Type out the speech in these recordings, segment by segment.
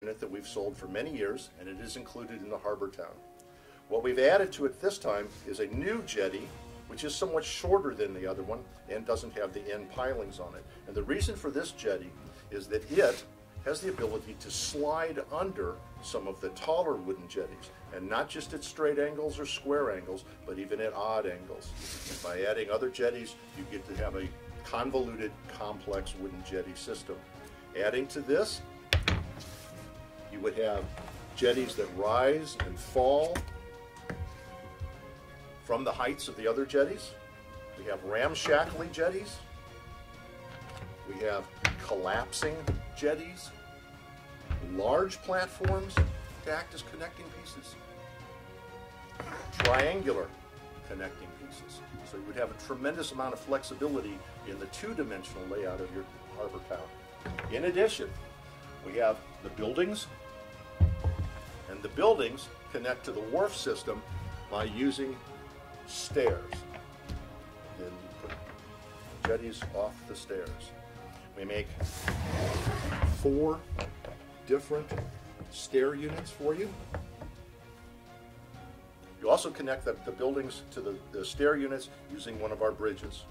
unit that we've sold for many years, and it is included in the Harbor Town. What we've added to it this time is a new jetty, which is somewhat shorter than the other one and doesn't have the end pilings on it. And the reason for this jetty is that it has the ability to slide under some of the taller wooden jetties, and not just at straight angles or square angles, but even at odd angles. And by adding other jetties, you get to have a convoluted, complex wooden jetty system. Adding to this, you would have jetties that rise and fall from the heights of the other jetties. We have ramshackly jetties. We have collapsing jetties, large platforms to act as connecting pieces, triangular connecting pieces. So you would have a tremendous amount of flexibility in the two-dimensional layout of your harbor town. In addition, we have the buildings, and the buildings connect to the wharf system by using stairs. Then you put jetties off the stairs. We make 4 different stair units for you. You also connect the buildings to the stair units using one of our bridges.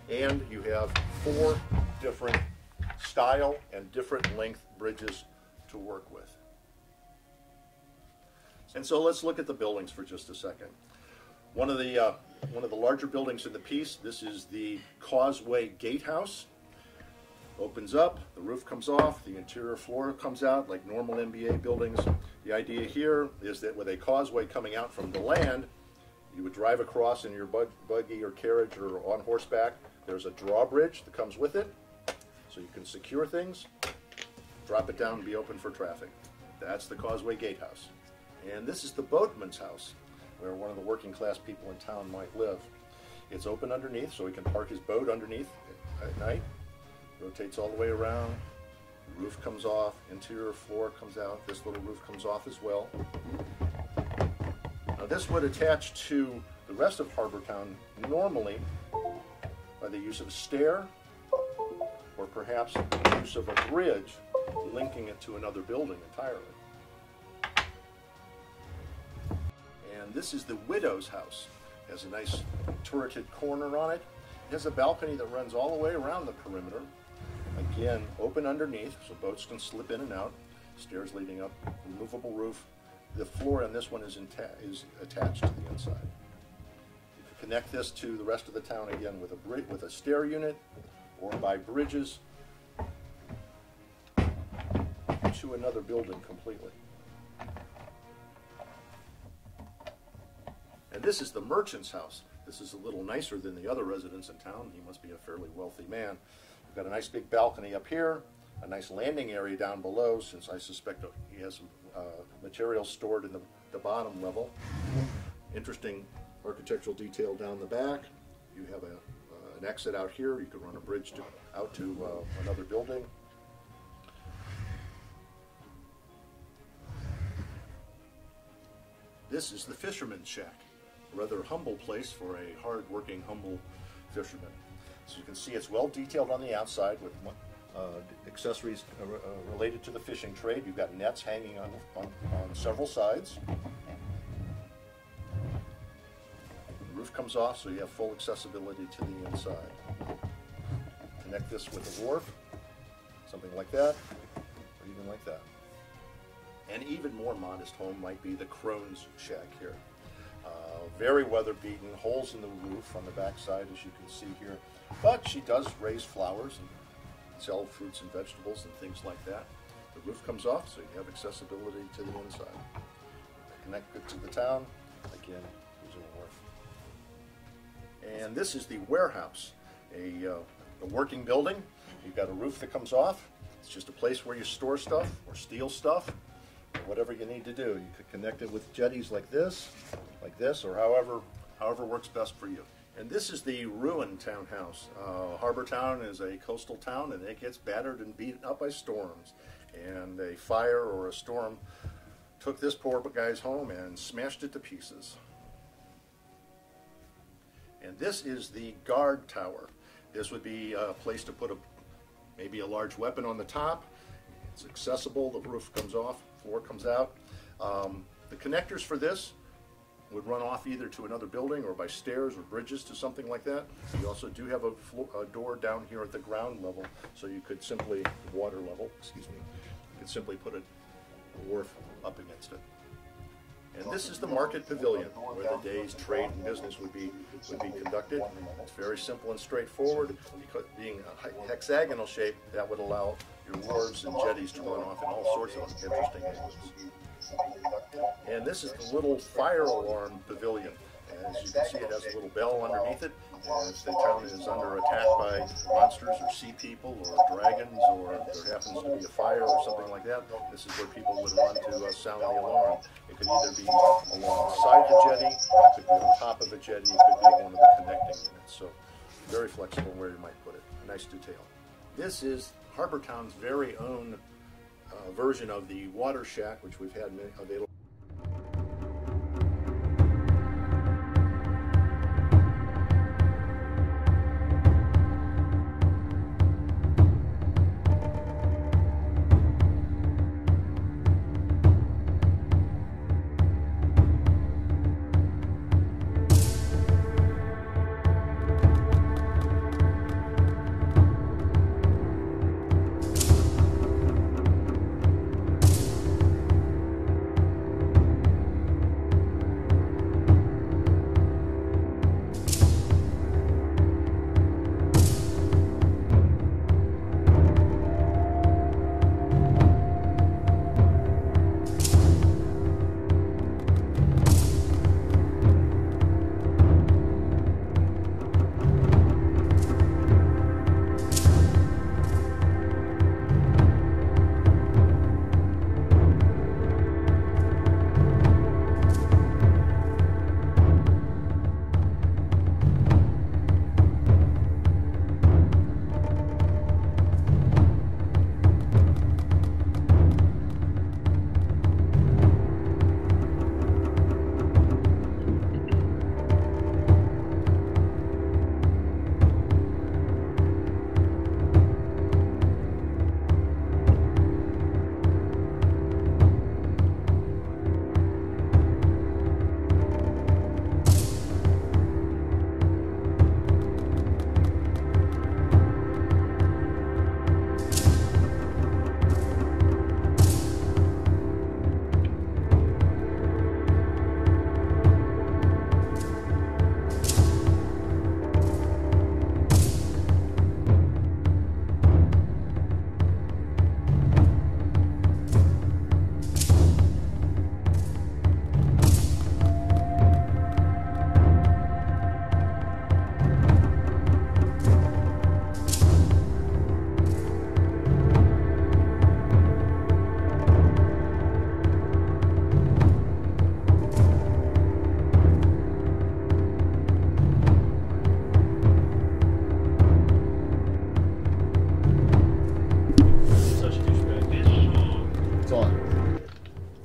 And you have 4 different style and different length bridges to work with. And so let's look at the buildings for just a second. One of the larger buildings in the piece, this is the Causeway Gatehouse. Opens up, the roof comes off, the interior floor comes out like normal MBA buildings. The idea here is that with a causeway coming out from the land, you would drive across in your buggy or carriage or on horseback. There's a drawbridge that comes with it, so you can secure things, drop it down and be open for traffic. That's the Causeway Gatehouse. And this is the boatman's house, where one of the working class people in town might live. It's open underneath, so he can park his boat underneath at night. Rotates all the way around, the roof comes off, interior floor comes out, this little roof comes off as well. Now this would attach to the rest of Harbor Town normally by the use of a stair, or perhaps the use of a bridge linking it to another building entirely. And this is the widow's house. It has a nice turreted corner on it. It has a balcony that runs all the way around the perimeter. Again, open underneath, so boats can slip in and out. Stairs leading up, removable roof. The floor on this one is attached to the inside. You can connect this to the rest of the town again with a stair unit, or by bridges to another building completely. And this is the merchant's house. This is a little nicer than the other residents in town. He must be a fairly wealthy man. We've got a nice big balcony up here, a nice landing area down below, since I suspect he has some materials stored in the bottom level. Interesting architectural detail down the back. You have an exit out here. You could run a bridge out to another building. This is the fisherman's shack. A rather humble place for a hard-working, humble fisherman. So you can see it's well detailed on the outside with accessories related to the fishing trade. You've got nets hanging on several sides. The roof comes off, so you have full accessibility to the inside. Connect this with a wharf, something like that, or even like that. An even more modest home might be the crone's shack here. Very weather-beaten, holes in the roof on the back side, as you can see here. But she does raise flowers and sell fruits and vegetables and things like that. The roof comes off, so you have accessibility to the inside. Connect it to the town, again, using a wharf. And this is the warehouse, a working building. You've got a roof that comes off. It's just a place where you store stuff or steal stuff, or whatever you need to do. You could connect it with jetties like this, or however works best for you. And this is the ruined townhouse. Harbor Town is a coastal town, and it gets battered and beaten up by storms. And a fire or a storm took this poor guy's home and smashed it to pieces. And this is the guard tower. This would be a place to put maybe a large weapon on the top. It's accessible, the roof comes off, floor comes out. The connectors for this would run off either to another building or by stairs or bridges to something like that. You also do have a door down here at the ground level, so you could simply, water level, excuse me, you could simply put a wharf up against it. And this is the market pavilion, where the day's trade and business would be conducted. It's very simple and straightforward. Because being a hexagonal shape, that would allow your wharves and jetties to run off in all sorts of interesting angles. And this is the little fire alarm pavilion. As you can see, it has a little bell underneath it. And if the town is under attack by monsters or sea people or dragons, or if there happens to be a fire or something like that, this is where people would run to sound the alarm. It could either be alongside the jetty, it could be on top of a jetty, it could be one of the connecting units. So very flexible where you might put it. Nice detail. This is Harbor Town's very own version of the Water Shack, which we've had available.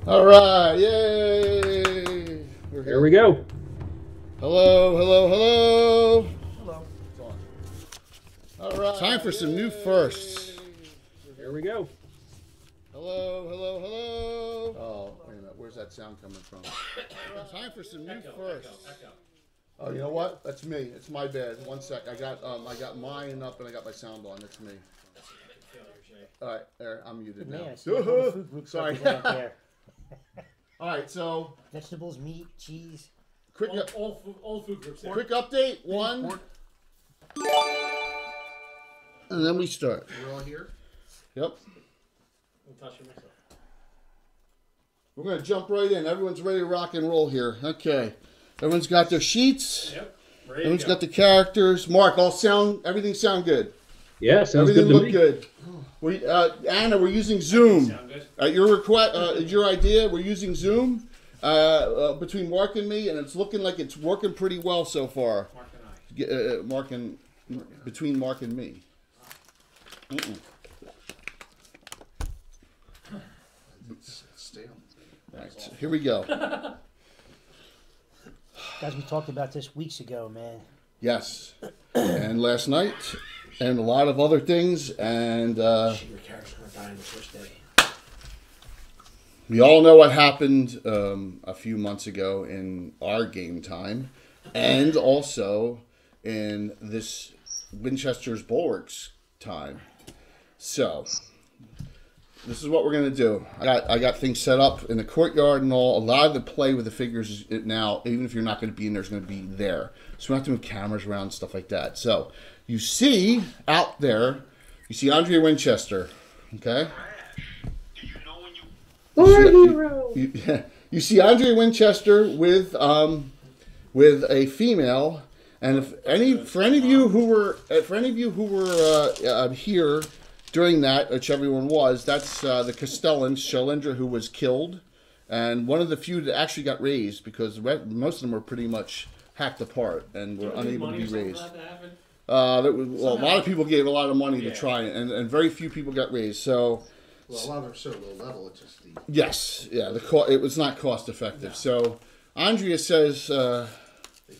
All right, yay! Here we go. Hello, hello, hello. Hello. It's on. All right. Time for some new firsts. Here we go. Hello, hello, hello. Oh, wait a minute. Where's that sound coming from? Time for some new firsts. Echo. Oh, you know what? That's me. It's my bad. One sec. I got mine up and I got my sound on. That's me. All right, there. I'm muted now. Man, I see all the food groups Sorry. represented there. All right, so Vegetables, meat, cheese. quick, All food groups there. quick update. One, and then we start. We're all here. Yep. I'm touching myself. We're gonna jump right in. Everyone's ready to rock and roll here. Okay. Everyone's got their sheets. Yep. Ready Everyone's to go. got the characters. Mark, everything sound good. Yeah, sounds Everything good to look me. good. Anna, we're using Zoom. Sound good. At your request, your idea, we're using Zoom between Mark and me, and it's looking like it's working pretty well so far. Mark and I. Between Mark and me. Right, so here we go. Guys, we talked about this weeks ago, man. Yes. And last night, and a lot of other things. And Your character's gonna die on the first day. we all know what happened a few months ago in our game time, and also in this Winchester's Bulwarks time. So this is what we're gonna do. I got things set up in the courtyard and all. A lot of the play with the figures now, even if you're not gonna be in there, is gonna be there. So we don't have to move cameras around and stuff like that. So you see out there, you see Andrea Winchester, okay? You see Andrea Winchester with a female, and for any of you who were here during that, which everyone was, that's the Castellans, Shalindra, who was killed, and one of the few that actually got raised because most of them were pretty much hacked apart and were unable to be raised. A lot of people gave a lot of money to try it, and very few people got raised. So. Well, a lot of them are so low level, it's just the... Yes, yeah, it was not cost effective. No. So, Andrea says... they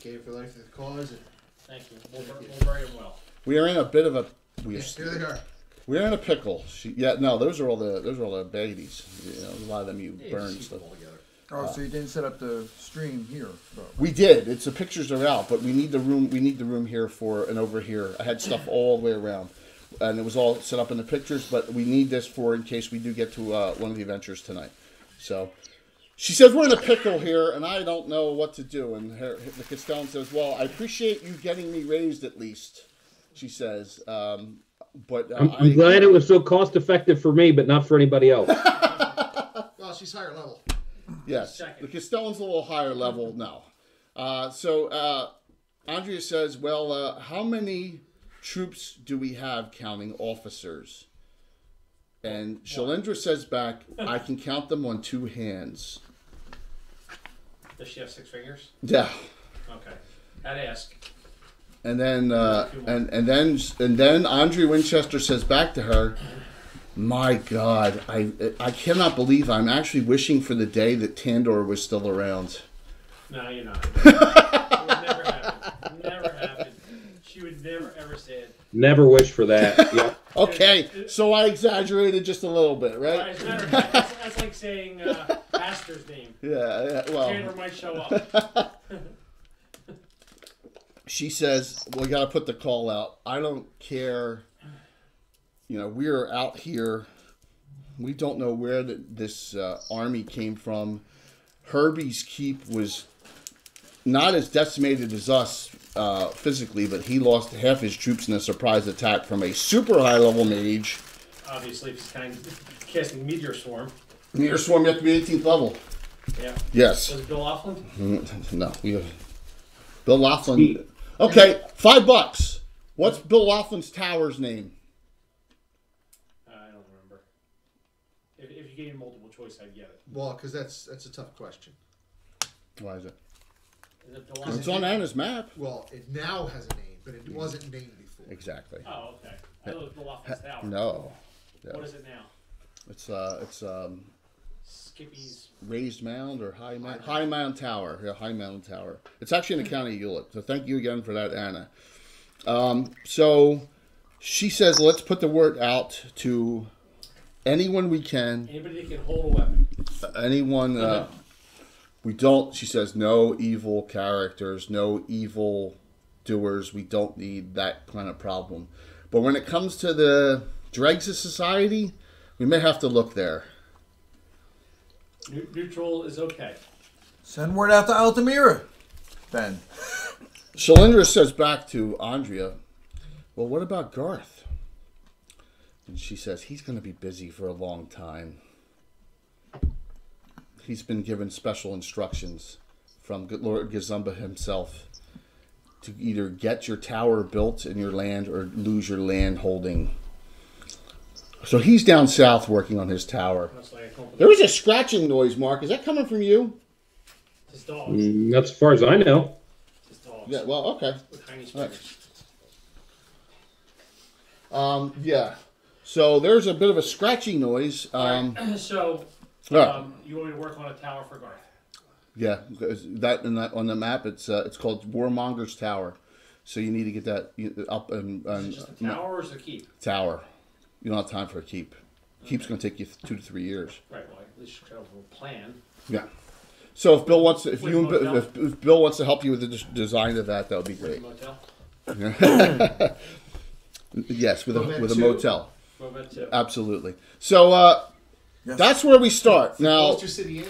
gave their life to the cause. And thank you. We'll bury him well. We are in a bit of a... here they are. We're in a pickle. Those are all the baggies. You know, a lot of them you burned stuff. Oh, so you didn't set up the stream here? We did. The pictures are out, but we need the room. We need the room here and over here. I had stuff all the way around. And it was all set up in the pictures, but we need this for in case we do get to one of the adventures tonight. So she says, we're in a pickle here, and I don't know what to do. And the Castellan says, well, I appreciate you getting me raised at least, she says. But I'm glad it was so cost effective for me, but not for anybody else. Well, she's higher level. Yes, the Castellan's a little higher level now. So Andrea says, well, how many... troops do we have counting officers? And Shalindra says back, I can count them on 2 hands. Does she have 6 fingers? Yeah. Okay. I'd ask. And then and then Andrea Winchester says back to her, my God, I cannot believe I'm actually wishing for the day that Tandor was still around. No, you're not. It would never happen. Never happen. She would never ever say it. Never wish for that. Yeah. Okay, so I exaggerated just a little bit, right? As a matter of fact, that's like saying pastor's name. Yeah, well. Chandler might show up. She says, we got to put the call out. I don't care. You know, we're out here. We don't know where this army came from. Herbie's keep was not as decimated as us physically, but he lost half his troops in a surprise attack from a super high-level mage. Obviously, if he's kind of casting Meteor Swarm. Meteor Swarm, you have to be 18th level. Yeah. Yes. Was it Bill Laughlin? No. Bill Laughlin. Okay, $5. What's Bill Laughlin's tower's name? I don't remember. If you gave me multiple choice, I'd get it. Well, because that's a tough question. Why is it? Is it Bill Laughlin? It's on Anna's map. Well, it now has a name, but it wasn't named before. Exactly. Oh, okay. I thought it was Bill Laughlin's tower. No. What is it now? It's Skippy's raised mound or high mound tower. Yeah, high mound tower. It's actually in the county of Hewlett. So thank you again for that, Anna. So she says, let's put the word out to anyone we can. Anybody that can hold a weapon. Anyone. We don't. She says, no evil characters, no evil doers. We don't need that kind of problem. But when it comes to the dregs of society, we may have to look there. Neutral is okay. Send word out to Altamira, then. Shalindra says back to Andrea, well, what about Garth? And she says, he's going to be busy for a long time. He's been given special instructions from Lord Gazumba himself to either get your tower built in your land or lose your land holding. So he's down south working on his tower. There was a scratching noise, Mark. Is that coming from you? It's his dogs. That's as far as I know. It's his dogs. Yeah, well, okay. With tiny spiders. Yeah. So there's a bit of a scratching noise. So, Right. you want me to work on a tower for Garth? Yeah, that on the map, it's called Warmonger's Tower. So you need to get that up Is it just a tower or is it a keep? tower. You don't have time for a keep. Keep's going to take you 2 to 3 years. Right. Well, at least you have a plan. Yeah. So if Bill wants to, if With you and motel? if Bill wants to help you with the design of that, that would be great. Motel. Yes, with a Motel with a too. motel. What about two? Absolutely. So Yes. that's where we start. Now Ulster City Inn?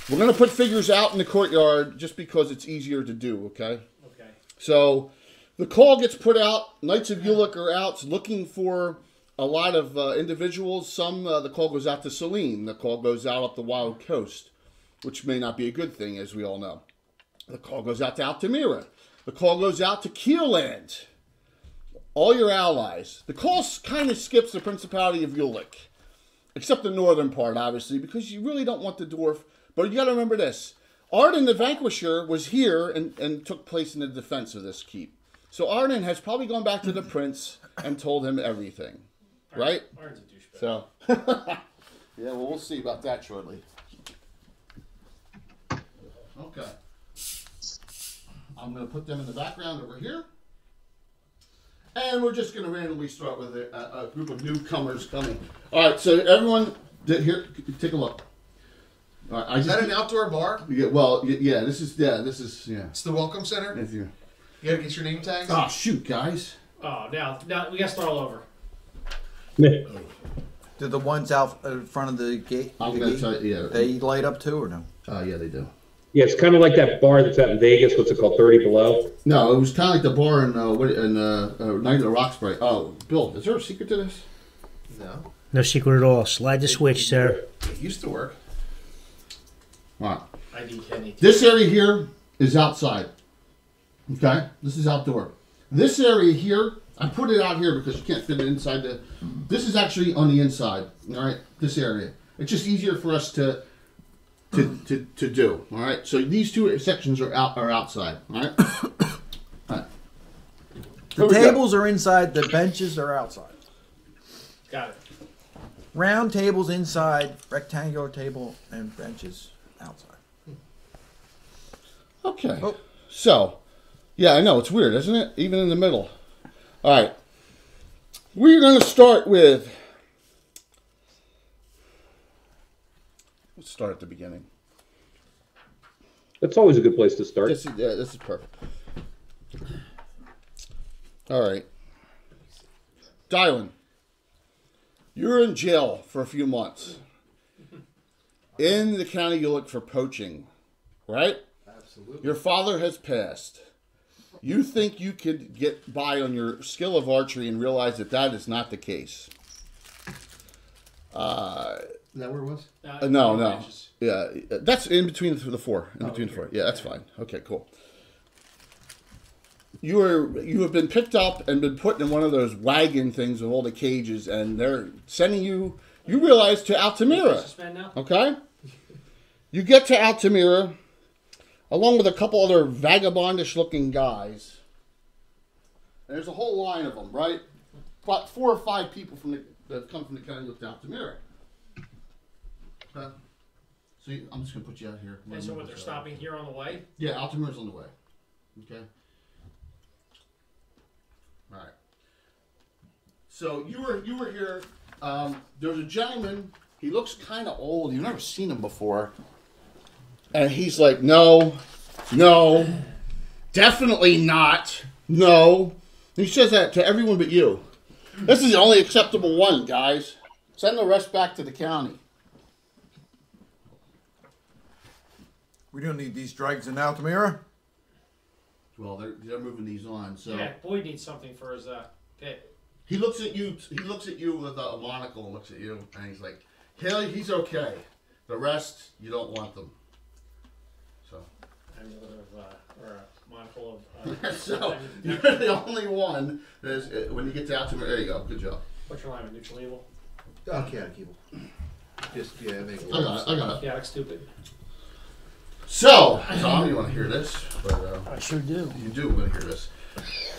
we're going to put figures out in the courtyard just because it's easier to do. Okay. Okay. So the call gets put out. Knights of Ulick are out looking for a lot of individuals. Some the call goes out to Saline. The call goes out up the Wild Coast, which may not be a good thing, as we all know. The call goes out to Altamira. The call goes out to Keeland. All your allies. The call kind of skips the Principality of Ulick, except the northern part, obviously, because you really don't want the dwarf. But you got to remember this. Arden the Vanquisher was here and took place in the defense of this keep. So Arden has probably gone back to the prince and told him everything. Right? Arden's a douchebag. So, yeah, well, we'll see about that shortly. Okay. I'm going to put them in the background over here. And we're just going to randomly start with a group of newcomers coming. All right, so everyone, here, take a look. All right, Is that an outdoor bar? yeah, this is. It's the Welcome Center? If you- You gotta get your name tags? Oh, shoot, guys. Oh, now we gotta start all over. Did the ones out in front of the gate? I'm the going to gate, tell you, yeah. They light up too or no? Yeah, they do. Yeah, it's kind of like that bar that's out in Vegas. What's it called? 30 Below. No, it was kind of like the bar in Night of the Roxbury. Oh, Bill, is there a secret to this? No. No secret at all. Slide the switch, sir. It used to work. All right. I need Kenny. This area here is outside. Okay? This is outdoor. This area here, I put it out here because you can't fit it inside the... This is actually on the inside. All right? This area. It's just easier for us to do. All right? So these two sections are outside. All right? All right. The Here we go. tables are inside, the benches are outside. Got it. Round tables inside, rectangular table and benches outside. Okay. Oh. So, yeah, I know. It's weird, isn't it? Even in the middle. All right. We're going to start with... Let's start at the beginning. That's always a good place to start. This is perfect. All right. Dylan, you're in jail for a few months. In the county you look for poaching, right? Absolutely. Your father has passed. You think you could get by on your skill of archery and realize that that is not the case. Is that where it was? No. Yeah, that's in between the four. In between the four. Yeah, that's fine. Okay, cool. You have been picked up and been put in one of those wagon things with all the cages, and they're sending you. You realize to Altamira. Suspend now? Okay. You get to Altamira, along with a couple other vagabondish-looking guys. And there's a whole line of them, right? About 4 or 5 people that have come from the county looked to Altamira. Okay. So I'm just gonna put you out here. And so what, they're stopping here on the way? Yeah, Altamira's on the way. Okay. All right. So you were here. There's a gentleman. He looks kind of old. You've never seen him before. And he's like, no, definitely not. No. And he says that to everyone but you. This is the only acceptable one, guys. Send the rest back to the county. We don't need these dregs in Altamira. Well, they're moving these on. So Yeah, Boyd needs something for his pit. he looks at you. He looks at you with a monocle and looks at you, and he's like, he's okay. The rest, you don't want them. So. I'm a little or a monocle of. So you're the only one that is, when you get to Altamira. There you go. Good job. What's your line of neutral evil? Okay, keep it. Just, yeah, make it I got it. Yeah, that's stupid. So, Tom, you want to hear this? But, I sure do. you do want to hear this.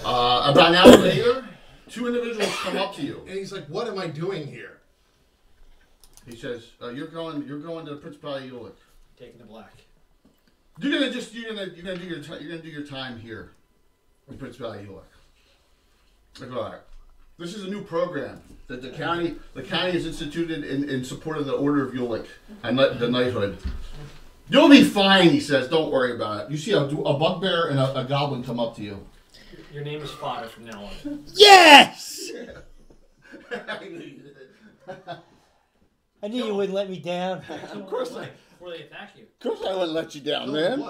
About an hour later, 2 individuals come up to you. And he's like, what am I doing here? He says, "You're going to Principality Ulick. Taking the black. You're gonna do your time here. in Principality of York. Look at that. This is a new program that the county has instituted in support of the Order of Ulick and the knighthood. You'll be fine, he says. Don't worry about it. You see a bugbear and a goblin come up to you. Your name is fodder from now on. Yes! I knew you wouldn't let me down. Of course I. Before they attack you. Of course I wouldn't let you down, man.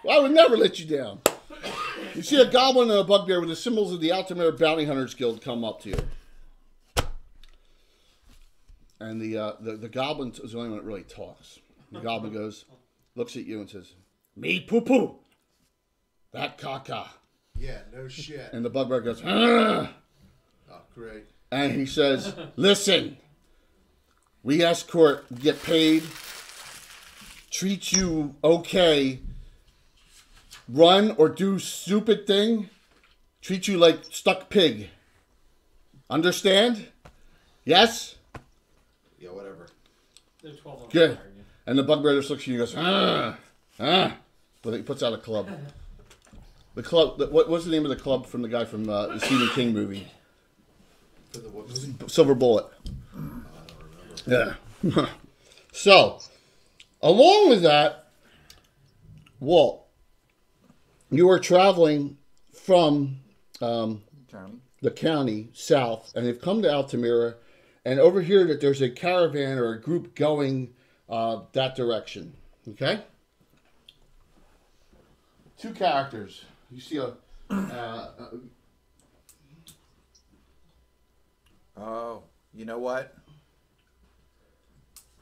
I would never let you down. You see a goblin and a bugbear with the symbols of the Altamira Bounty Hunters Guild come up to you. And the goblin is the only one that really talks. The goblin goes, looks at you and says, "Me poo-poo. That caca." Yeah, no shit. And the bugbear goes, "Ah." Oh, great. And he says, "Listen, we escort, get paid, treat you okay, run or do stupid thing, treat you like stuck pig. Understand? Yes? Yeah, whatever. They're 12 on Good." fire, yeah. And the bugbear just looks at you and goes, "Ah, ah." But he puts out a club. The club, what's the name of the club from the guy from the Stephen King movie? For the what movie? Silver Bullet. I don't remember. Yeah. So, along with that, Walt, you are traveling from the county south, and they've come to Altamira, and over here that there's a caravan or a group going that direction. Okay? Two characters. You see a... Oh, you know what?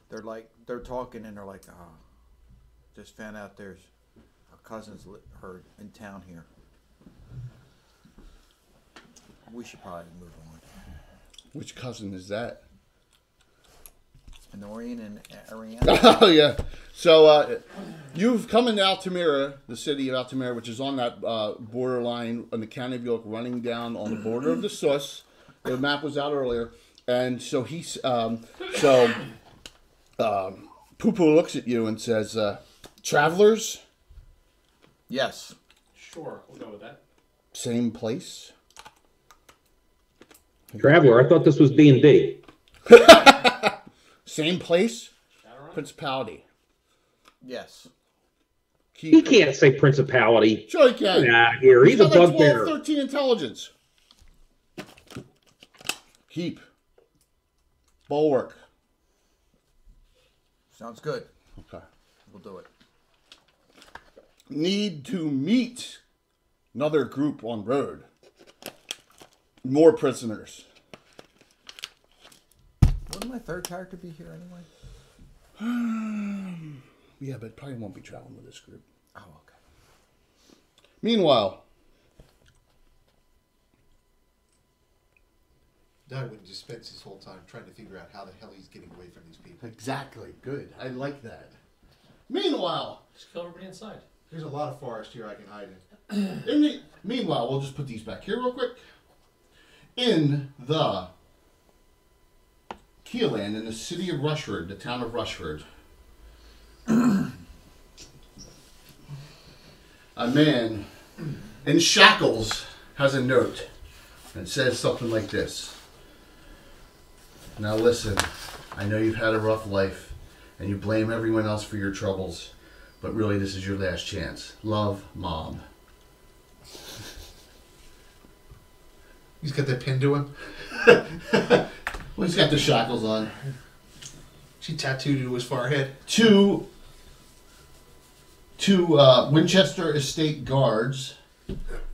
They're talking and they're like, just found out there's our cousins heard in town here. We should probably move on. which cousin is that? Honorian and Ariana. Oh, yeah. So you've come into Altamira, the city of Altamira, which is on that borderline on the county of York, running down on the border of the Sus. The map was out earlier. And so Poo-Poo looks at you and says, travelers? Yes. Sure, we'll go with that. Same place? Traveler, I thought this was D&D. Same place? Shadowrun? Principality. Yes. He can't say principality. Sure he can. Get out of here. He's a got like bugbear. 12, 13 intelligence. Keep. Bulwark. Sounds good. Okay. We'll do it. Need to meet another group on road. More prisoners. Wouldn't my third character be here anyway? Yeah, but probably won't be traveling with this group. Oh, okay. Meanwhile, Darwin just spends his whole time trying to figure out how the hell he's getting away from these people. exactly. Good. I like that. Meanwhile, Just kill everybody inside. There's a lot of forest here I can hide in. meanwhile, we'll just put these back here real quick. In the Keeland, in the city of Rushford, the town of Rushford, a man in shackles has a note that says something like this. Now listen, I know you've had a rough life and you blame everyone else for your troubles, but really this is your last chance. Love, Mom. He's got that pin to him. Well, he's got the shackles on. She tattooed it to his forehead. Two Winchester Estate guards,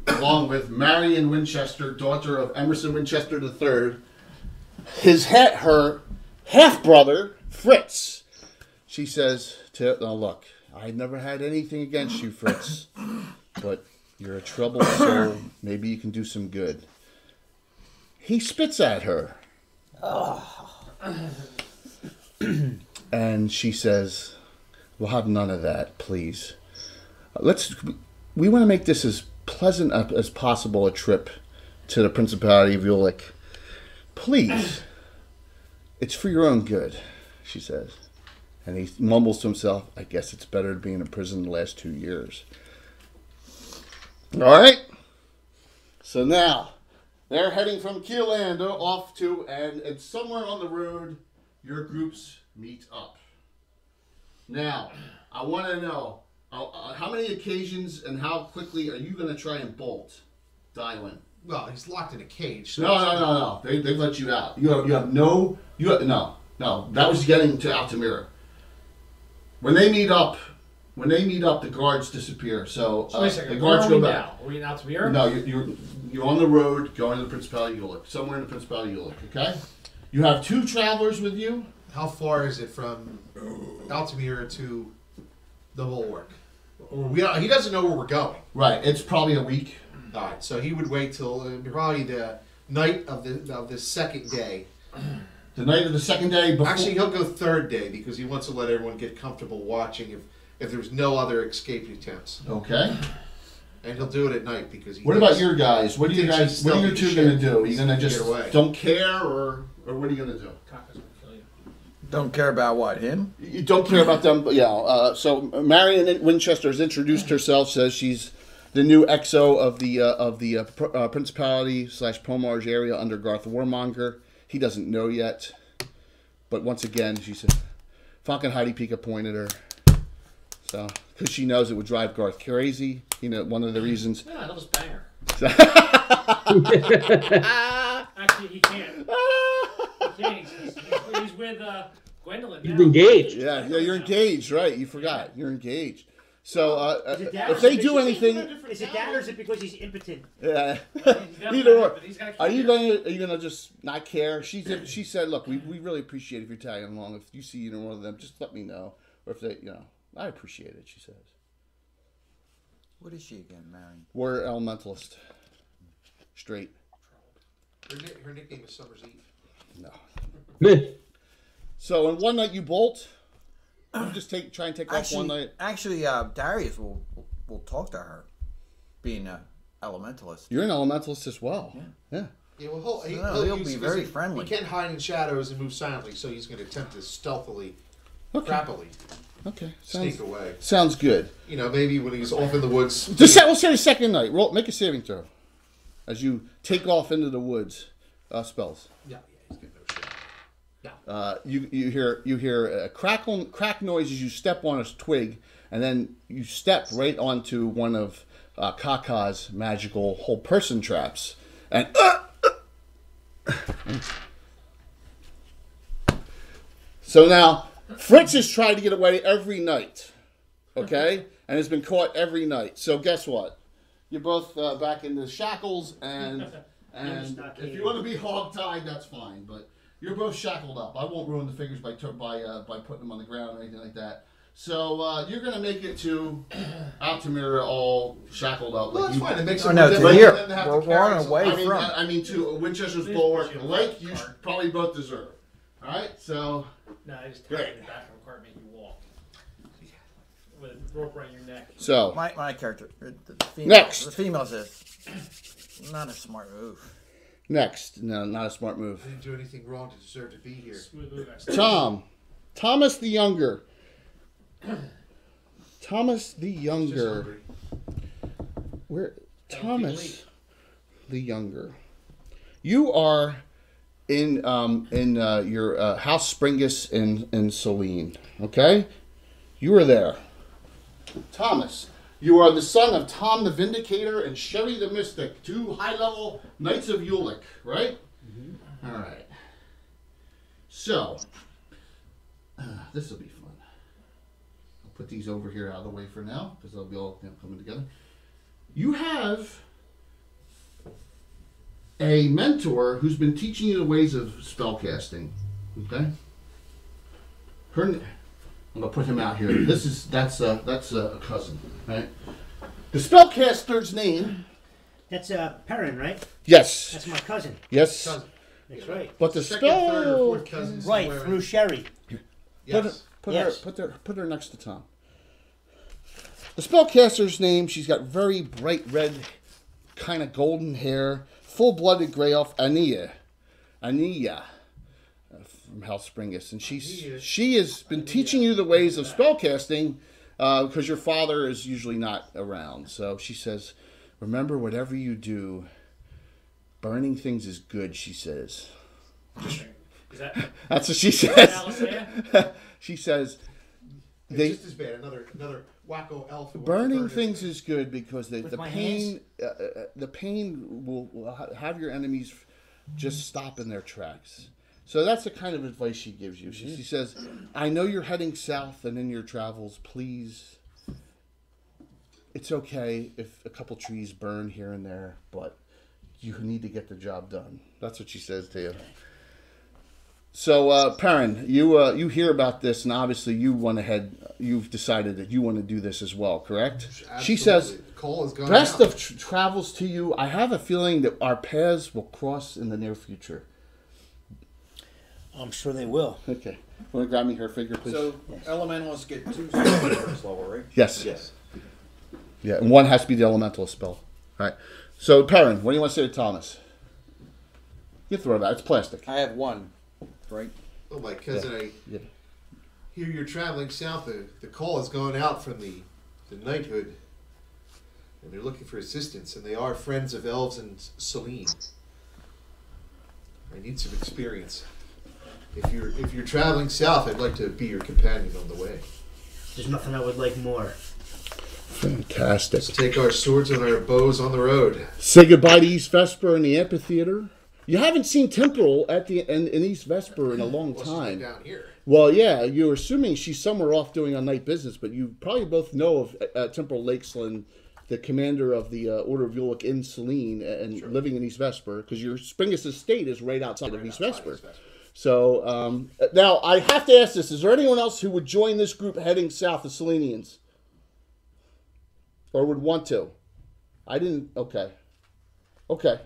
along with Marion Winchester, daughter of Emerson Winchester III, her half-brother, Fritz. She says to, "Now look, I never had anything against you, Fritz, but you're a troubled soul. Maybe you can do some good." He spits at her. And she says, "We'll have none of that, please. We want to make this as pleasant as possible a trip to the Principality of Ulick. Please. It's for your own good," she says. And he mumbles to himself, "I guess it's better to be in a prison the last 2 years." All right? So now, they're heading from Keelanda off to, and somewhere on the road, your groups meet up. Now, I want to know, how many occasions and how quickly are you going to try and bolt Dylan? Well, he's locked in a cage. So No. They've let you out. No. That was getting to Altamira. When they meet up, the guards disappear. So, So wait a second. the Where guards are go we back. now? Are we in Altamira? No, you're on the road going to the Principality of Ulick. Somewhere in the Principality of Ulick, okay? You have 2 travelers with you. how far is it from Altamira to the Bulwark? He doesn't know where we're going. Right, it's probably a week. All right, so he would wait till probably the night of the second day. The night of the second day before. Actually, he'll go third day because he wants to let everyone get comfortable watching if there's no other escape attempts. Okay. And he'll do it at night because he. What about your guys? What are you thinks guys? he's What are you stealthy two as gonna shit. do? Are you gonna Get just away. don't care, or what are you gonna do? Kaka's gonna kill you. Don't care about what, him? You don't care about them, but yeah. So Marion Winchester has introduced herself. Says she's the new XO of the Principality / Pomarge area under Garth Warmonger. He doesn't know yet, but once again, she said, "Fucking Heidi Pika pointed her." So, because she knows it would drive Garth crazy. You know, one of the reasons. Yeah, he'll just bang her. Actually, he can't. He can't. He's with Gwendolyn now. He's engaged. Yeah, you're engaged, right? You forgot. You're engaged. So, Is it that if or they is it do because- anything, Is it that or is it because he's impotent? yeah. Definitely Either not, or. but he's gotta keep Are you her. gonna just not care? She said, look, we really appreciate if you're tagging along. If you see either one of them, just let me know. Or if they, I appreciate it. She says. What is she again, Marion? We're elementalist. Straight. Her nickname is Summer's Eve. No. Meh. So, in one night you bolt. You just try and take off one night. Actually, Darius will talk to her, being an elementalist. You're an elementalist as well. Yeah. Yeah, well, He'll use- be because very friendly. He can't hide in shadows and move silently, so he's going to attempt to stealthily, Okay. crappily Okay. sneak away. Sounds good. You know, maybe when he's off in the woods. We'll say the second night. Make a saving throw as you take off into the woods. Spells. Yeah, he's getting no shit. You hear a crack noise as you step on a twig, and then you step right onto one of Kaka's magical whole person traps, and so now Fritz has tried to get away every night, okay, and has been caught every night. So guess what? You're both back in the shackles, and not if you kidding. want to be hog-tied, that's fine, but you're both shackled up. I won't ruin the figures by putting them on the ground or anything like that. So you're gonna make it to Altamira all shackled up. Well, like that's you, fine. It makes Oh, it no, more to difficult here. than to have We're to carry running away. something. I mean to Winchester's Bulwark, like you probably both deserve. All right, so No, I just tie Great. you in the back of a cart and make you walk. With a rope around your neck. so My character, the female, Next. the female says, not a smart move. next, no, not a smart move. I didn't do anything wrong to deserve to be here. Smooth move, actually. Thomas the Younger. Thomas the Just Younger. hungry. Where Thomas the Younger. You are in your House Springus in Celine. Okay, you are there. Thomas, you are the son of Tom the Vindicator and Sherry the Mystic, 2 high-level Knights of Ulick, right? Mm-hmm. All right. So, this will be fun. I'll put these over here out of the way for now because they'll be all coming together. You have a mentor who's been teaching you the ways of spellcasting. Okay. I'm gonna put him out here. That's a cousin, right? The spellcaster's name. That's Perrin, right? Yes. That's my cousin. Yes. Cousin. That's right. But the Second, third, or spell. fourth cousin. Right, somewhere. through Sherry. Yes. Yes. Put her next to Tom. The spellcaster's name. She's got very bright red, kind of golden hair, full-blooded gray elf. Ania, from House Springus, and she has been teaching you the ways of spellcasting because your father is usually not around. So she says, remember, whatever you do, Burning things is good, she says. Is that That's what she Alice says. there? She says It's they just as bad. Another wacko elf. who wants to burning burn things it. is good because the my pain the pain will have your enemies just stop in their tracks. So that's the kind of advice she gives you. She says, "I know you're heading south, and in your travels, please. It's okay if a couple trees burn here and there, but you need to get the job done." That's what she says to you. So, Perrin, you hear about this, and obviously you went ahead. You've decided that you want to do this as well, correct? Absolutely. She says, Cole is going "Best out. of travels to you. I have a feeling that our paths will cross in the near future." I'm sure they will. Okay. Want to grab me her figure, please? So elementals get 2 spells first level, right? Yes. Yes. Yeah, and one has to be the elemental spell. All right. So, Perrin, what do you want to say to Thomas? You can throw it out. It's plastic. I have 1, right? Oh, my cousin, I Yeah. hear you're traveling south. The call is going out from the knighthood, and they're looking for assistance. And they are friends of elves and Celine. I need some experience. If you're traveling south, I'd like to be your companion on the way. There's nothing I would like more. Fantastic. Let's take our swords and our bows on the road. Say goodbye to East Vesper and the amphitheater. You haven't seen Temporal in East Vesper in a long Well, she's time. down here. Well, yeah, you're assuming she's somewhere off doing on night business, but you probably both know of Temporal Lakesland, the commander of the Order of Ulick in Selene and living in East Vesper, because your Springus estate is right outside of East Vesper. So, now I have to ask this: is there anyone else who would join this group heading south, the Selenians, or would want to? I didn't. Okay. Okay.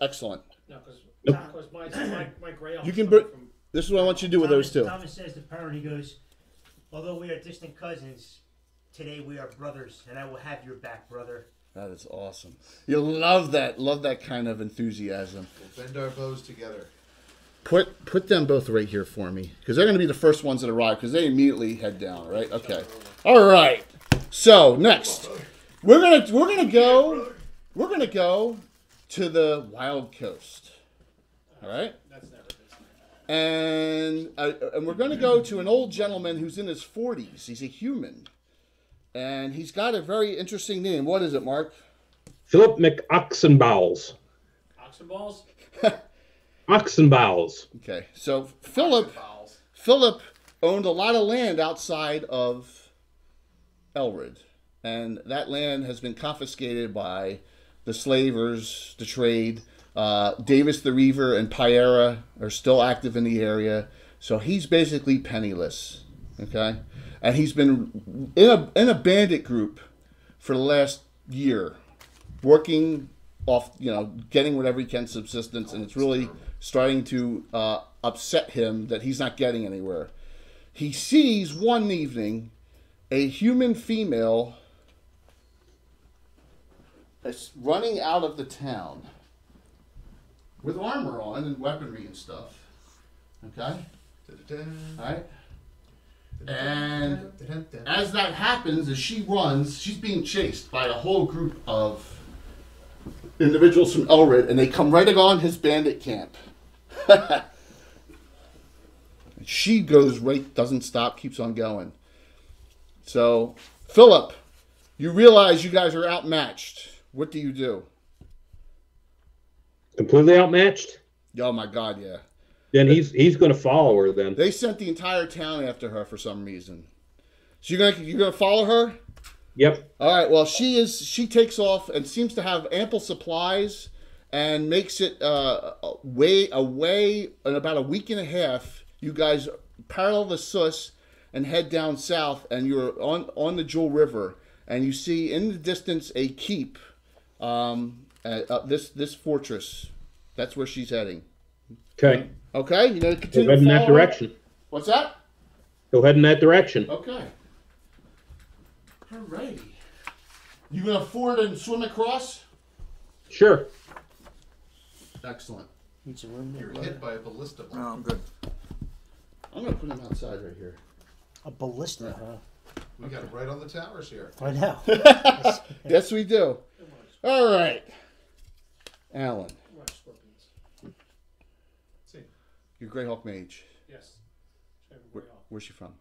Excellent. No, because my gray elf You can. coming from This is what I want you to do with those two. Thomas says to Perrin, he goes, "Although we are distant cousins, today we are brothers, and I will have your back, brother." That is awesome. You'll love that. Love that kind of enthusiasm. We'll bend our bows together. Put them both right here for me, because they're going to be the first ones that arrive, because they immediately head down. Right? Okay. All right. So next, we're gonna go to the Wild Coast. All right. that's never good. And we're going to go to an old gentleman who's in his 40s. He's a human, and he's got a very interesting name. What is it, Mark? Philip McOxenbowles. Oxen balls? Oxenbowles. Okay, so Philip owned a lot of land outside of Elrid, and that land has been confiscated by the slavers, the trade. Davis the Reaver and Pyera are still active in the area, so he's basically penniless. Okay, and he's been in a bandit group for the last year, working off, getting whatever he can subsistence, and it's really starting to upset him that he's not getting anywhere. He sees one evening a human female that's running out of the town with armor on and weaponry and stuff. Okay? Alright? And as that happens, as she runs, she's being chased by a whole group of individuals from Elrid, and they come right on his bandit camp. She goes right, doesn't stop, keeps on going. So, Philip, you realize you guys are outmatched. What do you do? Completely outmatched? Oh my God, yeah. Then he's going to follow her then. They sent the entire town after her for some reason. So you're gonna follow her? Yep. All right. Well, she takes off and seems to have ample supplies, and makes it away in about a week and a half. You guys parallel the Sus and head down south, and you're on the Jewel River, and you see in the distance a keep. This fortress. That's where she's heading. Okay. Okay, you're gonna Go continue head to in follow that her? direction. What's that? Go head in that direction. Okay. Alrighty. You gonna ford and swim across? Sure. Excellent. Need some room there, You're brother. hit by a ballista No, bomb. I'm good. I'm gonna put him outside right here. A ballista, huh? We got it right on the towers here. I know. Yes, we do. All right. Alan, Watch Scorpions. See. you're Greyhawk Mage. Yes. She's from Where, Greyhawk. where's she from?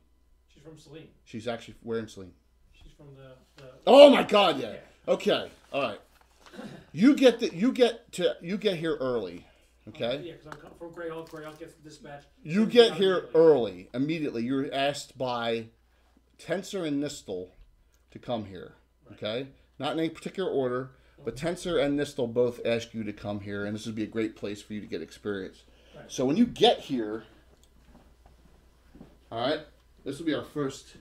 She's from Celine. She's actually wearing Celine. She's from the Oh my God! Yeah. Okay. All right. You get here early. Okay. Yeah, because I'm from Greyhawk. Greyhawk gets the dispatch. You get here early. Immediately, you're asked by Tensor and Nistel to come here. Okay. Not in any particular order, but Tensor and Nistel both ask you to come here, and this would be a great place for you to get experience. Right. So when you get here, all right, this will be our first.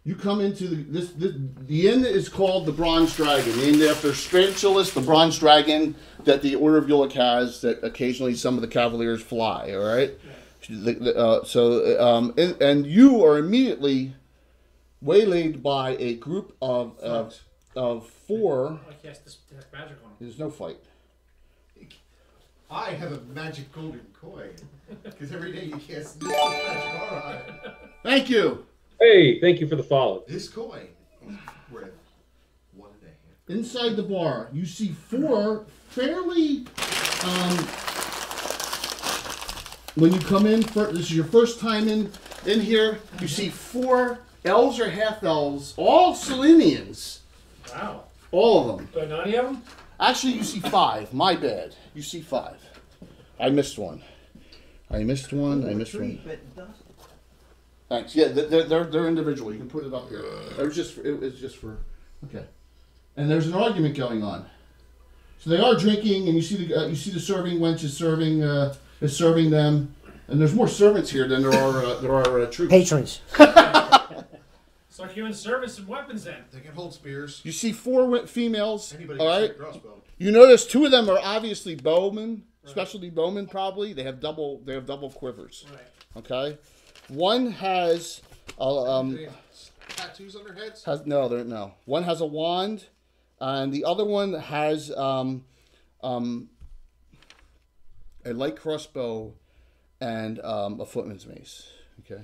You come into the inn is called the Bronze Dragon, named after Spiritualist, the Bronze Dragon that the Order of Ulick has, that occasionally some of the Cavaliers fly. All right, and you are immediately waylaid by a group of four. I cast this magic on him. There's no fight. I have a magic golden coin. Because every day you cast this magic aura on it. Thank you. Hey, thank you for the follow. This coin is worth 1.5. Inside the bar, you see four fairly. When you come in, this is your first time in here. You see four elves or half elves, all Selenians, Wow. all of them. Do I know any of them? Actually, you see five. My bad. You see five. I missed one. I missed one. Thanks. Yeah, they're individual. You can put it up here. It was just for okay. And there's an argument going on. So they are drinking, and you see the serving wench is serving them, and there's more servants here than there are troops. Patrons. It's like human service and weapons then. They can hold spears. You see four females. Anybody All can right. shoot a crossbow. You notice two of them are obviously bowmen, specialty bowmen probably. They have double quivers. Right. Okay. One has They have tattoos on their heads? no. One has a wand, and the other one has a light crossbow and a footman's mace. Okay.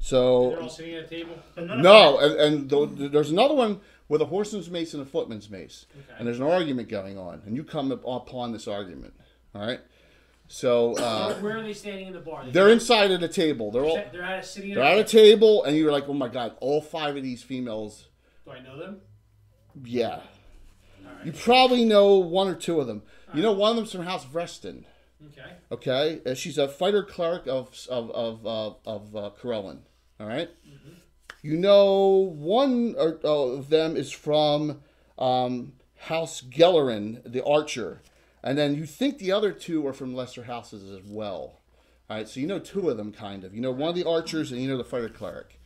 So They're all sitting at a table. no, there's another one with a horseman's mace and a footman's mace, Okay. and there's an argument going on, and you come upon this argument. All right. So Where are they standing in the bar? they're inside at a table. They're sitting at a table, and you're like, oh my God, all five of these females. Do I know them? Yeah. All right. You probably know one or two of them. You know one of them's from House Vreston. Okay. Okay, she's a fighter cleric of Corellin. All right. Mm-hmm. You know one of them is from House Gellerin, the archer, and then you think the other two are from lesser houses as well. All right, so you know two of them kind of. You know one of the archers, and you know the fighter cleric.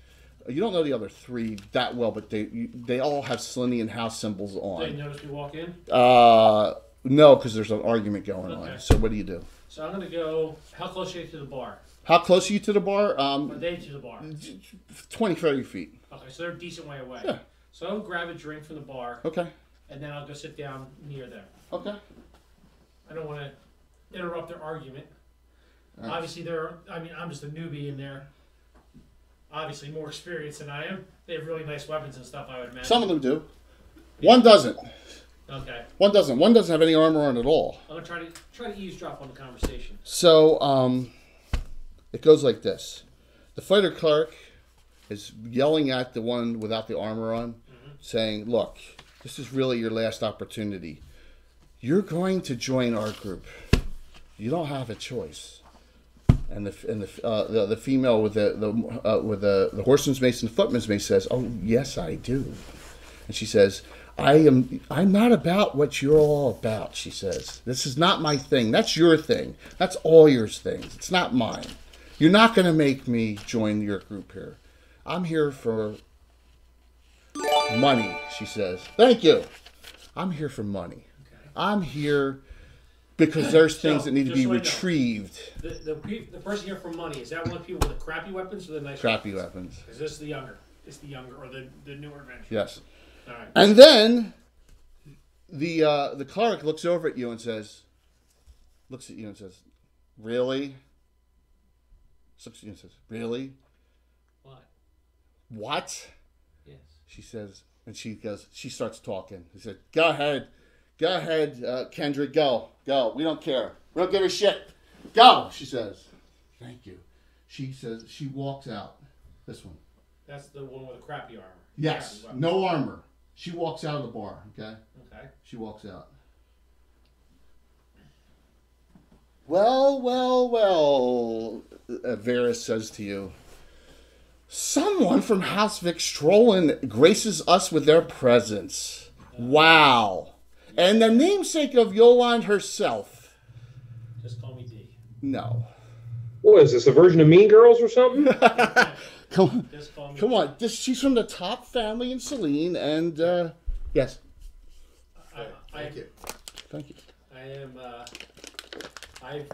You don't know the other three that well, but they all have Selenian house symbols on. Did they notice me walk in? No, because there's an argument going Okay. on. So what do you do? So I'm gonna go. How close are you to the bar? How close are you to the bar? Are they to the bar? 20, 30 feet. Okay, so they're a decent way away. Yeah. So I'll grab a drink from the bar, Okay. and then I'll go sit down near them. Okay. I don't want to interrupt their argument. All right. Obviously, I'm just a newbie in there. Obviously, more experienced than I am. They have really nice weapons and stuff, I would imagine. Some of them do. One doesn't. Okay. One doesn't have any armor on at all. I'm gonna try to eavesdrop on the conversation. So it goes like this: the fighter cleric is yelling at the one without the armor on, saying, "Look, this is really your last opportunity. You're going to join our group. You don't have a choice." And the female with the horseman's mace and footman's mace says, "Oh yes, I do." And she says, I'm not about what you're all about," she says. "This is not my thing. That's your thing. That's all your things. It's not mine. You're not going to make me join your group here. I'm here for money," she says. "Thank you. I'm here for money. I'm here because there's things So, that need to just be so I know. retrieved." The person here for money, is that one of the people with the crappy weapons or the nice Crappy weapons? weapons. Is this the younger? It's the younger or the newer adventure? Yes. All right. And then the cleric looks over at you and says, "Really?" Looks at you and says, "Really? What? What?" Yes. She says, and she starts talking. He said, "Go ahead. Go ahead, Kendra. Go. We don't care. We don't give a shit. Go, she says. Thank you. She says, she walks out. This one. That's the one with the crappy armor. Yes, Crappy weapons. no armor. She walks out of the bar, okay? Okay. She walks out. Well, Varys says to you, someone from House Vic Strolin graces us with their presence. Wow. And the namesake of Yolande herself. Just call me D. No. What is this, a version of Mean Girls or something? Come Just call me on. She's from the top family in Celine, and, yes. Thank you. Thank you. I am, I've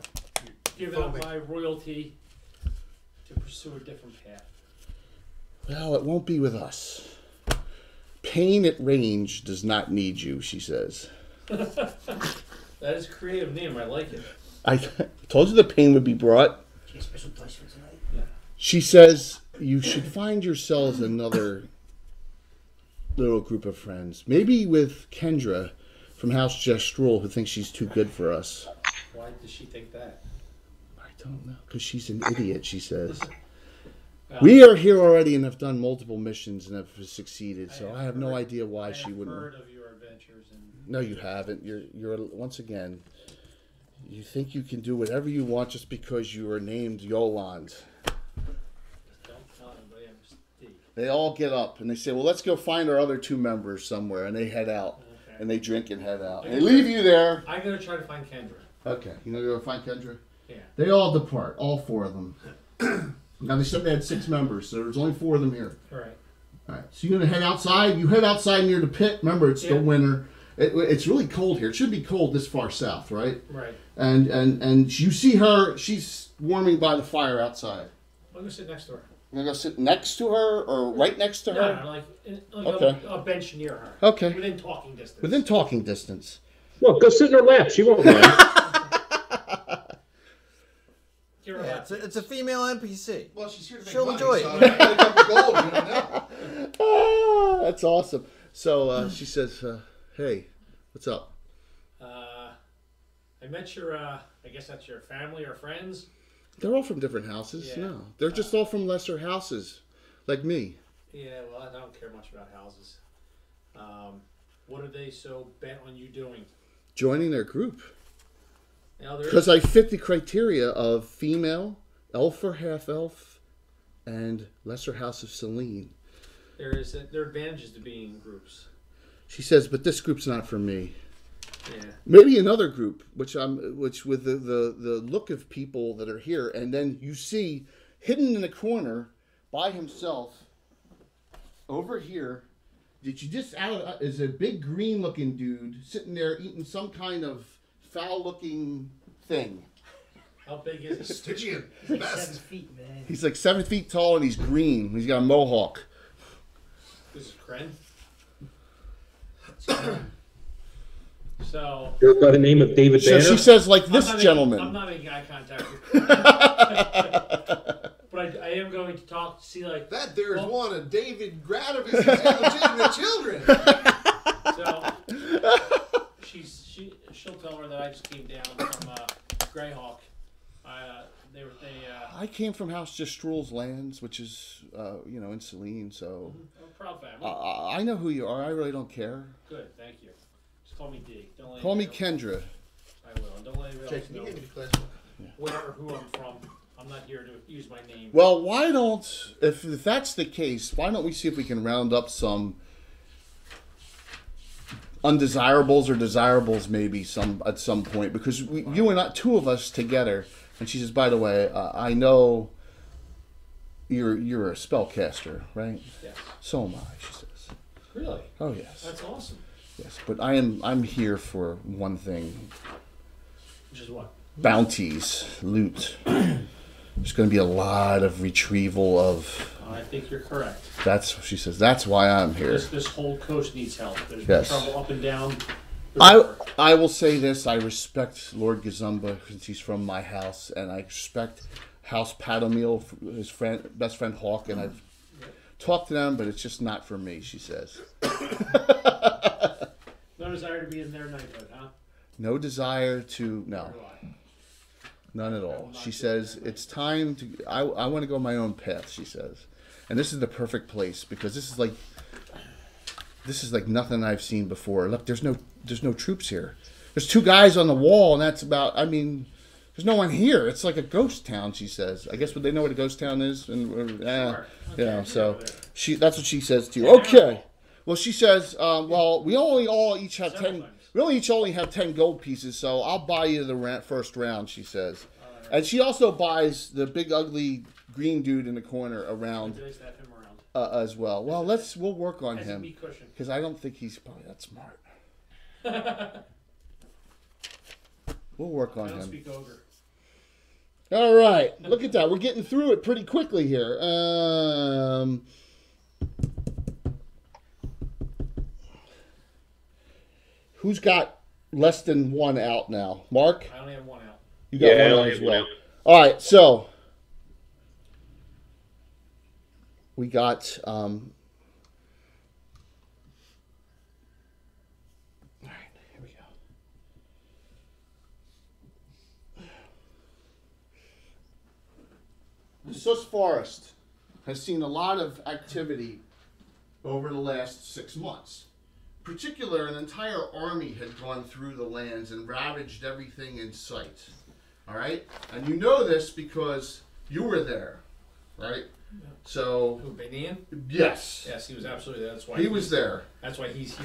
given up my royalty to pursue a different path. Well, it won't be with us. Pain at range does not need you, she says. That is a creative name. I like it. I told you the pain would be brought. Get a special dice for tonight. She says you should find yourselves another little group of friends. Maybe with Kendra from House Jestrul, who thinks she's too good for us. Why does she think that? I don't know. Because she's an idiot, she says. Well, We are here already and have done multiple missions and have succeeded, so I have no idea why I she have wouldn't. heard of your adventures and No, you haven't. You're once again. You think you can do whatever you want just because you are named Yolande. don't tell anybody I'm Steve. They all get up and they say, "Well, let's go find our other 2 members somewhere," and they head out Okay. and they drink and head out. And they leave you there. I'm gonna try to find Kendra. Okay, you know, go find Kendra. Yeah. They all depart, all 4 of them. Now they said they had 6 members, so there's only 4 of them here. All right. All right, so you're gonna head outside. You head outside near the pit. Remember, it's still Yeah. winter. It's really cold here. It should be cold this far south, right? Right. And you see her. She's warming by the fire outside. I'm gonna sit next to her. You're gonna go sit next to her or right next to her. No, like Okay. a bench near her. Okay. Within talking distance. Within talking distance. Well, go sit in her lap. She won't mind. Give her a Yeah, lap. it's a female NPC. Well, she's here to make She'll money, enjoy it. so get a cup of gold, you don't know. That's awesome. So she says, "Hey, what's up?" I met your. I guess that's your family or friends. They're all from different houses. Yeah. No, they're just all from lesser houses, like me. Yeah. Well, I don't care much about houses. What are they so bent on you doing? Joining their group Now there because I fit the criteria of female, elf or half elf, and lesser house of Celine. there are advantages to being in groups. She says, "But this group's not for me. Yeah. Maybe another group, which with the look of people that are here, and then you see hidden in the corner by himself over here. Did you just is a big green looking dude sitting there eating some kind of foul looking thing. How big is he? Stygian, He's like best. 7 feet, man. He's like 7 feet tall and he's green. He's got a mohawk. This is Kren. So Goes by the name of David So Banner. she says, like this I'm gentleman. not making eye contact with But I am going to talk to see like That there's Well- one of David Gradovis' illegitimate children. so she'll tell her that I just came down from Greyhawk. I came from House Jestrul's lands, which is, in Celine, so I'm a proud family. I know who you are. I really don't care. Good, thank you. Just call me D. Don't let Call me anybody else- Kendra. I will. And don't let anybody Jake, else can you know give me the class? who I'm from. I'm not here to use my name. Well, why don't, if that's the case, why don't we see if we can round up some undesirables or desirables maybe at some point, because you and I, 2 of us together. And she says, by the way, I know you're a spellcaster, right? Yes. So am I, she says. Really? Oh yes, That's awesome. yes. But I'm here for one thing: Which is what? bounties, loot. There's going to be a lot of retrieval of. I think you're correct. That's what she says. That's why I'm here. This whole coast needs help. There's Yes. trouble up and down. the river. I will say this: I respect Lord Gazumba since he's from my house, and I respect House Paddlemeal, his best friend Hawk, and I've talked to them, but it's just not for me. She says. Notice desire to be in their knighthood, huh? No desire to, no, Or what? none at I will all. not She do says, that. it's time to, I want to go my own path, she says. And this is the perfect place because this is like nothing I've seen before. Look, there's no troops here. There's 2 guys on the wall, and that's about, I mean, there's no one here. It's like a ghost town, she says. I guess would they know what a ghost town is? And Sure. you know, Okay, so over there. that's what she says to you. Okay. Well, she says, well, we only all each have Several 10. times. We only have 10 gold pieces, so I'll buy you the first round, she says. And she also buys the big ugly green dude in the corner around Nice to have him around. as well. Well, we'll work on Has a him meat cushion. because I don't think he's probably that smart. We'll work I on don't him. speak ogre. All right, look at that. We're getting through it pretty quickly here. Who's got less than 1 out now? Mark, I only have 1 out. you got Yeah, I 1 out only as have one well. out. All right, so we got. All right, here we go. The Sus Forest has seen a lot of activity over the last 6 months. In particular, an entire army had gone through the lands and ravaged everything in sight. All right? And you know this because you were there, right? So, Who, Benian? yes, Yes, he was absolutely there. That's why he was there. That's why he's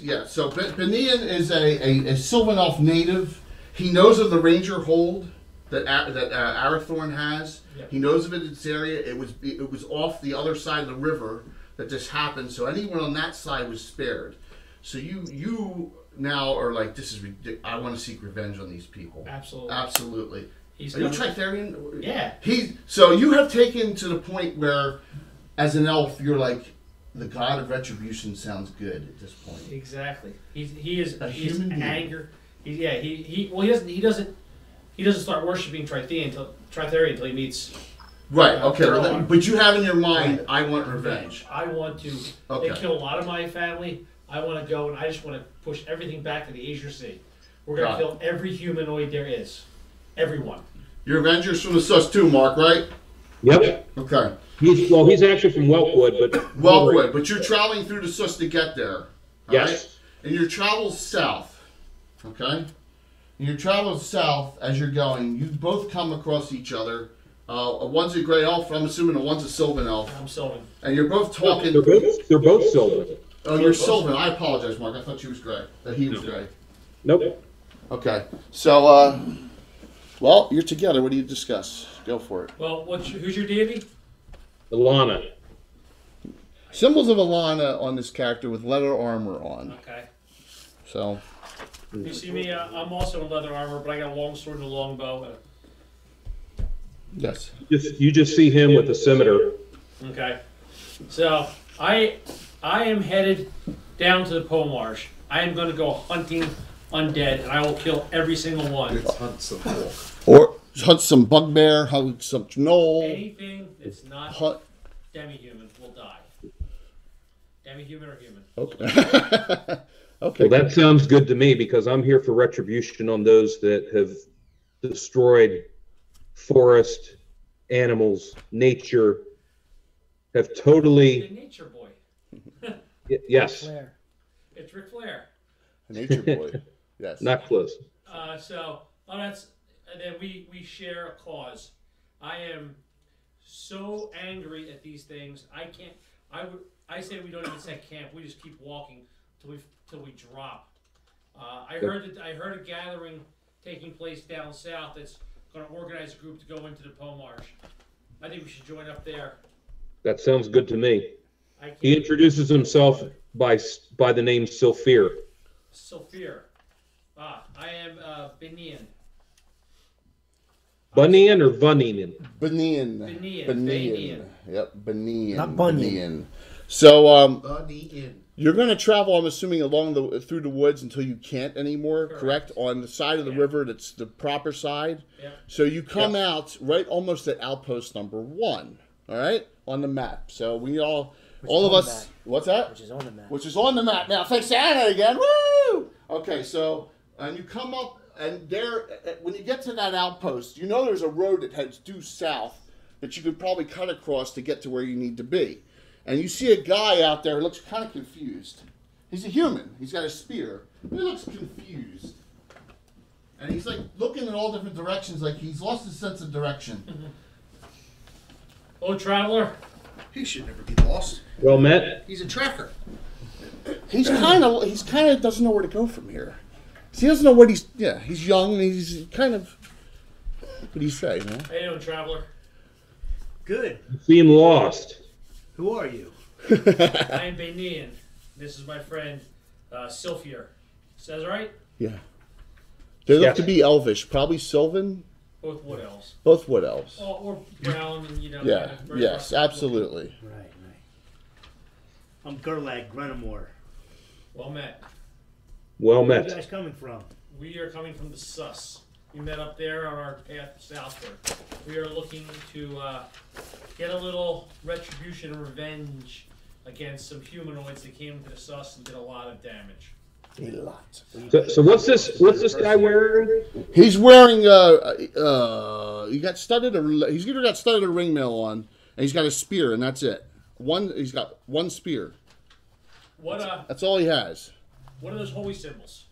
here. So Benian is a Sylvan Elf native. He knows of the Ranger Hold that Arathorn has. Yep. He knows of its area. It was off the other side of the river that this happened. So anyone on that side was spared. So you now are like, this is ridiculous. I want to seek revenge on these people. Absolutely. Absolutely. He's Are you coming- Tritharian? Yeah. So you have taken to the point where, as an elf, you're like, the god of retribution sounds good at this point. Exactly. He is A he's human being. anger. He doesn't start worshiping Tritharian until he meets. Right. Okay. They're well, all- but you have in your mind, I want revenge. I want to. Okay. They kill a lot of my family. I want to go and I just want to push everything back to the Azure Sea. We're gonna Got it. kill every humanoid there is. Everyone. You're Avengers from the Sus too, Mark, right? Yep. Okay. He's actually from Welkwood, but Wellwood, but you're traveling through the Sus to get there. all Yes. right? And your travel's south. Okay? And your travel's south as you're going. You both come across each other. One's a gray elf, I'm assuming, and one's a Sylvan elf. I'm Sylvan. And you're both talking. They're both Sylvan. Oh, you're Sylvan. I apologize, Mark. I thought she was gray. That he was gray. Nope. Okay. So, well, you're together. What do you discuss? Go for it. Well, who's your deity? Alana. Symbols of Alana on this character with leather armor on. Okay. So, You see me? I'm also in leather armor, but I got a long sword and a long bow. yes. You just see him with a scimitar. Okay. So I am headed down to the Pomarsh. I am going to go hunting undead, and I will kill every single one. Let's hunt some wolf. Or hunt some bugbear, hunt some gnoll. Anything that's not Hunt. demi-human will die. Demi-human or human. Okay. Okay. Well, that sounds good to me because I'm here for retribution on those that have destroyed forest, animals, nature, have The totally, nature boy. yes, Flair. It's Ric Flair. Nature boy. Yes. not close. And then we share a cause. I am so angry at these things. I say we don't even set camp. We just keep walking till we drop. I heard a gathering taking place down south that's going to organize a group to go into the Pomarsh. I think we should join up there. That sounds good to me. I He can't. introduces himself by the name Sylphir. Sophia. I am Benian. Bunyan or Vunian? Benin. Benin. Benin. Yep. Benin. Not Bunyan. Benin. So, Bunny in. you're going to travel, I'm assuming, through the woods until you can't anymore, correct? Correct. On the side of the Yeah. river that's the proper side. Yeah. So you come out right almost at outpost number 1, all right, on the map. So all of on us. the What's that? Which is on the map. Which is on the map now. Thanks to Anna again. Woo! Okay, so and you come up, and there, when you get to that outpost, you know there's a road that heads due south that you could probably cut across to get to where you need to be. And you see a guy out there who looks kind of confused. He's a human. He's got a spear. He looks confused. And he's like looking in all different directions, like he's lost his sense of direction. Oh, traveler. He should never be lost. Well met. He's a tracker. He's kind of doesn't know where to go from here. So he doesn't know what he's young and he's kind of, what do you say, man? How you doing, traveler? Good. You seem lost. Who are you? I am Benian. This is my friend, Sylphir. Says right? Yeah. They look Yes. to be elvish, probably Sylvan, Both wood elves. both wood elves. Or brown, and you know. Yeah, kind of very yes, rough. absolutely. Right. I'm Gerlag Grenamore. Well met. Well Where are met. you guys coming from? We are coming from the Sus. We met up there on our path southward. We are looking to get a little retribution and revenge against some humanoids that came to the Sus and did a lot of damage. A lot. So what's this guy wearing? He's wearing he got studded he's either got studded a ringmail on, and he's got a spear, and that's it. He's got one spear. What That's all he has. what are those holy symbols?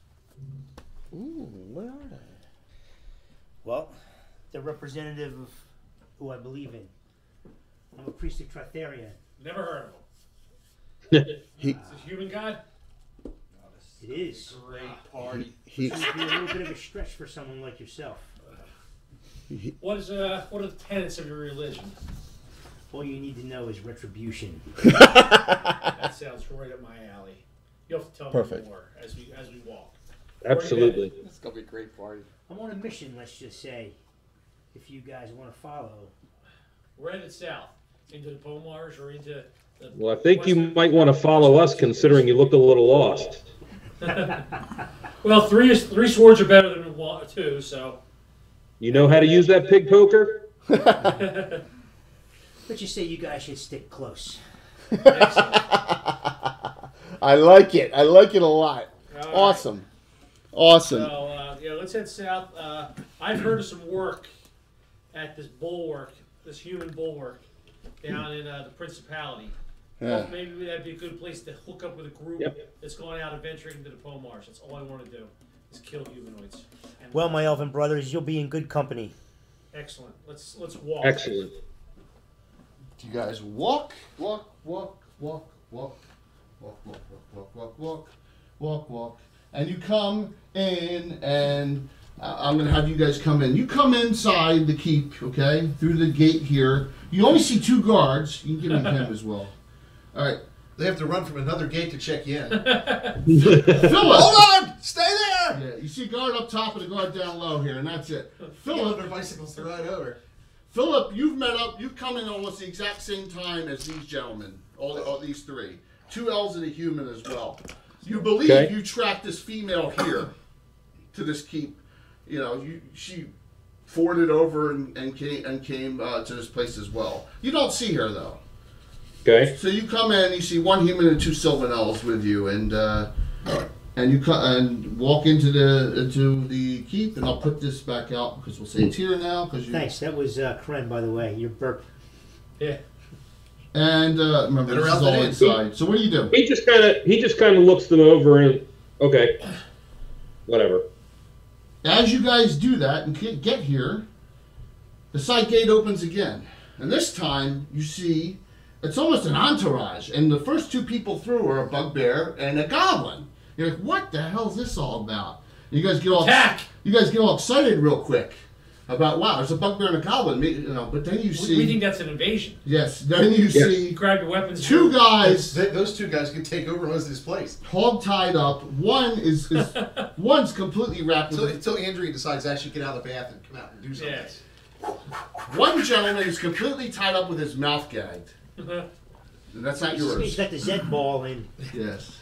Ooh, where are they? Well, they're representative of who I believe in. I'm a priest of Tritharion. Never heard of them. He Is it human god? It is. Great party. he It would be a little bit of a stretch for someone like yourself. What are the tenets of your religion? All you need to know is retribution. That sounds right up my alley. You have to tell Perfect. me more as we walk. Absolutely. It's gonna be a great party. I'm on a mission, let's just say, if you guys want to follow. We're headed south into the Pomars or into the. Well, I think you western- might want to follow us, considering you looked a little lost. Well, three swords are better than two, so. You know how to use that pig poker? Let's just say you guys should stick close. Excellent. I like it. I like it a lot. All right. Awesome. Awesome. So yeah, let's head south. I've heard of some work at this bulwark, this human bulwark, down in the Principality. Yeah. Well, maybe that'd be a good place to hook up with a group Yep. that's going out adventuring into the Pomars. That's all I want to do is kill humanoids. And Well, my elven brothers, you'll be in good company. excellent. Let's walk. Excellent. You guys walk, walk, walk, walk, walk, walk, walk, walk, walk, walk, walk, walk, and you come in, and I'm gonna have you guys come in. You come inside the keep, okay, through the gate here. You only see two guards. You can give me him as well. All right, They have to run from another gate to check you in. Philip. Hold on! Stay there! Yeah, you see a guard up top and a guard down low here, and that's it. Philip. Their bicycles to ride over. Philip, you've come in almost the exact same time as these gentlemen, all these three. Two elves and a human as well. You believe Okay. you tracked this female here to this keep. You know, she forded over and came to this place as well. You don't see her though. Okay. So you come in, you see one human and two sylvan elves with you, and you and walk into the keep, and I'll put this back out because we'll say it's here now. Because Thanks. That was Karen, by the way. Your burp. Yeah. And remember, Better this out is all than in. inside. So what do you do? He just kind of looks them over and okay, whatever. As you guys do that and get here, the side gate opens again, and this time you see it's almost an entourage. And the first two people through are a bugbear and a goblin. You're like, what the hell is this all about? And you guys get all Attack! You guys get all excited real quick about wow, there's a bugbear and a goblin. You know, but then you see We think that's an invasion. yes, then you Yes. You see grab your weapons. two guys. Those two guys can take over most of this place. Hog tied up. One is one's completely wrapped. Until Andrea decides to actually get out of the bath and come out and do something. Yes. One gentleman is completely tied up with his mouth gagged. And that's not He's yours. got the Z ball in. Yes.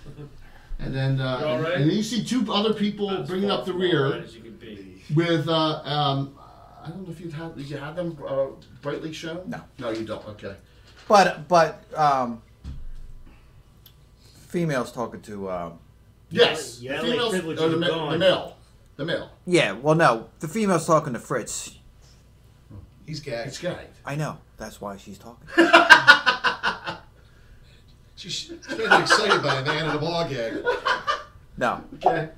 And then all right? and then you see two other people As bringing far up the from rear all right as you could be. with I don't know if did you have them brightly shown? No. No, you don't. Okay. But female's talking to. Yes. Yeah, the like females, privileges or the, are ma- gone. the male. The male. Yeah, well, no, the female's talking to Fritz. He's gagged. It's gagged. I know. That's why she's talking. She's getting excited by a man in a ball gag. No, Okay.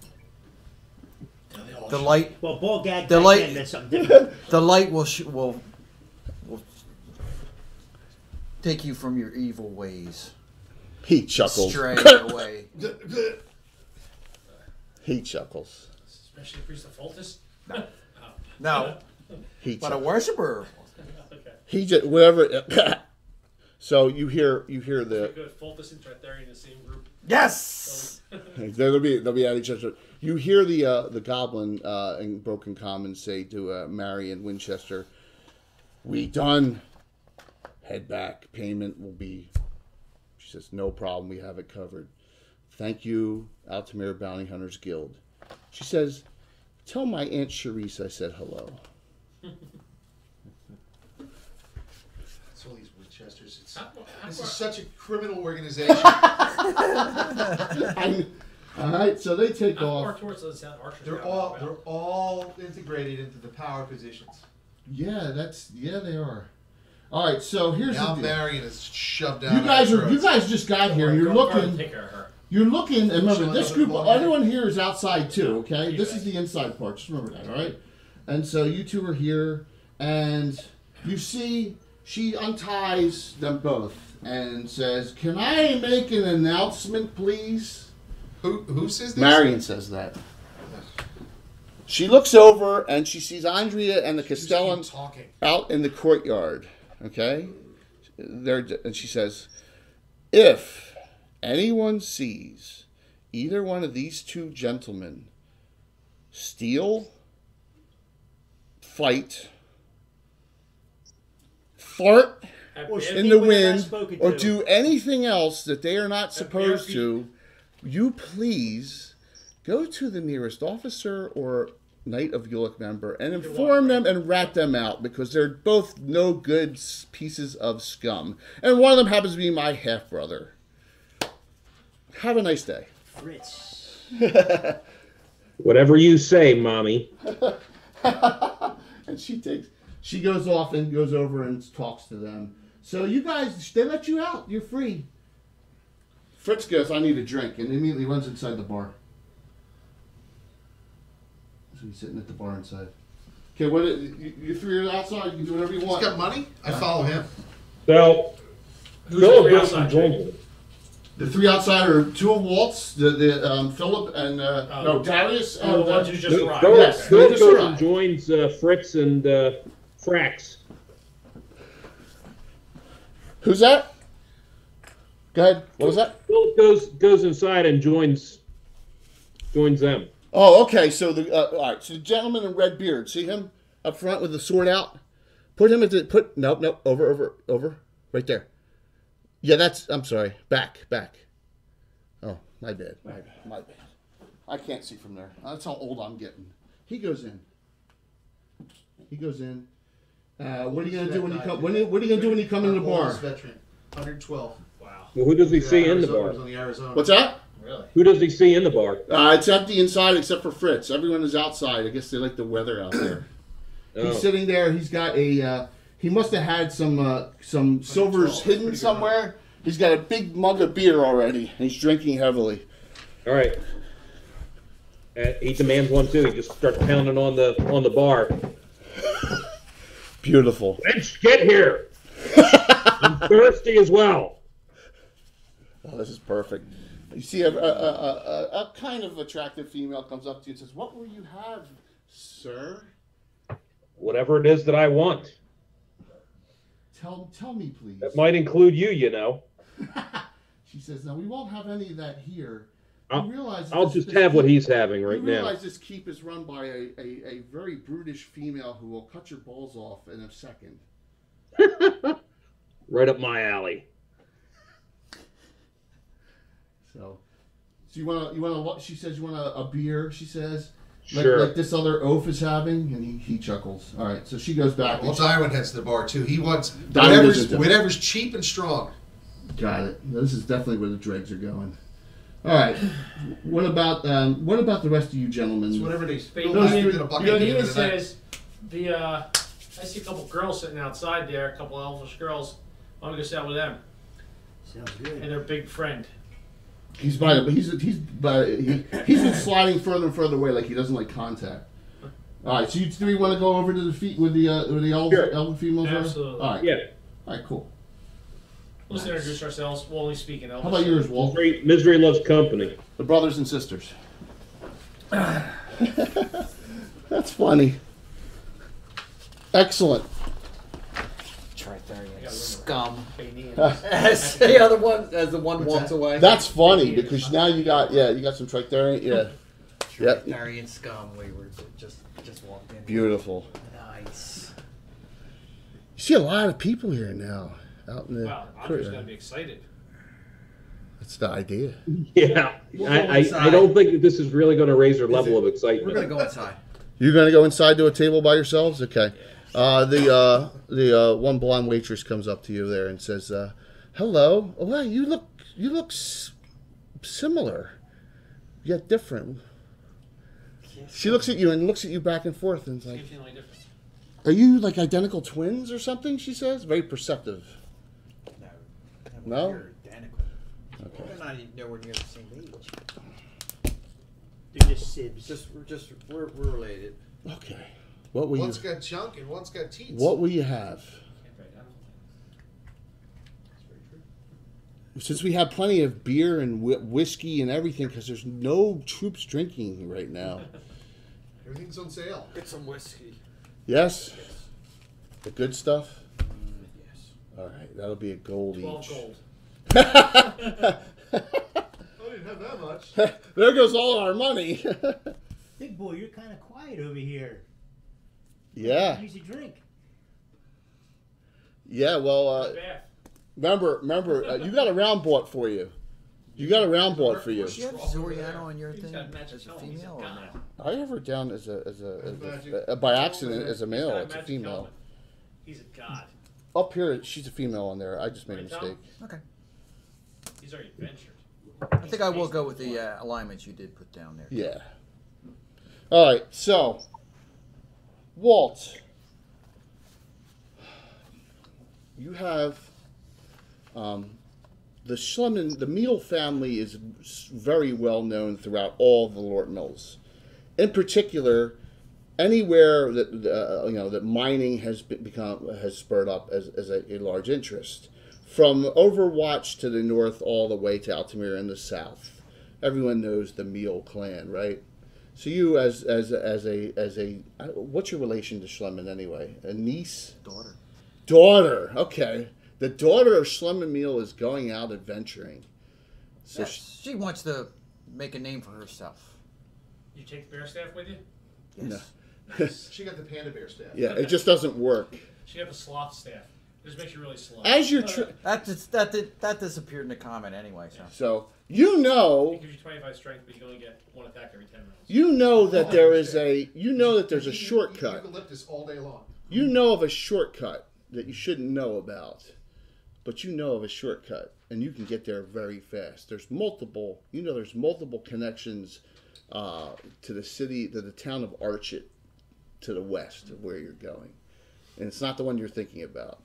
the light. Well, ball gag The back light- then meant something different. The light will take you from your evil ways. He chuckles. Stray away. He chuckles. Especially Priest of Fultus. No, He but a chuckles. worshiper. Okay. He just whatever. So you hear the Good. Fultus and Tretherian in the same group. Yes. they'll be at each other. You hear the goblin in Broken Common say to Marion Winchester, "We done. Head back. Payment will be." She says, "No problem. We have it covered. Thank you, Altamira Bounty Hunters Guild." She says, "Tell my Aunt Charisse I said hello." It's all these Winchesters. It's, How this far- is such a criminal organization. All right, so they take how far off. towards the South Archers? they're all integrated into the power positions. Yeah, they are. All right, so here's Now the deal. Marion is shoved down. You guys our are. You throats. guys just got here. You're looking. Take care of her. You're looking, and remember, Showing this up group, at the ball game. everyone here is outside too, okay? Yeah. This is the inside part, just remember that, all right? And so you two are here, and you see she unties them both and says, "Can I make an announcement, please?" Who says this? Marion says that. She looks over, and she sees Andrea and the Just keep Castellans talking. out in the courtyard, okay? And she says, "If anyone sees either one of these two gentlemen steal, fight, fart Or in the People they're not wind, spoken or to. do anything else that they are not supposed feet. to, you please go to the nearest officer or Knight of Ulick member and inform them and rat them out, because they're both no good pieces of scum. And one of them happens to be my half-brother. Have a nice day." Fritz. Whatever you say, mommy. And she goes off and goes over and talks to them. So you guys, they let you out. You're free. Fritz goes, "I need a drink," and immediately runs inside the bar. So he's sitting at the bar inside. Okay, you three are outside. You can do whatever you He's want. got money. I follow him. So, Who's Philip the goes and outside? joins them. The three outside are two of Walt's, Philip and no Darius. Oh, the and, ones who just Philip arrived. Yes. Philip Just goes arrived. and joins Fritz and Frax. Who's that? Go ahead. What was that? Philip goes inside and joins them. Oh, okay. So all right. So the gentleman in red beard, see him up front with the sword out. Put him at the nope. Over. Right there. Yeah, that's. I'm sorry. Back. Oh, my bad. My bad. I can't see from there. That's how old I'm getting. He goes in. What are you gonna do when you come? What are you gonna do when you come in the bar? Oldest veteran, 112. Wow. Well, who does he see in the Arizona, bar? was on the Arizona. What's that? Really? Who does he see in the bar? It's empty inside except for Fritz. Everyone is outside. I guess they like the weather out there. Oh. He's sitting there. He's got a. He must have had some silvers hidden Pretty good. somewhere. He's got a big mug of beer already. And he's drinking heavily. All right. He demands one too. He just starts pounding on the bar. Beautiful. Let's get here. I'm thirsty as well. Oh, this is perfect. You see a kind of attractive female comes up to you and says, "What will you have, sir? Whatever it is that I want. Tell me, please." That might include you, you know. She says, "No, we won't have any of that here. I'll- You realize I'll this- just this have what keep- he's having right you now. realize this keep is run by a very brutish female who will cut your balls off in a second." Right up my alley. So you want she says, "You want a beer?" She says, Sure. like this other oaf is having, and he chuckles. All right, so she goes back. Well, and Darwin heads to the bar too. He wants Darwin whatever's, does it. whatever's cheap and strong. got it. This is definitely where the dregs are going. All right. What about the rest of you gentlemen? It's whatever they But spill back Ian, into the bucket. at the end Ian of the night. says I see a couple girls sitting outside there, a couple elvish girls. I'm gonna go sit out with them Sounds good. and their big friend. He's been sliding further and further away, like he doesn't like contact. All right, so you three want to go over to the feet with the Sure. elven females? are? Absolutely. All right. Yeah. All right. Cool. Let's introduce ourselves. We'll only speak in elvish. How about yours, Walt? Misery loves company. The brothers and sisters. That's funny. Excellent. Tritharian scum. Baynians. As the other one, as the one walks away. That's funny because now you got some Tritharian. Yeah. Yep. Tritharian scum. We were just walked in. Beautiful. Nice. You see a lot of people here now out in the. Wow, Andre's gonna be excited. That's the idea. Yeah. We'll go I inside. don't think that this is really going to raise their level of We're excitement. gonna go inside. You're gonna go inside to a table by yourselves? Okay. The one blonde waitress comes up to you there and says, "Hello. Oh, wow, you look similar, yet different." She looks at you and looks at you back and forth and is like, Seems to be different. "Are you like identical twins or something?" She says, very perceptive. No? We're identical. We're not even nowhere near the same age. They're just sibs. We're related. Okay. What will you? One's got junk and one's got teats. What will you have? Can't write down. Since we have plenty of beer and whiskey and everything, because there's no troops drinking right now. Everything's on sale. Get some whiskey. Yes? The good stuff? Yes. All right, that'll be a gold 12 each. gold. I didn't have that much. There goes all our money. Big boy, you're kind of quiet over here. Yeah. Easy drink. Yeah, well, Bath. remember, you got a round bought for you. You got a round bought for you. Do you have Zoriano on your He's thing got magic as a helmet. He's female or god. no? I have her down as Magic. by accident as a He's male. got It's a magic female. helmet. He's a god. Up here, she's a female on there. I just made a Right, Tom? mistake. Okay. He's already ventured. I think I will go with the alignments you did put down there. Yeah. All right, so Walt, you have the Schlemmen, the Meal family is very well known throughout all the Lort Mills. In particular, anywhere that that mining has has spurred up as a large interest, from Overwatch to the north all the way to Altamira in the south. Everyone knows the Meal clan, right? So you, as a what's your relation to Schlemmen anyway? A niece? Daughter. Daughter. Okay. The daughter of Schlemmen Meal is going out adventuring. So Yes, she wants to make a name for herself. You take the bear staff with you? Yes. She got the panda bear staff. yeah, it just doesn't work. She have a sloth staff. It just makes you really slow. As you're That disappeared in the comment anyway. So you know. It gives you 25 strength, but you can only get one attack every 10 rounds. You know that there is there's a Eat shortcut. eucalyptus all day long. You know of a shortcut that you shouldn't know about, but you know of a shortcut, and you can get there very fast. There's multiple connections to the city, to the town of Archet, to the west of where you're going, and it's not the one you're thinking about.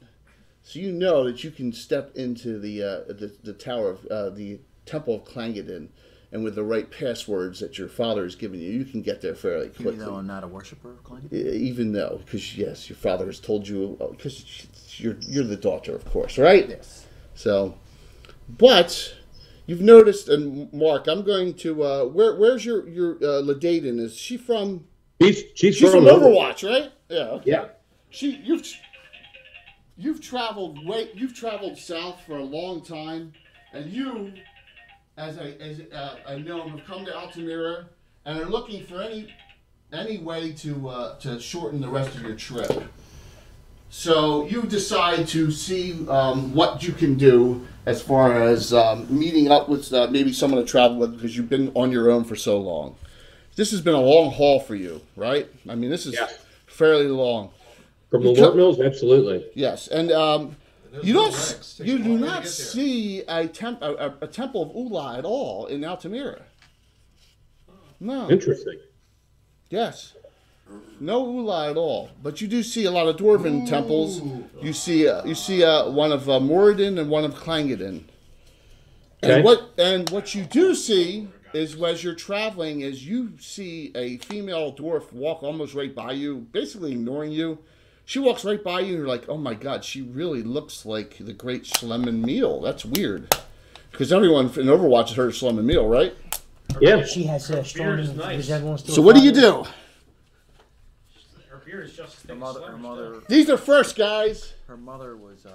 So you know that you can step into the tower of the Temple of Clangeddon, and with the right passwords that your father has given you, you can get there fairly even quickly. though I'm not a worshiper of Clank. Even though, because yes, your father has told you, because you're the daughter, of course, right? Yes. So, but you've noticed, and Mark, I'm going to where's your Ladaden? Is she from? She's She's from Overwatch, right? Yeah. Okay. Yeah. You've traveled south for a long time, and you, as a gnome, have come to Altamira and are looking for any way to shorten the rest of your trip. So you decide to see what you can do as far as meeting up with maybe someone to travel with, because you've been on your own for so long. This has been a long haul for you, right? I mean, this is fairly long. From the You Lort come- Mills, absolutely. Yes, and The And those You little don't. legs take You a do long way to not get there. see a temple of Ula at all in Altamira. No. Interesting. Yes. No Ula at all. But you do see a lot of dwarven temples. You see one of Moradin and one of Clangeddin. Okay. And what you do see is as you're traveling is you see a female dwarf walk almost right by you, basically ignoring you. She walks right by you and you're like, oh my god, she really looks like the great Schlemmen Meal. That's weird. Because everyone in Overwatch has heard of Schlemmen Meal, right? Yeah. She has a strong. beard is nice. Does everyone still So what do you follow? do? Her beard is just as thick Her as mother, Slender's her mother, These are first, guys. her mother was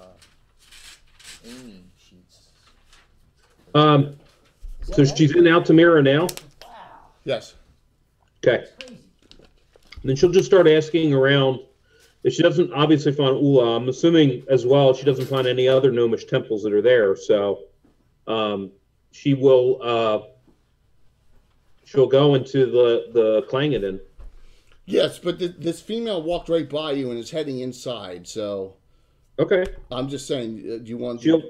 Amy. She's So she's in Altamira now. Yes. Okay. And then she'll just start asking around. If she doesn't obviously find Ula, I'm assuming as well she doesn't find any other gnomish temples that are there. So she will she'll go into the Clangeddin. Yes, but this female walked right by you and is heading inside. So Okay. I'm just saying, do you want? She'll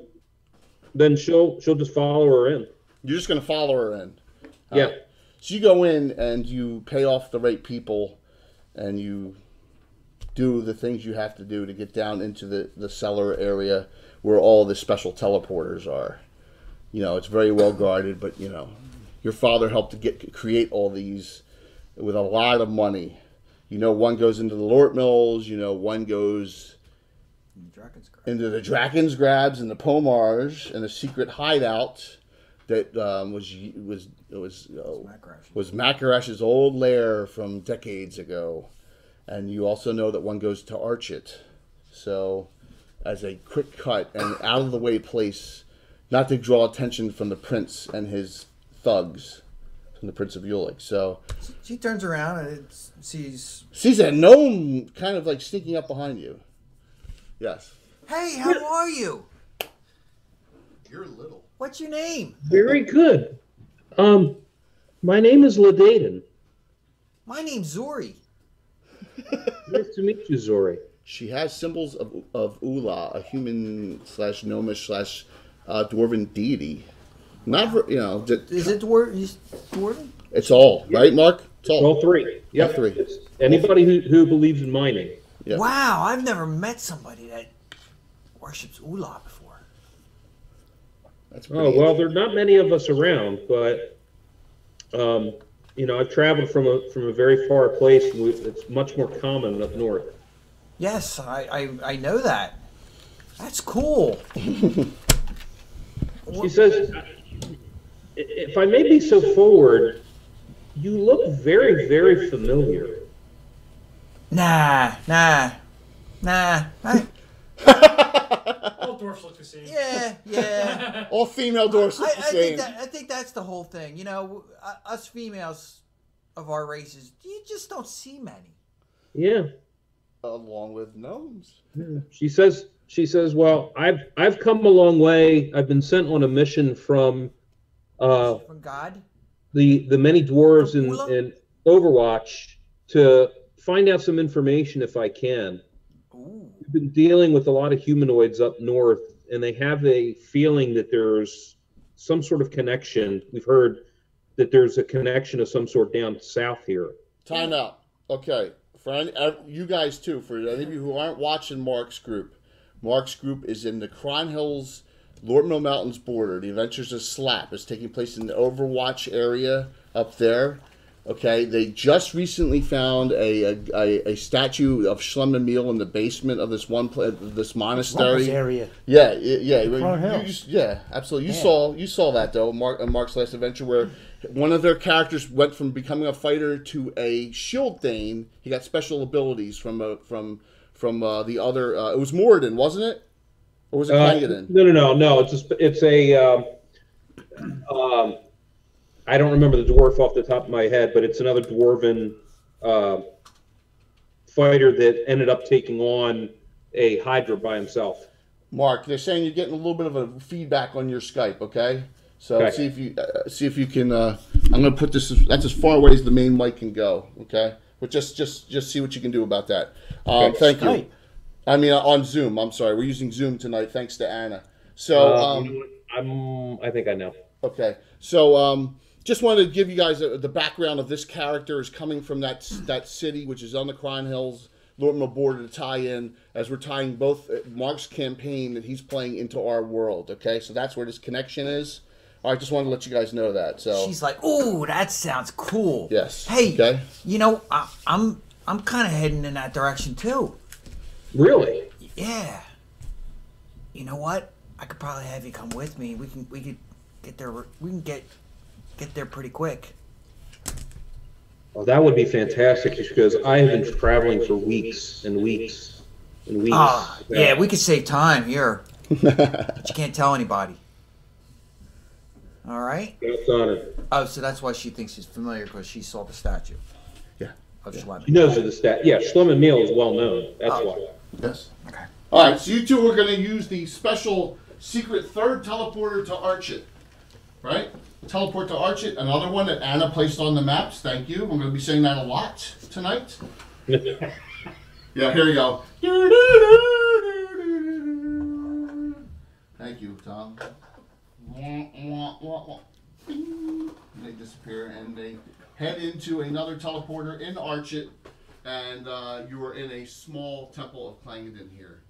just follow her in. You're just going to follow her in. Yeah. Alright. So you go in and you pay off the right people, and you do the things you have to do to get down into the cellar area where all the special teleporters are. You know, it's very well guarded, but you know, your father helped to create all these with a lot of money. You know, one goes into the Lort Mills. You know, one goes Dragon's Grab. into the Draken's Grabs and the Pomars and a secret hideout that was Makarash's old lair from decades ago. And you also know that one goes to Archit. So, as a quick cut and out of the way place, not to draw attention from the prince and his thugs, from the Prince of Ulick. So, She turns around and sees, sees a gnome kind of like sneaking up behind you. Yes. hey, how are you? You're little. What's your name? Very good. My name is Ladaden. My name's Zori. Nice to meet you, Zori. She has symbols of Ula, a human / gnomish / dwarven deity. Not, you know, Is it dwarven? it's all, right, Mark? It's all. All three. Yep. All three. It's anybody who believes in mining. Yeah. Wow, I've never met somebody that worships Ula before. That's Oh, pretty well, there are not many of us around, but, you know, I've traveled from a very far place. And it's much more common up north. Yes, I know that. That's cool. She says, if I may be so forward, you look very, very familiar. Nah. All dwarfs look the same. Yeah. All female dwarfs look the same. I think that's the whole thing. You know, us females of our races, you just don't see many. Yeah. Along with gnomes. She says, well, I've come a long way. I've been sent on a mission from From God. the many dwarves From Ula? in Overwatch to find out some information if I can. Ooh. We've been dealing with a lot of humanoids up north, and they have a feeling that there's some sort of connection. We've heard that there's a connection of some sort down south here. Time out. Okay. For you guys too, for any of you who aren't watching Mark's group is in the Cron Hills, Lort Mill Mountains border. The Adventures of Slap is taking place in the Overwatch area up there. Okay, they just recently found a statue of Schlemmen Meal in the basement of this this monastery. Rumpus area. Yeah. Cron Hills. Yeah, absolutely. Yeah. You saw that though, Mark's last adventure, where one of their characters went from becoming a fighter to a shield thane. He got special abilities from the other. It was Moradin, wasn't it? Or was it Clangeddin? No. It's a I don't remember the dwarf off the top of my head, but it's another dwarven fighter that ended up taking on a Hydra by himself. Mark, they're saying you're getting a little bit of a feedback on your Skype. Okay, so Okay. see if you can. I'm gonna put this. That's as far away as the main mic can go. Okay, but just see what you can do about that. Okay. Thank you. Skype. I mean, on Zoom. I'm sorry. We're using Zoom tonight, thanks to Anna. So, You know what? I think I know. okay. So, just wanted to give you guys the background of this character is coming from that city, which is on the Crown Hills, Lortmill border to tie in, as we're tying both Mark's campaign that he's playing into our world. Okay, so that's where this connection is. I just wanted to let you guys know that. So She's like, "Ooh, that sounds cool." yes. Hey, Okay. you know, I'm kind of heading in that direction too. Really? Yeah. You know what? I could probably have you come with me. We could get there. We can get there pretty quick. Well, that would be fantastic because I have been traveling for weeks and weeks and weeks. Ah, yeah, we could save time here, but you can't tell anybody. All right. God's honor. Oh, so that's why she thinks she's familiar because she saw the statue. Yeah. Of Schlemmer. She knows of the stat. Yeah, Schlemmer Meal is well known. That's why. Yes. Okay. All right. So you two are going to use the special secret third teleporter to Archit, right? Teleport to Archit. Another one that Anna placed on the maps. Thank you. I'm going to be saying that a lot tonight. Yeah. Here we go. Thank you, Tom. They disappear and they head into another teleporter in Archit, and you are in a small temple of Clangdon here.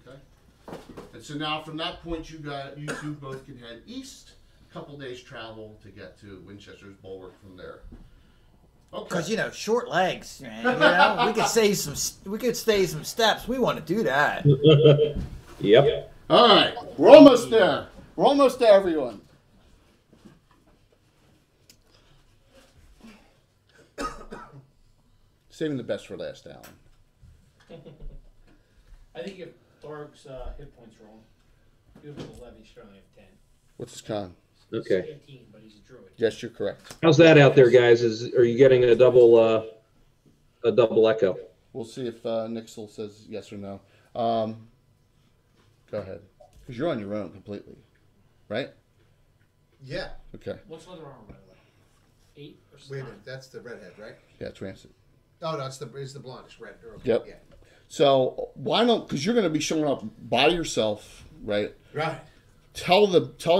Okay. And so now from that point, you two both can head east. A couple days travel to get to Winchester's Bulwark from there. Okay. Because you know, short legs, man. You know, we could save some steps. We want to do that. Yep. All right, we're almost there. We're almost there, everyone. Saving the best for last, Alan. I think if Thorg's hit points wrong, he was 11, he should only have 10. What's his con? Okay. He's 18, but he's a druid. Yes, you're correct. How's that out there, guys? Are you getting a double echo? We'll see if Nixel says yes or no. Go ahead. Because you're on your own completely, right? Yeah. Okay. What's leather armor, by the way? 8 or 9? Wait a minute. That's the redhead, right? Yeah, it's Rancid. Oh no, it's the blondish red. Okay. Yep. Yeah. So why don't? Because you're going to be showing up by yourself, right? Right. Tell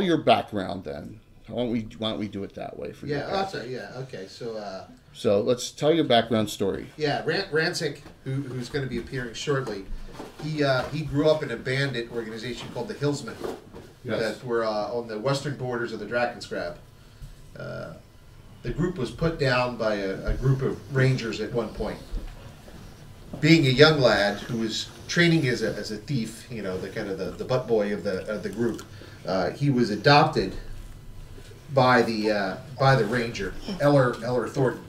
your background then. Why don't we do it that way for you? Yeah. guys? Also, yeah. Okay. So. So let's tell your background story. Yeah, Rancic, who's going to be appearing shortly, he grew up in a bandit organization called the Hillsmen that were on the western borders of the Drakenskrab. The group was put down by a group of rangers at one point. Being a young lad who was training as a thief, you know, the kind of the butt boy of the group, he was adopted by the ranger Eller Thornton.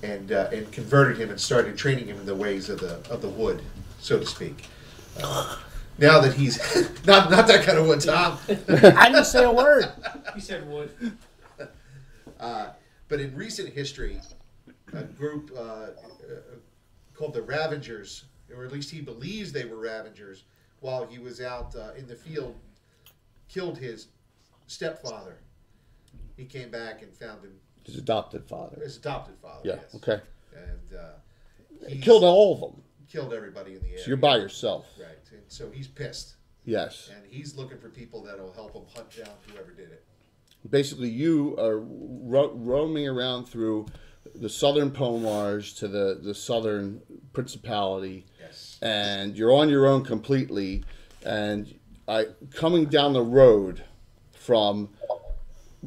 And converted him and started training him in the ways of the wood, so to speak. Now that he's not that kind of wood, Tom. I didn't say a word. He said wood. But in recent history, a group called the Ravengers, or at least he believes they were Ravengers, while he was out in the field, killed his stepfather. He came back and found him. His adopted father. His adopted father. Yeah. Yes. Okay. And He killed all of them. killed everybody in the area. So you're by yourself. Right. And so he's pissed. Yes. And he's looking for people that'll help him hunt down whoever did it. Basically, you are roaming around through the southern Pomars to the southern Principality. Yes. And you're on your own completely. And coming down the road from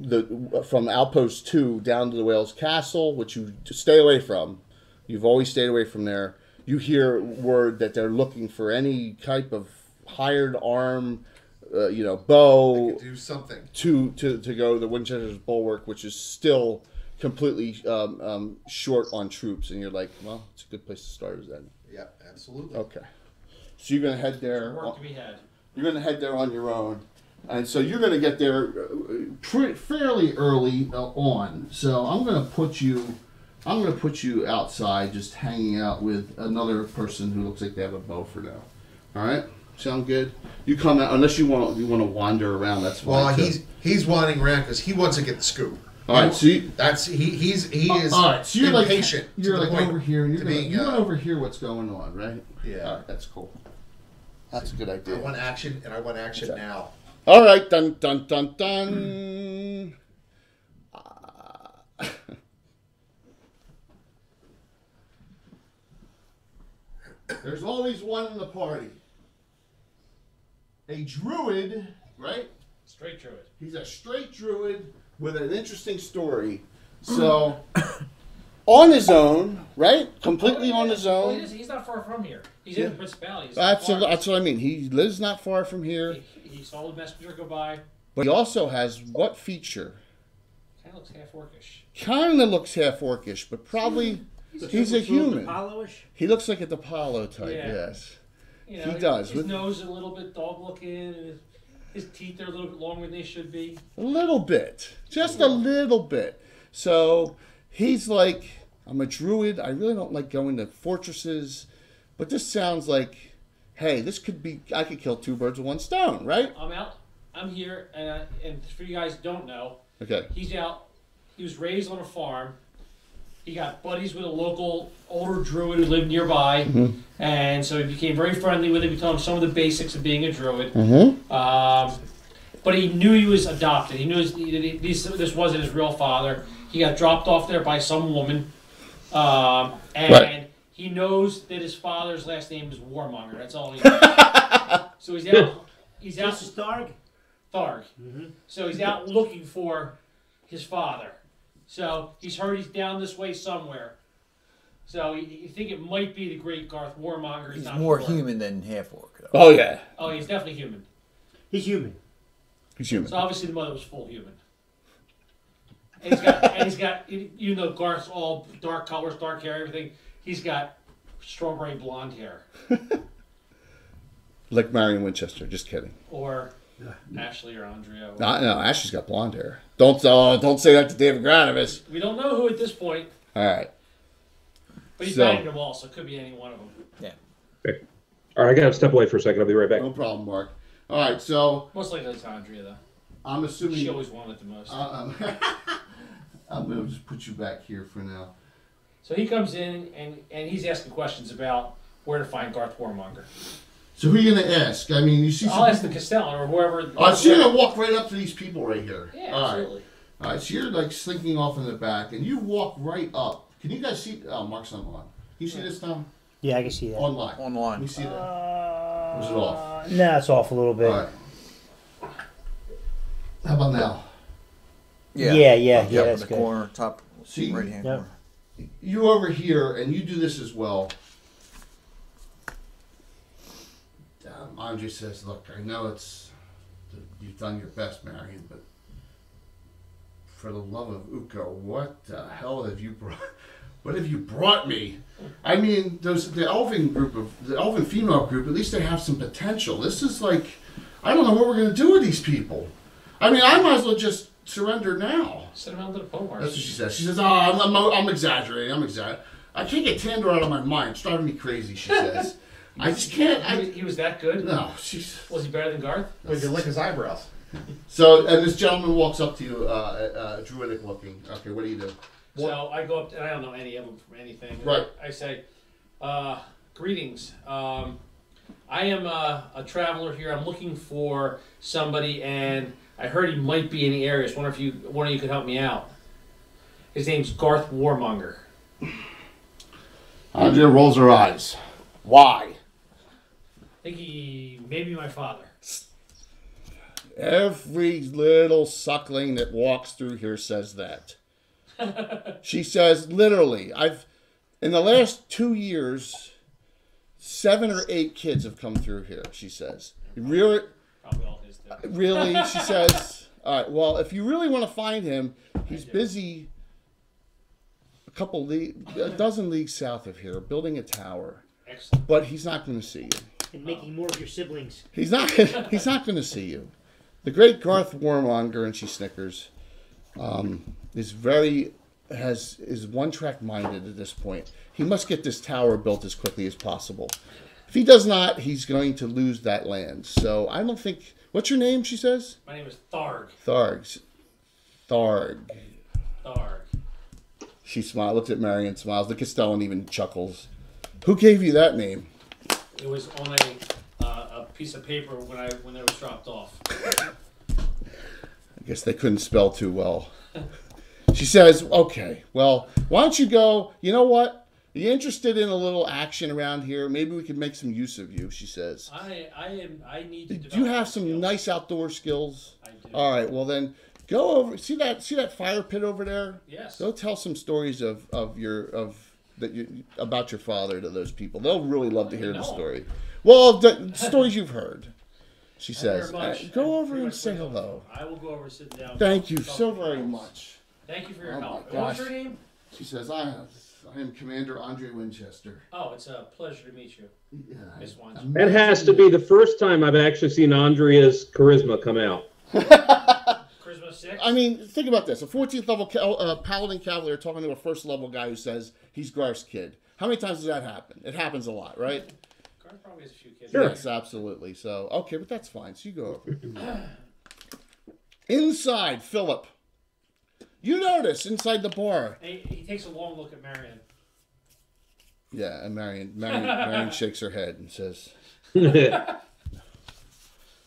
Outpost 2 down to the Wales Castle, which you stay away from. You've always stayed away from there. You hear word that they're looking for any type of hired arm, bow Do something. to go to the Winchester's Bulwark, which is still completely short on troops. And you're like, well, it's a good place to start, is that? Yeah, absolutely. Okay. So you're going to head there. Work to be had. You're going to head there on your own. And so you're going to get there fairly early on. So I'm going to put you outside, just hanging out with another person who looks like they have a bow for now. All right, sound good? You come out unless you want to wander around. That's fine. Well, too. he's wandering around because he wants to get the scoop. All right, so you, That's he is all right, so you're impatient. like you're to the like point over here, and to you're being, you want to overhear what's going on, right? Yeah. All right, that's cool. That's a good I idea. want action, and I want action Okay. now. All right, dun dun dun dun. There's always one in the party. A druid, right? Straight through it. He's a straight druid with an interesting story. So, on his own, right? Completely on his Well, own. he's not far from here. He's Yeah. in the Principality. He's That's not far. that's what I mean. He lives not far from here, He saw the messenger go by. but he also has what feature? Kind of looks half orcish. Kind of looks half orcish, but probably he's a human. Apollo-ish? He looks like a Apollo type. Yeah. Yes. You He does. His With- nose is a little bit dog looking, and his teeth are a little bit longer than they should be. A little bit. Just a little bit. So he's like, I'm a druid. I really don't like going to fortresses. But this sounds like, hey, this could be, I could kill two birds with one stone, right? I'm out. I'm here, and for you guys who don't know, Okay. he's out. He was raised on a farm. He got buddies with a local older druid who lived nearby, and so he became very friendly with him. He taught him some of the basics of being a druid. Mm-hmm. But he knew he was adopted. He knew this wasn't his real father. He got dropped off there by some woman, and Right. he knows that his father's last name is Warmonger. That's all he knows. So he's out. He's out. This is Tharg? Tharg. So he's out looking for his father. So he's heard he's down this way somewhere. So you think it might be the great Garth Warmonger. He's not more sure. human than half orc. Though. Oh, yeah. Oh, he's definitely human. He's human. He's human. So obviously the mother was full human. And he's got, you know, Garth's all dark colors, dark hair, everything. He's got strawberry blonde hair. Like Marion Winchester. Just kidding. Or Ashley or Andrea. Or, No, Ashley's got blonde hair. Don't say that to David Granovis. we don't know who at this point, All right. but he So- banged them all, so it could be any one of them. All right, I gotta step away for a second. I'll be right back. No problem, Mark. All right, so Most likely it's Andrea, though. I'm assuming... She always wanted it the most. I'm going to just put you back here for now. So he comes in and he's asking questions about where to find Garth Warmonger. So who are you going to ask? I mean, you see some I'll ask the people- Castellan or whoever. All right, so you're going to walk right up to these people right here. Yeah, All right. absolutely. All right, so you're like slinking off in the back, and you walk right up. Can you guys see? Oh, Mark's not on. Can you see this, Tom? Yeah, I can see that. Online. Let Online. me see that. Was it off? Nah, it's off a little bit. All right. How about now? Yeah, Up that's in the good. corner, top See? right hand Yep. corner. You over here, and you do this as well. Andre says, "Look, I know you've done your best, Marion, but for the love of Uko, what the hell have you brought? What have you brought me? I mean, the elven female group. At least they have some potential. This is like, I don't know what we're gonna do with these people. I mean, I might as well just surrender now." Send him out to the Pomars. That's what she says. She says, "Oh, I'm exaggerating. I'm exaggerating. I can't get Tandor out of my mind. It's driving me crazy." She says, "I just can't. He was that good? No, she's." Was he better than Garth? Well, you can lick his eyebrows. So, and this gentleman walks up to you, druidic looking. Okay, what do you do? So I go up, and I don't know any of them from anything. Right. I say, greetings. I am a traveler here. I'm looking for somebody, and I heard he might be in the area. So I wonder if one of you could help me out. His name's Garth Warmonger. Andrea rolls her eyes. Why? I think he may be my father. Every little suckling that walks through here says that. She says, literally, in the last 2 years, 7 or 8 kids have come through here, she says. Really? Probably all his too. Really? She says, all right, well, if you really want to find him, he's busy a dozen leagues south of here, building a tower. Excellent. But he's not going to see you. And making more of your siblings. He's not going to see you. The great Garth Warmonger, and she snickers, is one-track minded at this point. He must get this tower built as quickly as possible. If he does not, he's going to lose that land. So I don't think. What's your name? She says. My name is Tharg. Tharg. Dark. She smiles, looks at Marion, smiles. The Castellan even chuckles. Who gave you that name? It was on a piece of paper when it was dropped off. I guess they couldn't spell too well. She says, okay, well, why don't you go, you know what? Are you interested in a little action around here? Maybe we could make some use of you, she says. I need to Do you have develop some skills. nice outdoor skills? I do. All right, well then, go over, see that fire pit over there? Yes. Go tell some stories about your father to those people. They'll really love to hear the No. story. Well, the stories you've heard. She Thank you says, very much. go I over pretty and much say went over. hello. I will go over and sit down. Thank you Talk so to very friends. much. Thank you for your Oh my help. gosh. What's your name? She says, I am Commander Andre Winchester. Oh, it's a pleasure to meet you, Miss Wines. That has to be the first time I've actually seen Andrea's charisma come out. Charisma 6? I mean, think about this. A 14th level Paladin Cavalier talking to a first level guy who says he's Garth's kid. How many times does that happen? It happens a lot, right? Garth probably has a few kids. Yes, absolutely. So, okay, but that's fine. So you go over. Inside, Philip. You notice inside the bar. He takes a long look at Marion. Yeah, and Marion shakes her head and says,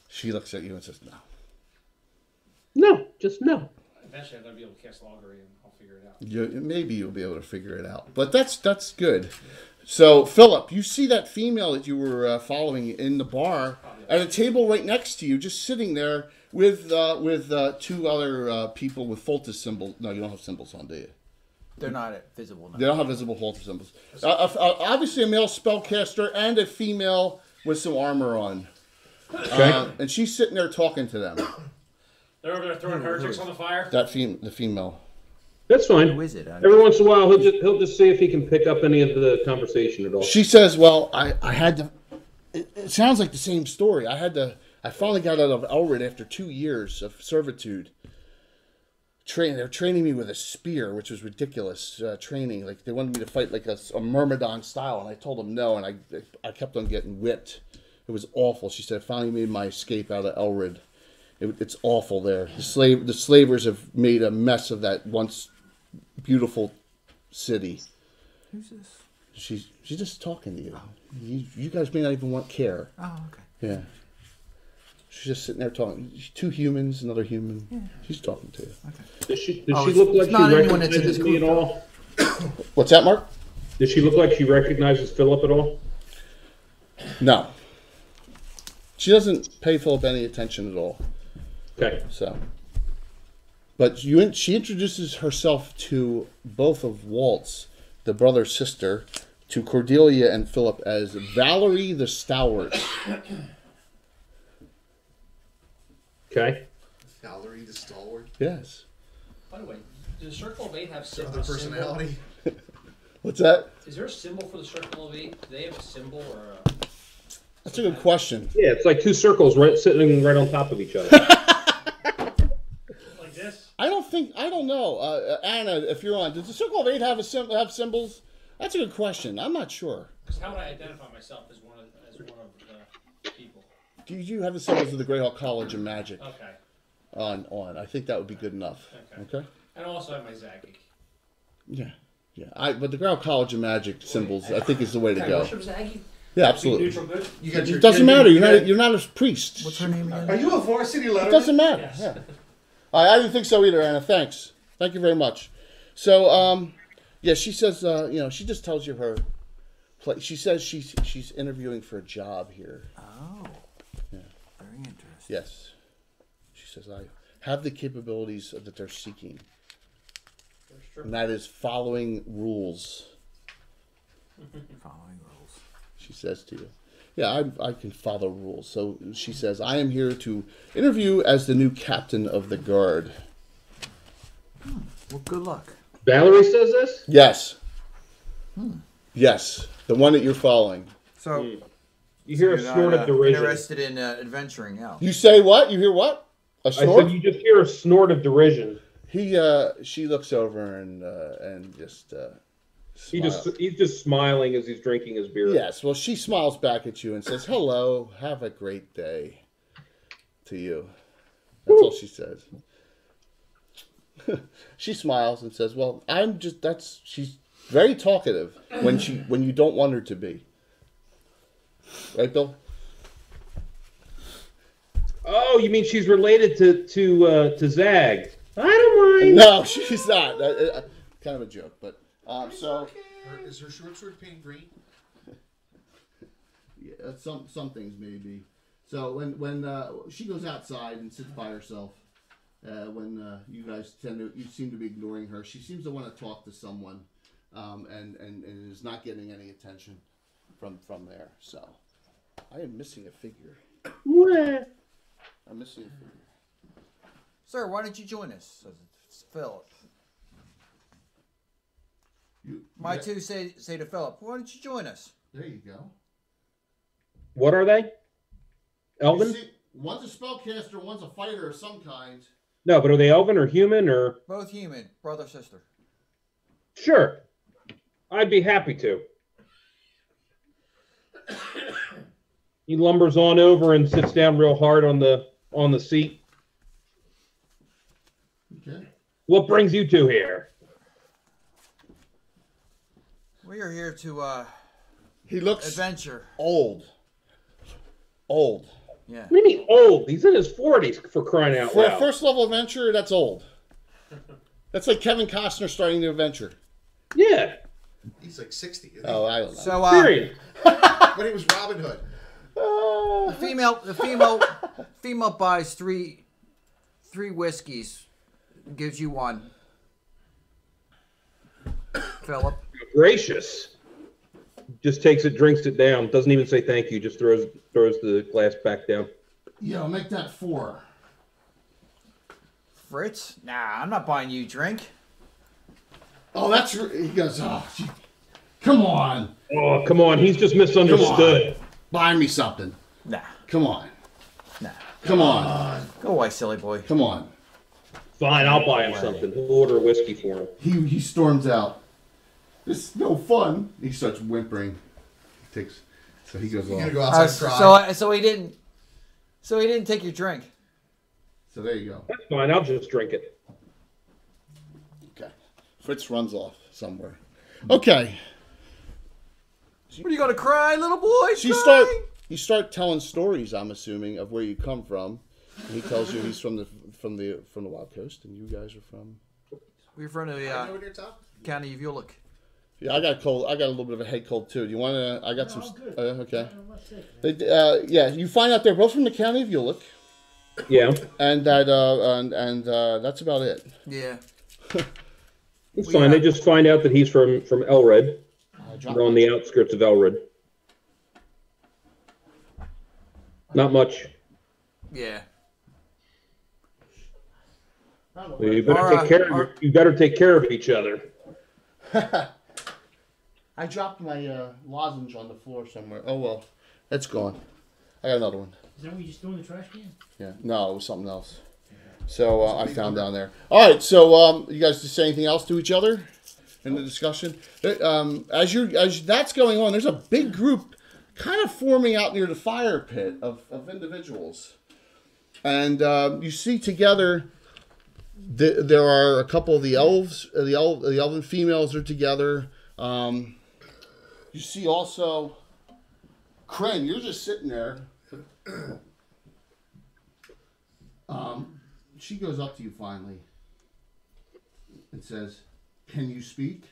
she looks at you and says, no. No, just no. Eventually, I'm going to be able to cast Augury and I'll figure it out. Maybe you'll be able to figure it out. But that's good. So, Philip, you see that female that you were following in the bar at a table right next to you, just sitting there with two other people with Foltest symbols. No, you don't have symbols on, do you? They're not visible now. They don't have visible Foltest symbols. Obviously, a male spellcaster and a female with some armor on. Okay. And she's sitting there talking to them. They're over there throwing heretics on the fire. The female. That's fine. Who is it? Every once in a while, he'll just see if he can pick up any of the conversation at all. She says, "Well, I had to." It sounds like the same story. I finally got out of Elred after 2 years of servitude. They're training me with a spear, which was ridiculous training. Like they wanted me to fight like a Myrmidon style, and I told them no, and I kept on getting whipped. It was awful. She said, "I finally made my escape out of Elred. It's awful there. The slavers have made a mess of that once beautiful city." Who's this? She's just talking to you. You guys may not even care. Oh, okay. Yeah. She's just sitting there talking. Two humans, another human. Yeah. She's talking to you. Does she Oh, look like it's she not anyone that's in recognizes this me at group, all? What's that, Mark? Does she look like she recognizes Philip at all? No. She doesn't pay Philip any attention at all. Okay. So, but she introduces herself to both of Walt's, the brother sister, to Cordelia and Philip as Valerie the Stalwart. Okay. Valerie the Stalwart. Yes. By the way, does the Circle of 8 have Other a personality. What's that? Is there a symbol for the Circle of 8? Do they have a symbol or a... That's a good question. Yeah, it's like two circles sitting right on top of each other. Like this? I don't know. Anna, if you're on, does the Circle of 8 have have symbols? That's a good question. I'm not sure. Because how would I identify myself as one of the people? Do you have the symbols of the Greyhawk College of Magic Okay. on? I think that would be good enough. Okay. And also I have my Zagic. Yeah. But the Greyhawk College of Magic symbols, I think, is the way to Can I go. worship Zagi? Yeah, absolutely. Neutral good? You got your. It doesn't matter. You're not a priest. What's her name again? Are you a varsity It letter? doesn't matter. Yes. Yeah. I didn't think so either, Anna. Thanks. Thank you very much. So, yeah, she says, she just tells you her. She says she's interviewing for a job here. Oh. Yeah. Very interesting. Yes. She says, I have the capabilities that they're seeking. And that is following rules, Following rules. she says to you. Yeah, I can follow rules. So she says, I am here to interview as the new captain of the guard. Well, good luck. Valerie says this? Yes. Yes. The one that you're following. So, You hear a you're snort not, of derision. interested in adventuring out. You say what? You hear what? A I snort? said you just hear a snort of derision. She looks over and just smiles. He's just smiling as he's drinking his beer. Yes, well, she smiles back at you and says, hello, have a great day to you. That's all she says. She smiles and says, "Well, I'm just she's very talkative when you don't want her to be." Right, Bill? Oh, you mean she's related to Zag? I don't mind. No, she's not. Kind of a joke, but so Is her short sword painted green? yeah, some things maybe. So when she goes outside and sits by herself, when you guys you seem to be ignoring her, she seems to want to talk to someone, and is not getting any attention from there. So I am missing a figure. What? I'm missing a figure. Sir, why don't you join us? It's Philip. My two say to Philip, why don't you join us? There you go. What are they? Elven? You see, one's a spellcaster, one's a fighter of some kind. No, but are they elven or human or? Both human, brother, sister. Sure. I'd be happy to. He lumbers on over and sits down real hard on the seat. Okay. What brings you two here? We are here to He looks adventure. old. Yeah. What do you mean old? He's in his 40s, for crying out For a loud. first level adventurer, that's old. That's like Kevin Costner starting the adventure. Yeah. He's like 60. Isn't Oh, I don't know. So Period. he? When he was Robin Hood. the female buys three whiskeys, gives you one. Philip. Gracious. Just takes it, drinks it down. Doesn't even say thank you. Just throws the glass back down. Yeah, I'll make that 4. Fritz? Nah, I'm not buying you a drink. Oh, that's... He goes, oh, come on. Oh, come on. He's just misunderstood. Buy me something. Nah. Come on. Nah. Come on. Go away, silly boy. Come on. Fine, I'll buy him something. We'll order a whiskey for him. He storms out. This is no fun. He starts whimpering. So he goes You're off. gonna go outside and cry. So he didn't take your drink. So there you go. That's fine. I'll just drink it. Okay. Fritz runs off somewhere. Okay. What are you gonna cry, little boy? You start telling stories, I'm assuming, of where you come from. And he tells you he's from the Wild Coast, and you guys are from. We're from the I know what you're talking. county of Ulick. Yeah, I got a cold. I got a little bit of a head cold too. Do you want to? I got some. I'm good. Okay. I'm not sick, man. Yeah, you find out they're both from the county of Ulick, Yeah. and that that's about it. Yeah. It's fine. They just find out that he's from Elred. We're on the outskirts of Elred. Not much. Yeah. You better take care of each other. I dropped my lozenge on the floor somewhere. Oh well, it's gone. I got another one. Is that what you just threw in the trash can? Yeah, no, it was something else. So I found down there. All right, so you guys just say anything else to each other in the discussion? As that's going on, there's a big group kind of forming out near the fire pit of individuals, and you see together. There are a couple of the elves. The elven females are together. You see also Kren. You're just sitting there. She goes up to you finally and says, "Can you speak?"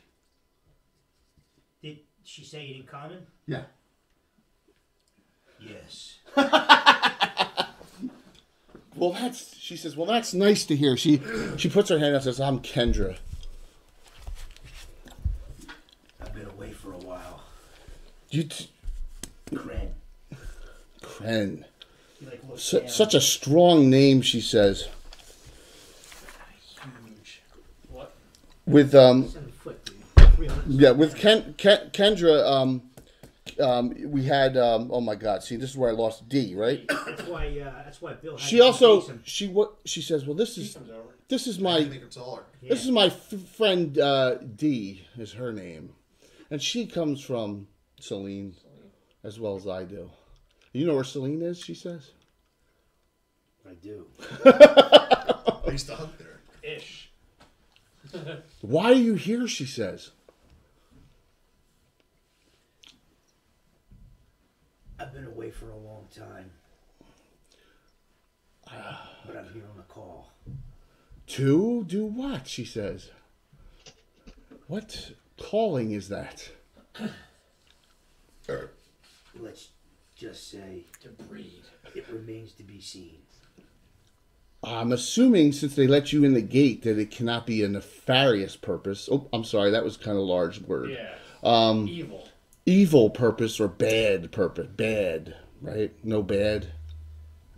Did she say it in common? Yeah. Yes. Well, she says, well, that's nice to hear. She puts her hand up and says, I'm Kendra. I've been away for a while. Kren. He like looks Su- down. such a strong name, she says. Huge. What? With 7 foot, dude. 300. yeah, with Kendra, we had oh my God, see, this is where I lost D, right? That's why Bill. Had She to also face him. she says, well, this is I my think it's taller. this is my friend D is her name, and she comes from Celine as well as I do. You know where Celine is? She says. I do. I used to hunt there. Ish. Why are you here? She says. I've been away for a long time. But I'm here on a call. To do what? She says. What calling is that? Let's just say To breed. it remains to be seen. I'm assuming since they let you in the gate that it cannot be a nefarious purpose. Oh, I'm sorry, that was kind of a large word. Yeah. Evil. Evil purpose or bad purpose. Bad, right? No bad.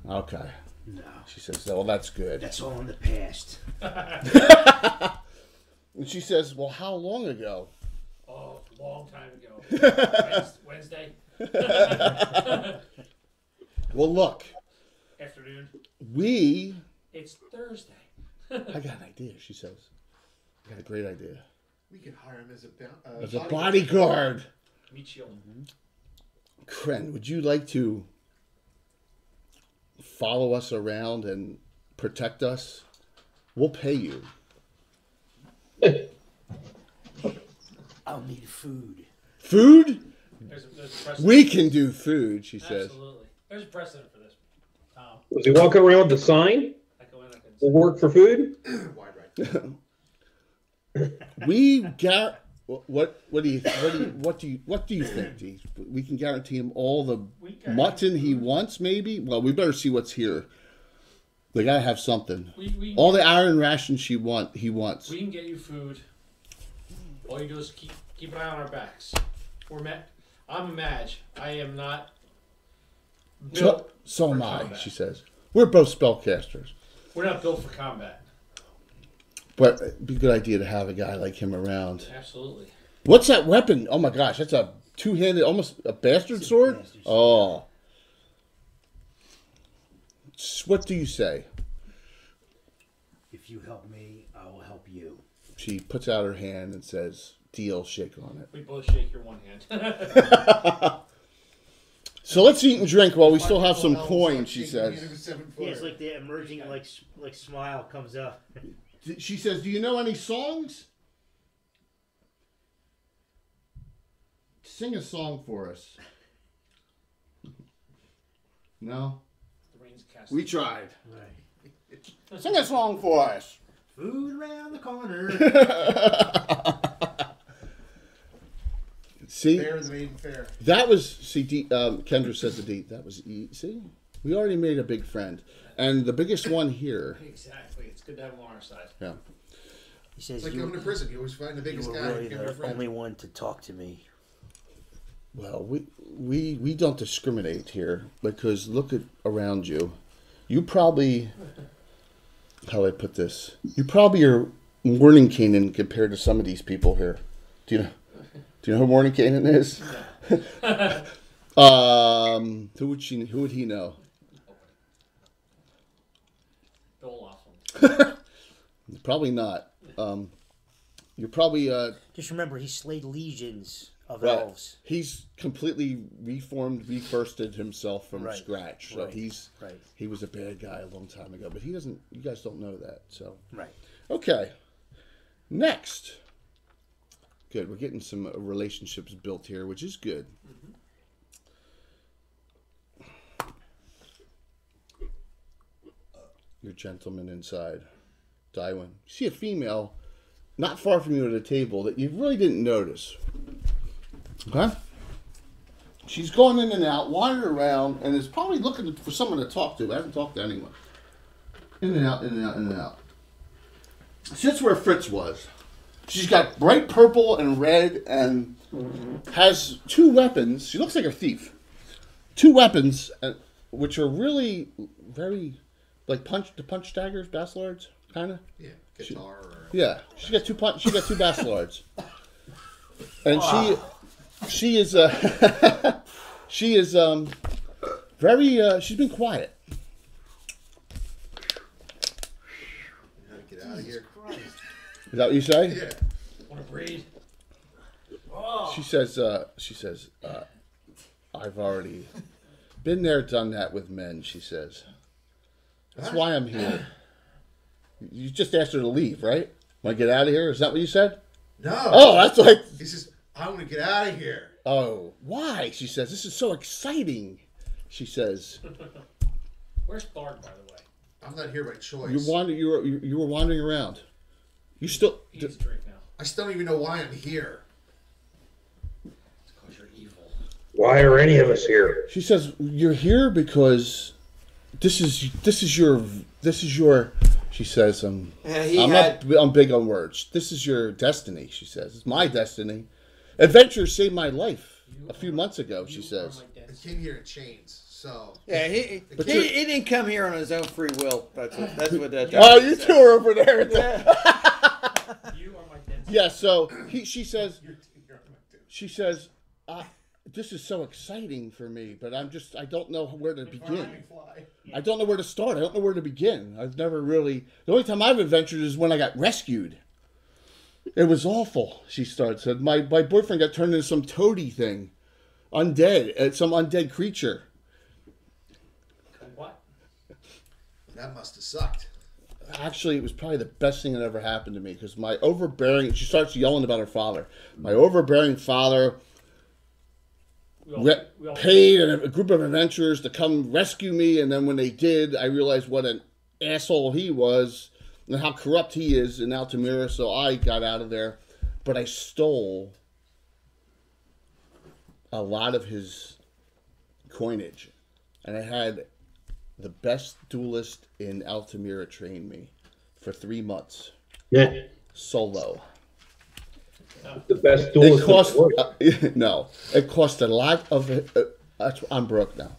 Okay. No. She says, well, that's good. That's all in the past. And she says, well, how long ago? Oh, a long time ago. Wednesday. Well, look, Afternoon. It's Thursday. I got an idea, she says. I got a great idea. We can hire him As a bodyguard. Michio. Kren, would you like to follow us around and protect us? We'll pay you. I'll need food. Food? There's a precedent. We can do food, she says. Absolutely. There's a precedent for this. Was he walking around with the sign? I go in, I can Will work for food? Wide right. We what do you think, Dee? We can guarantee him all the mutton he wants, maybe? Well, we better see what's here. They gotta have something. All the iron rations he wants. We can get you food. All you do is keep an eye on our backs. I'm a mage. I am not built So for am I, combat. she says. We're both spellcasters. We're not built for combat. But it'd be a good idea to have a guy like him around. Absolutely. What's that weapon? Oh my gosh, that's a two-handed, almost a bastard sword? bastard sword. Oh. What do you say? If you help me, I will help you. She puts out her hand and says, deal, shake on it. We both shake your one hand. So let's eat and drink while we still have some coins, she says. Yeah, it's like the emerging like smile comes up. She says, do you know any songs? Sing a song for us. No? The rain's cast. We tried. Right. Sing a song for us. Food around the corner. See? Fair the maiden fair. That was, Kendra says the D. That was E. See? We already made a big friend. And the biggest one here. Exactly. It's good to have him on our side. Yeah. He says It's like you, going to prison. You always find the you biggest were guy. really Become your the friend. only one to talk to me. Well, we don't discriminate here because look at around you. You probably, how do I put this? You probably are Morning Canaan compared to some of these people here. Do you know who Morning Canaan is? Who would he know? Dole off him. Probably not. You're probably Just remember, he slayed legions of right. elves. He's completely refirsted himself from Right. scratch. So Right. he was a bad guy a long time ago, but he doesn't. You guys don't know that. So Right. okay, next. Good. We're getting some relationships built here, which is good. Your gentleman inside, Daiwin. You see a female not far from you at a table that you really didn't notice. Okay? She's going in and out, wandering around, and is probably looking for someone to talk to. I haven't talked to anyone. In and out, in and out, in and out. Sits where Fritz was. She's got bright purple and red and has two weapons. She looks like a thief. Two weapons, which are really very, like punch daggers, bastards, kind of. Yeah, guitar or... Yeah, she got two bastards, and she is she is very she's been quiet. Get out of here. Is that what you say? Yeah. Want to breed? She says, I've already been there, done that with men, she says. That's why I'm here. You just asked her to leave, right? Want to get out of here? Is that what you said? No. Oh, that's like. He says, I want to get out of here. Oh, why? She says, this is so exciting. She says, Where's Bart, by the way? I'm not here by choice. you were wandering around. You still. He's a drink now. I still don't even know why I'm here. It's because you're evil. Why are any of us here? She says, you're here because this is your. She says, Yeah, I'm big on words. This is your destiny. She says, it's my destiny. Adventure saved my life a few months ago. She says. I came here in chains, so. Yeah, he didn't come here on his own free will. That's what that. Oh, you two are over there. You are my destiny. Yeah. So she says. She says, this is so exciting for me, but I don't know where to begin. I don't know where to start. I don't know where to begin. I've never really, the only time I've adventured is when I got rescued. It was awful, she starts. My boyfriend got turned into some toady thing. Undead. Some undead creature. What? That must have sucked. Actually, it was probably the best thing that ever happened to me because my overbearing, she starts yelling about her father. My overbearing father paid a group of adventurers to come rescue me, and then when they did, I realized what an asshole he was and how corrupt he is in Altamira, so I got out of there. But I stole a lot of his coinage, and I had the best duelist in Altamira train me for 3 months. Yeah. Solo. The best duelist. It cost no. It cost a lot of. I'm broke now.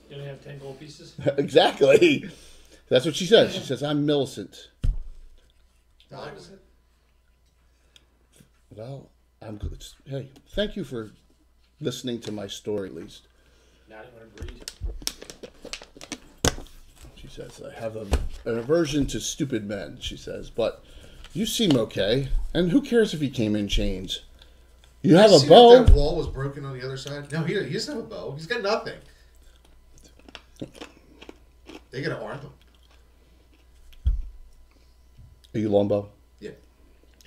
You only have 10 gold pieces. Exactly. That's what she says. She says I'm Millicent. Well, I'm good. Hey, thank you for listening to my story, at least. Not even agreed. She says I have an aversion to stupid men. She says, but you seem okay, and who cares if he came in chains? You have a bow. That wall was broken on the other side. No, he doesn't have a bow. He's got nothing. They gotta arm him. Are you longbow? Yeah.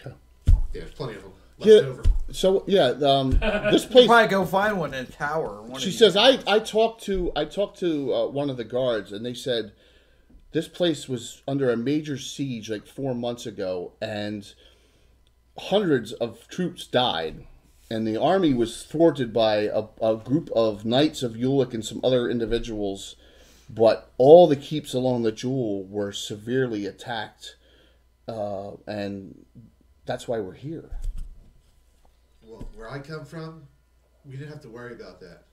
Okay. Yeah, there's plenty of them left Yeah. over. So yeah, this place. Probably go find one in a tower. She says I talked to one of the guards, and they said this place was under a major siege like 4 months ago, and hundreds of troops died, and the army was thwarted by a group of knights of Ulick and some other individuals, but all the keeps along the Jewel were severely attacked, and that's why we're here. Well, where I come from, we didn't have to worry about that.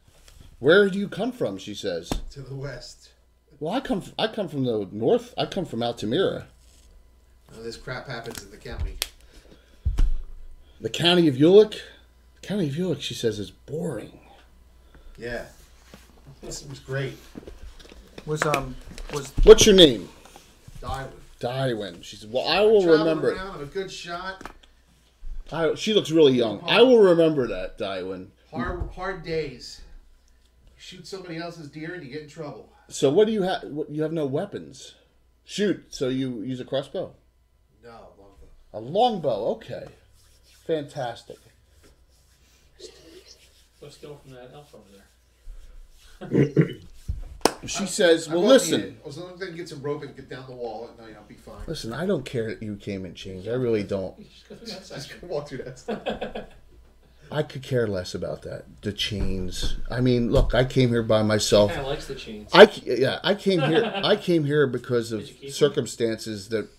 Where do you come from? She says. To the west. Well, I come from the north. I come from Altamira. Oh, this crap happens in the county. The county of Ulick? The county of Ulick, she says, is boring. Yeah. This was great. What's your name? Darwin. Dywin. She said, well, I will remember. Around, I'm a good shot. She looks really young. I will remember that, Dywin. Hard days. Shoot somebody else's deer and you get in trouble. So what do you have? You have no weapons. Shoot. So you use a crossbow? No, longbow. A longbow. Okay. Fantastic. Let's go from that elf over there. She says, I well, won't listen. need it. As long as I can get some rope and get down the wall, no, I'll be fine. Listen, I don't care that you came in chains. I really don't. Just go through that Just section. gonna walk through that stuff. I could care less about that. The chains. I mean, look, I came here by myself. Kind of likes the chains. I came here. I came here because of Did you keep circumstances that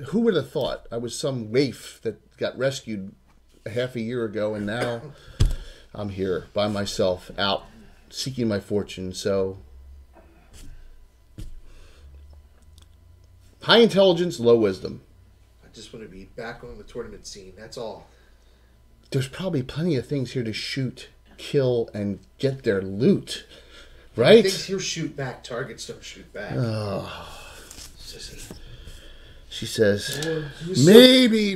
who would have thought I was some waif that got rescued a half a year ago, and now I'm here by myself, out seeking my fortune. So high intelligence, low wisdom. I just want to be back on the tournament scene. That's all. There's probably plenty of things here to shoot, kill, and get their loot, right? Things here shoot back. Targets don't shoot back. Sissy. She says, maybe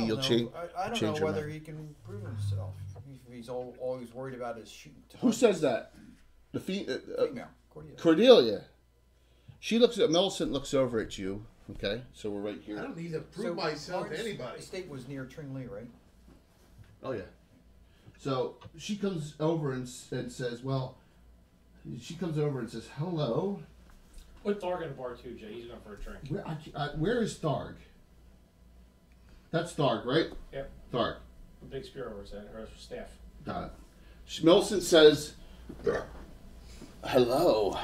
you'll change. I don't change know your whether mind. he can prove himself. He's always worried about his shooting. Who says that? The Female. Cordelia. She looks at Millicent. Looks over at you. Okay, so we're right I here. don't need to prove myself to anybody. Estate was near Tringley, right? Oh yeah. So she comes over and says, "Well," she comes over and says, "Hello. Put Tharg in the bar too, Jay. He's going for a drink. Where is Tharg? That's Tharg, right? Yep. Tharg. The big spear over his head, or his staff. Got it. Millicent says, "Hello."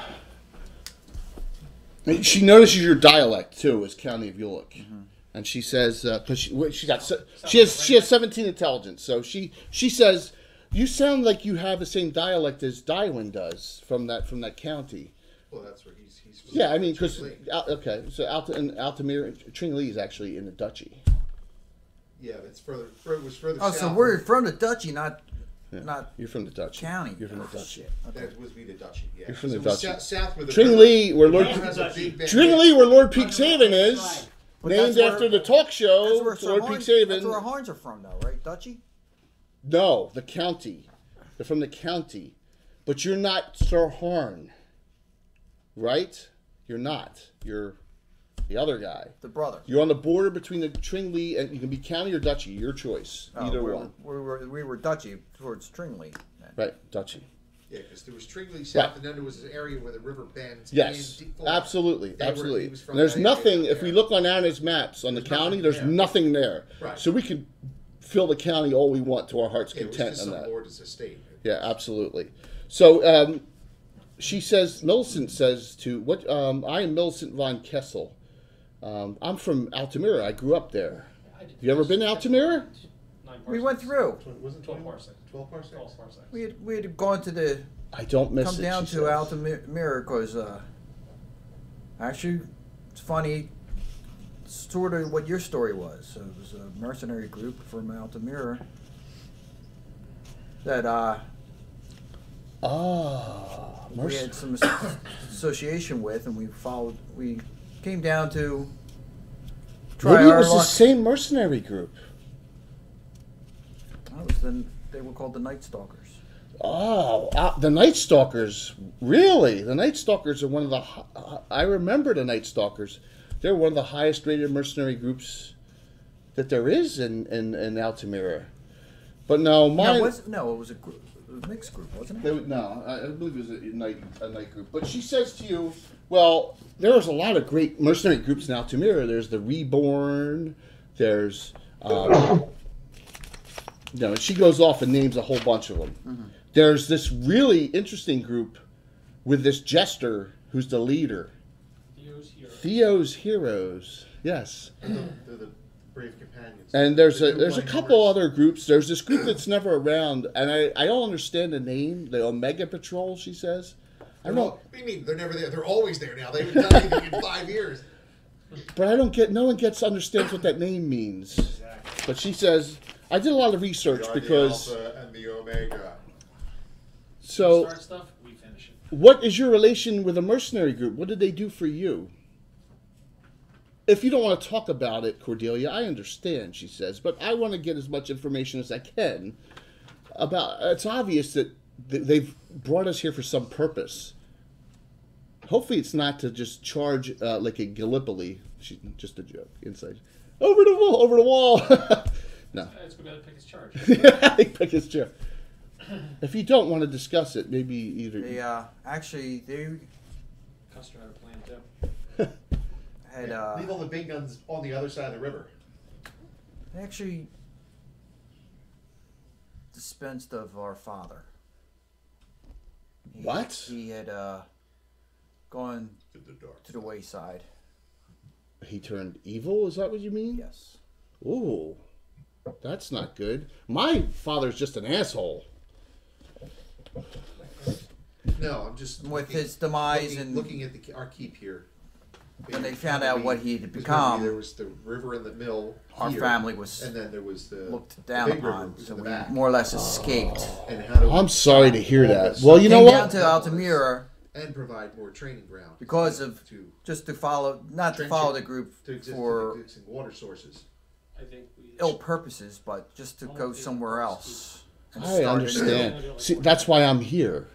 And she notices your dialect too, as County of Ulick, and she says, because she has 17 intelligence, so she says, "You sound like you have the same dialect as Dywin does from that county." Well, that's where he's Yeah, I mean, because Tringley. okay, so Altamira, Tringley is actually in the duchy. Yeah, it's further. It was further Oh, south. so we're from the duchy, not Yeah. not You're from the duchy. county. You're from the Oh, duchy. shit. Okay. That was be the duchy. Yeah. You're from So the it was duchy. South where the Tringley, where Lord river has a big bend. Tringley, where Lord Peakshaven is, But named that's where- after the talk show, That's where Sir Lord Horns, that's where Peakshaven. Horns are from, though, right? Duchy. No, the county. They're from the county, but you're not Sir Horn, right? You're not. You're the other guy. The brother. You're on the border between the Tringley and you can be county or duchy. Your choice. Either one. We were duchy towards Tringley. then. Right, duchy. Yeah, because there was Tringley south, Right. and then there was an area where the river bends. Yes, in deep absolutely, They were- absolutely. he was from And there's that nothing. area If we there. look on Anna's maps on the There's county, nothing there's there. nothing there. Right. So we could fill the county all we want to our heart's It was content just on some that. lord's estate. Yeah, absolutely. So she says, Millicent says to what? I am Millicent von Kessel. I'm from Altamira. I grew up there. Have you ever been to Altamira? We went through. Wasn't 12 parsecs. 12 parsecs? 12 parsecs. We had gone to the I don't miss come it. down she to says. Altamira because actually it's funny, sort of what your story was. So it was a mercenary group from Altamira that we had some association with, and we came down to try Maybe it our was the luck. same mercenary group. That was then they were called the Night Stalkers. Oh, the Night Stalkers. Really? The Night Stalkers are one of the... I remember the Night Stalkers. They're one of the highest rated mercenary groups that there is in Altamira. But no, mine... No, it was a mixed group, wasn't it? No, I believe it was a night group. But she says to you, well, there's a lot of great mercenary groups in Altamira. There's the Reborn. There's... she goes off and names a whole bunch of them. Mm-hmm. There's this really interesting group with this jester who's the leader. Theo's Heroes. Yes. They're the brave companions. And there's The a new couple White other groups. There's this group that's never around, and I don't understand the name. The Omega Patrol, she says. I don't know. What do you mean? They're never there. They're always there now. They haven't done anything in 5 years. But I don't get. No one understands what that name means. Exactly. But she says I did a lot of research They are because. the Alpha and the Omega. So, Start stuff, we finish it. what is your relation with a mercenary group? What did they do for you? If you don't want to talk about it, Cordelia, I understand, she says, but I want to get as much information as I can about. It's obvious that they've brought us here for some purpose. Hopefully, it's not to just charge like a Gallipoli. Just a joke. Inside, over the wall. No. It's going to pick his charge. He pick his chair. If you don't want to discuss it, maybe either. They actually they Custer had a plan too. had Leave all the big guns on the other side of the river. they actually dispensed of our father. What? He had gone To the dark. to the wayside. He turned evil. Is that what you mean? Yes. Ooh, that's not good. My father's just an asshole. No, I'm just With looking- his demise looking, and looking at our keep here. when they found out what he had Because become, there was the river and the mill. our here, family was and then there was the looked the down big river upon, was so in the we back. more or less escaped. And how do we I'm sorry to hear all that. this Well, you know Came what? down to Altamira and provide more training ground because of to just to follow, not to Trenching follow the group to exist for existing water sources. I think we. ill purposes, but just to go somewhere else. And I start anew. understand. See, that's why I'm here.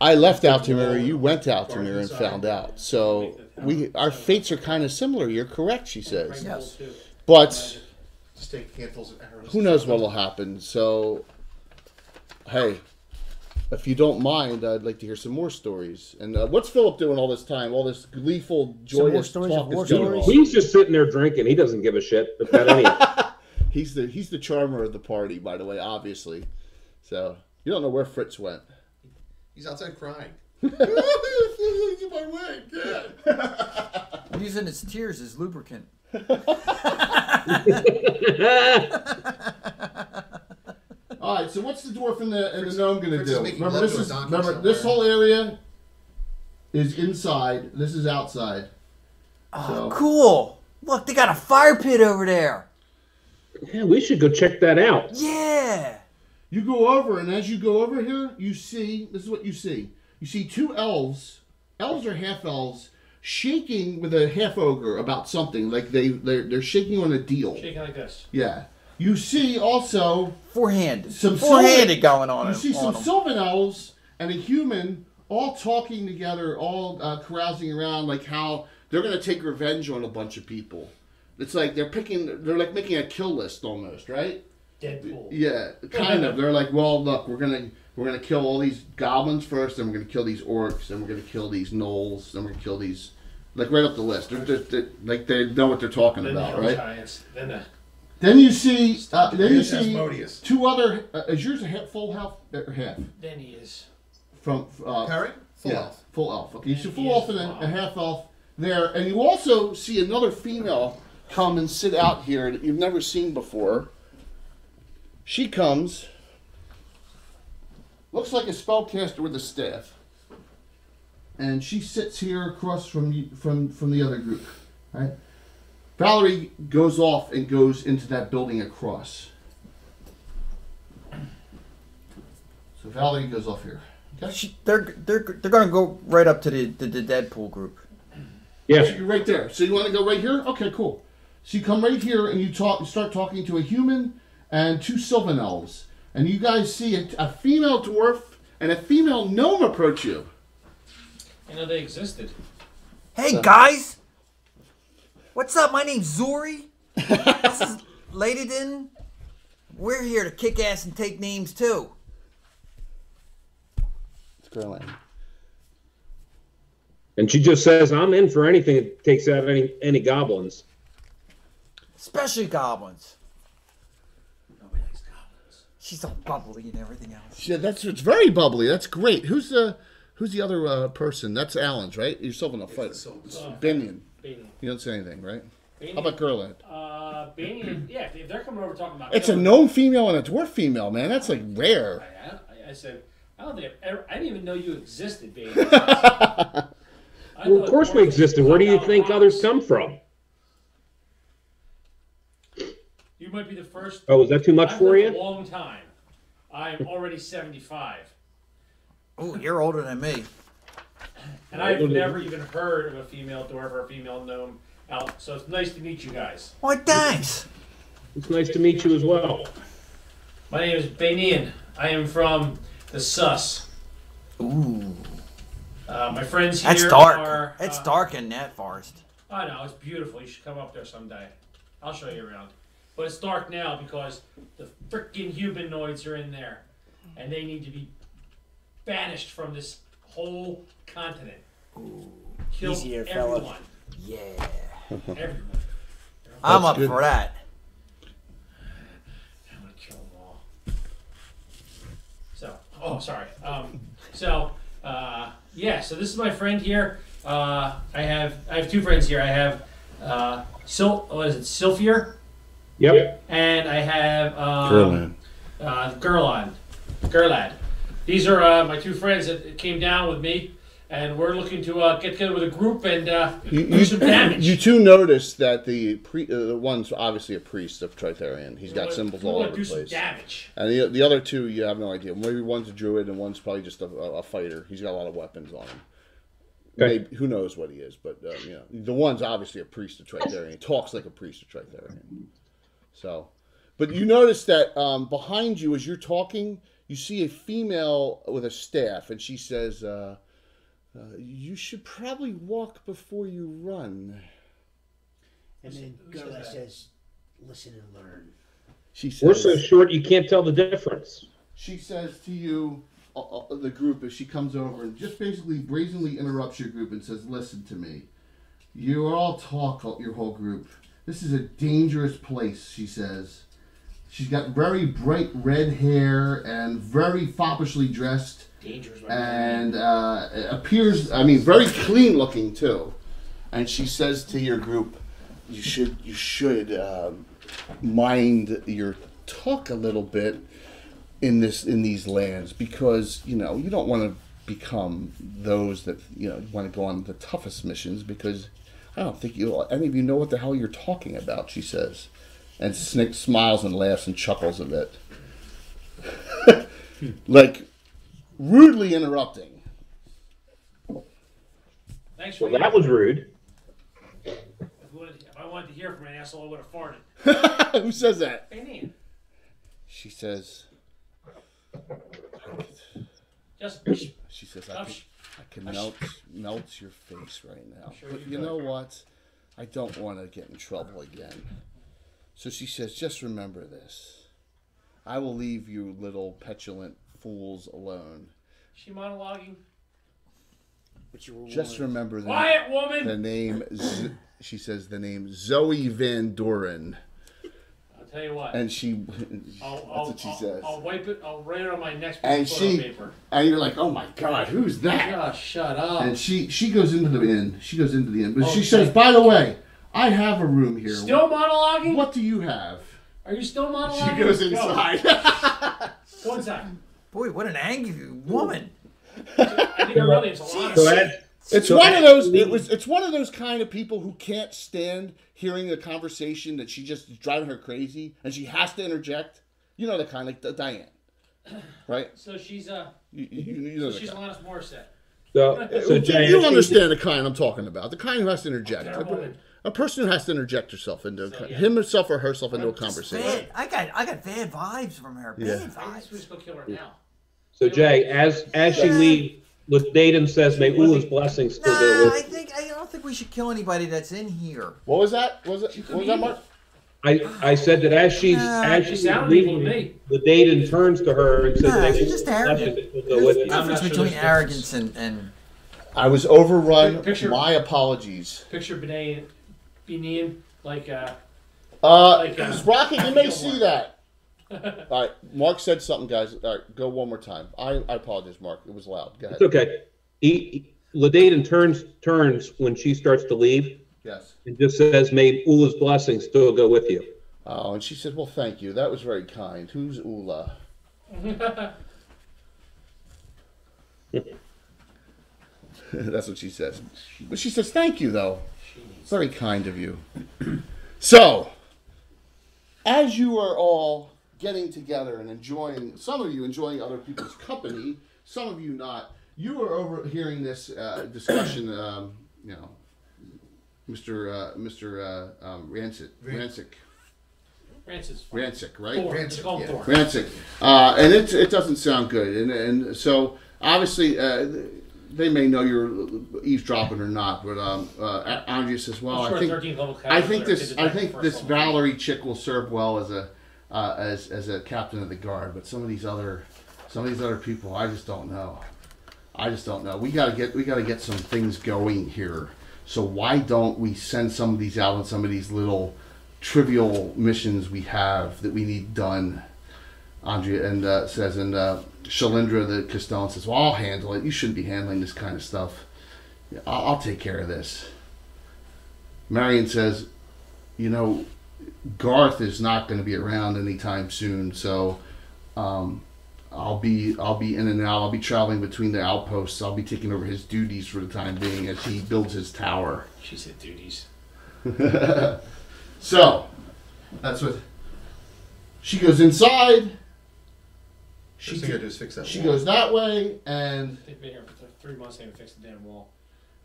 I left Altamira. You went to Altamira and found out. So our fates are kind of similar. You're correct, she says. Yes. But Just take handfuls of arrows. who knows what will happen? So, hey, if you don't mind, I'd like to hear some more stories. And what's Philip doing all this time? All this gleeful, joyous stories of talk war is going stories? on. He's just sitting there drinking. He doesn't give a shit about any of it. He's the charmer of the party, by the way, obviously. So you don't know where Fritz went. He's outside crying. I'm using his tears as lubricant. All right, so what's the dwarf and the gnome going to Fritz is do? making Remember, love this to a is donkey remember this somewhere. whole area is inside. This is outside. Oh, cool. Look, they got a fire pit over there. Yeah, we should go check that out. Yeah. You go over, and as you go over here, you see, this is what you see. You see two elves. Elves are half elves shaking with a half ogre about something. Like they're shaking on a deal. Shaking like this. Yeah. You see also Four-handed. some Four-handed going on. You see on some 'em. Sylvan elves and a human all talking together, all carousing around, like how they're going to take revenge on a bunch of people. It's like they're like making a kill list almost, right? Deadpool. Yeah, kind of. They're like, well, look, we're gonna kill all these goblins first, then we're gonna kill these orcs, then we're gonna kill these gnolls, then we're gonna kill these, like right up the list. They're like they know what they're talking Then about, the right? Giants. Then the Then you see, Yes, Asmodeus. two other. Is yours a full health or half? then he is. From Parrot? Full yeah, elf. full elf. Okay, you see And full he elf is and wild. a half elf there, and you also see another female come and sit out here that you've never seen before. She comes, looks like a spellcaster with a staff, and she sits here across from the other group. Right? Valerie goes off and goes into that building across. So Valerie goes off here. Okay. They're gonna go right up to the Deadpool group. So Yeah. you're right there. So you want to go right here? Okay, cool. So you come right here and you start talking to a human and two Sylvan elves, and you guys see a female dwarf and a female gnome approach you. I know they existed. Hey guys, what's up? My name's Zori. This is Ladydin. We're here to kick ass and take names too. It's Gerland. And she just says, I'm in for anything that takes out any goblins. Especially goblins. Nobody likes goblins. She's all bubbly and everything else. Yeah, it's very bubbly. That's great. Who's the other person? That's Alan's, right? You're still in a fight. It's Binion. Banian. You don't say anything, right? Banian. How about Gerland? Banian, yeah, if they're coming over talking about It's a gnome female and a dwarf female, man. That's like rare. I said, I don't think I didn't even know you existed, baby. Well, of course we existed. Where do you think others come from? You might be the first. Oh, is that too much I've for lived you? a long time. I'm already 75. Oh, you're older than me. And I've never even heard of a female dwarf or a female gnome out. So it's nice to meet you guys. Why, thanks. It's nice to meet you as well. My name is Banian. I am from the Sus. Ooh, My friends here that's dark. are. It's dark in that forest. I know, it's beautiful. You should come up there someday. I'll show you around. But it's dark now because the frickin' humanoids are in there. And they need to be banished from this whole continent. Kill Easier, fella. everyone. Yeah, Everyone. I'm up good. for that. I'm gonna kill them all. Sorry. Yeah. So this is my friend here. I have two friends here. I have Sylphir, Yep. and I have Gerland. Gerlad. These are my two friends that came down with me, and we're looking to get together with a group and do some damage. You two notice that the one's obviously a priest of Tritharion. He's got We symbols wanna all over do the place. some damage. And the other two, you have no idea. Maybe one's a druid and one's probably just a fighter. He's got a lot of weapons on him. Okay. Maybe, who knows what he is, but the one's obviously a priest of Tritharion. He talks like a priest of Tritharion. So, but you notice that behind you, as you're talking, you see a female with a staff, and she says, "You should probably walk before you run." And then Who says Gurley that? says, "Listen and learn." She We're says, so short you can't tell the difference. she says to you, the group, as she comes over and just basically brazenly interrupts your group and says, "Listen to me. You all talk, your whole group. This is a dangerous place," she says. She's got very bright red hair and very foppishly dressed, Dangerous. and appears, very clean looking too. And she says to your group, you should mind your talk a little bit in these lands, because you don't want to become those that want to go on the toughest missions, because I don't think any of you know what the hell you're talking about, she says. And Snick smiles and laughs and chuckles a bit. Like, rudely interrupting. Thanks for Well, that was rude. If I wanted to hear from an asshole, I would have farted. Who says that? Hey, She says, just she says, I can melt your face right now. Sure But you you could. know what? I don't want to get in trouble again. So she says, just remember this. I will leave you little petulant fools alone. she monologuing. But you were Just warned. remember Quiet, woman. the name, she says the name Zoe Van Doren. I'll tell you what. And she, I'll, that's I'll, what she I'll, says. I'll wipe it. I'll write it on my next piece And of photo she, paper. and you're like, oh my God, who's that? Just shut up. And she goes into the inn. She goes into the inn. But Oh, she says, by the way, I have a room here. Still monologuing? What do you have? Are you still monologuing? She goes Go. inside. Go inside. Boy, what an angry woman. I think really it's a lot. So Ed, It's So one of those. actually- It's one of those kind of people who can't stand hearing a conversation that she just is driving her crazy, and she has to interject. You know the kind, like Diane, right? So she's You know the she's kind. Alanis Morissette. so Jay, You actually- understand the kind I'm talking about. The kind who has to interject. Terrible woman. A person who has to interject herself into So, yeah. himself or herself into a Just conversation. Bad. I got bad vibes from her. Bad Yeah. I guess vibes. we just go kill her now. So Jay, as she leaves, Daden says, "May Ula's blessings still go Nah, with you." I don't think we should kill anybody that's in here. What was that? What was that, Mark? I said that as she's She sounded evil to me. the Daden turns to her and says, Nah, "May she's Ula's just arrogant. blessings still go There's with a you." I'm difference not sure between there's arrogance and I was overrun. Picture- My apologies. Picture Benin like Rocket, you may Gilmore. see that. All right, Mark said something, guys. All right, go one more time. I apologize, Mark. It was loud. Go ahead. It's okay. Daden turns when she starts to leave Yes. and just says, "May Ula's blessings still go with you." Oh, and she said, "Well, thank you. That was very kind. Who's Ula?" That's what she says. But she says, "Thank you, though. Very kind of you." So, as you are all getting together and enjoying, some of you enjoying other people's company, some of you not, you are overhearing this discussion. Mr. Rancic, right? Thor. It's called yeah. Thor. Rancic, and it doesn't sound good, and so obviously they may know you're eavesdropping or not, but Andrea says, "Well, I'm sure I think 13th level I think calculator this did I that think first this level. Valerie chick will serve well as a as a captain of the guard, but some of these other people, I just don't know. We gotta get some things going here. So why don't we send some of these out on some of these little trivial missions we have that we need done?" Andrea and says, and Shalindra, the Castellan, says, "Well, I'll handle it. You shouldn't be handling this kind of stuff. Yeah, I'll take care of this." Marion says, Garth is not going to be around anytime soon, so I'll be in and out. I'll be traveling between the outposts. I'll be taking over his duties for the time being as he builds his tower. She said duties. So that's what she goes inside. First thing I do is fix that She wall. goes that way, and They've been here for 3 months. They haven't fixed the damn wall.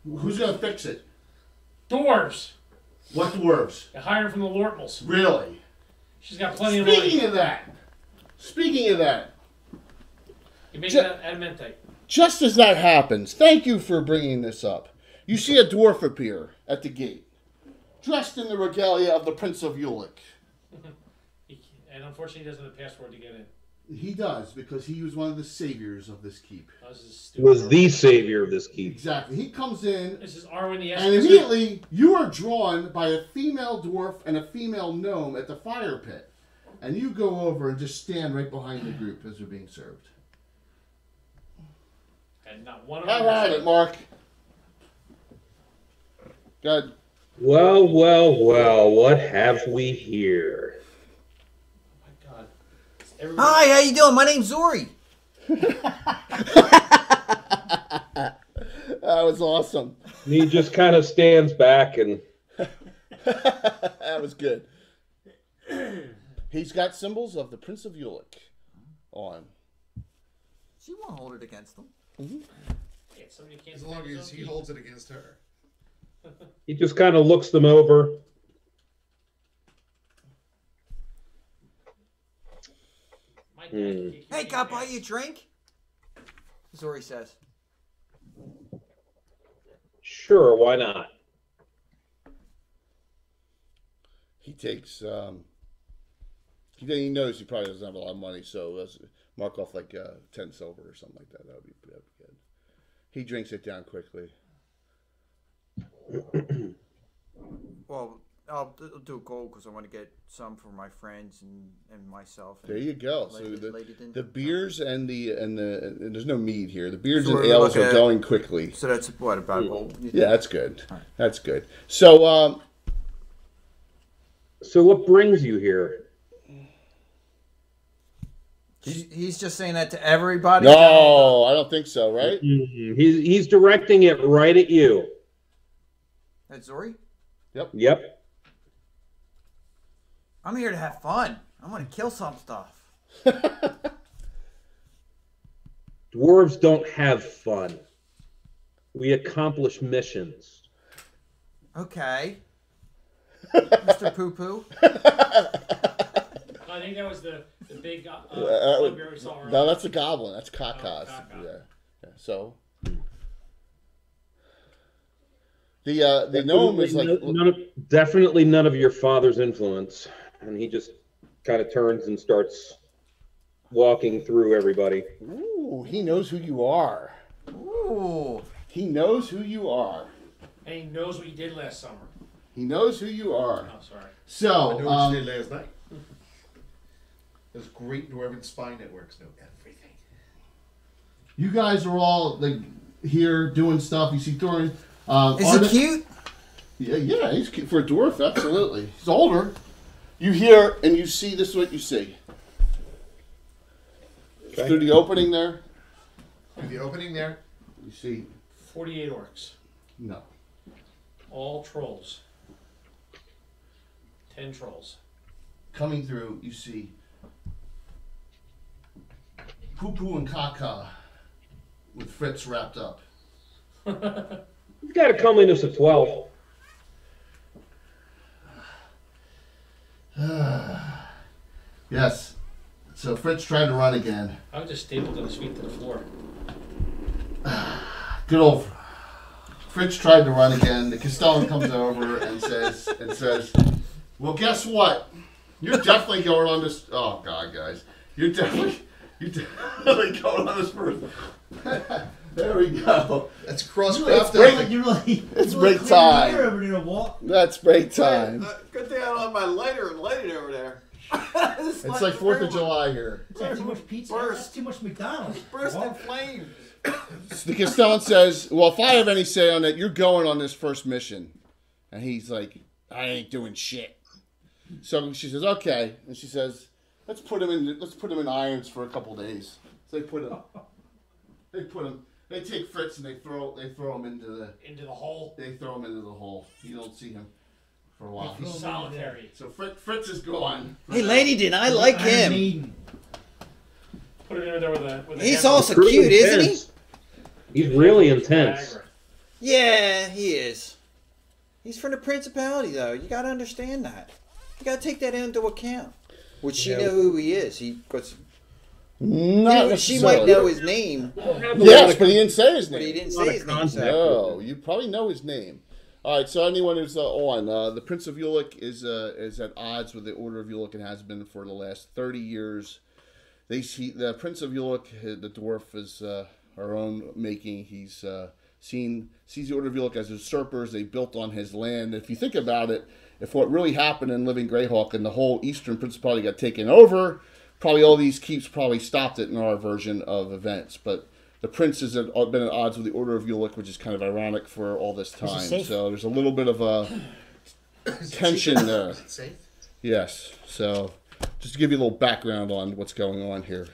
who's gonna fix it? Dwarves. What dwarves? They hired from the Lortmals. Really? She's got plenty of money. Speaking of that, You make Ju- it adamantite. Just as that happens, thank you for bringing this up. You see a dwarf appear at the gate, dressed in the regalia of the Prince of Ulick. And unfortunately, he doesn't have a password to get in. He does, because he was one of the saviors of this keep. Oh, this is He was stupid. the savior of this keep. Exactly. He comes in, This is Arwen the and Esper. immediately you are drawn by a female dwarf and a female gnome at the fire pit. And you go over and just stand right behind the group as they're being served. And not one of How them. about it, Mark? Good. Well, what have we here? Oh my God. Everybody- Hi, how you doing? My name's Zori. That was awesome. And he just kind of stands back and That was good. He's got symbols of the Prince of Ulick on. She won't hold it against them. Yeah, somebody can't As long stand as he his own holds it against her. he just kind of looks them over. feet. My dad can kick Hey, your can I ass. buy you a drink? Zori says. Sure, why not? He takes. He knows he probably doesn't have a lot of money, so let's mark off like 10 silver or something like that. That'd be good. He drinks it down quickly. Well, I'll do gold because I want to get some for my friends and myself. There you go. So Lady didn't- the beers and there's no mead here. The beers So and we're ales looking are at- going quickly. So that's what about gold? Yeah, that's good. That's good. So So what brings you here? He's just saying that to everybody. no, I don't think so. Right? He's directing it right at you. That's Zori. Yep. I'm here to have fun. I'm gonna kill some stuff. Dwarves don't have fun. We accomplish missions. Okay. Mr. Poo Poo. I think that was the big Uh, bugbear we saw earlier. No, that's a goblin. That's Kakaz. Kaka. Yeah. So the gnome is like Definitely none of your father's influence. And he just kind of turns and starts walking through everybody. ooh, he knows who you are. Ooh. He knows who you are. And he knows what you did last summer. He knows who you are. Oh, sorry. I So know what you did last night. Those great Dwarven spy networks know everything. you guys are all like here doing stuff. You see Thorin. Is he cute? Yeah, he's cute for a dwarf. Absolutely, he's older. You hear and you see. This is what you see Okay. through the opening there. Through the opening there, You see 48 orcs. no. All trolls. 10 trolls. Coming through, you see Poo Poo and Kaka with Fritz wrapped up. He's got a comeliness of 12. Yes. So Fritz tried to run again. I was just stapled his feet to the floor. Good old Fritz tried to run again. The Castellan comes over and says, "Well, guess what? You're definitely going on this. Oh God, guys, you're definitely going on this first. There we go. that's It's crosscraft. break- You really, It's you break really time. clear over there, Walt. That's break time. Good thing I don't have my lighter and light it over there. It's like 4th of July here." Is that too much pizza? Burst. That's too much McDonald's. Burst in Walt. flames. The Castellan says, "Well, if I have any say on it, you're going on this first mission." And he's like, "I ain't doing shit." So she says, "Okay," and she says, "Let's put him in irons for a couple days." So they take Fritz and they throw him into the hole. hole. You don't see him for a while. He's solitary. So Fritz is gone. Hey, Lady Din, I like Iron him. Maiden. Put him in there with a He's hammer. also Pretty cute, isn't he? intense. He's really intense. Viagra. Yeah, he is. He's from the Principality, though. You got to understand that. You got to take that into account. Would she Yeah. know who he is? Not She might necessarily. know his name, Yes, but he didn't say his but he name. didn't Not say a his name. concept. No, you probably know his name. All right, so anyone who's on, the Prince of Ulick is at odds with the Order of Ulick and has been for the last 30 years. The Prince of Ulick, the dwarf, is our own making. He's sees the Order of Ulick as usurpers. They built on his land. If you think about it, if what really happened in Living Greyhawk and the whole Eastern Principality got taken over, probably all these keeps probably stopped it in our version of events. But the prince has been at odds with the Order of Ulick, which is kind of ironic for all this time. safe? So there's a little bit of a tension there. Is it safe? Yes. So just to give you a little background on what's going on here.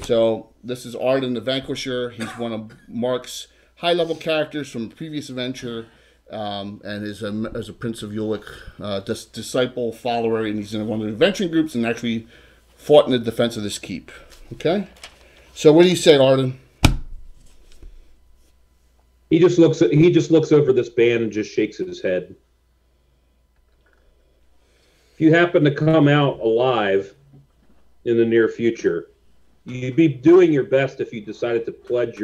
So this is Arden the Vanquisher. He's one of Mark's high-level characters from a previous adventure, and is as a Prince of Ulick disciple, follower, and he's in one of the adventuring groups and actually fought in the defense of this keep. Okay? So what do you say, Arden? He just looks over this band and just shakes his head. If you happen to come out alive in the near future, you'd be doing your best if you decided to pledge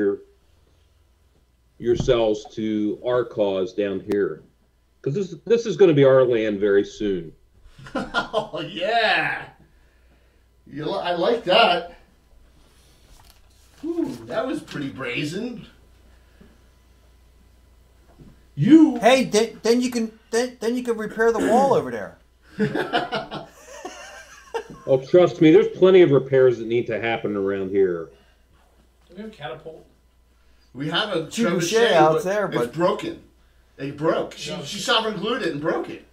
yourselves to our cause down here, because this is going to be our land very soon. Oh, yeah. I like that. Ooh, that was pretty brazen. You... Hey, then you can repair the wall over there. Oh, trust me, there's plenty of repairs that need to happen around here. Do we have a catapult? We have a Trebuchet out there, it's but broken. It broke. She sovereign glued it and broke it.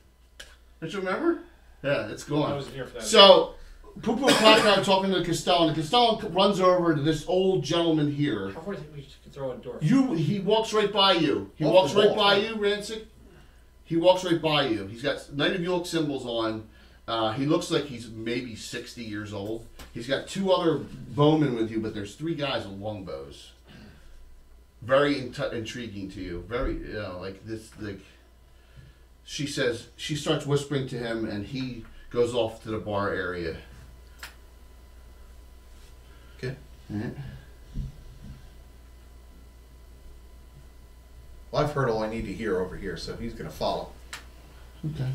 Don't you remember? Yeah, it's I gone. wasn't here for that. So, Poo Poo and Clock are talking to Castellan, and Castellan runs over to this old gentleman here. How far do you think we could throw a door? He walks right by you. He Off walks the right wall. by you, Rancic. He walks right by you. He's got Knight of Ulick symbols on. He looks like he's maybe 60 years old. He's got two other bowmen with you, but there's three guys with longbows. Very intriguing to you. Very, like this. Like she says, she starts whispering to him, and he goes off to the bar area. Okay. Alright. Well, I've heard all I need to hear over here, so he's going to follow. Okay.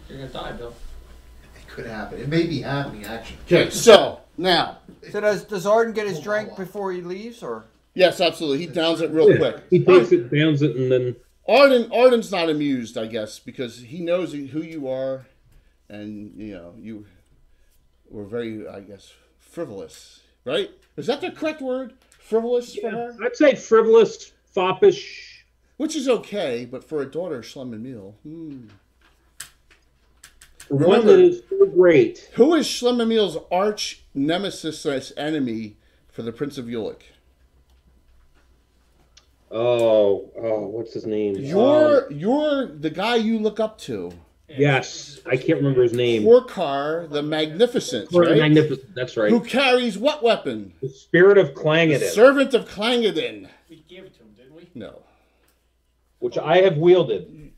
You're gonna die, Bill. It could happen. It may be happening, actually. Okay. So now, so does Arden get his drink before he leaves, or? yes, absolutely. He downs it real quick. He takes it, downs it, and then Arden's not amused, I guess, because he knows who you are, and you were very, I guess, frivolous, right? Is that the correct word? Frivolous for her? I'd say frivolous, foppish. Which is okay, but for a daughter, Schlem and Meal. For one that is so great. Who is Schlem and Meal's arch nemesis enemy for the Prince of Ulick? Oh, what's his name? You're the guy you look up to. Yes, I can't remember his name. Horkar the Magnificent, right? Magnificent. That's right. Who carries what weapon? The spirit of The Clangeddin, servant of Clangeddin. We gave it to him, didn't we? No. which I have wielded.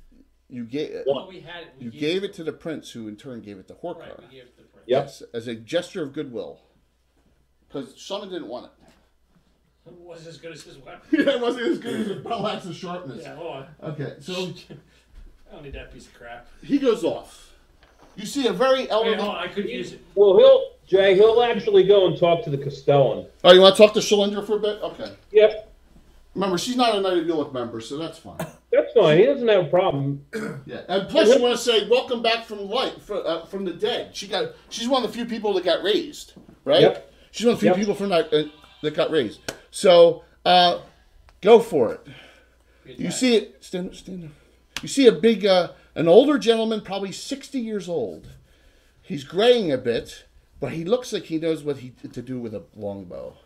You gave Well, we had it. We you gave it to the prince, who in turn gave it to Horkar. Right, we gave it to the prince. Yep. Yes, as a gesture of goodwill. Because Shaman didn't want it. It wasn't as good as his weapon. Yeah, it wasn't as good as a bell axe of sharpness. Yeah, hold on. Okay, so I don't need that piece of crap. he goes off. You see a very Wait, elderly. hold on. I could use it. Well, he'll actually go and talk to the Castellan. Oh, you want to talk to Shalindra for a bit? Okay. Yep, Remember, she's not a Knight of Ulick member, so that's fine. that's fine. He doesn't have a problem. Yeah, and plus you want to say welcome back from life, from the dead. She's one of the few people that got raised, right? Yep. She's one of the few Yep. people from that got raised. So go for it. You see it. Stand there. You see a big, an older gentleman, probably 60 years old. He's graying a bit, but he looks like he knows what to do with a longbow.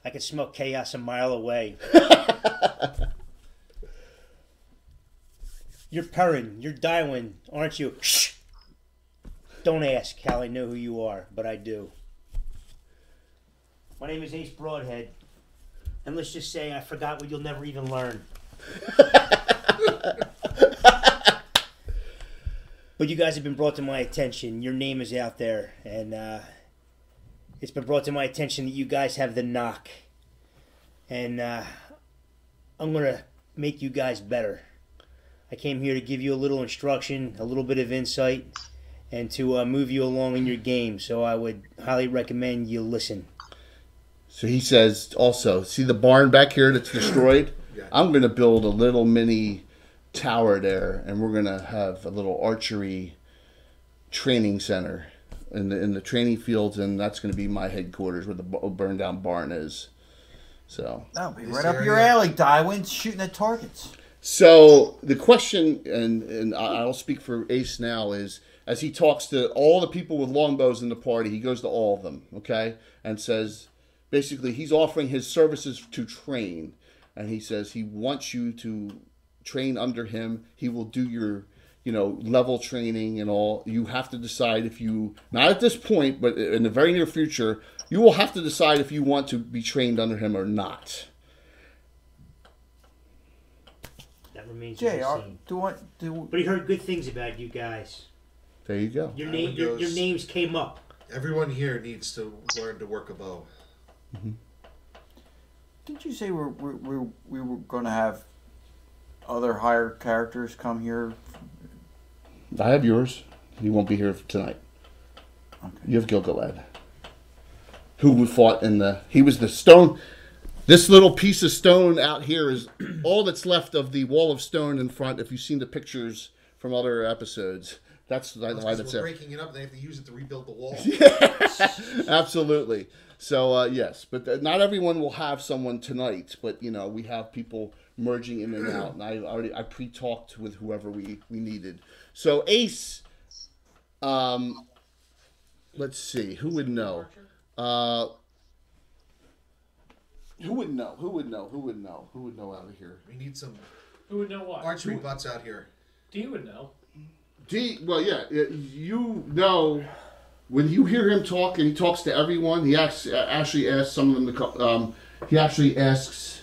I can smell chaos a mile away. You're Perrin, you're Dywin, aren't you? Shh! Don't ask how I know who you are, but I do. My name is Ace Broadhead, and let's just say I forgot what you'll never even learn. But you guys have been brought to my attention. Your name is out there, and it's been brought to my attention that you guys have the knock. And I'm going to make you guys better. I came here to give you a little instruction, a little bit of insight, and to move you along in your game. So I would highly recommend you listen. So he says also, see the barn back here that's destroyed? Yeah. I'm going to build a little mini tower there, and we're going to have a little archery training center in the training fields, and that's going to be my headquarters where the burned down barn is. So That'll be This right up your area- alley, Dywin, shooting at targets. So the question, and I'll speak for Ace now, is as he talks to all the people with longbows in the party, he goes to all of them, okay, and says basically he's offering his services to train, and he says he wants you to train under him. He will do your, level training and all. You have to decide if you, not at this point, but in the very near future, you will have to decide if you want to be trained under him or not. That remains Jay, to be seen. But he heard good things about you guys. There you go. Your That name, one your goes- names came up. Everyone here needs to learn to work a bow. Didn't you say we were going to have other higher characters come here? I have yours. He won't be here tonight. Okay. You have Gilgalad, who fought he was the stone. This little piece of stone out here is all that's left of the wall of stone in front. If you've seen the pictures from other episodes, that's why That's that's we're there. breaking it up. They have to use it to rebuild the wall. Absolutely. So yes, but not everyone will have someone tonight. But we have people merging in and out, and I pre-talked with whoever we needed. So Ace, let's see, who would know? Who would know? Who would know? Who would know? Who would know out of here? We need some Who would know what? archery butts out here. D would know. Well, yeah, when you hear him talk and he talks to everyone, he actually asks some of them to come. He actually asks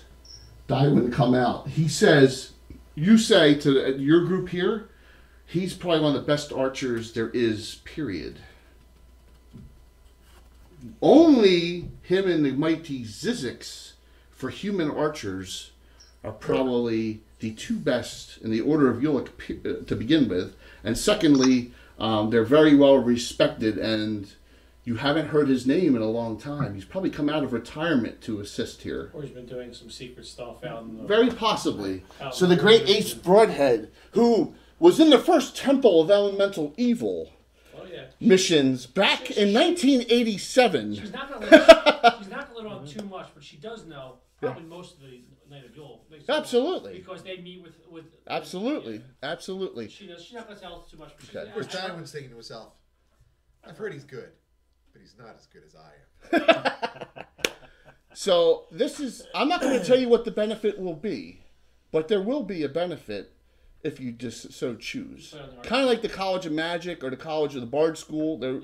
Dywin to come out. He says, you say to your group here, he's probably one of the best archers there is, period. Only him and the mighty Zizix for human archers are probably the two best in the order of Ulick to begin with. And secondly, they're very well respected, and you haven't heard his name in a long time. He's probably come out of retirement to assist here. Or he's been doing some secret stuff out in the... Very possibly. Out So the great Ace Broadhead, who was in the first Temple of Elemental Evil Oh, yeah. missions back in 1987. She's not gonna let on too much, but she does know probably most of the Night of Yule. Absolutely. Because they meet with Absolutely. yeah. Absolutely. She's not gonna tell too much. But she's Okay. Of course, Dywin's thinking to himself, I've heard he's good, but he's not as good as I am. So I'm not going to tell you what the benefit will be, but there will be a benefit if you just so choose. Kind of like the College of Magic or the College of the Bard School.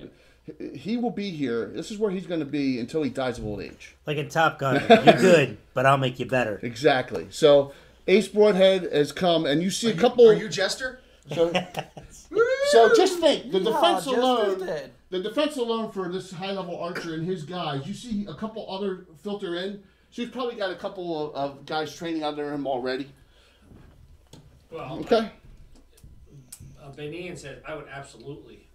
He will be here. This is where he's going to be until he dies of old age. Like in Top Gun, you're good, but I'll make you better. Exactly. So Ace Broadhead has come, and you see a couple. Are you Jester? So just think, the defense Jester's alone. dead. The defense alone for this high-level archer and his guys, you see a couple other filter in. So he's probably got a couple of guys training under him already. Well, Okay. Benin said I would absolutely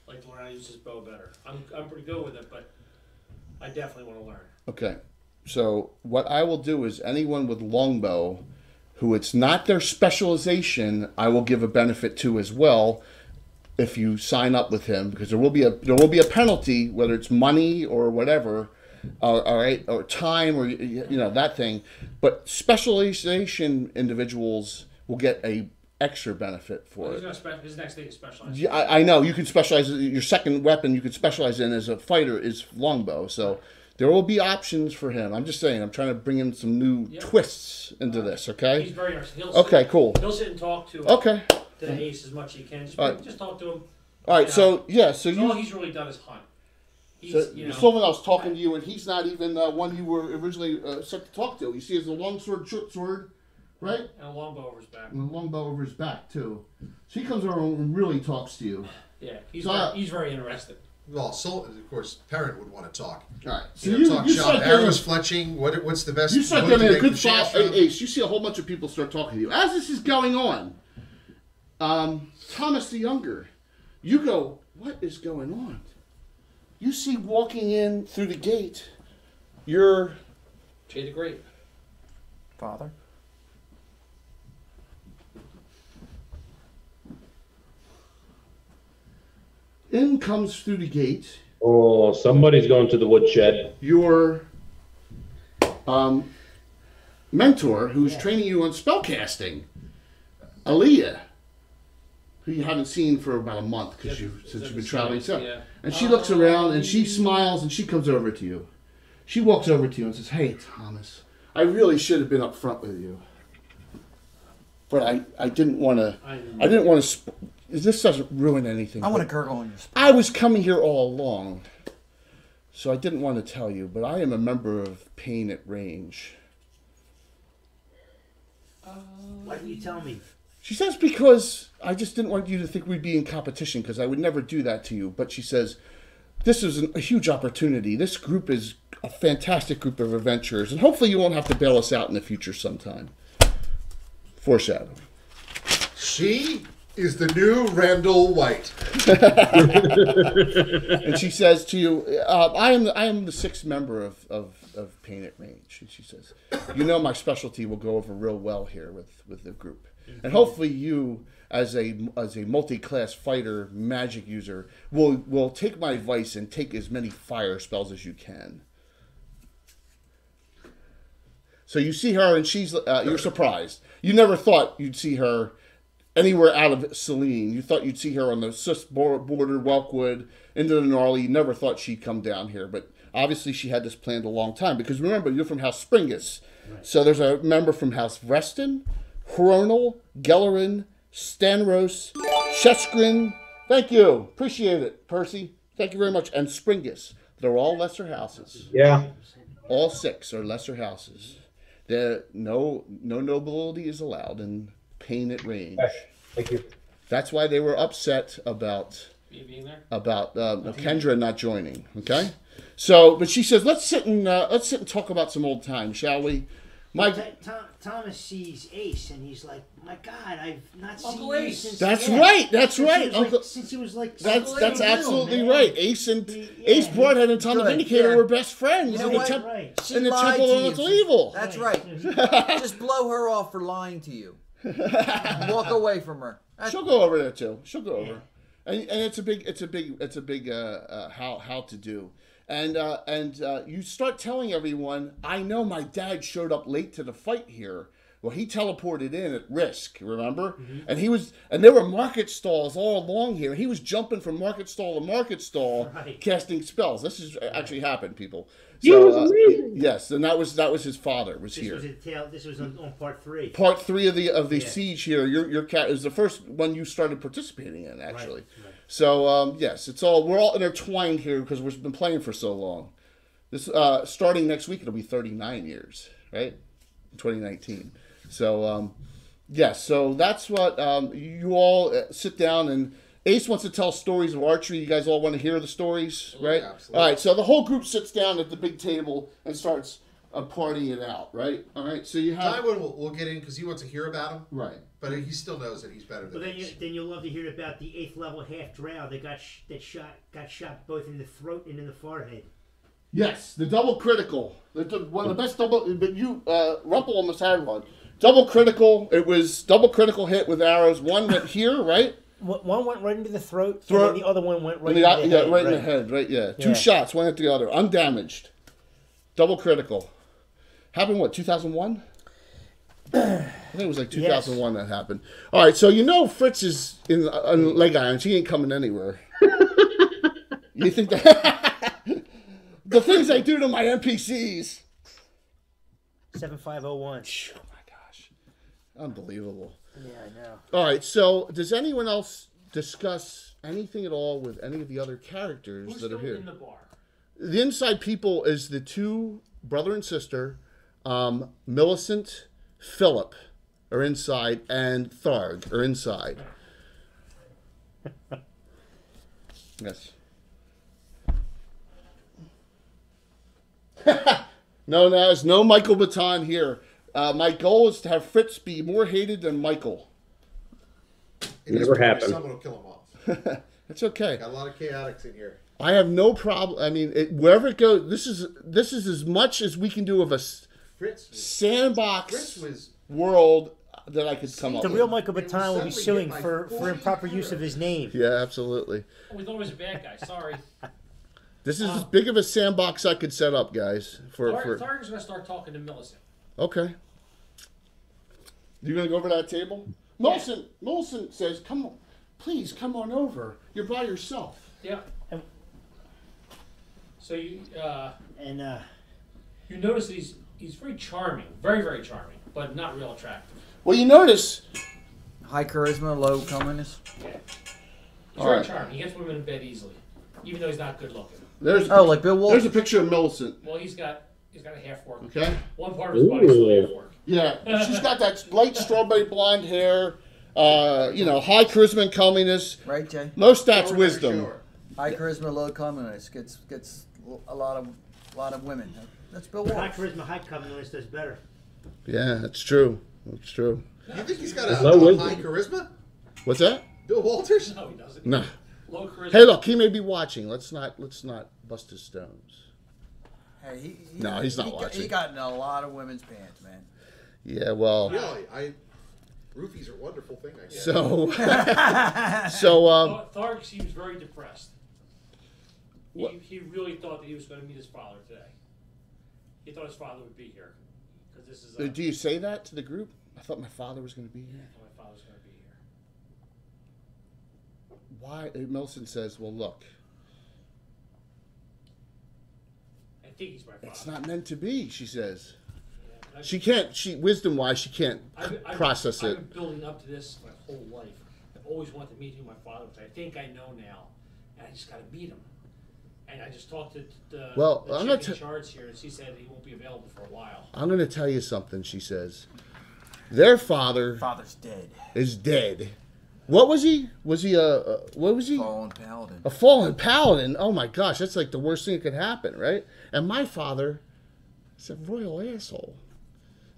like to learn how to use this bow better. I'm pretty good with it, but I definitely want to learn. Okay. So what I will do is anyone with longbow, who it's not their specialization, I will give a benefit to as well. If you sign up with him, because there will be a penalty, whether it's money or whatever, all right, or time or that thing. But specialization individuals will get a extra benefit for it. His next thing is specialized. Yeah, I know you can specialize. Your second weapon you can specialize in as a fighter is longbow. So there will be options for him. I'm just saying. I'm trying to bring in some new twists into this. Okay. He's very nice. Okay. Cool. He'll sit and talk to Okay. the Ace as much as he can. Just talk to him. All right. So yeah. So All you. he's really done is hunt. He's, So someone else talking to you, and he's not even one you were originally set to talk to. You see, he has a long sword, short sword, right? And a longbow over his back. And a longbow over his back too. So he comes over and really talks to you. Yeah, he's So, he's very interested. Well, so of course, parent would want to talk. All right. So You know, talk shop, start getting, arrows fletching. What's the best? you start what to getting a make good the shaft follow. from? Ace, you see a whole bunch of people start talking to you. As this is going on, Thomas the Younger, you go, what is going on? You see walking in through the gate, your Jay the Great. Father. in comes through the gate Oh, somebody's going to the woodshed. your mentor who's training you on spellcasting, Aaliyah, who you haven't seen for about a month because since you've been traveling. So, Yeah. and she looks around and she smiles and she comes over to you. She walks over to you and says, "Hey, Thomas, I really should have been up front with you, but I didn't want to. I didn't want to. This doesn't ruin anything. I want to but gurgle on your spine. I was coming here all along, so I didn't want to tell you, but I am a member of Pain at Range." Why didn't you tell me? She says, "Because I just didn't want you to think we'd be in competition, because I would never do that to you." But she says, "This is a huge opportunity. This group is a fantastic group of adventurers, and hopefully you won't have to bail us out in the future sometime." Foreshadowing. She is the new Randall White. And she says to you, I am the sixth member of Pain at Range. And she says, "You know my specialty will go over real well here with the group. And hopefully you, as a multi-class fighter, magic user, will take my advice and take as many fire spells as you can." So you see her, and she's you're surprised. You never thought you'd see her anywhere out of Celine. You thought you'd see her on the Sus border, Welkwood, into the Gnarly. You never thought she'd come down here, but obviously she had this planned a long time. Because remember, you're from House Springus, so there's a member from House Vreston, Hronal, Gellerin, Stanros, Sheskrin. Thank you, appreciate it, Percy. Thank you very much. And Springus. They're all lesser houses. Yeah. All six are lesser houses. There, no nobility is allowed in Pain at Range. Thank you. That's why they were upset about Me being there. Kendra not joining. Okay, so but she says let's sit and talk about some old times, shall we? Mike, Thomas sees Ace and he's like, "My God, I've not Uncle seen you Ace." since." that's yeah, right. That's since he right. was like- Uncle, since he was like. that's little, absolutely man. right. Ace and Ace yeah. Broadhead and Tom the Good, Vindicator yeah. were best friends You know in the what? temple. Right. She In the lied Temple to of you. Little Evil. That's right. Just blow her off for lying to you. Walk away from her. That's- She'll go over there too. She'll go over, and it's a big how to do, and you start telling everyone. I know my dad showed up late to the fight here. Well, he teleported in at risk, remember? And there were market stalls all along here. He was jumping from market stall to market stall, Right. casting spells. This has actually happened, people. Yeah, it was amazing. Yes, and that was his father was This here. was a tale. This was on part 3. Part 3 of the Yeah. siege here. Your cat is the first one you started participating in, actually. Right. So yes, we're all intertwined here because we've been playing for so long. This starting next week, it'll be 39 years, right? 2019. So yes, so that's what you all sit down and. Ace wants to tell stories of archery. You guys all want to hear the stories, right? Yeah, absolutely. All right, so the whole group sits down at the big table and starts partying it out, right? All right, so you have Tywin will get in because he wants to hear about him, right. but he still knows that he's better than Well, Ace. then you'll love to hear about the 8th level half drow that got shot both in the throat and in the forehead. Yes, the double critical. One of the best double. But Rumpel almost had one. Double critical. It was double critical hit with arrows. One went here, right? One went right into the throat, Throat. and then the other one went right In the, into the head. right in the head, right? Yeah. Two Yeah. shots, one at the other, undamaged. Double critical. Happened what? 2001. I think it was like 2001 that happened. All right, so you know Fritz is on leg irons. He ain't coming anywhere. You think that the things they do to my NPCs? 7501. Oh my gosh, unbelievable. Yeah, I know. All right, so does anyone else discuss anything at all with any of the other characters Who's that are still here? in the bar? The inside people is the two brother and sister, Millicent, Philip, are inside and Tharg are inside. Yes. No, there's no Michael Baton here. My goal is to have Fritz be more hated than Michael. It is Never because happened. Someone will kill him off. It's okay. Got a lot of chaotics in here. I have no problem. I mean, wherever it goes, this is as much as we can do of a Fritz sandbox was world that I could come up The with. real Michael Baton will be Suddenly suing get my for 40 improper use of his name. Yeah, absolutely. We thought he was a bad guy. Sorry. This is as big of a sandbox I could set up, guys. Tharg's gonna start talking to Millicent. Okay. You gonna go over to that table? Millicent says, "Come on, please come on over. You're by yourself." Yeah. So you And you notice that he's very charming, very very charming, but not real attractive. Well, you notice. High charisma, low comeliness. Yeah. He's All very right. charming. He gets women in bed easily, even though he's not good looking. There's Oh, like Bill Walton. there's a picture of Millicent. Well, he's got a half work. Okay. One part of his body's still half work. Yeah, she's got that light strawberry blonde hair. High charisma and comeliness. Right, Jay? Most that's Sure, wisdom. sure. High charisma, low comeliness gets a lot of women. That's Bill high Walton. charisma, high comeliness does better. Yeah, that's true. That's true. You think he's got Low a wisdom. high charisma? What's that? Bill Walters? No, he doesn't. No. Low charisma. Hey, look, he may be watching. Let's not bust his stones. Hey, No, he's not he watching. He got in a lot of women's pants, man. Yeah, well, Really? Roofies are a wonderful thing, I guess. so Tharg seems very depressed. What? He really thought that he was going to meet his father today. He thought his father would be here because this is. do you say that to the group? I thought my father was going to be here. My father's going to be here. Why? Millicent says, "Well, look, I think he's my father. it's not meant to be." She says. Yeah, She can't. Wisdom-wise, she can't I've process I've it. been building up to this my whole life. I've always wanted to meet who my father was. I think I know now, and I just got to meet him. And I just talked to the, Well, the I'm chick not in charge here, and she said he won't be available for a while. I'm going to tell you something. She says, their father Father's dead. is dead. What was he? Was he what was he? Fallen paladin. A fallen paladin. Oh my gosh, that's like the worst thing that could happen, right? And my father is a royal asshole,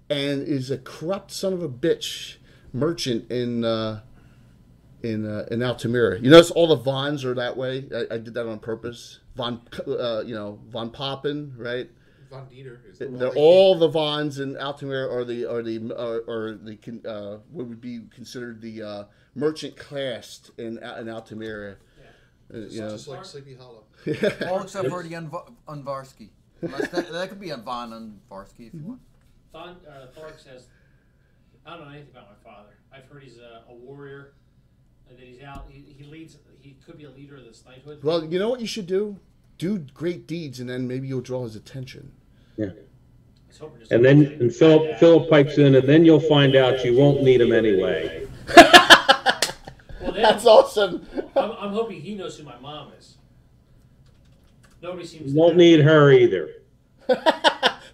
and is a corrupt son of a bitch merchant in Altamira. You notice all the Vons are that way. I did that on purpose. Von Poppen, right? Von Dieter is They're all the Vons in Altamira are the what would be considered the merchant class in Altamira. just like Sleepy Hollow. All except for the Unvarsky. Unless that could be a Von Unvarsky if you want. Tharg says, I don't know anything about my father. I've heard he's a warrior, and that he's out. He leads. He could be a leader of this knighthood. Well, you know what you should do? Do great deeds, and then maybe you'll draw his attention. Yeah. Let's hope we're just And then Philip pipes in, and then you'll find out you won't need him anyway. Well, then, That's awesome. I'm hoping he knows who my mom is. Nobody seems. You won't need her either.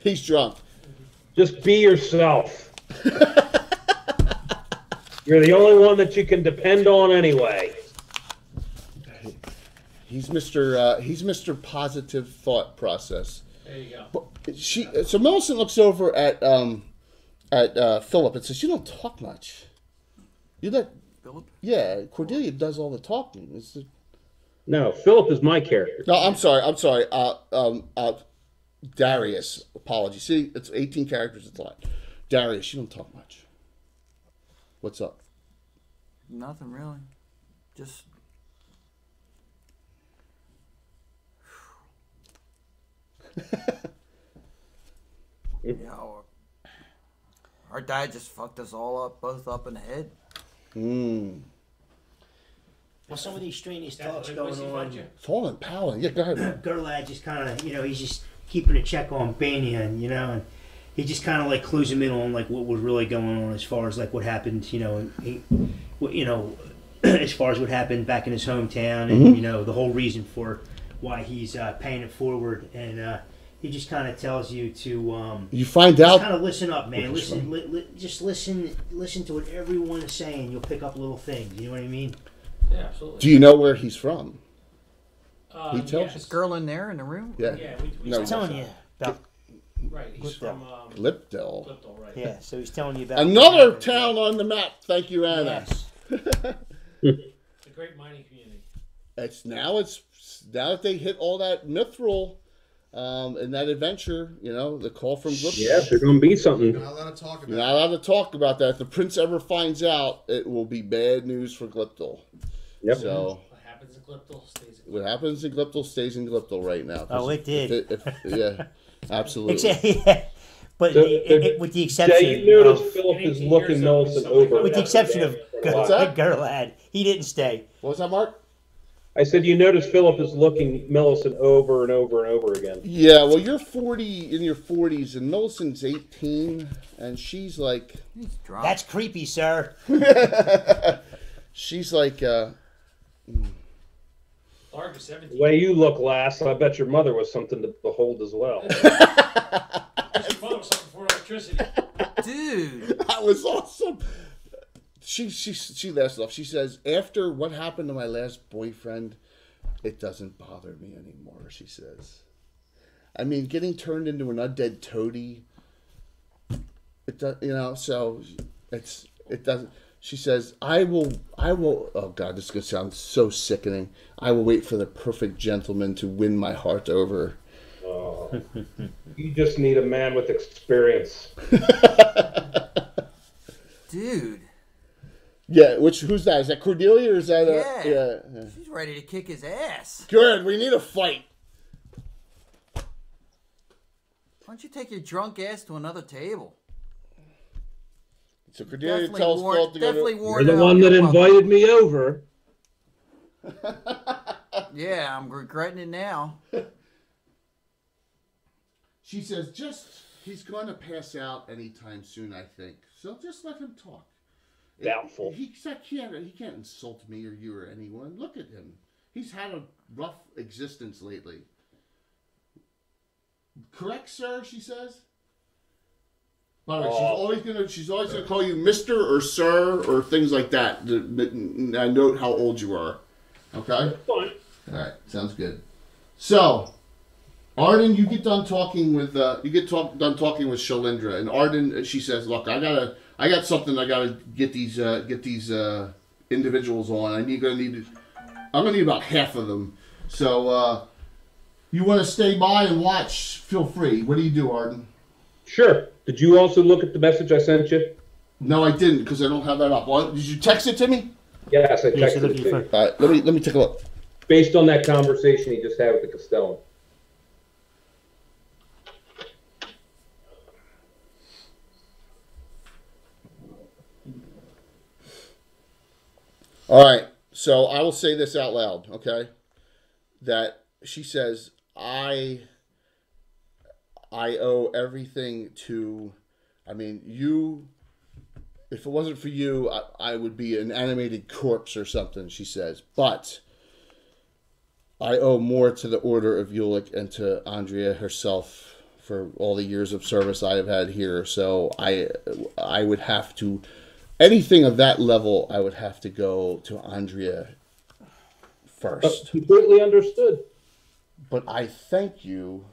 He's drunk. Just be yourself. You're the only one that you can depend on anyway. He's Mr. Positive Thought Process. There you go. But so Millicent looks over at Philip and says, "You don't talk much. You let Philip? yeah Cordelia does all the talking." No, Philip is my character. No, I'm sorry. Darius. Apologies. See, it's 18 characters. It's a lot. Darius, you don't talk much. What's up? Nothing really. Just. Our dad just fucked us all up, both up in the head. Well, some of these strange That talks the going voice he on. finds you? Fallen Paladin. Yeah, go ahead. Gerlad just kind of, he's just keeping a check on Banyan, and he just kind of like clues him in on like what was really going on as far as like what happened, as far as what happened back in his hometown, and the whole reason for why he's paying it forward, and he just kind of tells you to You find just out. kind of listen up, man. Which Listen, just listen to what everyone is saying. You'll pick up little things. You know what I mean? Yeah, absolutely. Do you know where he's from? He tells yes. you. This girl in there in the room? Yeah, we No, He's telling you about Right, he's from Lipdale. Clipdale, right. yeah. So he's telling you about Another town on the map. Thank you, Anna. Yes. It's a great mining community. It's now that they hit all that mithril and that adventure, you know, the call from Glipdale. Yeah, there's going to be something. You're not allowed to talk about You're not allowed to talk about that. If the prince ever finds out, it will be bad news for Glipdale. Yep. So What happens in Clipdale stays in what happens in Glipdale stays in Glipdale right now. 'Cause Oh, it did. yeah, absolutely. Exactly. Yeah. But So, with the exception Jay, you notice of, Philip is 18 looking years Millicent old, over. with the exception of What's that? Gerlad, he didn't stay. What was that, Mark? I said you notice Philip is looking Millicent over and over and over again. Yeah, well, you're 40 in your 40s, and Millicent's 18, and she's like, He's drunk. That's creepy, sir. she's like, Dark is 17. The way you look, lass, I bet your mother was something to behold as well. Your father was something for electricity. Dude. that was awesome. She laughs it off. She says, after what happened to my last boyfriend, it doesn't bother me anymore, she says. I mean, getting turned into an undead toady, it does, you know, so it doesn't. She says, I will, oh God, this is going to sound so sickening. I will wait for the perfect gentleman to win my heart over. Oh. You just need a man with experience. Dude. Yeah, who's that? Is that Cordelia or is that Yeah. yeah. She's ready to kick his ass. Good, we need a fight. Why don't you take your drunk ass to another table? So Cordelia Definitely tells Philip to go definitely to... You're warned the her one that your mother. invited me over. Yeah, I'm regretting it now. She says, he's going to pass out anytime soon, I think. So just let him talk. Doubtful. He can't insult me or you or anyone. Look at him. He's had a rough existence lately. Correct, sir, she says? By the way, she's always gonna call you Mr. or Sir or things like that. I note how old you are. Okay? Fine. Alright, sounds good. So, Arden, you get done talking with done talking with Shalindra, and Arden, she says, "Look, I got something. I gotta get these individuals on. I'm gonna need about half of them. So, you want to stay by and watch? Feel free. What do you do, Arden?" Sure. Did you also look at the message I sent you? No, I didn't because I don't have that up. Well, did you text it to me? Yes, I Yeah, so texted look it at to your you. phone. All right, let me take a look. Based on that conversation he just had with the Castellan. All right, so I will say this out loud, okay? That she says, I owe everything to, I mean, you, if it wasn't for you, I would be an animated corpse or something, she says. But I owe more to the Order of Ulick and to Andrea herself for all the years of service I have had here. So I would have to, anything of that level, I would have to go to Andrea first. Completely understood. But I thank you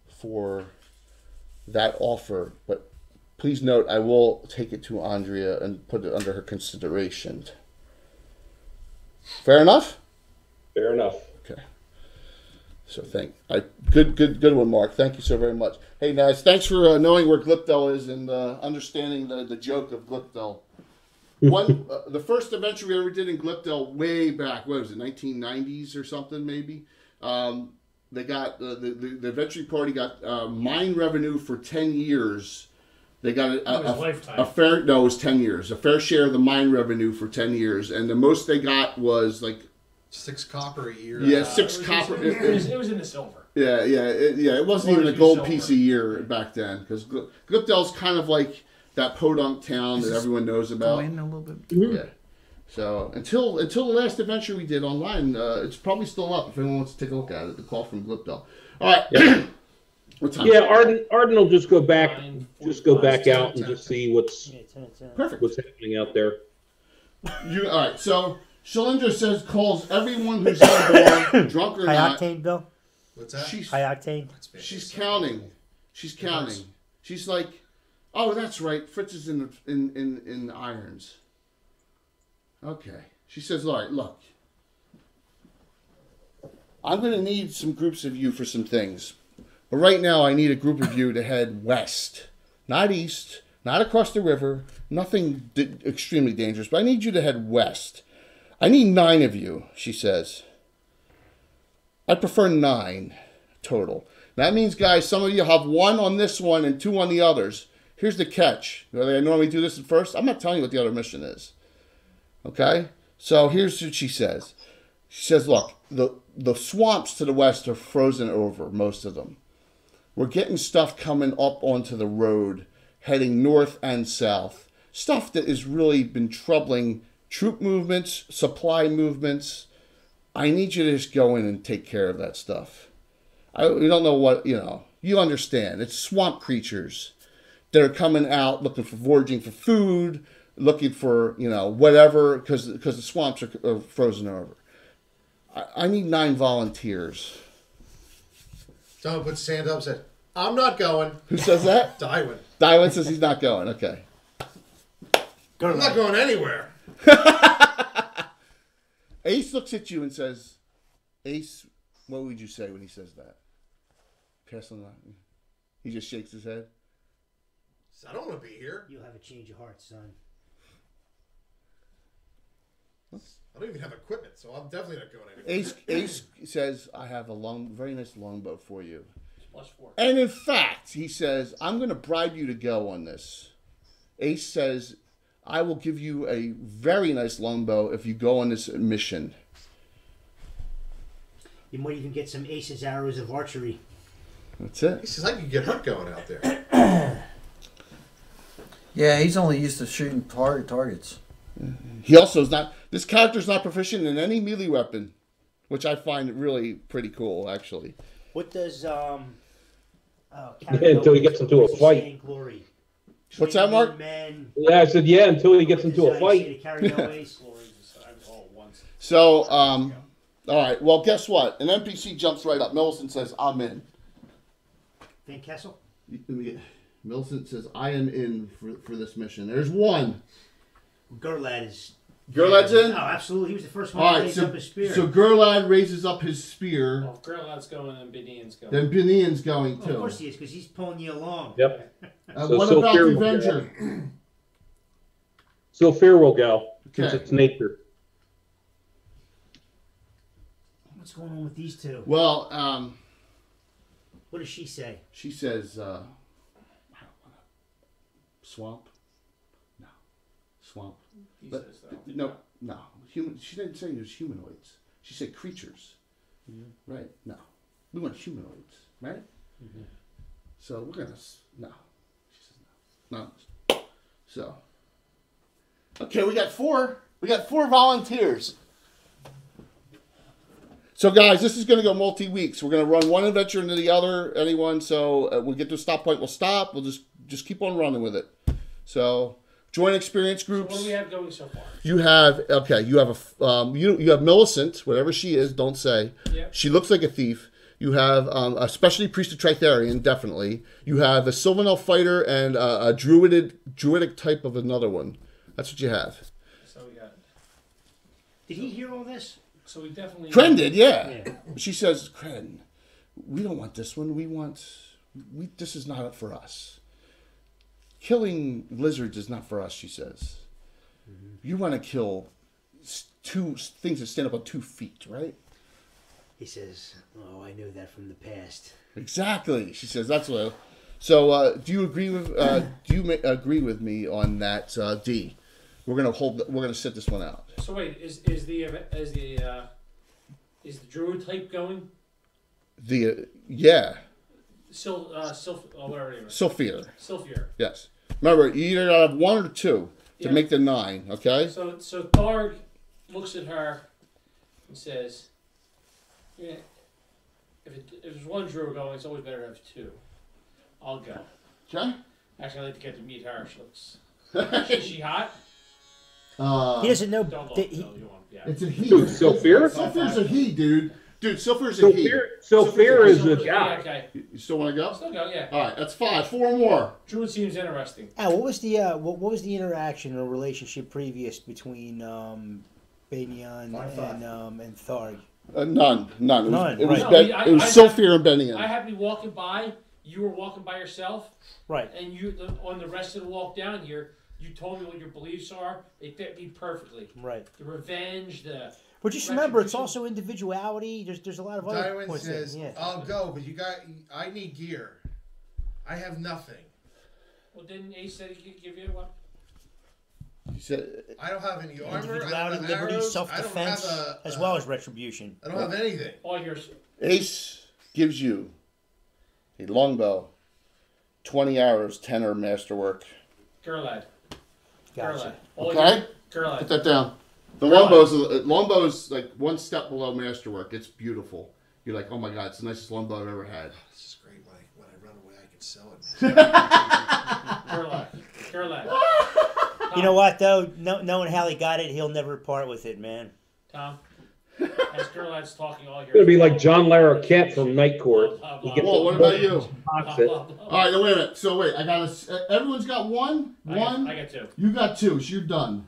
for that offer. But please note, I will take it to Andrea and put it under her consideration. Fair enough? Fair enough. Okay. So good one, Mark. Thank you so very much. Hey, Naz, thanks for knowing where Glipdale is and understanding the joke of Glipdale. The first adventure we ever did in Glipdale way back, what was it, 1990s or something maybe? They got the adventure party got mine revenue for 10 years. They got It was lifetime. it was 10 years. A fair share of the mine revenue for 10 years, and the most they got was like 6 copper a year. Yeah, 6 It was- copper. It was in the silver. Yeah, it wasn't even a gold piece a year back then, because Glipdale's kind of like that podunk town that everyone knows Go about. in a little bit. Yeah. So until the last adventure we did online, it's probably still up if anyone wants to take a look at it. The call from Glipdale. All right. Yep. What time? Yeah, Arden will just go back, 9:45. out and just see what's Yeah, 10. Perfect. happening out there. All right. So Shalindra says calls everyone who's on board, drunk or High not. Octane, Bill? What's that? She's High Octane? she's counting. She's counting. She's like, oh, that's right. Fritz is in irons. Okay. She says, all right, look. I'm going to need some groups of you for some things. But right now, I need a group of you to head west. Not east, not across the river, nothing extremely dangerous, but I need you to head west. I need 9 of you, she says. I prefer 9 total. That means, guys, some of you have 1 on this one and 2 on the others. Here's the catch. I normally do this at first. I'm not telling you what the other mission is. Okay? So here's what she says. She says, look, the swamps to the west are frozen over, most of them. We're getting stuff coming up onto the road, heading north and south. Stuff that has really been troubling troop movements, supply movements. I need you to just go in and take care of that stuff. We don't know what, you understand. It's swamp creatures that are coming out looking for, foraging for food, looking for, whatever, because the swamps are frozen over. I need 9 volunteers. Someone puts his hand up and said, I'm not going. Who says that? Dywin. Dywin says he's not going. Okay. I'm not going anywhere. Ace looks at you and says, Ace, what would you say when he says that? Pass on that. He just shakes his head. I don't want to be here. You'll have a change of heart, son. I don't even have equipment, so I'm definitely not going anywhere. Ace says, I have a very nice longbow for you. +4. And in fact, he says, I'm going to bribe you to go on this. Ace says, I will give you a very nice longbow if you go on this mission. You might even get some Ace's arrows of archery. That's it. He says I could get hurt going out there. Yeah, he's only used to shooting targets. He also is not, this character's not proficient in any melee weapon, which I find really pretty cool, actually. What does Until he gets into a fight. Glory. What's that, Mark? Men, Yeah, I said until he gets into a fight. So, all right. Well, guess what? An NPC jumps right up. Millicent says, I'm in. Van Kessel? Millicent says, I am in for this mission. There's one. Gurlad is... Gurlad's in? Oh, absolutely. He was the first one All to right, raise up his spear. so Gurlad raises up his spear. Well, Gurlad's going and Binian's going. Then Binian's going, Well, too. of course he is, because he's pulling you along. Yep. So what about Sylphir the will Avenger? Sylphir will go, since Okay. it's nature. What's going on with these two? Well, What does she say? she says, I don't wanna... Swamp? No. Swamp. He But- says that. No. She didn't say it was humanoids. She said creatures. Mm-hmm. Right? No. We want humanoids, right? Mm-hmm. So we're gonna... No. She says no. No. So... Okay, we got 4. We got 4 volunteers. So guys, this is going to go multi-weeks. We're going to run one adventure into the other. Anyone? So we'll get to a stop point. We'll stop. We'll just keep on running with it. So join experience So groups. what do we have going so far? You have you have you have Millicent, whatever she is. Don't say. Yep. She looks like a thief. You have a specialty priest of Tritharian, definitely. You have a Sylvan Elf fighter and a druidic type of another one. That's what you have. So we got. Did he hear all this? So we definitely. Kren did, yeah. Yeah. She says, Kren, we don't want this one. This is not for us. Killing lizards is not for us, she says. You want to kill 2 things that stand up on 2 feet, right? He says, oh, I know that from the past. Exactly. She says, that's what. So, do you agree with agree with me on that, D? We're gonna sit this one out. So wait, is the druid type going? Yeah. Whatever it is. Sylphir. Sylphir. Yes. Remember, you either gotta have 1 or 2 to Yeah. make the 9. Okay. So Tharg looks at her and says, "Yeah, if there's one druid going, it's always better to have 2." I'll go. Okay. Actually, I'd like to get to meet her. She looks. Is she hot? He doesn't know. Don't look. that No, you won't. Yeah. It's a he. Dude, Silphir? Silphir's a he, dude. Dude, Silphir's a he. Silphir is a Yeah, guy. okay. You still want to go? Still go. Yeah. All right, that's 5. 4 more. Druid seems interesting. What was the interaction or relationship previous between Banyan and Tharg? None. None, It was, right. No, it was Silphir and Benny. I happened to be walking by. You were walking by yourself, Right. and on the rest of the walk down here, you told me what your beliefs are. They fit me perfectly. Right. The revenge, the. But just remember, it's Retribution. also individuality. There's a lot of other Tywin points says, there. Yeah. "I'll go, but I need gear. I have nothing. Well, didn't Ace said he could give you one? He said, I don't have any armor. I Individuality, don't have liberty, arrows. self-defense, I don't have as well as retribution. I don't have anything. All yours. Ace gives you a longbow, 20 arrows, 10 are masterwork. Girlad. Gotcha. All Okay? Put Girlad. that down. The Right. longbow's like one step below masterwork. It's beautiful. You're like, oh my god, it's the nicest longbow I've ever had. This is great. When I run away, I can sell it. Girlad. You know what though? Knowing how he got it, he'll never part with it, man. Tom. As Girlad's talking, all yours. It's gonna be like John Larroquette from Night Court. Blah, You blah, get Whoa, what about you? blah, blah, blah. All right, now wait a minute. So wait, I got everyone's got one. I One. got 2. You got 2, so you're done.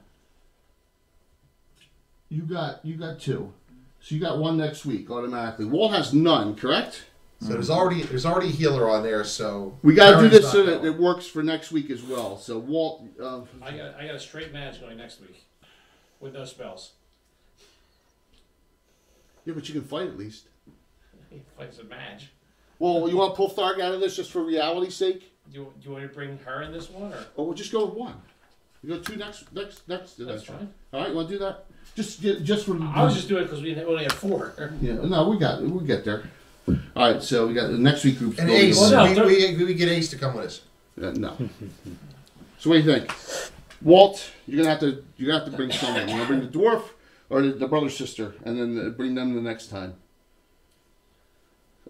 You got 2, so you got 1 next week automatically. Walt has none, correct? So there's already a healer on there. So We got to do Aaron's this not so that going. it works for next week as well. So Walt, I got a straight match going next week. With no spells. yeah, but you can fight at least. He fights a match. Well, you want to pull Tharg out of this just for reality's sake? Do you want me to bring her in this one, or? Or we'll just go with 1. You go 2 next That's adventure. fine. All right, you want to do that? Just for. I was just doing it because we only have 4. Yeah, no, we got it. We'll get there. All right, so we got the next week groups. And building Ace, on. Well, no, we get Ace to come with us. No. So what do you think, Walt? You're gonna have to bring someone. You're gonna bring the dwarf or the brother sister, and then bring them the next time.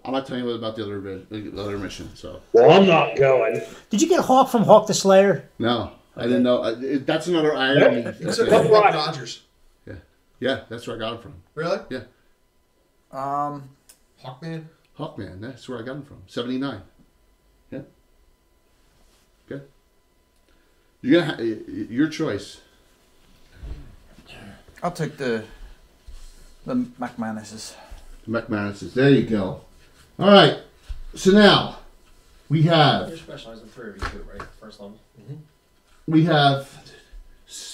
I'm not telling you about the other mission. So Well, I'm not going. Did you get Hawk from Hawk the Slayer? no, I didn't know. That's another irony. It's a That's Buck right. Rogers. Yeah, that's where I got him from. Really? Um, Hawkman. Hawkman. That's where I got him from. 79. Yeah. Okay. You're gonna your choice. I'll take the McManuses. McManus. There you go. All right. So now we have You're specialized in 3 too, right? First level. we have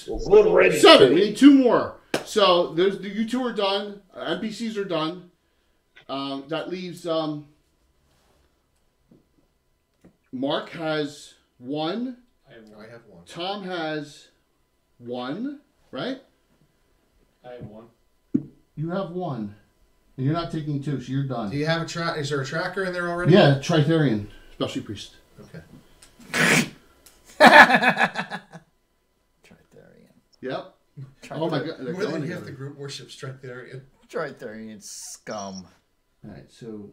Well, good riddance. 7. We need 2 more. So there's you 2 are done. NPCs are done. That leaves Mark has 1. I have I 1. have 1. Tom has 1. Right? I have 1. You have 1. And you're not taking 2, so you're done. Do you have Is there a tracker in there already? Yeah, Tritherian, special priest. Okay. Tritherian. Yep. Oh my god. They're More going than half the together. group worships Tritherian. Tritherian scum. All right, so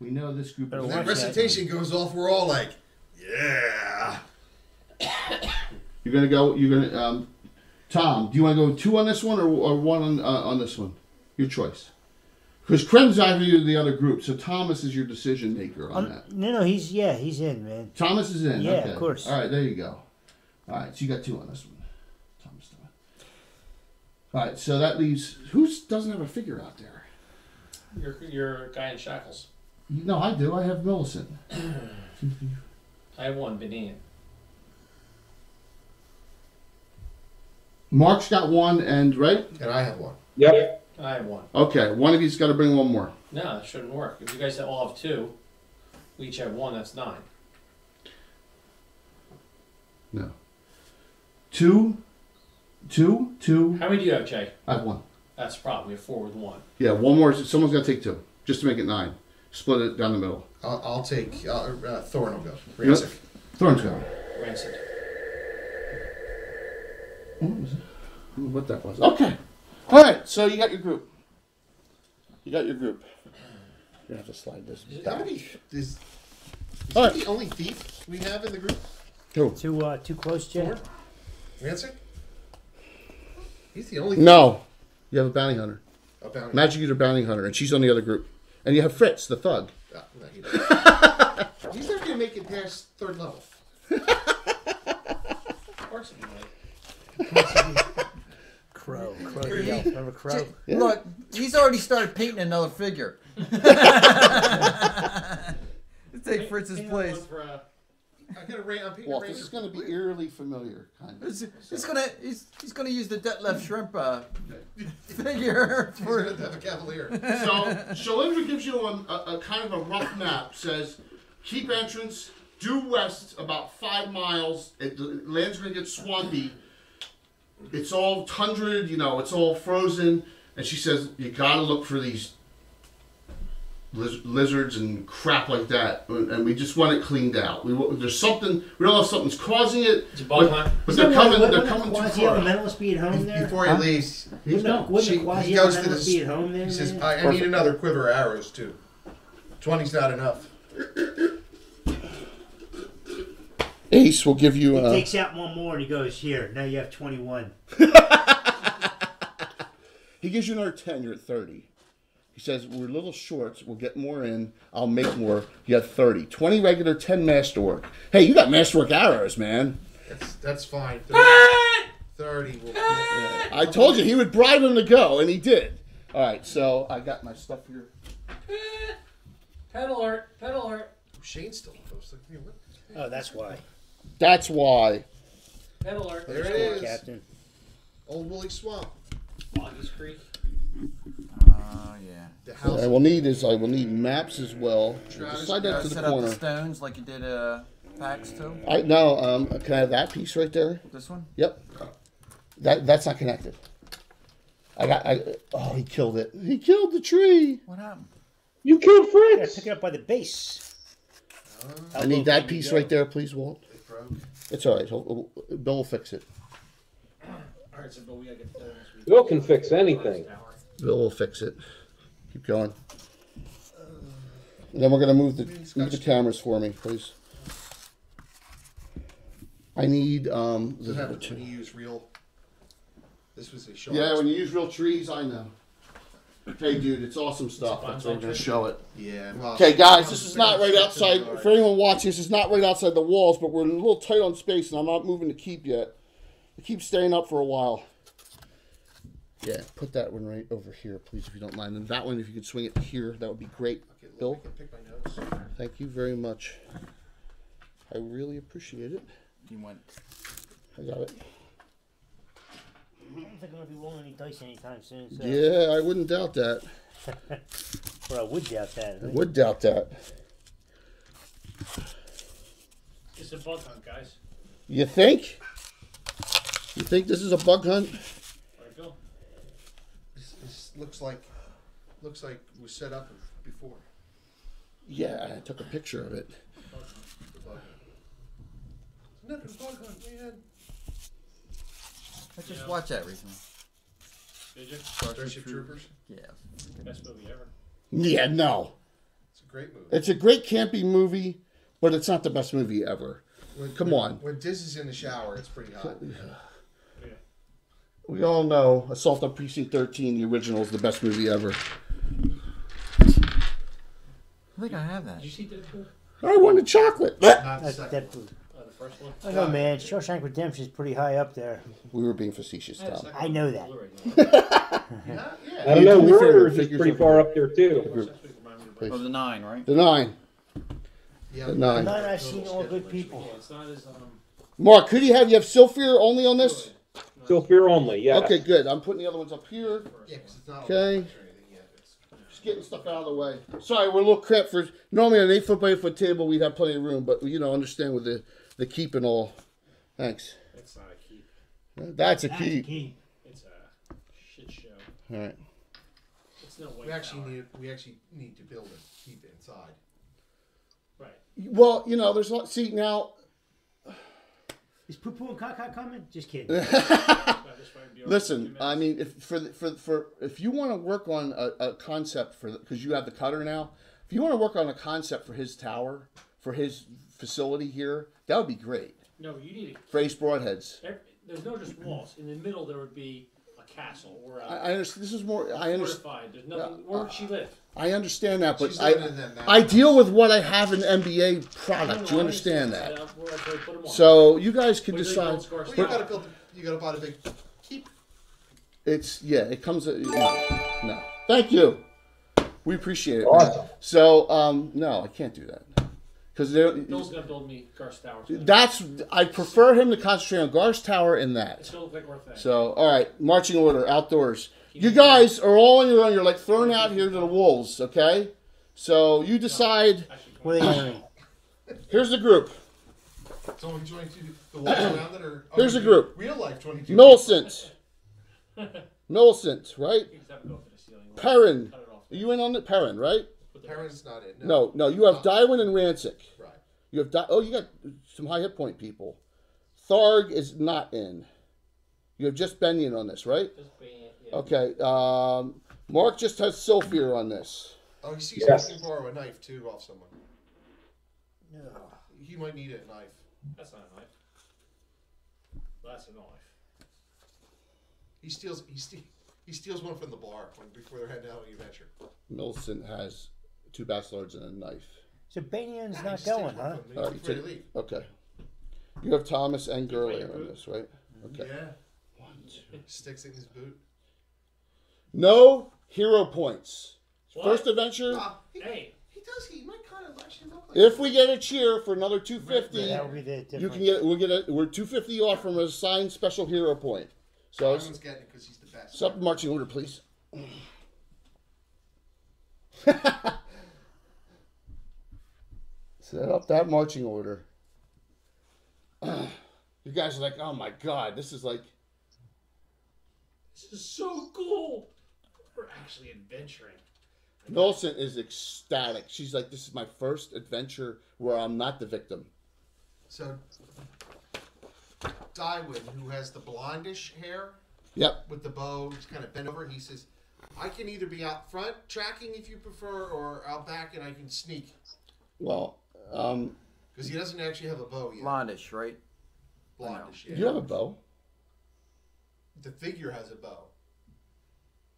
we know this group Better is When that watch that. recitation goes off, we're all like, yeah. You're gonna go. You're gonna. Tom, do you want to go 2 on this one or 1 on this one? Your choice. Because Krem's either the other group, so Thomas is your decision maker on that. No, he's in, man. Thomas is in. Yeah, okay. of course. All right, there you go. All right, so you got 2 on this one. Thomas done. All right, so that leaves who doesn't have a figure out there? Your guy in shackles. No, I do. I have Millicent. I have 1, Benin. Mark's got 1, and right. And I have 1. Yep. I have 1. Okay, one of you's got to bring 1 more. No, that shouldn't work. If you guys all have 2, we each have 1. That's 9. No. 2. How many do you have, Jay? I have 1. That's the problem. We have 4 with 1. Yeah, 1 more. Someone's got to take 2, just to make it 9. Split it down the middle. I'll take Thorn will go. Rancic. Thorn's got it. Rancid. What was it? I don't know what that was. Okay. All right. So you got your group. You have to slide this How back. many is All The right. only thief we have in the group? Who? Too close, Jay. Four? Rancic? He's the only No. You have a bounty hunter. thief. Oh, bounty. Magic Eater bounty hunter, and she's on the other group. And you have Fritz, the thug. No, he doesn't. He's never gonna make it past third level. Of course he might. Crow. Remember Crow? Yeah. Look, he's already started painting another figure. Take Fritz's Hang on place. one for, I got a I'm painting a Well, ranger. this is going to be eerily familiar, kind of. He's gonna use the Detlef Shrimp figure He's for. gonna have a cavalier. So, Shalindra gives you a kind of a rough map. Says, keep entrance, due west about 5 miles. The land's going to get swampy. It's all tundra, you know, it's all frozen. And she says, you got to look for these lizards and crap like that. And we just want it cleaned out. There's something, we don't know if something's causing it. It's a bug hunt. But they're coming too far. Quasi-elementalists be at home there? Before he leaves, Wouldn't the he goes to quasi-elementalists be at home there? He says, man? I need another quiver of arrows too. 20's not enough. Ace will give you He takes out one more and he goes, here, now you have 21. He gives you another 10, you're at 30. He says, we're a little short, we'll get more in, I'll make more, you have 30. 20 regular, 10 masterwork. Hey, you got masterwork arrows, man. That's fine. 30 will. I told you, he would bribe him to go, and he did. All right, so I got my stuff here. Pet alert! Pet alert! Shane's still posted. Oh, that's why. That's why. Pet alert! There it is. Captain. Old Woolly Swamp. Boggy's Creek. Yeah. The What house. I will need maps as well. Travis, Slide that to Set the up corner. the stones like you did packs too. Can I have that piece right there? This one. Yep. That's not connected. Oh, he killed it. He killed the tree. What happened? You killed Yeah, Fritz. pick it up by the base. I need that piece right there, please, Walt. It broke. It's all right. Bill will fix it. Alright, so but we gotta get the Bill can fix anything. Bill will fix it. Keep going. And then we're gonna move the cameras for me, please. I need What happens when you use real? This was a short. Yeah, when you use real trees, I know. Hey, dude, it's awesome stuff. That's why we're gonna show it. Yeah. Well, Okay, guys, this is not right outside. For anyone watching, this is not right outside the walls, but we're a little tight on space, and I'm not moving the keep yet. The keep's staying up for a while. Yeah, put that one right over here, please, if you don't mind. And that one, if you could swing it here, that would be great. Okay, look, Bill, I can pick my nose. thank you very much. I really appreciate it. You went. I got it. I don't think I'm going to be rolling any dice anytime soon. So. Yeah, I wouldn't doubt that. Or I would doubt that. I would doubt that. It's a bug hunt, guys. You think? You think this is a bug hunt? Alright, Bill. This looks like it was set up before. Yeah, I took a picture of it. The bug hunt. Nothing bug hunt, man. I just watched that recently. Did you? Starship Troopers. Yeah. Best movie ever. Yeah, no. It's a great movie. It's a great campy movie, but it's not the best movie ever. Come on. When Diz is in the shower, it's pretty hot. We all know Assault on Precinct 13, the original, is the best movie ever. I think I have that. Did you see Deadpool? I wanted chocolate. Not the That's second that. one. The first one? I know, man. Shawshank Redemption is pretty high up there. We were being facetious, I had a Tom. second I know one that. Blu-ray. Yeah, yeah. I don't know. Do me a favor, Warriors is figures pretty over far here. up there too. Watch that so you can remind me to bring Oh, the 9, right? The 9. Yeah, The 9. None I've seen all good people. Yeah, it's not as Mark, who do you have? You have Silphir only on this? Still fear only. Yeah. Okay, good. I'm putting the other ones up here. Yeah, 'cause it's not Okay. or anything yet. It's Just getting stuff out of the way. Sorry, we're a little cramped for. Normally on an 8 foot by 8 foot table, we'd have plenty of room, but understand with the keep and all. Thanks. it's not a keep. That's a That's keep. key. It's a shit show. All right. It's no way. we actually need to build a keep inside. Right. Well, there's a lot. See now. Is Poo Poo and Caca coming? Just kidding. Listen, I mean, if you want to work on a concept because you have the cutter now, if you want to work on a concept for his tower for his facility here, that would be great. No, you need For Ace Broadheads. there's no just walls. In the middle there would be a castle or a I understand. This is more. I understand. fortified. There's nothing. Where would she live? I understand that, but She's living in them I mountains. deal with what I have in NBA I product. know, You I understand that? Where I put 'em on. So you guys can What do they decide. build Scar Well, you Tower? gotta build. You gotta buy the big keep. It's It comes. No. Thank you. We appreciate it. Awesome. So no, I can't do that because Bill's gonna build me Garth Towers. I prefer him to concentrate on Gar's Tower and that. It's gonna look like our thing. So all right, marching order outdoors. You guys are all on your own. You're like thrown out here to the wolves. Okay. So you decide. Actually, What are they entering? Here's the group. It's only 22. The walls around it are. Here's the group. Real life 22. Millicent. Millicent, right? you just have to go for the ceiling. Perrin. Cut it off. Are you in on the Perrin, right? Put the Parents not in. No. You have Dywin and Rancic. Right. You have you got some high hit point people. Tharg is not in. You have just Benyon on this, right? Just bring it, yeah. Okay. Mark just has Sylphir on this. Oh, he's Yes. going to borrow a knife too off someone. He might need a knife. That's not a knife. That's a knife. He steals one from the bar before they're heading out on the adventure. Millicent has 2 Bastards and a knife. So Banyan's He not just takes going, one huh? from them All right, before you they take, leave. okay. You have Thomas and Gurley your on boot? this, right? Okay. Yeah. Sticks it in his boot. No hero points. What? First adventure. Hey, He does. He might kind of actually look like. If we get a cheer for another 250, That would be the difference. you can get. We're 250 off from a assigned special hero point. So Everyone's getting it because he's the best. Stop marching order, please. Set up that marching order. You guys are like, oh my god, this is like. this is so cool. We're actually adventuring. Millicent is ecstatic. She's like, this is my first adventure where I'm not the victim. So, Dywin, who has the blondish hair Yep. with the bow, just kind of bent over, he says, "I can either be out front tracking if you prefer, or out back and I can sneak." Well, Because he doesn't actually have a bow yet. Blondish, right? Blondish, yeah. you have a bow. The figure has a bow,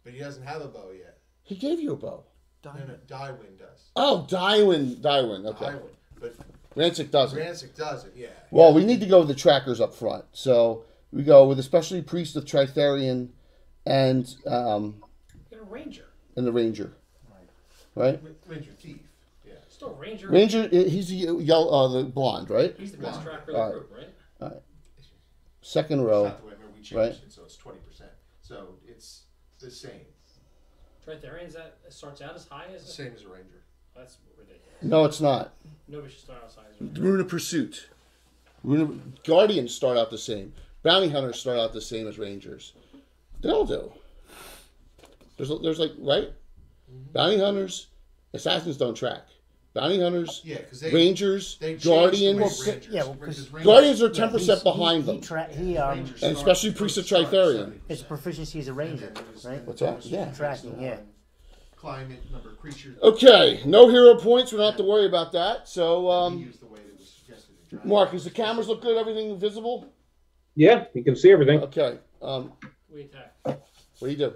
but he doesn't have a bow yet. He gave you a bow. No, Dywin does. Oh, Dywin. Okay. Dywin, but Rancic doesn't. Rancic doesn't. Yeah. Well, we need to go with the trackers up front. So we go with especially Priest of Tritharion and Get a ranger. the Ranger. Right? Ranger Thief. Yeah. Still ranger. Ranger, he's the yellow, the blonde, right? He's the best tracker of the Alright. group, right? It's Second row. not the way. Remember, we changed Right. it, so it's 20%. So it's the same. Tritharians that starts out as high as The same as a ranger. That's ridiculous. No, it's not. Nobody should start out as high as a ranger. Rune of Pursuit. Guardians start out the same. Bounty Hunters start out the same as Rangers. They all do. There's like, right? Bounty Hunters, Assassins don't track. Bounty Hunters, Yeah, because Rangers, they changed Guardians. the way Rangers, yeah, well, because 'cause- Rangers- Guardians are Yeah, 10% he's- behind them. Rangers And start- especially Priest of start Tritharion. 70%. His proficiency as a ranger, And then there's- right? What's that? there's Yeah. based Tracking, yeah. on Climate, number of creatures. Okay, no hero points. We don't have to worry about that. So, We use the way that was suggested in Dragon. Mark, is the cameras look good? Everything visible? Yeah, you can see everything. Okay. We attack. What do you do?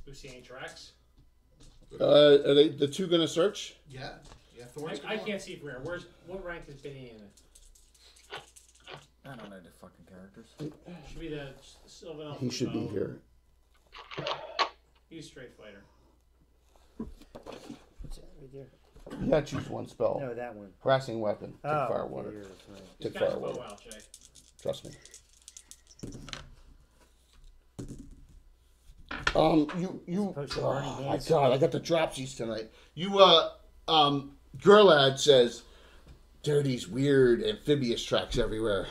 We see any tracks? Are they the two going to search? Yeah. Yeah. Thorns I come can't see from here. What rank is Benny in? I don't know the fucking characters. Should be the Sylvan. He should be here. He's a straight fighter. What's that right there? You got to choose one spell. No, that one. Harassing weapon. Take Oh, fire water. yours, right. He's Take got his fire bow water. out, Jay. Trust me. You. Supposed to burn Oh his my hands. God! I got the dropsies tonight. Girlad says, "There are these weird amphibious tracks everywhere,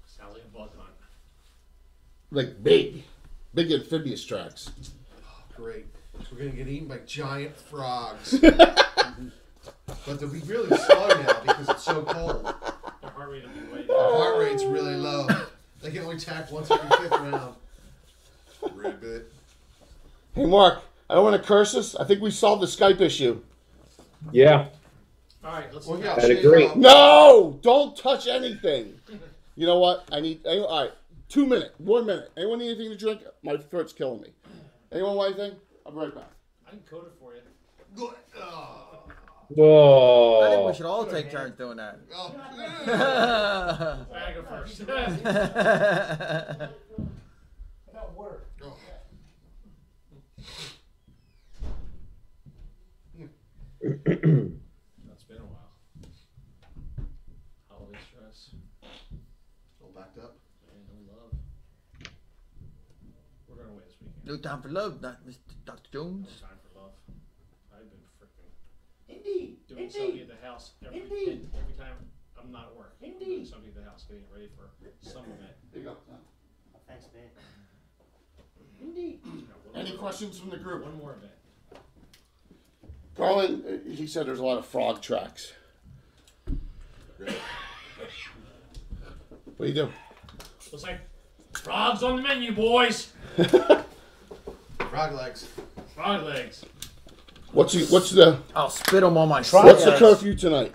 Sounds like a bug hunt. like big amphibious tracks." Great. We're gonna get eaten by giant frogs. But they'll be really slow now because it's so cold. Their heart rate will be way Their down. heart rate's really low. They can only attack once every 5th round. Ribbit. Hey, Mark. I don't want to curse us. I think we solved the Skype issue. Yeah. All right, let's. Well, yeah, I'd agree. No! Don't touch anything. You know what? All right, 2 minutes, 1 minute. Anyone need anything to drink? My throat's killing me. Anyone want anything? I'll be right back. I can code it for you. Oh. I think we Whoa. should all take turns doing that. Oh. I go first. About work. Oh. It's been a while. Holiday stress. All backed up. Man, no love. We're going away this weekend. No time for love, not Mr. Dr. Jones. No time for love. I've been freaking Indeed. doing something at the house every time I'm not at work. I'm doing something at the house, getting ready for some event. There you go. Thanks, man. Indeed. Any questions from the group? One more event. Garland, he said there's a lot of frog tracks. What do you do? Looks like frogs on the menu, boys. Frog legs. Frog legs. What's the I'll spit them on my what's the side. curfew tonight?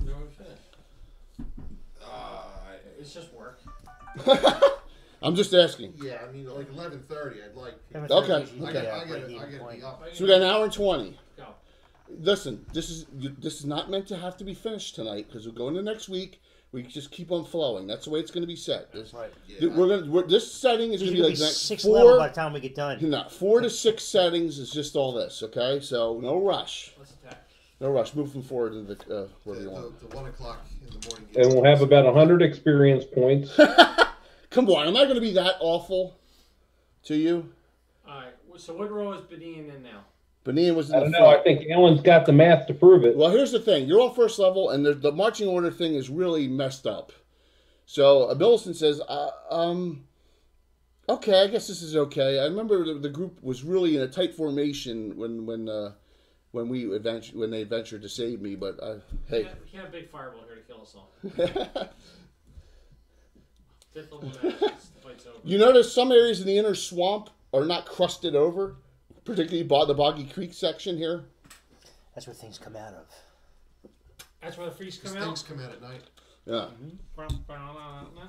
No, we finished. It's just work. I'm just asking. Yeah, I mean, like 11:30. I'd like. Okay. I gotta be up. So we got an hour and 20. Go. Listen, this is not meant to have to be finished tonight because we're going to next week. We just keep on flowing. That's the way it's going to be set. This, Right. this setting is going to be like the next six level by the time we get done. No, 4 to 6 settings is just all this. Okay, so no rush. Let's attack. No rush. Moving forward to the wherever you want. The 1 o'clock in the morning. And we'll have about 100 experience points. Come on, am I going to be that awful to you? Alright, so what row is Benin in now? Benin was in I the don't know. front. I think Alan's got the math to prove it. Well, here's the thing. You're all first level, and the marching order thing is really messed up. So, Millicent says, okay, I guess this is okay. I remember the group was really in a tight formation when they ventured to save me, but hey. We can't have a big fireball here to kill us all. Fifth level match, the fight's over. You notice some areas in the inner swamp are not crusted over, particularly the Boggy Creek section here. That's where things come out of. That's where the freeze come These out? things come out at night. Yeah. Mm-hmm.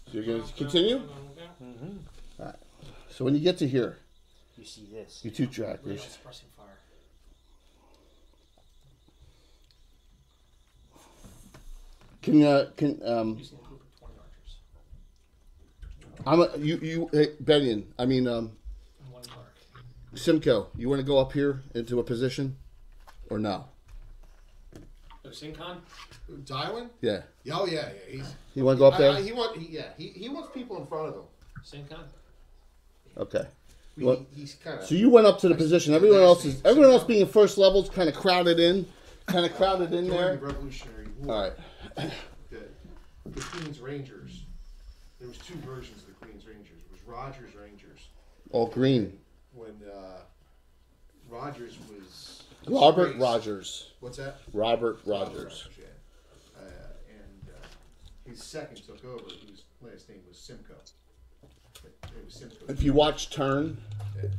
So you're going to continue? Mm-hmm. So when you get to here, You see this. you 2 trackers. Suppressing fire. Can Using a group of 20 archers. hey, Benyon, And one mark. Simcoe, you want to go up here into a position, or no? Oh, Sincon? Darwin? Yeah. Oh yeah. He's. You want to go up there? He wants people in front of him. Sincon? Okay. He- Well, he's kind of. So you went up to the position. Everyone else being first levels, kind of crowded in During the there. Revolutionary War. All right. The Queen's Rangers. There was 2 versions of the Queen's Rangers. It was Rogers Rangers All green. when Rogers was. Robert disgraced. Rogers. What's that? Robert Rogers. Yeah. And his second took over. Whose last name was Simcoe. It was Simcoe. If you watch Turn,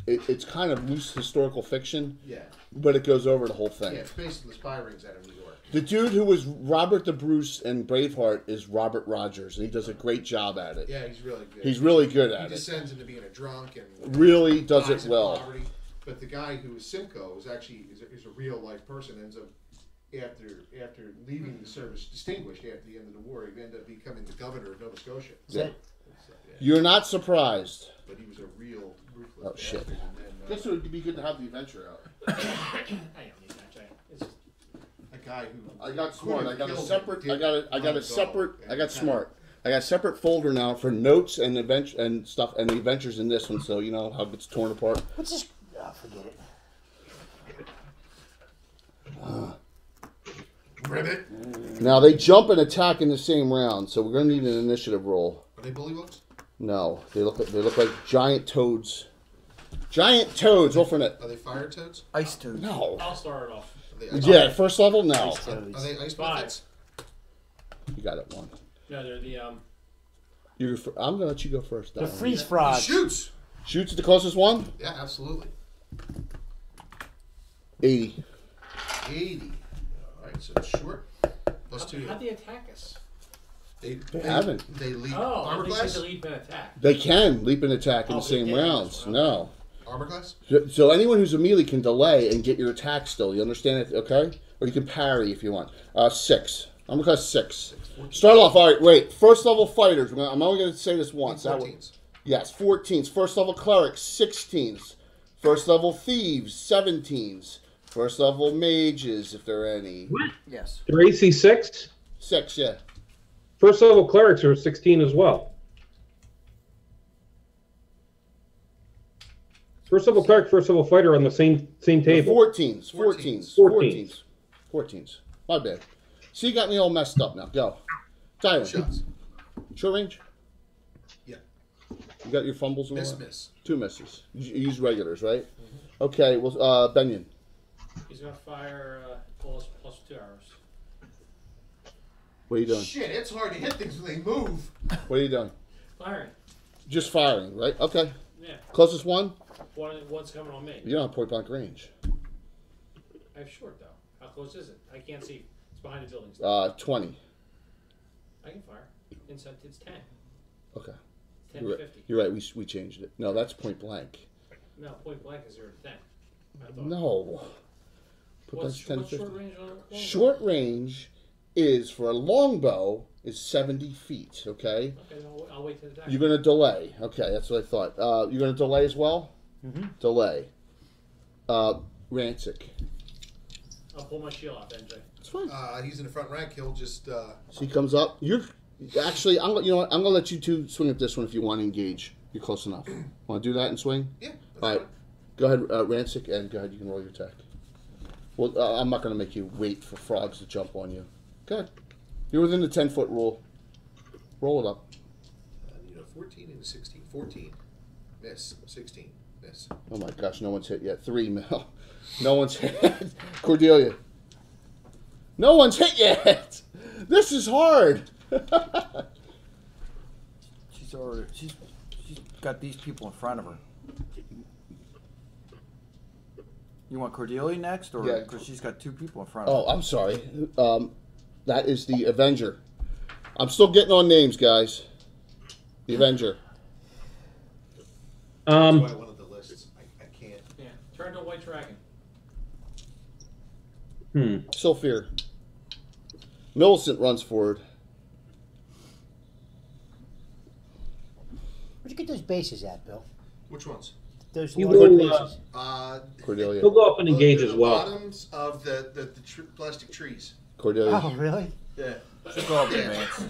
it's kind of loose historical fiction, Yeah. but it goes over the whole thing. Yeah. It's basically spy rings out of New York. The dude who was Robert the Bruce in Braveheart is Robert Rogers, and he does a great job at it. Yeah, he's really good. He's really good He at it. descends into being a drunk and Really does dies it in well. poverty. But the guy who is Simcoe is actually is a real life person. Ends up after leaving the service, distinguished after the end of the war, he ended up becoming the governor of Nova Scotia. Yeah. So, yeah. You're not surprised. But he was a real ruthless. Oh, shit. bastard, and then, Guess it would be good to have the adventure out. I don't need that, Jay. It's just, a guy who I got smart. I got a killed separate. him, I got a didn't separate. let I go, got and smart. I got a separate folder now for notes and adventure and stuff and the adventures in this one. So you know how it gets torn apart. What's this? Oh, forget it. Ribbit. Now they jump and attack in the same round, so we're gonna need an initiative roll. Are they bullywugs? No, they look like giant toads. Giant toads. Roll for it. Are they fire toads? Ice toads. No. I'll start it off. Are they ice Yeah, first level. No. Ice toads. Are they ice 5. buckets? You got it. One. No, they're the I'm gonna let you go first. The That one. freeze frogs. Shoots. Shoots at the closest one. Yeah, absolutely. 80. 80. Alright, so it's short. Plus 2. How'd they attack us? They haven't. They lead Oh, armor they class? said to lead and attack. They can leap and attack in Oh, the same they can. rounds. No. Armor class? So anyone who's a melee can delay and get your attack still. You understand it? Okay? Or you can parry if you want. 6. I'm going to class 6. Start off. All right, wait. First level fighters. I'm only going to say this once. That 14s. Yes, 14s. First level clerics, 16s. First level thieves, 17s. First level mages, if there are any. What? Yes. They're AC 6? 6, yeah. First level clerics are 16 as well. First level cleric, first level fighter on the same table. 14s. 14s. 14s. 14s. My bad. See, you got me all messed up now. Go. Tyler. Shots. Short range? Yeah. You got your fumbles and all Miss, that? miss. 2 misses. You use regulars, right? Okay, well, Benyon. He's gonna fire plus 2 arrows. What are you doing? Shit, it's hard to hit things when they move. What are you doing? Firing. Just firing, right? Okay. Yeah. Closest one? One's coming on me. You don't have point blank range. I have short though. How close is it? I can't see. It's behind the buildings. 20. I can fire. Inside it's 10. Okay. 10 You're to right. 50. You're right. We changed it. No, that's point blank. No, point blank is 0 to 10. I thought. No. Point What's, blank's 10 to what's 50. short range on a longbow? Short range is for a longbow is 70 feet. Okay. Okay, I'll wait to attack. You're gonna delay. Okay, that's what I thought. You're gonna delay as well. Mm-hmm. Delay. Rancic. I'll pull my shield off, NJ. It's fine. He's in the front rank. He'll just. So he comes up. You're actually. You know what? I'm gonna let you two swing at this one if you want to engage. You're close enough. Want to do that and swing? Yeah. That's All right. fine. Go ahead, Rancic, and go ahead. You can roll your attack. Well, I'm not gonna make you wait for frogs to jump on you. Go ahead. You're within the 10-foot rule. Roll it up. 14 and 16. 14. Miss. 16. Miss. Oh my gosh, no one's hit yet. 3 mil. No one's hit. Cordelia. No one's hit yet. This is hard. She's got these people in front of her. You want Cordelia next, or Yeah. because she's got 2 people in front of Oh, her? I'm sorry. That is the Avenger. I'm still getting on names, guys. The Avenger. That's why I wanted the lists. I can't. Yeah. Turn to White Dragon. Still fear. Millicent runs forward. Where'd you get those bases at, Bill? Which ones? Those You large will, bases. Cordelia. He'll go up and engage as The well. bottoms of the plastic trees. Cordelia. Oh, really? Yeah. She'll go up in advance.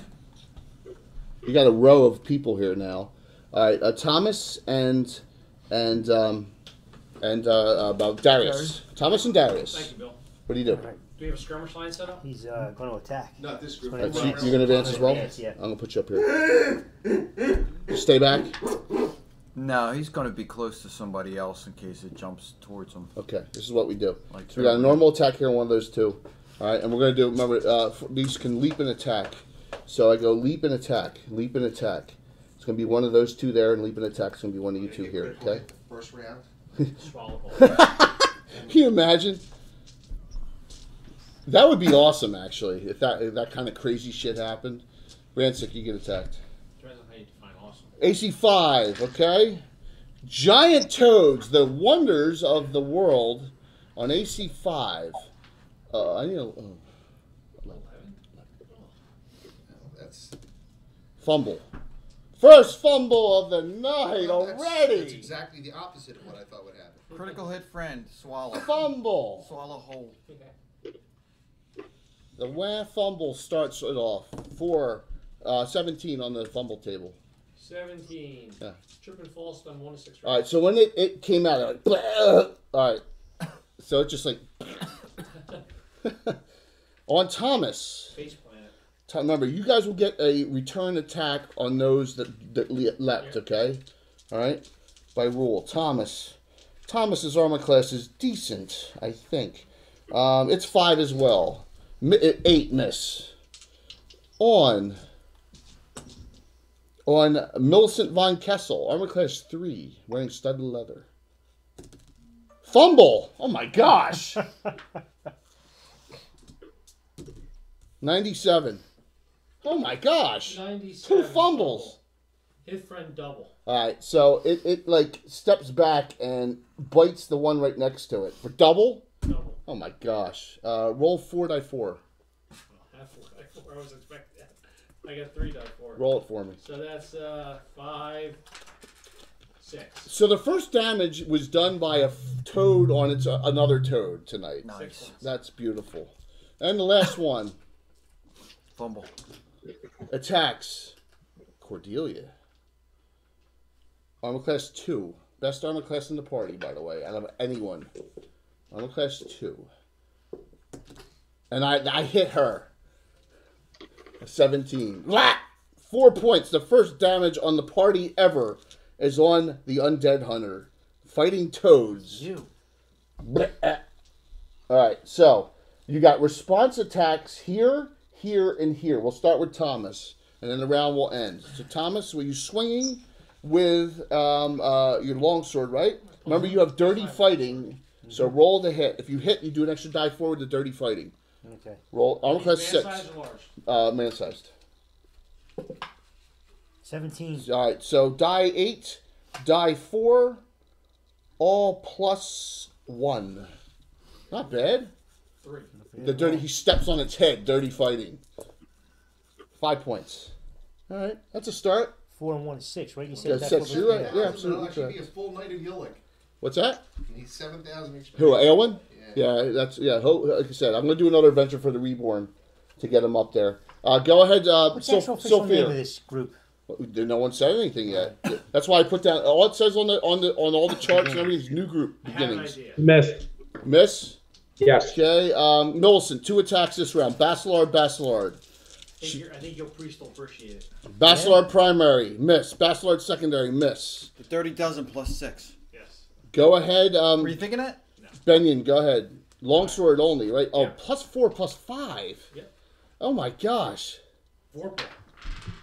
You got a row of people here now. All right, Thomas and Darius. Thomas and Darius. Thank you, Bill. What do you do? All right. Do we have a skirmish line set up? He's going to attack. Not this group. Right, All right, so Right. you're gonna advance as well. Yes, yeah. I'm gonna put you up here. Stay back. No, he's going to be close to somebody else in case it jumps towards him. Okay, this is what we do. Like So we got a normal attack here on one of those two. All right, and we're gonna do. Remember, these can leap and attack. So I go leap and attack, leap and attack. It's gonna be one of those two there, and leap and attack is gonna be one of you two here. Okay. First round. Swallow ball. Can you imagine? That would be awesome, actually, if that kind of crazy shit happened. Rancic, you get attacked. Depends on how you define awesome. AC 5, okay? Giant toads, the wonders of the world, on AC 5. I need a 11. That's fumble. First fumble of the night That's already. exactly the opposite of what I thought would happen. Critical hit friend, swallow. Fumble. Swallow whole. The WAF fumble starts it off. 17 on the fumble table. 17. Yeah. Trip and fall stun 1 to 6. All right, so when it came out, like, all right, so it's just like on Thomas. Face planet. Remember, you guys will get a return attack on those that leapt. Okay, all right, by rule. Thomas's armor class is decent, I think. It's 5 as well. 8 miss on Millicent Von Kessel, armor class 3, wearing studded leather. Fumble! Oh my gosh! 97. Oh my gosh. 97. 2 fumbles. Hit friend double. All right, so it like steps back and bites the one right next to it for double. Double. Oh my gosh. Roll 4 die 4. Half 4 die 4. I was expecting that. I got 3 die 4. Roll it for me. So that's 5, 6. So the first damage was done by a toad on its another toad tonight. Nice. That's beautiful. And the last one Fumble. attacks Cordelia. Armor class 2. Best armor class in the party, by the way, out of anyone. Armor class 2. And I hit her. A 17. Blah! 4 points. The first damage on the party ever is on the Undead Hunter. Fighting toads. You. Alright, so you got response attacks here, here, and here. We'll start with Thomas, and then the round will end. So Thomas, were you swinging with your longsword, right? Remember, you have dirty fighting, so roll the hit. If you hit, you do an extra die 4 with the dirty fighting. Okay. Roll armor class 6. Man-sized or large? Man-sized. 17. Alright, so die 8, die 4, all +1. Not bad. 3. The dirty, he steps on its head, dirty fighting. 5 points. Alright, that's a start. 4 and 1 is 6, right? You said Yeah, that's six, what you're was- right. Yeah, It'll absolutely actually correct. be a full night of Yillik. What's that? He's 7,000 experience. Who, Aylwin? Yeah. Yeah, that's, yeah, like I said, I'm going to do another adventure for the Reborn to get him up there. Go ahead, What's the actual official name of this group? No one said anything yet. That's why I put down, all it says on all the charts and everything is new group I have an beginnings. idea. Miss. Miss? Yes. Okay, Millicent, 2 attacks this round. Bacillard. I think your priest will appreciate it. Bacillard primary, miss. Bacillard secondary, miss. The 30,000 plus 6. Yes. Go ahead, Were you thinking that? Benyon, go ahead. Longsword only, right? Oh, Yeah. +4, +5. Yep. Oh my gosh. 4 point.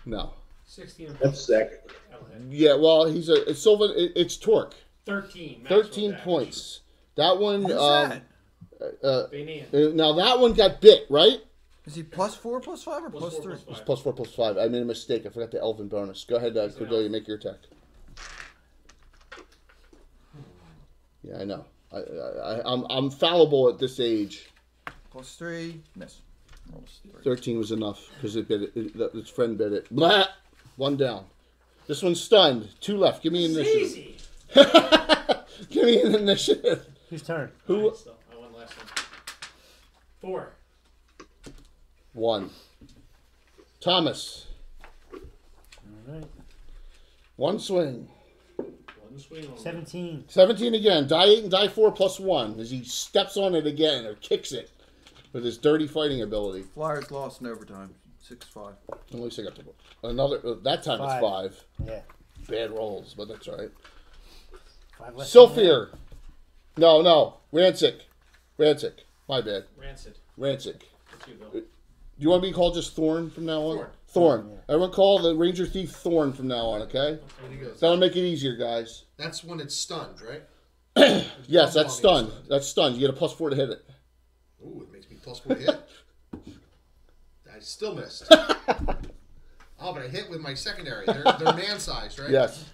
No. 16 and That's sick. that'll hit. Yeah, well, it's Sylvan. It's Torque. 13. maximum 13 damage. points. That one. Who's that? Banian. Now that one got bit, right? Is he +4, +5, or Plus 4, +3? plus 5. +4, +5. I made a mistake. I forgot the Elven bonus. Go ahead, Cordelia, make your attack. Yeah, I know. I'm fallible at this age. +3, miss. Rolls 3. 13 was enough because it bit it. Its friend bit it. Blah! 1 down. This one's stunned. 2 left. Give me an It's initiative. easy. Give me an initiative. Whose turn? Who? Alright, so I won last one. 4. 1. Thomas. All right. 1 swing. One swing on 17. 17 again. Die 8 and die 4 +1 as he steps on it again or kicks it with his dirty fighting ability. Flyers lost in overtime. 6-5. At least I got another. That time it's 5. Yeah. Bad rolls, but that's all right. 5 left. on that. Sylphir. No. Rancic. My bad. Rancid. Rancic. That's you, Bill. Do you want to be called just Thorn from now on? Thorn. Thorn. Everyone call the Ranger Thief Thorn from now on, okay? There he goes. That'll make it easier, guys. That's when it's stunned, right? Yes, that's stunned. That's stunned. You get a +4 to hit it. Ooh, it makes me +4 to hit. I still missed. Oh, but I hit with my secondary. They're man-sized, right? Yes.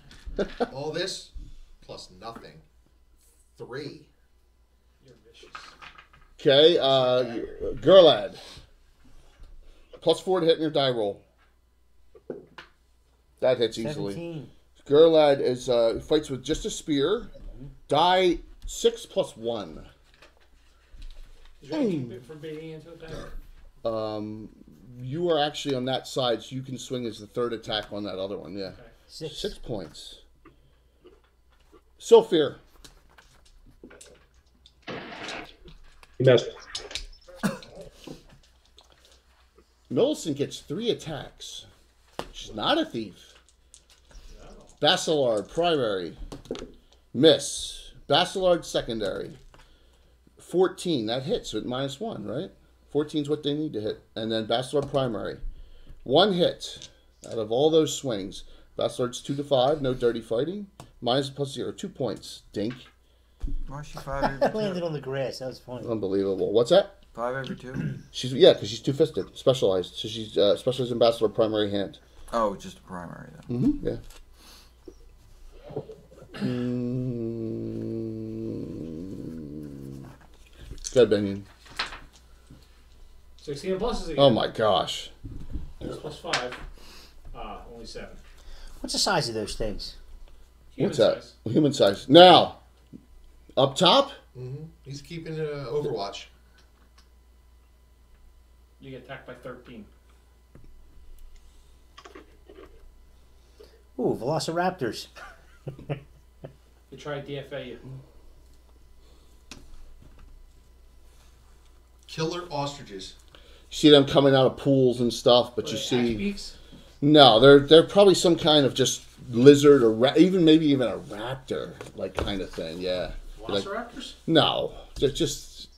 All this plus nothing. 3. You're vicious. Okay, Gerlad. +4 to hit in your die roll. That hits easily. 17. Gerlad is fights with just a spear. Die 6 +1. Is there anything from Banian to attack? You are actually on that side, so you can swing as the 3rd attack on that other one. Yeah, 6. 6 points. Sylphir. He missed. Millicent gets 3 attacks. She's not a thief. Bacillard primary. Miss. Bacillard secondary. 14. That hits, so it -1, right? 14 is what they need to hit. And then Bacillard primary. 1 hit out of all those swings. Bacillard's 2 to 5, no dirty fighting. -+0, 2 points. Dink. Why is she 5? I landed on the grass. That was funny. Unbelievable. What's that? 5 every 2? She's because she's two-fisted, specialized. So she's specialized in bastard primary hand. Oh, just a primary then. Mm-hmm. Yeah. Good, Benyon. 16 pluses again. Oh my gosh. Plus 5. Only 7. What's the size of those things? What's Human that? size. Human size. Now, up top. Mm-hmm. He's keeping Overwatch. You get attacked by 13. Ooh, Velociraptors. You try DFA you. Killer ostriches. See them coming out of pools and stuff, but you Axe see, beaks? no, they're probably some kind of just lizard or maybe even a raptor like kind of thing. Yeah. Like, Velociraptors? no, they're just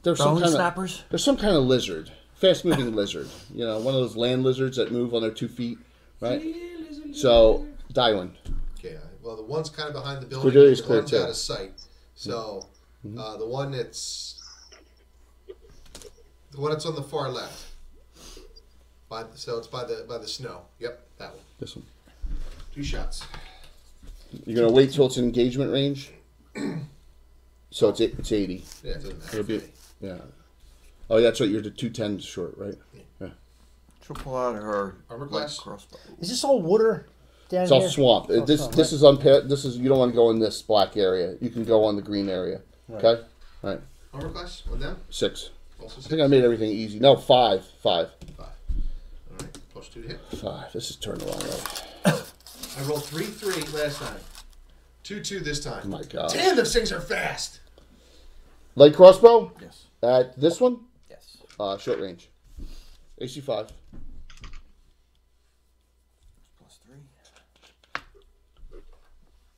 there's some Bone kind snappers? of there's some kind of lizard, fast moving lizard. You know, one of those land lizards that move on their 2 feet, right? So Darwin. Okay. Well, the one's kind of behind the building. Cordelia's The clear one's too. out of sight. So the one that's on the far left. So it's by the snow. Yep, that one. This one. 2 shots. You're gonna wait till it's in engagement range. So it's 80. Yeah, it doesn't matter. It'll be yeah. Oh, yeah, that's right. You're the 210 short, right? Yeah. She'll pull out her Armor light class? crossbow. Is this all water down It's all here? swamp. It's all This swamp, this is unpaired. This is you don't want to go in this black area. You can go on the green area. Right. Okay. All right. Armor class on them? 6. Also I 6. think I made everything easy. No, 5. 5. 5. All right. Plus 2 to hit. 5. This is turned the wrong way. I rolled 3-3 last time. 2-2 this Oh time. my god. Damn, those things are fast. Light crossbow Yes. at this one. Yes. Short range. AC 5. Plus 3.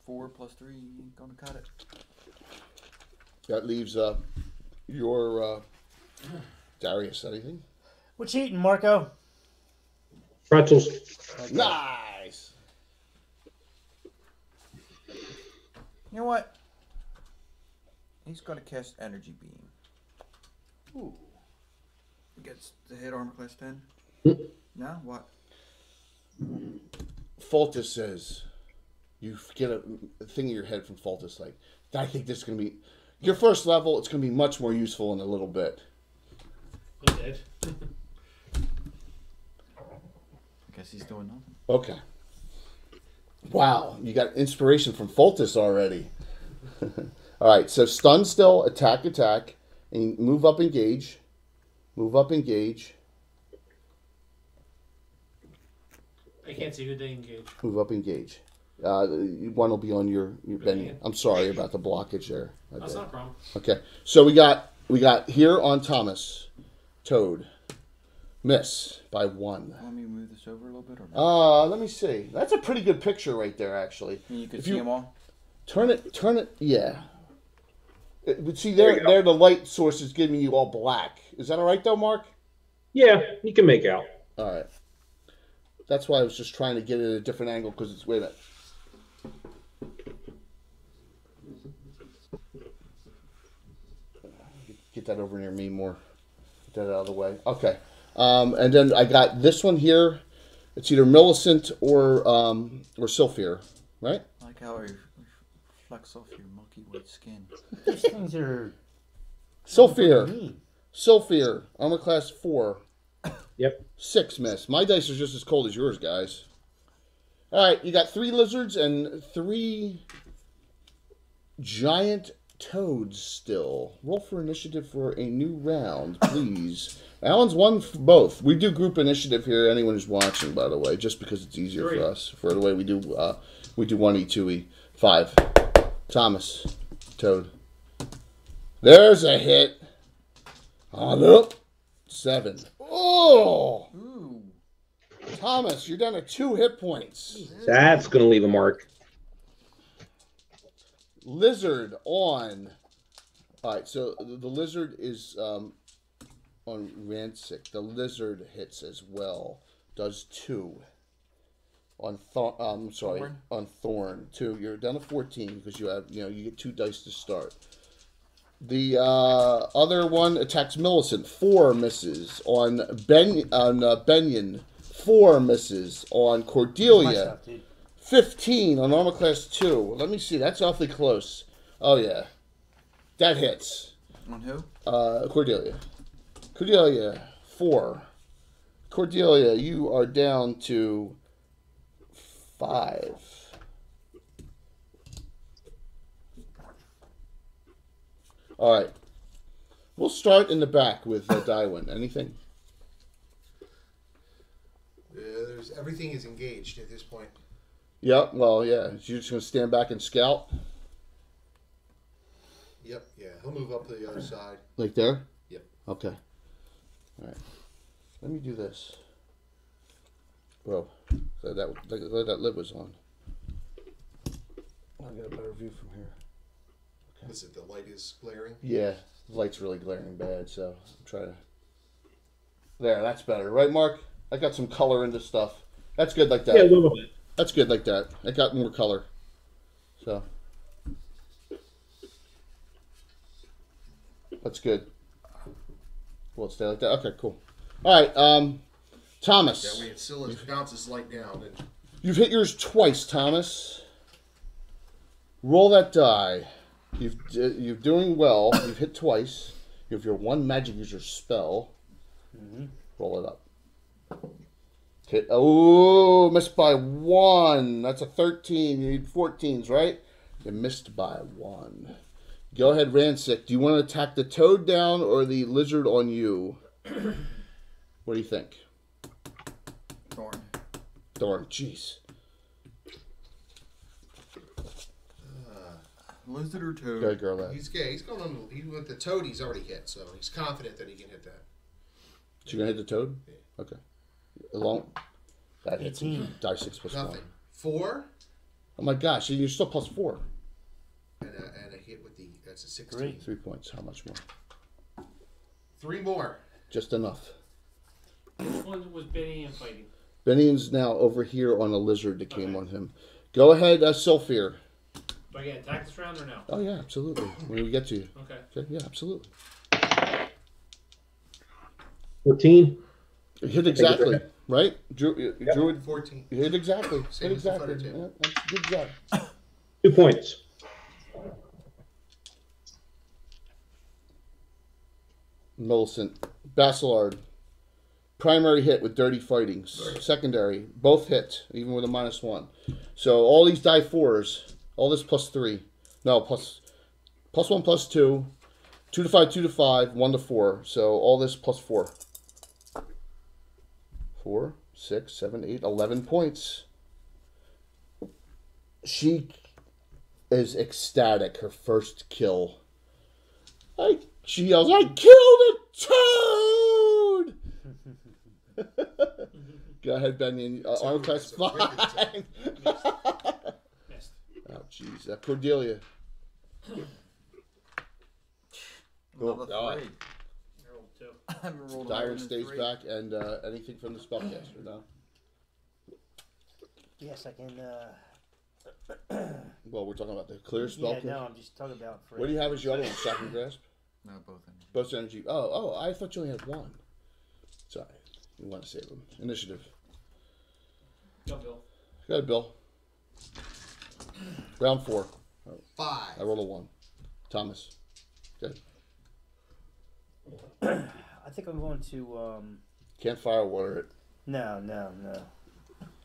4 plus 3, ain't gonna cut it. That leaves your Darius. Anything? What you eating, Marco? Pretzels. Nice. You know what? He's gonna cast Energy Beam. Ooh. Gets the hit armor class 10. No? What? Fultus says, you get a thing in your head from Fultus, like, I think this is going to be, your first level, it's going to be much more useful in a little bit. I'm dead. I guess he's doing nothing. Okay. Wow, you got inspiration from Fultus already. All right, so stun still, attack, and move up, engage. Move up, engage. I can't see who they engage. Move up, engage. One will be on your venue. I'm sorry about the blockage there. That's not a problem. Okay, so we got here on Thomas, Toad, miss by 1. Want me to move this over a little bit or not? Let me see. That's a pretty good picture right there, actually. You can if see you- them all? Turn it, yeah. But see, There you there the light source is giving you all black. Is that all right, though, Mark? Yeah, you can make out. All right. That's why I was just trying to get it at a different angle, because it's, wait a minute. Get that over near me more. Get that out of the way. Okay. And then I got this one here. It's either Millicent or Sylphir, right? I like how it reflects off your milky white skin. These things are Sylphir. mean. Sylphir. Armor class 4. Yep. 6 miss. My dice are just as cold as yours, guys. All right, you got 3 lizards and 3 giant toads still. Roll for initiative for a new round, please. Alan's won both. We do group initiative here. Anyone who's watching, by the way, just because it's easier 3. for us. For the way we do 1E, 2E, 5. Thomas, Toad. There's a hit. On up. 7. Oh, Ooh. Thomas, you're down to 2 hit points. That's going to leave a mark. Lizard on. All right, so the lizard is on Rancic. The lizard hits as well. Does 2. On Thorn? on Thorn 2. You're down to 14 because you have you get 2 dice to start. The other one attacks Millicent. 4 misses on Benyon. 4 misses on My Cordelia. stuff, dude. 15 on armor class 2. Let me see. That's awfully close. Oh yeah, that hits. On who? Cordelia. Cordelia 4. Cordelia, you are down to 5. All right. We'll start in the back with Daiwin. Anything? Everything is engaged at this point. Yep. Well, yeah. You're just gonna stand back and scout, Yep. Yeah. He'll move up to the other side. like there. Yep. Okay. All right. Let me do this. Whoa. So that lid was on. I'll get a better view from here. Is it the light is glaring? Yeah, the light's really glaring bad, so I'm trying to. There, that's better, right, Mark? I got some color into stuff. That's good like that. Yeah, a little bit. That's good like that. I got more color. So that's good. Will it stay like that? Okay, cool. All right, Thomas. That way it still bounces light down. And You've hit yours twice, Thomas. Roll that die. You're doing well. You've hit twice. You have your 1 magic user spell. Roll it up. Hit. Oh, missed by 1. That's a 13. You need 14s, right? You missed by 1. Go ahead, Rancic. Do you want to attack the toad down or the lizard on you? What do you think? Thorn. Darn, jeez. Lizard or toad? Go ahead, girl. That. he's gay. He's going on. With the toad, he's already hit, so he's confident that he can hit that. So you're gonna hit the toad? Yeah. Okay. Alone. That hits. 18. Die 6 plus 1. Nothing. 4 Oh my gosh, you're still plus 4. and a hit with the. That's a 16. Great. 3 points. How much more? 3 more. Just enough. Which one was Benny and fighting? Benion's now over here on a lizard that came on him. Go ahead, Sylphir. Do I get attacked this round or no? Oh yeah, absolutely. When we get to you. Okay. Okay, yeah, absolutely. 14. You hit exactly, right? Druid, 14. you hit exactly. Same Hit as the exactly. fighter table. Yeah, that's good job. 2 points. Millicent. Basilard. Primary hit with dirty fighting. Secondary. Both hit, even with a -1. So all these die 4s. All this plus 3. No, plus 1, plus 2. 2 to 5, 2 to 5, 1 to 4. So all this plus 4. 4, 6, 7, 8, 11 points. She is ecstatic. Her first kill. She yells, "I killed a toad!" Go ahead, Benny. Arm class 5. Missed. Oh, jeez. Cordelia. Level God. 3. I rolled 2. I haven't rolled a Dyer one in stays 3. back, and anything from the spellcaster now? Yes, I can. Well, we're talking about the clear Yeah, spellcaster. no, I'm just talking about. What do you have as your other one? Shock and grasp? No, both in. Both energy. Oh, I thought you only had 1. Sorry. You want to save them. Initiative. Go, Bill. Go ahead, Bill. Round 4. 5. I rolled a 1. Thomas. Good. I think I'm going to. Can't fire water it. No.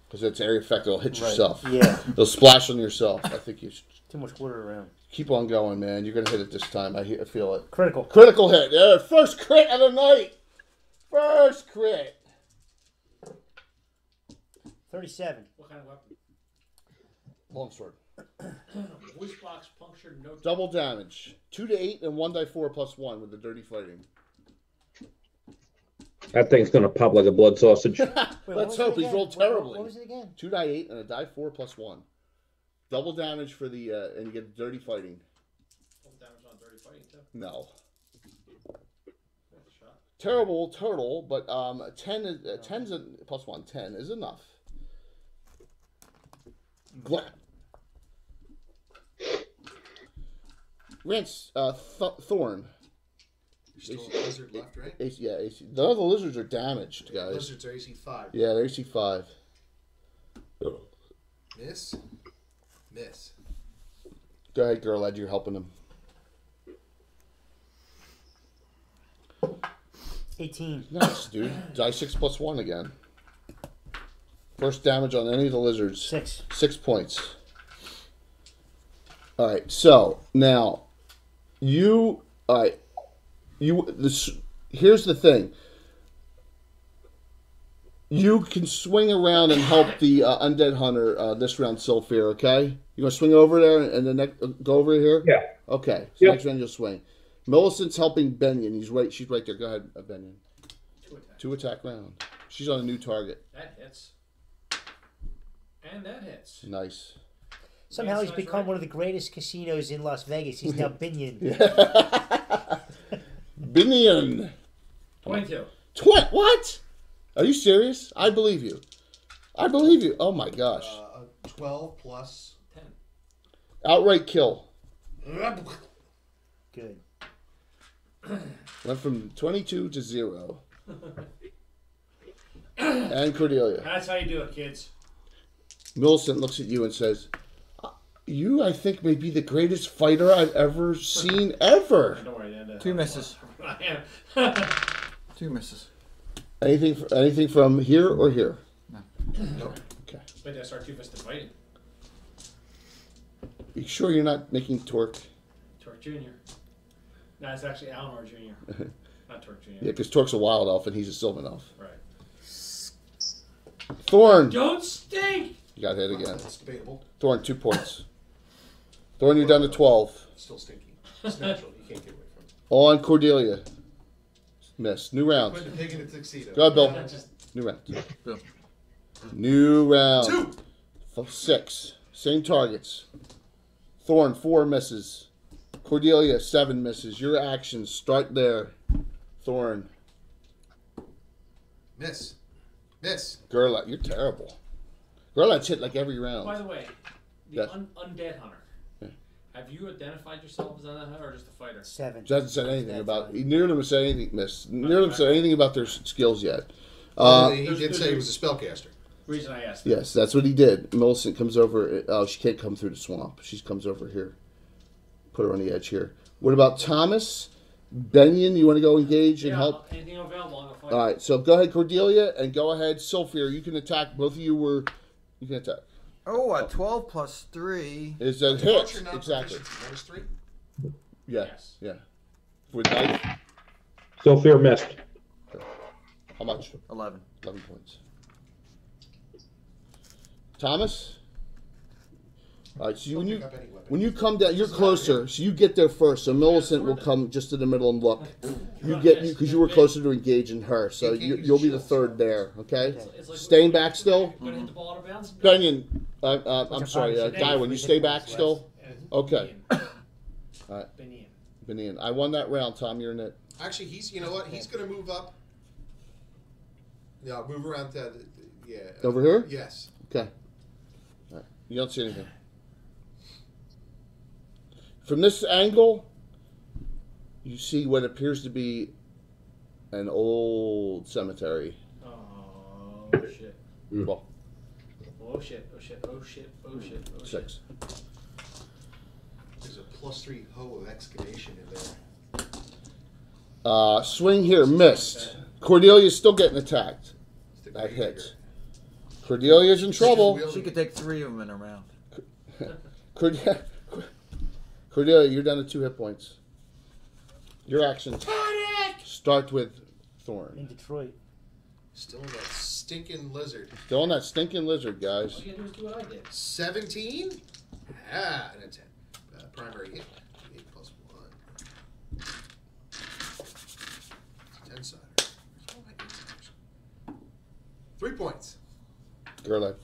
Because it's area effect. It'll hit Right. yourself. Yeah, It'll splash on yourself. I think you should too much water around. keep on going, man. You're going to hit it this time. I feel it. Critical. Critical hit. Yeah, first crit of the night. First crit. 37. What kind of weapon? Longsword. Voice box punctured, no. Double damage. 2 to 8 and 1 die 4 plus 1 with the dirty fighting. That thing's going to pop like a blood sausage. Wait, what Let's was it hope he's again? rolled What terribly. was it again? 2 die 8 and a die 4 plus 1. Double damage for the and you get dirty fighting. Full damage on dirty fighting, too. No. Worth a shot. Terrible total, but 10 is 10's a plus 1. 10 is enough. Rance, Thorn. You're still a lizard left, right? Yeah, AC. The other lizards are damaged, guys. Lizards are AC 5. Yeah, they're AC 5. Miss. Miss. Go ahead, girl. Ed, you're helping him. 18. Nice, dude. Die 6 plus 1 again. First damage on any of the lizards. 6. 6 points. All right. So now, all right. Here's the thing. You can swing around and help the undead hunter this round, Sylphir. Okay. You gonna swing over there and then go over here? Yeah. Okay. So Yep. next round you'll swing. Millicent's helping Benyon. She's right there. Go ahead, Benyon. 2 attack. 2 attack round. She's on a new target. That hits. And that hits. Nice. Somehow he's Sounds become right. one of the greatest casinos in Las Vegas. He's now Binion. Benyon. 22. What? Are you serious? I believe you. I believe you. Oh my gosh. 12 plus 10. Outright kill. Good. Went from 22 to 0. And Cordelia. That's how you do it, kids. Millicent looks at you and says, "You, I think, may be the greatest fighter I've ever seen ever." Don't worry, then. 2 misses. I am. 2 misses. Anything from here or here? No. Okay. Wait, did I start two-fisted fighting? You sure you're not making Torque? Torque Jr. No, it's actually Alnor Jr. Not Torque Jr. Yeah, because Torque's a wild elf and he's a Sylvan elf. Right. Thorn. Don't stink! You got hit again. That's debatable. Thorn, 2 points. Thorn, you're down to 12. Still stinky. It's natural. You can't get away from it. On Cordelia. Miss. New Put round. the pig in a tuxedo. Go ahead, Bill. Just New round. Bill. New round. 2. 6. Same targets. Thorn, 4 misses. Cordelia, 7 misses. Your actions start there. Thorn. Miss. Miss. Gerlat, you're terrible. Gerlat's hit like every by round. the way, the Yes. undead hunter. Yeah. Have you identified yourself as an undead hunter or just a fighter? 7. She hasn't said anything That's about. fine. Neither of them said anything. Miss. Neither of them said anything about their skills yet. He did say he was a spellcaster. Reason I asked. Yes, that's what he did. Millicent comes over. Oh, she can't come through the swamp. She comes over here. Put her on the edge here. What about Thomas? Benyon, you want to go engage and Yeah, help? anything available, I'm gonna fight. All right, so go ahead, Cordelia, and go ahead, Sylphir. You can attack. Both of you were. You can attack. Oh, a 12 plus 3. Is a What's hit? your Exactly. -3? Yeah. Yes. Yeah. With knife, Sylphir missed. how much? 11. 11 points. Thomas. All right. So Don't when you pick up any weapon. when you come down, you're closer. So you get there first. So Millicent will come just to the middle and look. You get you because you were closer to engaging her. So you'll be the third there. Okay. It's like Staying back still. Gonna hit the ball out of bounds? Benyon, I'm sorry, What's your Guy, when you stay back still? Okay. All right. Binion. Benyon, I won that round, Tom, you're in it. Actually, you know what? He's going to move up. Yeah, move around to, yeah. Over here? Yes. Okay. All right. You don't see anything. From this angle, you see what appears to be an old cemetery. Oh shit. Well, Oh shit. Oh shit. Oh shit. Oh shit. Oh shit. 6. There's a +3 hoe of excavation in there. Swing here, missed. Cordelia's still getting attacked. It's the That grave hits. Cordelia's in trouble. digger. She could take 3 of them in a round. Cordelia, you're down to 2 hit points. Your actions start with Thorn. In Detroit. Still in that stinking lizard. Still on that stinking lizard, guys. All you gotta do is do what I did. 17? Ah, and a 10. Primary hit. 8 plus 1. 10-sider. Where's all my 8-siders? 3 points. Gerlach.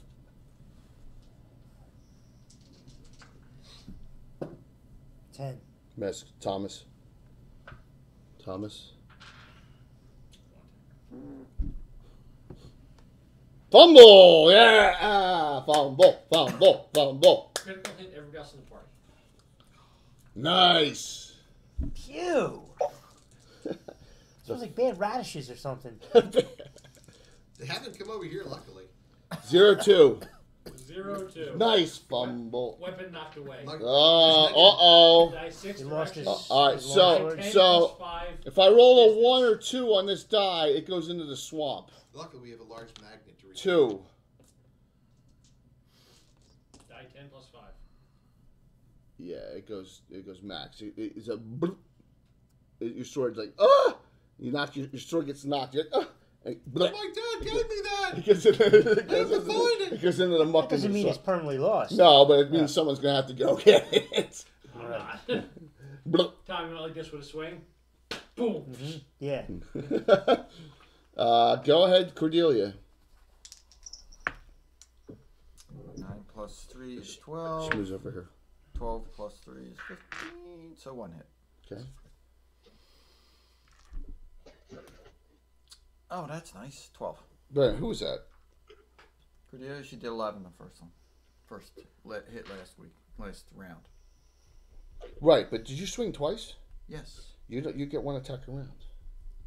10. Miss. Thomas. Thomas. Fumble! Yeah! Fumble, fumble, fumble. Critical hit everybody else in the party. Nice. Phew. Smells like bad radishes or something. They haven't come over here, luckily. 0-2. 0-2. Nice fumble. Weapon knocked away. Uh-oh. Die 6 He lost his. directions. All right, his so- long sword. 10 so- plus 5. If I roll a 1 or 2 on this die, it goes into the swamp. Luckily, we have a large magnet to reach. 2. Die 10 plus 5. Yeah, it goes max. It's a your sword's like, ah! You knock your sword gets knocked. You're like, ah! And Oh my dad gave me that! it goes into, it. it goes into the muck. That doesn't and mean the it's swamp. permanently lost. No, but it means someone's gonna have to go get it. I'm not. Blup. Tom, you went like this with a swing? Boom. Yeah. Go ahead, Cordelia. 9 plus 3 is 12. She moves over here. 12 plus 3 is 15. So 1 hit. Okay. Oh, that's nice. 12. But who was that? Cordelia, she did 11 the first one. Hit last round. Right, but did you swing twice? Yes. You get one attack around.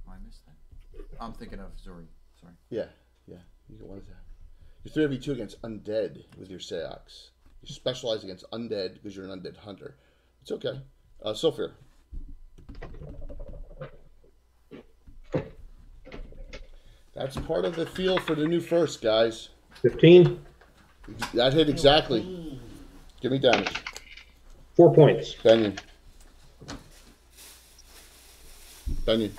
Oh, I missed that. I'm thinking of Zuri. Sorry. Yeah, you get one attack. You're 3v2 against undead with your Seox. You specialize against undead because you're an undead hunter. It's okay. Sophia. That's part of the feel for the new first, guys. 15. That hit exactly. Give me damage. 4 points. Benyon. Benyon.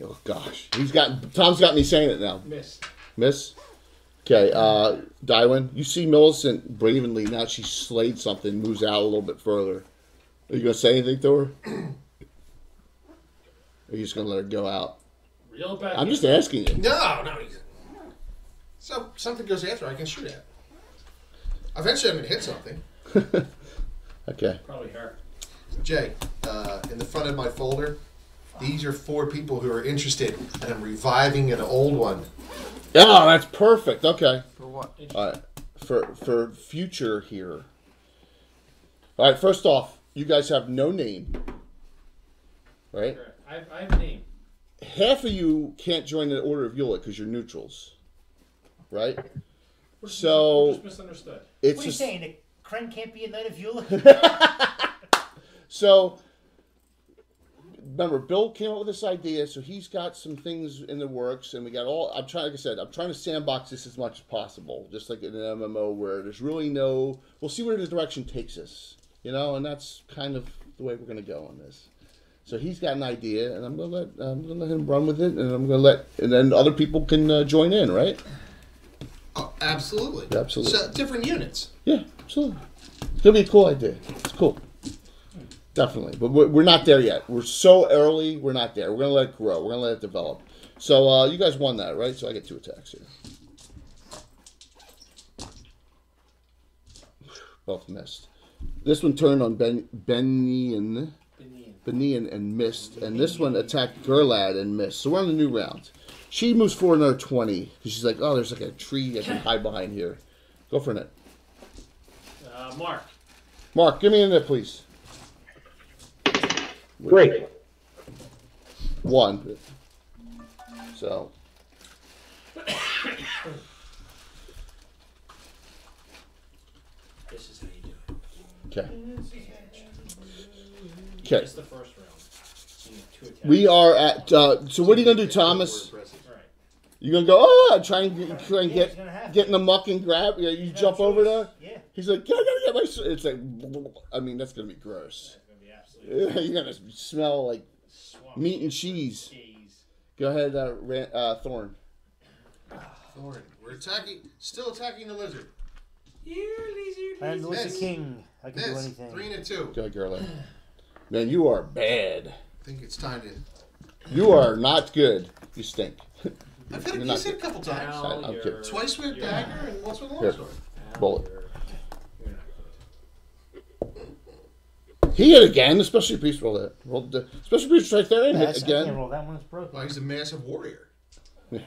Oh gosh. Tom's got me saying it now. Miss. Miss? Okay, Dywin, you see Millicent bravenly, now she slayed something, moves out a little bit further. Are you going to say anything to her? Or are you just going to let her go out? Real bad. I'm just asking you. No. So something goes after, I can shoot at. Eventually, I'm gonna hit something. Okay. Probably her. Jay, in the front of my folder, these are 4 people who are interested, and I'm reviving an old one. Oh, that's perfect. Okay. For what? All right. For future here. All right, first off, you guys have no name. Right? Correct. I have a name. Half of you can't join the Order of Eula because you're neutrals. Right? We're So just misunderstood. it's What are you just saying? That Kren can't be a Knight of Eula? so. Remember, Bill came up with this idea, so he's got some things in the works, and we got all. I'm trying to sandbox this as much as possible, just like in an MMO where there's really no. We'll see where the direction takes us, and that's kind of the way we're going to go on this. So he's got an idea, and I'm gonna let him run with it, and then other people can join in, right? Oh, absolutely. Absolutely. So, different units. Yeah, absolutely. It's gonna be a cool idea. It's cool. Definitely, but we're not there yet. We're so early. We're not there. We're gonna let it grow. We're gonna let it develop. So you guys won that, right? So I get 2 attacks here. Both missed. This one turned on Benian and missed, and this one attacked Gerlad and missed. So we're on the new round. She moves forward another 20 because she's like, oh, there's like a tree I can hide behind here. Go for it. Mark. Mark, give me in there, please. Great. 1. So. This is how you do it. Okay. Okay. It's the first round. So you have 2 attacks. We are at. So what are you gonna do, Thomas? All right. You gonna go? Try and Yeah, get he's gonna have in the muck and grab. You He's got jump a over choice. there. Yeah. He's like, I gotta get my. It's like, I mean, that's gonna be gross. It's gonna be absolutely You're gonna smell like swamp. meat and cheese. Cheese. Go ahead, Thorn. Thorn. We're still attacking the lizard. I'm the Lizard Miss. King. I can do Miss. anything. 3 and a 2. Go, girlie. Man, you are bad. I think it's time to. You are not good. You stink. I've hit You're a not piece a couple times. Al, I'm you're- kidding. Twice with you're- dagger and once with Here. longsword. Al, Bullet. you're not He hit again. The special priest rolled it. Rolled the special priest right there and Yeah, hit I can't again. roll that one. It's broken. Well, he's a massive warrior. Yeah.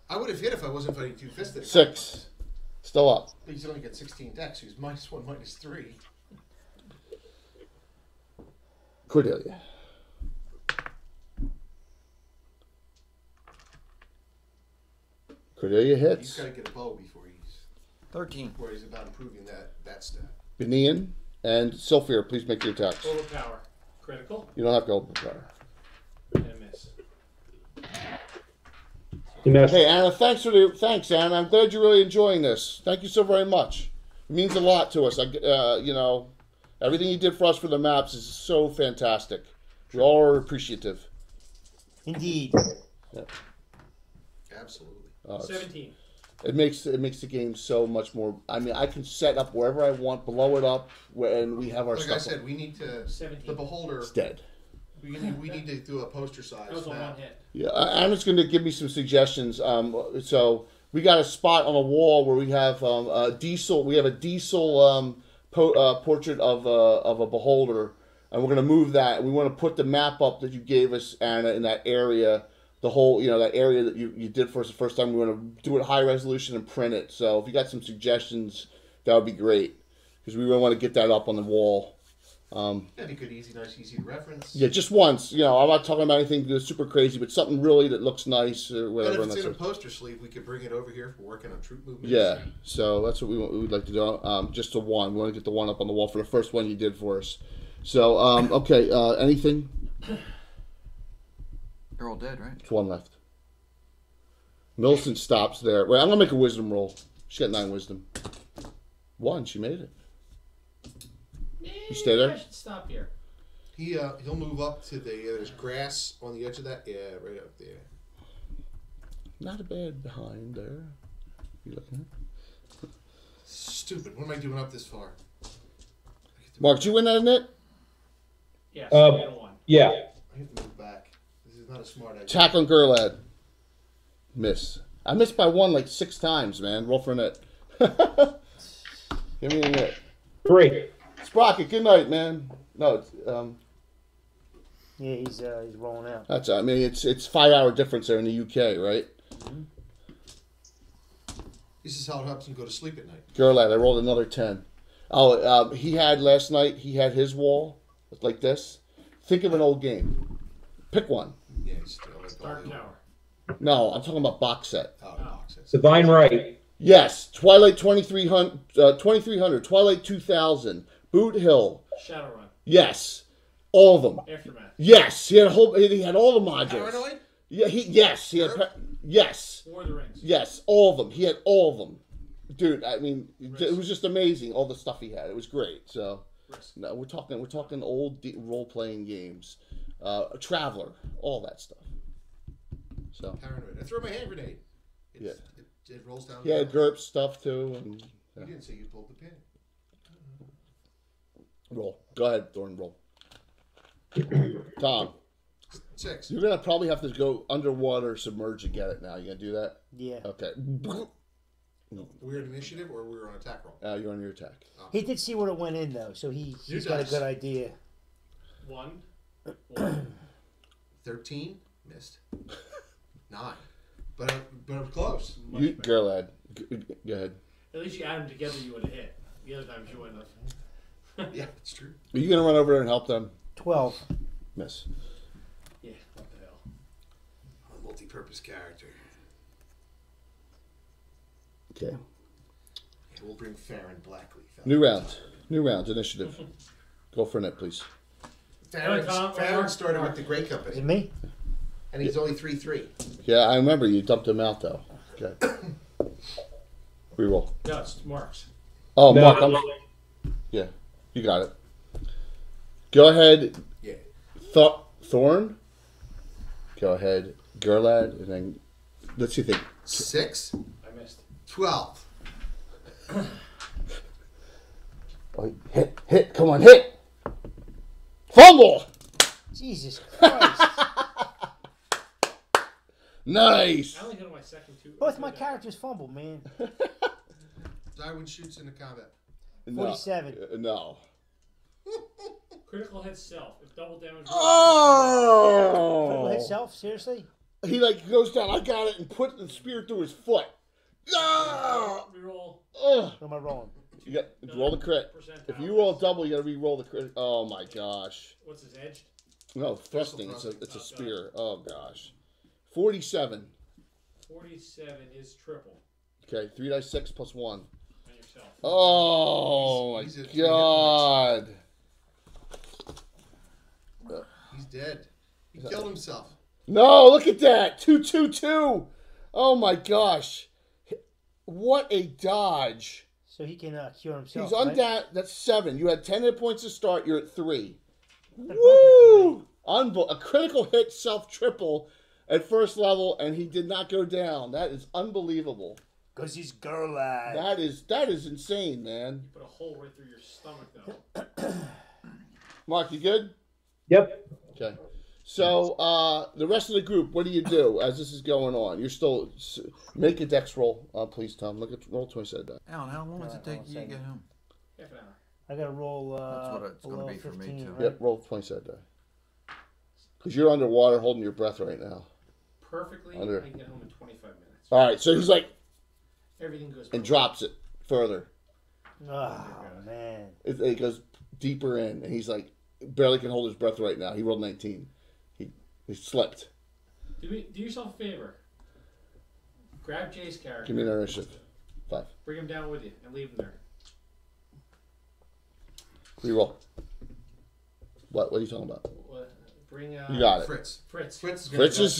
I would have hit if I wasn't fighting 2-fisted. 6. Still up. But he's only got 16 decks. He's -1, -3. Cordelia. Cordelia He's hits. got to get a bow before he's 13. about improving that stat. Benian and Sylphia, please make your attacks. Overpower. Critical. You don't have to overpower. And a miss. He missed. Hey Anna, thanks Anna. I'm glad you're really enjoying this. Thank you so very much. It means a lot to us. You know, everything you did for us for the maps is so fantastic. We all are appreciative. Indeed. Absolutely. 17. It makes the game so much more. I mean, I can set up wherever I want, blow it up, and we have our Like stuff. I said, we need to. 17. The beholder. It's dead. We need to do a poster size That was a one map. hit. Yeah, Anna's going to give me some suggestions. So we got a spot on a wall where we have a diesel. We have a diesel portrait of a beholder, and we're going to move that. We want to put the map up that you gave us, Anna, in that area. The whole, that area that you did for us the first time. We want to do it high resolution and print it. So if you got some suggestions, that would be great, because we really want to get that up on the wall. That'd be good, easy to reference. Yeah, just once. I'm not talking about anything that's super crazy, but something really that looks nice or But whatever. if it's in a poster sleeve, we could bring it over here for working on troop movements. Yeah, so that's what we would like to do. Just the one. We want to get the one up on the wall for the first one you did for us. So, okay, anything? They're all dead, right? There's one left. Millicent stops there. Wait, I'm going to make a wisdom roll. She got 9 wisdom. 1, she made it. You stay there? I should stop here. He'll move up to there's grass on the edge of that. Yeah, right up there. Not a bad behind there. You looking at? Stupid. What am I doing up this far? Mark, did you win that in it? Yes, I had a 1. Yeah. I have to move back. This is not a smart idea. Attack on Gurlad. Miss. I missed by 1 like 6 times, man. Roll for a net. Give me a net. 3. Sprocket, good night, man. No, it's, Yeah, he's rolling out. that's. I mean, it's 5-hour difference there in the UK, right? This is how it helps him go to sleep at night. Gurlad, I rolled another 10. Oh, he had last night. He had his wall like this. Think of an old game. Pick one. Yeah, he's still like Dark all Tower. No, I'm talking about box set. the box sets. Divine Right. Yes, Twilight 2300, Twilight 2000, Boot Hill. Shadowrun. Yes, all of them. Aftermath. Yes, he had he had all the modules. Paranoid? Yeah, he had yes, War of the Rings. yes, all of them. He had all of them. Dude, I mean, it was just amazing all the stuff he had. It was great. So, Risk. no, we're talking old role playing games, Traveler, all that stuff. So, Paranoid. I throw my hand grenade. Yeah. It rolls down. he had the hill. GURPS stuff too. And You didn't say you pulled the pin. roll. Go ahead, Thorn. Roll. Tom, 6. you're gonna probably have to go underwater, submerge to get it. Now you gonna do that? Yeah. Okay. Weird initiative, or we're on attack roll. You're on your attack. He did see where it went in though, so he's got a dice. good idea. 1. 1. 13 missed. 9, but I'm close. Much You, better. girl lad. Go ahead. At least you add them together, you would have hit. The other times you wouldn't have. Yeah, it's true. Are you gonna run over there and help them? 12. Miss. Yeah, what the hell. A multi-purpose character. Okay. Yeah, we'll bring Farron Blackleaf. New round. New round. Initiative. Go for it, please. Farron started with the Grey Is it Company, me? and he's only 3-3. Yeah, I remember you dumped him out though. Okay. Reroll. No, it's Mark's. Oh, No, Mark. I'm- Yeah, you got it. Go ahead, Yeah. Thorn. Go ahead, Gurlad, and then let's see. Think 6, I missed. 12. oh, hit. Come on, hit. Fumble. Jesus Christ. Nice. I only hit on my second 2. Both my characters fumbled, man. Darwin shoots into combat. 47. No. Critical hit self. If double damage. Critical Oh. hit self? Seriously? He like goes down. I got it and put the spear through his foot. Ah! Reroll. Ugh. What am I rolling? You got roll the crit. Percentile. If you roll a double, you got to re-roll the crit. Oh my gosh. What's his edge? No, thrusting. It's a spear. Oh gosh. 47. 47 is triple Okay, 3 dice 6 plus 1. on yourself. Oh He's my at 3 hit god. He's dead. He killed himself. No, look at that. 222. Oh my gosh. What a dodge. So he can cure himself. He's on right? that. That's 7. You had 10 hit points to start. You're at 3. They're both at Woo! A critical hit self triple at first level, and he did not go down. That is unbelievable. Because he's girl lad. That is insane, man. Put a hole right through your stomach, though. Mark, you good? Yep. Okay. So the rest of the group, what do you do as this is going on? You're still make a dex roll, please, Tom. Look at roll 27 die. Alan, how long does it take you to get home? Half an hour. I gotta roll. That's what it's gonna below be for me, 15, too. right? Yep, roll 27 die. Because you're underwater, holding your breath right now. Perfectly, Under. I can get home in 25 minutes. All right, so he's like Everything goes. and drops it further. Oh man. It goes deeper in, and he's like barely can hold his breath right now. He rolled 19. He slipped. Do yourself a favor. Grab Jay's character. Give me an initiative. 5. Bring him down with you and leave him there. Reroll. What are you talking about? Bring. You got it. Fritz. Fritz. Fritz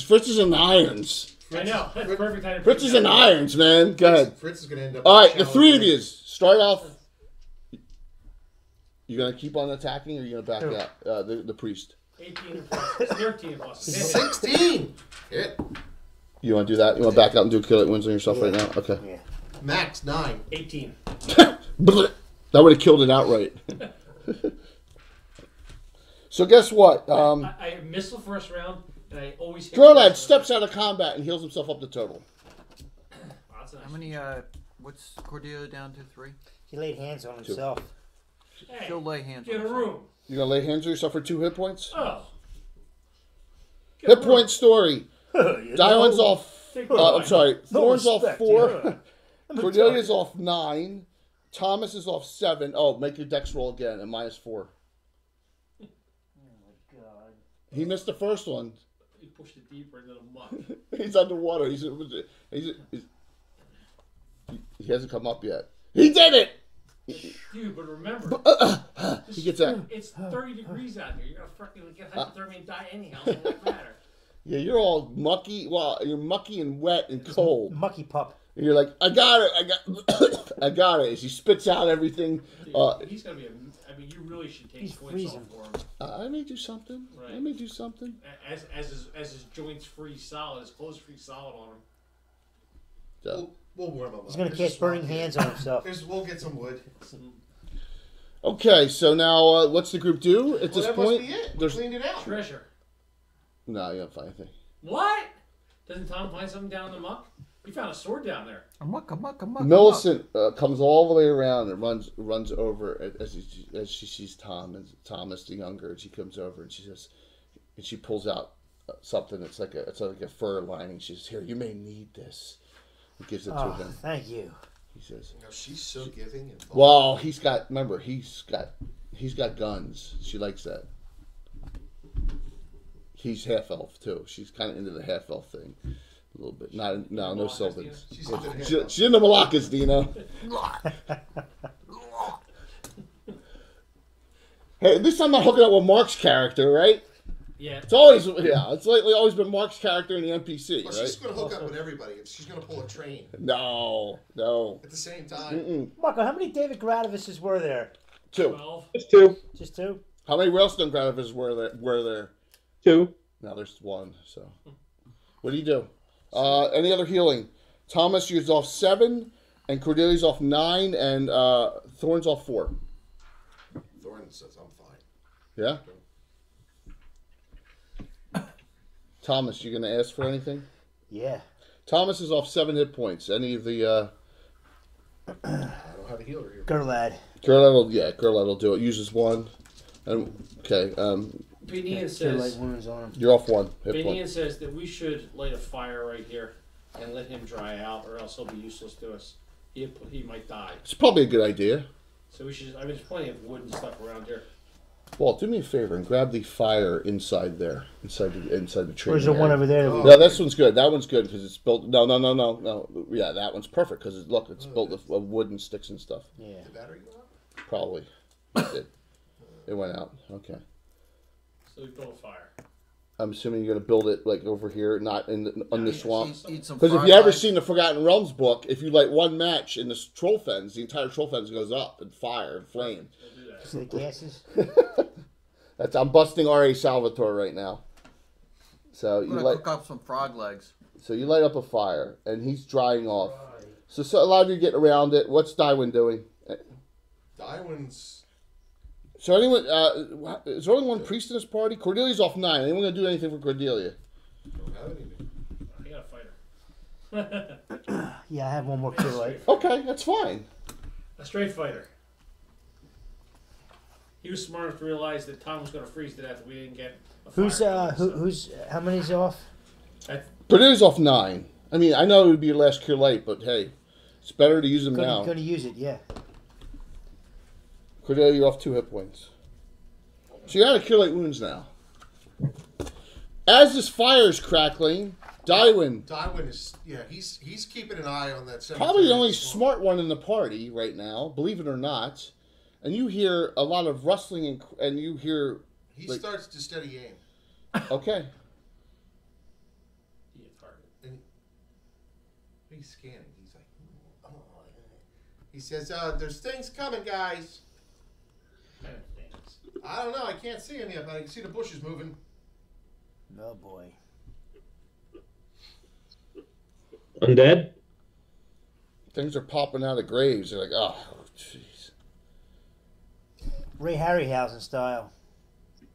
Fritz is in irons. I know. That's perfect time to Fritz is in irons, man. Go ahead. Fritz is going to end up. All right, in the shallow three of grave. you start off. You gonna keep on attacking, or you gonna back Who? out? The priest. 18 and plus. 13 and plus. 16. Hit. You want to do that? You want to back out and do kill it wins on yourself right now? Okay. Yeah. Max 9. 18. That would have killed it outright. So guess what? I missed the first round, and I always hit Gerlad the first steps out of combat and heals himself up to total. round. Oh, that's nice. How many, what's Cordelia down to? 3? He laid hands on himself. Hey, She'll lay hands get on a herself. room. You gonna lay hands on yourself for 2 hit points? Oh. Get a Hit room. point story. Diamonds off. Take I'm mine. sorry. No Thorn's off respect, 4. yeah. Cordelia's off 9. Thomas is off 7. Oh, make your dex roll again and -4. Oh my god. He missed the first one. He pushed it deeper into the muck. He's underwater. He hasn't come up yet. He did it. Dude, but remember, He gets that. it's 30 degrees out here. You're gonna fucking get hypothermia and die anyhow. It won't matter. Yeah, you're all mucky. Well, you're mucky and wet and cold. Mucky pup. And you're like, I got it. I got it. As he spits out everything. Dude, he's gonna be. I mean, you really should take He's points off freezing. for him. I may do something. I Right. may do something. As his joints freeze solid, his clothes freeze solid on him. So, We'll warm him up. He's gonna There's cast a swamp burning here. hands on himself. We'll get some wood. okay, so now what's the group do at Well, this that point? must be it. We There's cleaned it out. Treasure. no, you don't find anything. What? Doesn't Tom find something down in the muck? He found a sword down there. Amok. Millicent comes all the way around and runs over as she sees Thomas the younger, and she comes over and she pulls out something that's like a fur lining. She says, "Here, you may need this." He gives it to Oh, him. thank you. He says, You know, she's so giving. And "Well, he's got guns. She likes that. He's half elf too. She's kind of into the half elf thing a little bit. No Malakas, Sylvans. she's into the She's in the Malakas, Dino. Hey, at least I'm not hooking up with Mark's character, right? Yeah. It's lately always been Mark's character in the NPC, Well, right? she's going to hook up with everybody. She's going to pull a train No. at the same time. Mm-mm. Marco, how many David Gradavises were there? 2. 12. It's 2. Just 2? How many Railstone Gradavises were there? 2. Now there's 1. So, what do you do? Any other healing? Thomas, you're off 7, and Cordelia's off 9, and Thorn's off 4. Thorn says, I'm fine. Yeah. Thomas, you gonna ask for anything? Yeah. Thomas is off 7 hit points. Any of the I don't have a healer here. Girl lad. Gerlad will do it. Uses 1. And okay, Binian Two light says. wounds on him. you're off 1 hit Binian point. says that we should light a fire right here and let him dry out, or else he'll be useless to us. he might die. It's probably a good idea. So we should. I mean, there's plenty of wood and stuff around here. Walt, do me a favor and grab the fire inside there, inside the tree. Where's the one over there? No, this one's good. That one's good because it's built. No. Yeah, that one's perfect because look, it's built of wood and sticks and stuff. Yeah. The battery go out? Probably. It did. It went out. Okay. So we built a fire. I'm assuming you're gonna build it like over here, not in the swamp. Eat some Because if fried you ever rice. seen the Forgotten Realms book, if you light one match in the troll fens, the entire troll fens goes up in fire and flame. We'll do that. See the gases? I'm busting R.A. Salvatore right now. So I'm you gonna light. cook up some frog legs. So you light up a fire, and he's drying off. So a lot of you get around it. What's Dywin doing? Dywin's. So anyone, is there only one priest in this party? Cordelia's off 9. Anyone gonna do anything for Cordelia? Don't have anything. I got a fighter. Yeah, I have one more kill light. Okay, that's fine. A straight fighter. He was smart enough to realize that Tom was going to freeze to death if we didn't get a fire. Who's how many's off? Cordelia's off 9. I mean, I know it would be your last cure light, but hey, it's better to use them now. Gonna use it, yeah. Cordelia, you're off 2 hit points. So you're out of cure light wounds now. As this fire is crackling, Dywin, Dywin is, yeah, he's keeping an eye on that. probably the only cemetery. smart one in the party right now, believe it or not. And you hear a lot of rustling and you hear. He like- starts to steady aim. Okay. He hit target. And he's scanning. He's like, oh. He says, there's things coming, guys. Kind of things. I don't know. I can't see any of them. I can see the bushes moving. Oh boy. Undead? Things are popping out of graves. They're like, oh, jeez. Ray Harryhausen style.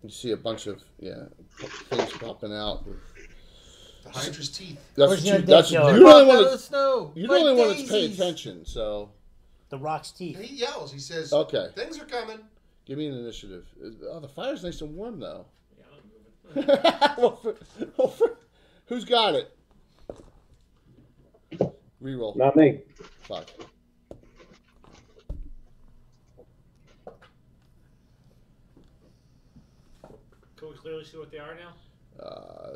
You see a bunch of, things popping out. The Hydra's teeth. Where's the undead That's killer? you're the only Walk out one of the that, snow. you're the only like one that's paying daisies. attention, so. The rock's teeth. He yells. He says, Okay. things are coming. Give me an initiative. Oh, the fire's nice and warm, though. Yeah, I'm moving. Who's got it? Reroll. Not me. 5. Can we clearly see what they are now?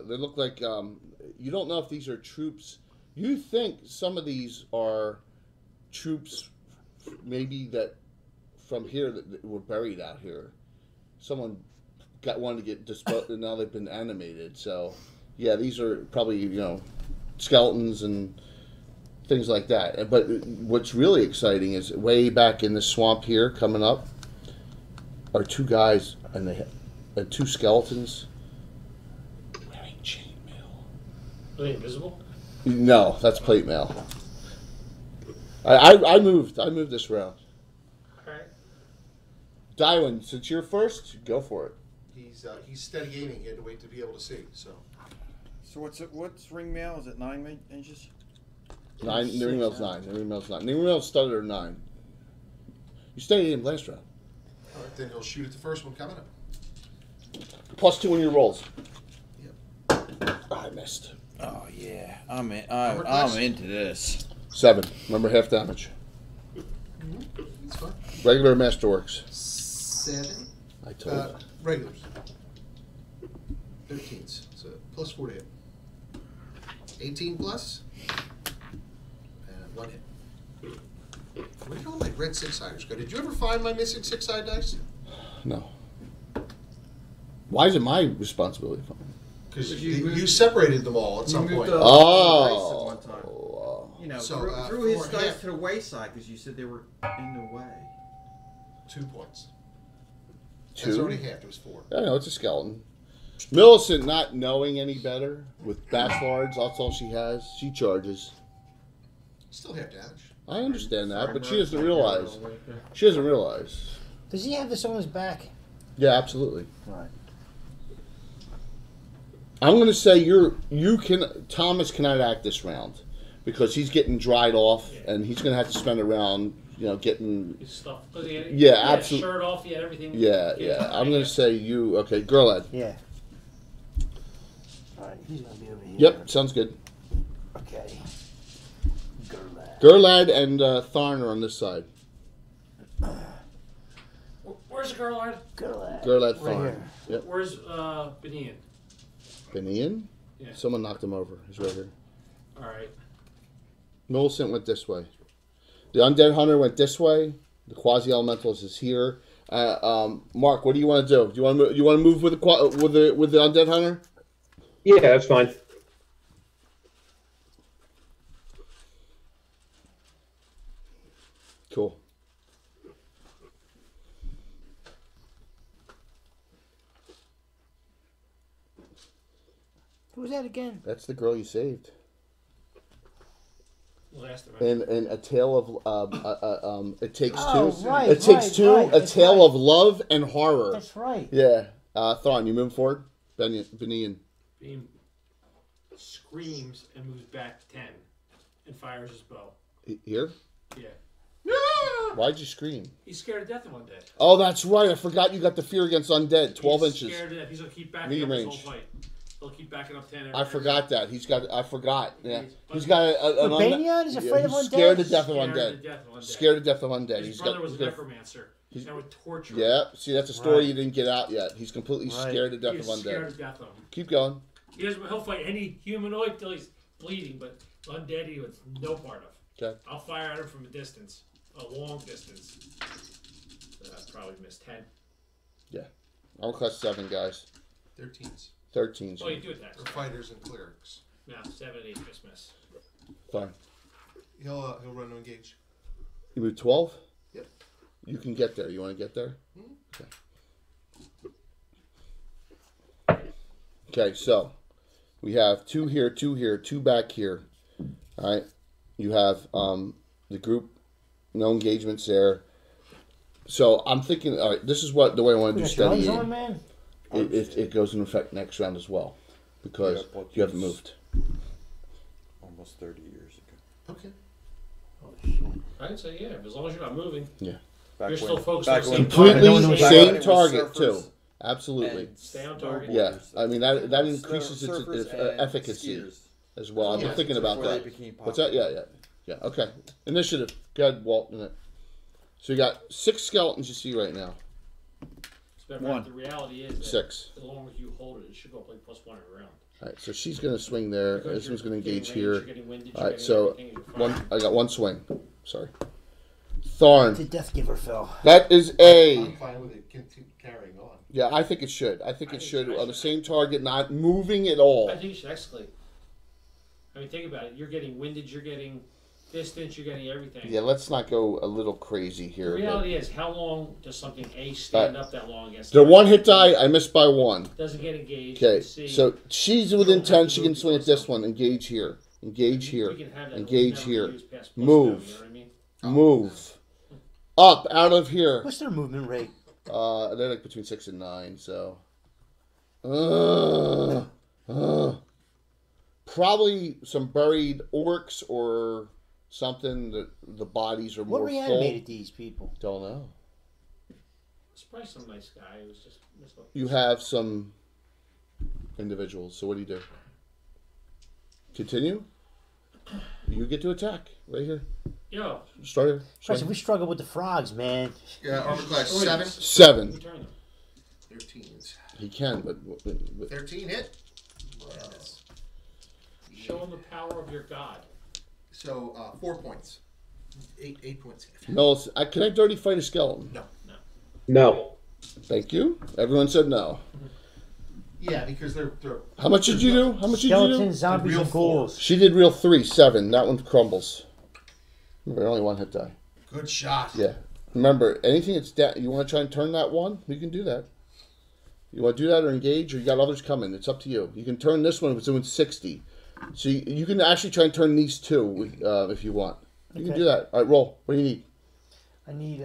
They look like you don't know if these are troops. You think some of these are troops, maybe that from here that were buried out here. Someone got one to get disposed, and now they've been animated. So, yeah, these are probably skeletons and things like that. But what's really exciting is way back in the swamp here, coming up, are 2 guys and 2 skeletons wearing chainmail. Are they invisible? No, that's plate mail. I moved this round. Alright. Dywin, since you're first, go for it. He's steady aiming. He had to wait to be able to see. So So what's ring mail? Is it 9 inches? 9. Ring mail's 9. Ring mail's 9. Ring mail started at 9. You stayed in last round. all right, then he'll shoot at the first one coming up. +2 on your rolls. Yep. I missed. Oh yeah, I'm into this. 7. Remember, half damage. It's fine. Regular Masterworks. 7. I told you. Regulars. 13s. So plus 4 to hit. 18 plus. And 1 hit. Where did all my red 6-siders go? Did you ever find my missing 6-side dice? No. Why is it my responsibility? Because You you separated them all at some moved point. the- Oh. Dice at one time. You know, So, threw his for dice half. to the wayside because you said they were in the way. 2 points. 2? That's already half. It was 4. I know, it's a skeleton. Millicent, not knowing any better, with Bashlards, that's all she has. She charges. Still half damage. I understand that, but she doesn't realize. She doesn't realize. Does he have this on his back? Yeah, absolutely. Right. I'm going to say Thomas cannot act this round because he's getting dried off and he's going to have to spend a round, getting. His stuff. 'Cause he had, Yeah, he had a absolute- shirt off, he had everything. Yeah. I'm going to say you. Okay, Girlad. Yeah. Alright, he's gonna be over here. Yep, sounds good. Okay. Gerlach. Gerlad and Tharn are on this side. Where's the girl at? Gerlad, Right Tharn. here. Yep. Where's Benian? Benian? Yeah. Someone knocked him over. He's right here. All right. Millicent went this way. The Undead Hunter went this way. The Quasi Elementals is here. Mark, what do you want to do? Do you want to move with the Undead Hunter? Yeah, that's fine. Cool. Who's that again? That's the girl you saved. Last event. And a tale of it takes Oh, two. right, It takes right, two. right, A that's tale right. of love and horror. That's right. Yeah. Thrawn, you moving forward? Benian. Beam screams and moves back 10 and fires his bow. Here? Yeah. Why'd you scream? He's scared to death of undead. Oh, that's right. I forgot you got the fear against undead. 12 He's inches. scared to death. He's going to keep backing Medium up range. his whole fight. He'll keep backing up 10. I forgot that. I forgot. Yeah. He's- He's got an Benian is afraid of he's undead? scared to death of Scared to undead. death of undead. Scared to death of undead. His brother was a necromancer. That would torture him. Yeah. See, that's a story Right. you didn't get out yet. He's completely Right. scared to death He of is scared undead. to death of him. Keep going. He'll fight any humanoid till he's bleeding, but undead he was no part of. Okay. I'll fire at him from a distance, a long distance. I probably missed 10. I'll cut 7 guys. 13s. 13. Oh, you do attack. For fighters and clerics. No, 7, 8, just miss. Fine. He'll run to engage. You move 12? Yep. You can get there. You want to get there? Okay, so we have 2 here, 2 here, 2 back here. All right. You have the group, no engagements there. So I'm thinking, all right, this is the way I want to do You got your steady eyes on, aim. man? It goes into effect next round as well because Yeah, but you haven't it's- moved. Almost 30 years ago. Okay. I'd say, yeah, as long as you're not moving. Back You're still focused back on when- the same target. Completely No one back same when it was target surfers too. Absolutely. and Stay on target. Yeah, I mean that Snow- increases its surfers and efficacy skiers. as well. I've been Yeah, thinking about before they that. became What's that? Yeah. Okay. Initiative. Go ahead, Walt. In it. So you got 6 skeletons you see right now. One. The reality is that 6. as long as you hold it, it should go up like +1 every round. All right. So she's going to swing there. Because This one's you're going to getting engage range, here. You're getting winded, All you're right. getting So everything, you're firing. I got 1 swing. Sorry. Thorn. The Death Giver fell. That is I'm a. fine with it carrying on. Yeah, I think it should. I think I it think should it on the should. same target, not moving at all. I think you should escalate. I mean, think about it. You're getting windage, you're getting distance, you're getting everything. Yeah, let's not go a little crazy The here. But reality is, how long does something stand up that long against the 1 hit die, I missed by 1. Doesn't get engaged. Okay, you see, so she's You within don't have 10. to She move can swing at because this of one. Engage here. Engage here. we can have that, Engage never here. use past Move. +2, you know what I mean? Move. Up, out of here. What's their movement rate? They're like between 6 and 9, so. Probably some buried orcs or something that the bodies are What more reanimated these people? full. Don't know. It's probably some nice guy who was just mislooking. You have some individuals, so what do you do? Continue? You get to attack right here. Yo, Start Christ, we struggle with the frogs, man. Yeah, armor class Destroy 7. these. 7. return them. 13s. He can, but 13 hit. Show them the power of your god. So 4 points. 8 points. no. Can I dirty fight a skeleton? No. Thank you. Everyone said no. Yeah, because they're How much did you do? How much did you Skeletons, do? zombies, real and ghouls. She did real 3, 7. That one crumbles. Remember, only 1 hit die. good shot. Yeah. Remember, anything that's you want to try and turn that 1? You can do that. You want to do that or engage, or you got others coming? It's up to you. You can turn this one if it's doing 60. So you can actually try and turn these 2 if you want. You can Okay. do that. All right, roll. What do you need? I need,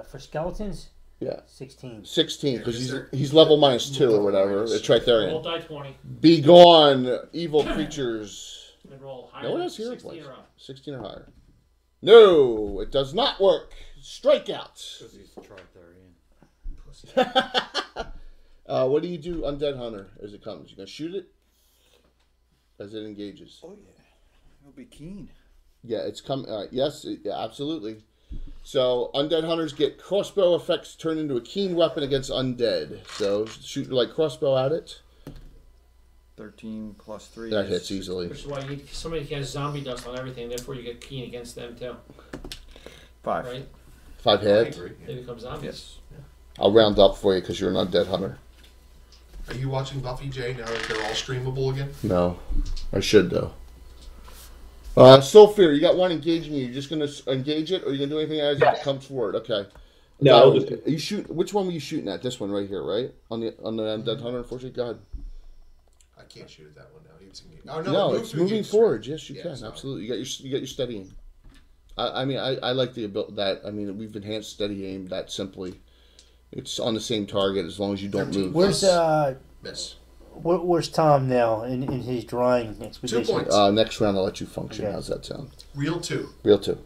for skeletons, Yeah. 16. 16, because Yeah, he's level -2 or whatever. minus. It's right there. Roll die 20 Be gone, evil creatures. and roll higher No one than has hero 16 points. or up. 16 or higher. No, it does not work. Strikeout. Because he's Tartarian. What do you do, Undead Hunter, as it comes? You gonna shoot it as it engages? Oh yeah, he'll be keen. Yeah, it's coming. Yes, yeah, absolutely. So undead hunters get crossbow effects turned into a keen weapon against undead. So shoot like crossbow at it. 13 plus 3. That is hits easily. Which is why you need somebody has zombie dust on everything. Therefore, you get keen against them too. 5. Right? 5 I head. agree. They become zombies. Yes. I'll round up for you because you're an undead hunter. Are you watching Buffy, Jay, now that they're all streamable again? No, I should though. Still fear. You got one engaging you. You're just gonna engage it, or you gonna do anything as it comes forward? Okay. No, You shoot. Which one were you shooting at? This one right here, right? On the undead hunter. Unfortunately, go ahead. I can't shoot at that one now. Oh No, move it's to moving engage. forward. Yes, you Yeah, can. sorry. Absolutely. You got your steadying. I mean, I like the ability that. I mean, we've enhanced steady aim that simply. It's on the same target as long as you don't 13. move. Where's Miss. where's Tom now in his drawing expedition? 2 points. Next round, I'll let you function. Okay. How's that sound? Real 2. Real 2.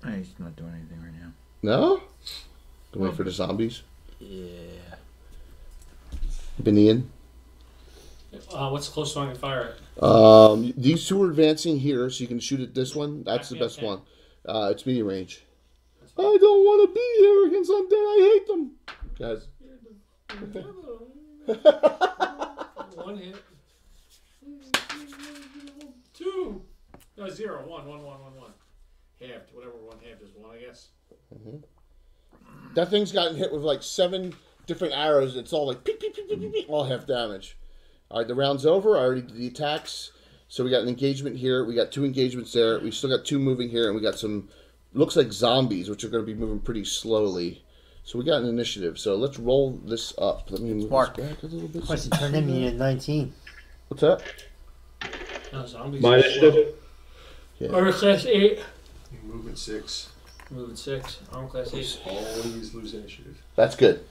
He's not doing anything right now. No? Wait for the zombies. Yeah. Benian. What's the closest one I can fire at? These two are advancing here, so you can shoot at this one. That's the Okay, best okay. one. It's medium range. I don't want to be here against undead. I hate them. Guys. One hit. 2. No, 0. 1. Halved. Whatever 1 halved is 1, I guess. That thing's gotten hit with like 7 different arrows. It's all like peek, peek, peek, peek, peek, peek, all half damage. All right, the round's over. I already did the attacks. So we got an engagement here. We got 2 engagements there. We still got 2 moving here, and we got some, looks like zombies, which are going to be moving pretty slowly. So we got an initiative. So let's roll this up. Let me move Mark. this back a little bit. Question turned in at 19. What's that? No, zombies. my initiative. Armor class 8. You move at 6. Moving 6. Armor class 8. Always lose initiative. That's good.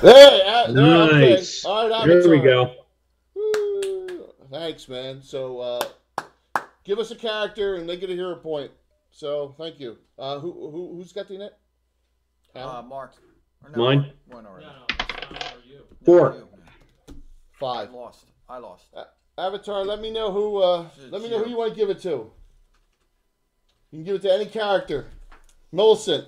There, okay. Nice. All right, There we Avatar. go. Woo. Thanks, man. So, give us a character and they get a hero point. So, thank you. Who's got the net? Mark. Or Mine. One No, already. no, it's not or you. 4. You. 5. I lost. Avatar, let me know who. Let me know who you want to give it to. You can give it to any character. Millicent.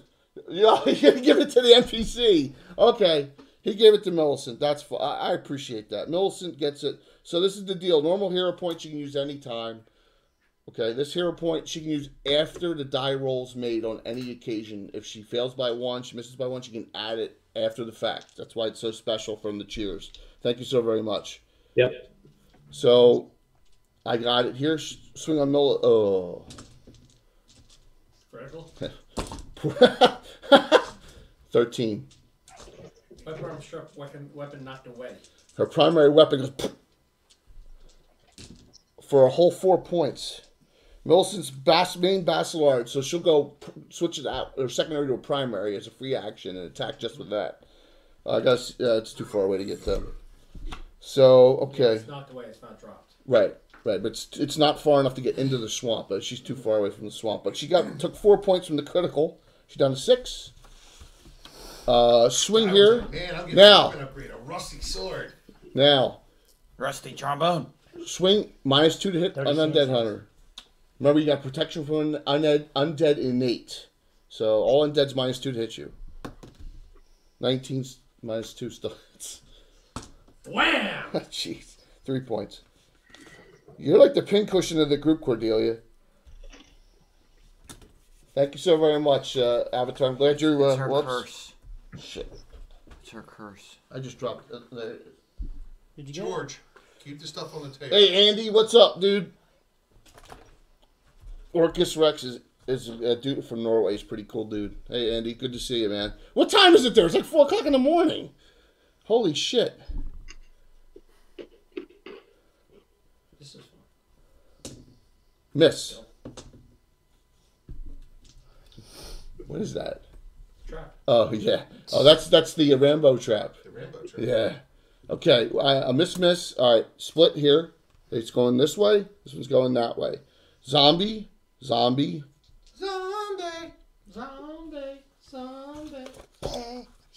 Yeah, you can give it to the NPC. Okay, he gave it to Millicent. That's fine. I appreciate that. Millicent gets it. So this is the deal. Normal hero point you can use anytime. Okay, this hero point she can use after the die rolls made on any occasion. If she fails by 1, she misses by 1, she can add it after the fact. That's why it's so special from the cheers. Thank you so very much. Yep. So, I got it here. Swing on Mil. Oh. Vertical. 13. Weapon arm struck. Weapon knocked away. Her primary weapon goes for a whole 4 points. Millicent's main Basilard, so she'll go switch it out, or secondary to a primary as a free action and attack just with that. I guess it's too far away to get them. So, okay. It's knocked away. It's not dropped. Right, but it's not far enough to get into the swamp. But she's too far away from the swamp. But she took 4 points from the critical. She's down to 6. Swing here. Man, I'm getting Now. a weapon upgrade. A rusty sword. Now, Rusty trombone. swing -2 to hit an 30 undead seconds. hunter. Remember, you got protection from an undead innate. So all undead's -2 to hit you. 19's -2 still hits. Wham! Jeez, 3 points. You're like the pincushion of the group, Cordelia. Thank you so very much, Avatar. I'm glad you're. It's her whoops. curse. Shit. It's her curse. I just dropped. Did you get it? George, keep the stuff on the table. Hey, Andy, what's up, dude? Orcus Rex is a dude from Norway. He's a pretty cool dude. Hey, Andy, good to see you, man. What time is it there? It's like 4 o'clock in the morning. Holy shit. This is fun. Miss. What is that? Trap. Oh, yeah. Oh, that's the Rambo trap. The Rambo trap. Yeah. Okay, a miss. All right, split here. It's going this way. This one's going that way. Zombie. Zombie. Zombie.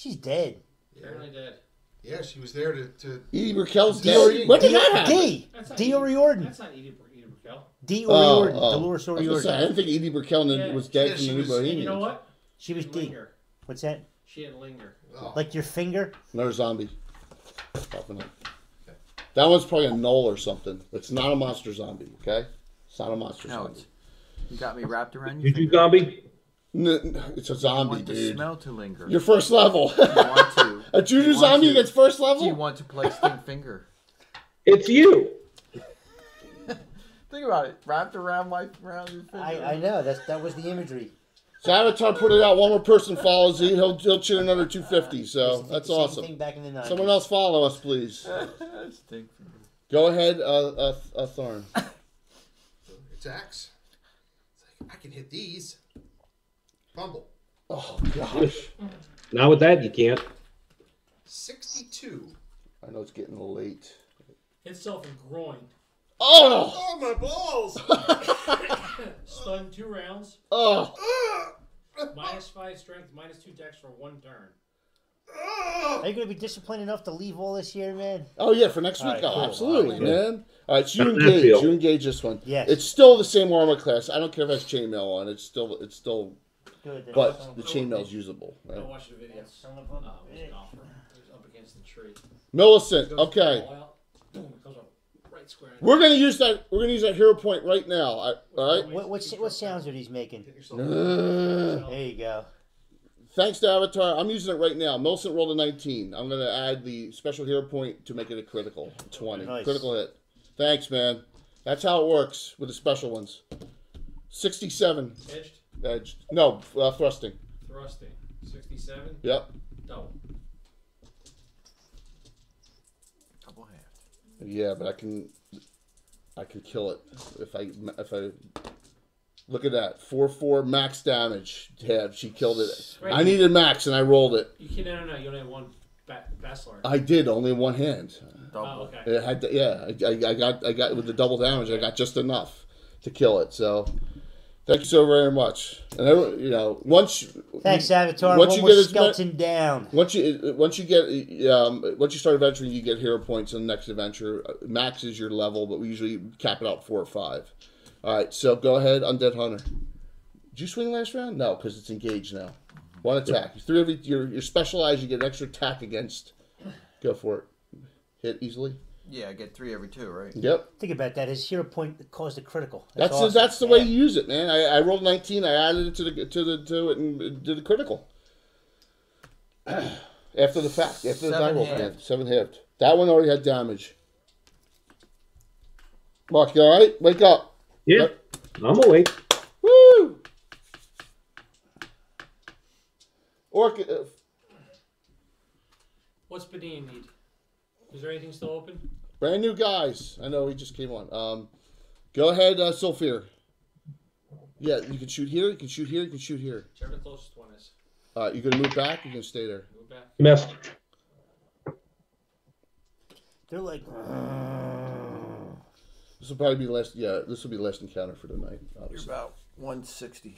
She's dead. Apparently dead. Yeah, she was there to Edie Brickell's D. dead. When did that happen? D. D. O'Riordan. That's not Edie Brickell. D. O'Riordan. Dolores I was gonna say, I O'Riordan. didn't think Edie Brickell Yeah. was dead Yeah, from she the New was- And Bohemians. you know what? She was She D. linger. What's that? She didn't linger. oh, Like your finger? Another zombie. Popping up. That one's probably a null or something. It's not a monster zombie, okay? It's not a monster No, zombie. it's, you got me wrapped around your You finger. zombie? It's a You zombie, want the dude. smell to linger. Your first level. You want to. A Juju You want zombie to. against first Do you level? want to play stink finger? It's you. Think about it. Wrapped around your finger. I know. That was the imagery. So Avatar put it out. One more person follows it. He'll cheer another 250. Used So to do that's the same awesome. thing back in the 90s. Someone else follow us, please. Stink finger. Go ahead, Thorn. it's Axe. It's like, I can hit these. Fumble. Oh gosh. Not with that, you can't. 62. I know it's getting late. Hit self and groin. Oh! Oh, my balls! Stun 2 rounds. Oh! -5 strength, -2 dex for 1 turn. Are you going to be disciplined enough to leave all this here, man? Oh yeah, for next week. Alright, Oh, cool. absolutely, Alright. man. All right, so you How's that engage. feel? You engage this one. Yes. It's still the same armor class. I don't care if it has chainmail on. It's still, Good. but the chainmail's usable. I Right? watched the video. Son of Oh, a it was bitch. a golfer. He was up against the tree. Millicent. Goes Okay, ball out, boom, it goes up right square in. we're gonna use that. We're gonna use that hero point right now. All right. What sounds are these making? Hit yourself. There you go. Thanks to Avatar, I'm using it right now. Millicent rolled a 19. I'm gonna add the special hero point to make it a critical 20. Nice. Critical hit. Thanks, man. That's how it works with the special ones. 67 Edged, edged. No, thrusting. thrusting. 67, Yep. double. Couple halves. Yeah, but I can kill it if I look at that 4/4 max damage. Yeah, she killed it. Right. I needed max and I rolled it. You can no. You only have 1 Bachelor. I did only in one hand. Double. Oh, okay. It had to, yeah. I got with the double damage. I got just enough to kill it. So thank you so very much. And once Thanks, Avatar. Once One you more get as skeleton down. once you start adventuring, you get hero points in the next adventure. Max is your level, but we usually cap it out 4 or 5. All right, so go ahead, Undead Hunter. Did you swing last round? No, because it's engaged now. 1 attack. 3 of you're specialized. You get an extra attack against. Go for it. Hit easily. Yeah, I get 3 every 2, right? Yep. Think about that. His hero point caused a critical. That's awesome. that's the way Yeah. you use it, man. I rolled 19. I added it to it and did a critical. After the fact, after the die roll, halved. 7 halved. That one already had damage. Mark, you all right? Wake up. Yeah, I'm awake. Woo! Orchid. What's Benin need? Is there anything still open? Brand new guys. I know he just came on. Go ahead, Sulfir. Yeah, you can shoot here. You can shoot here. You can shoot here. Whichever the closest one is. You gonna move back? You can stay there. Move back. Missed. They're like, This will probably be last. Yeah, this will be the last encounter for the night. You're Obviously, about 160.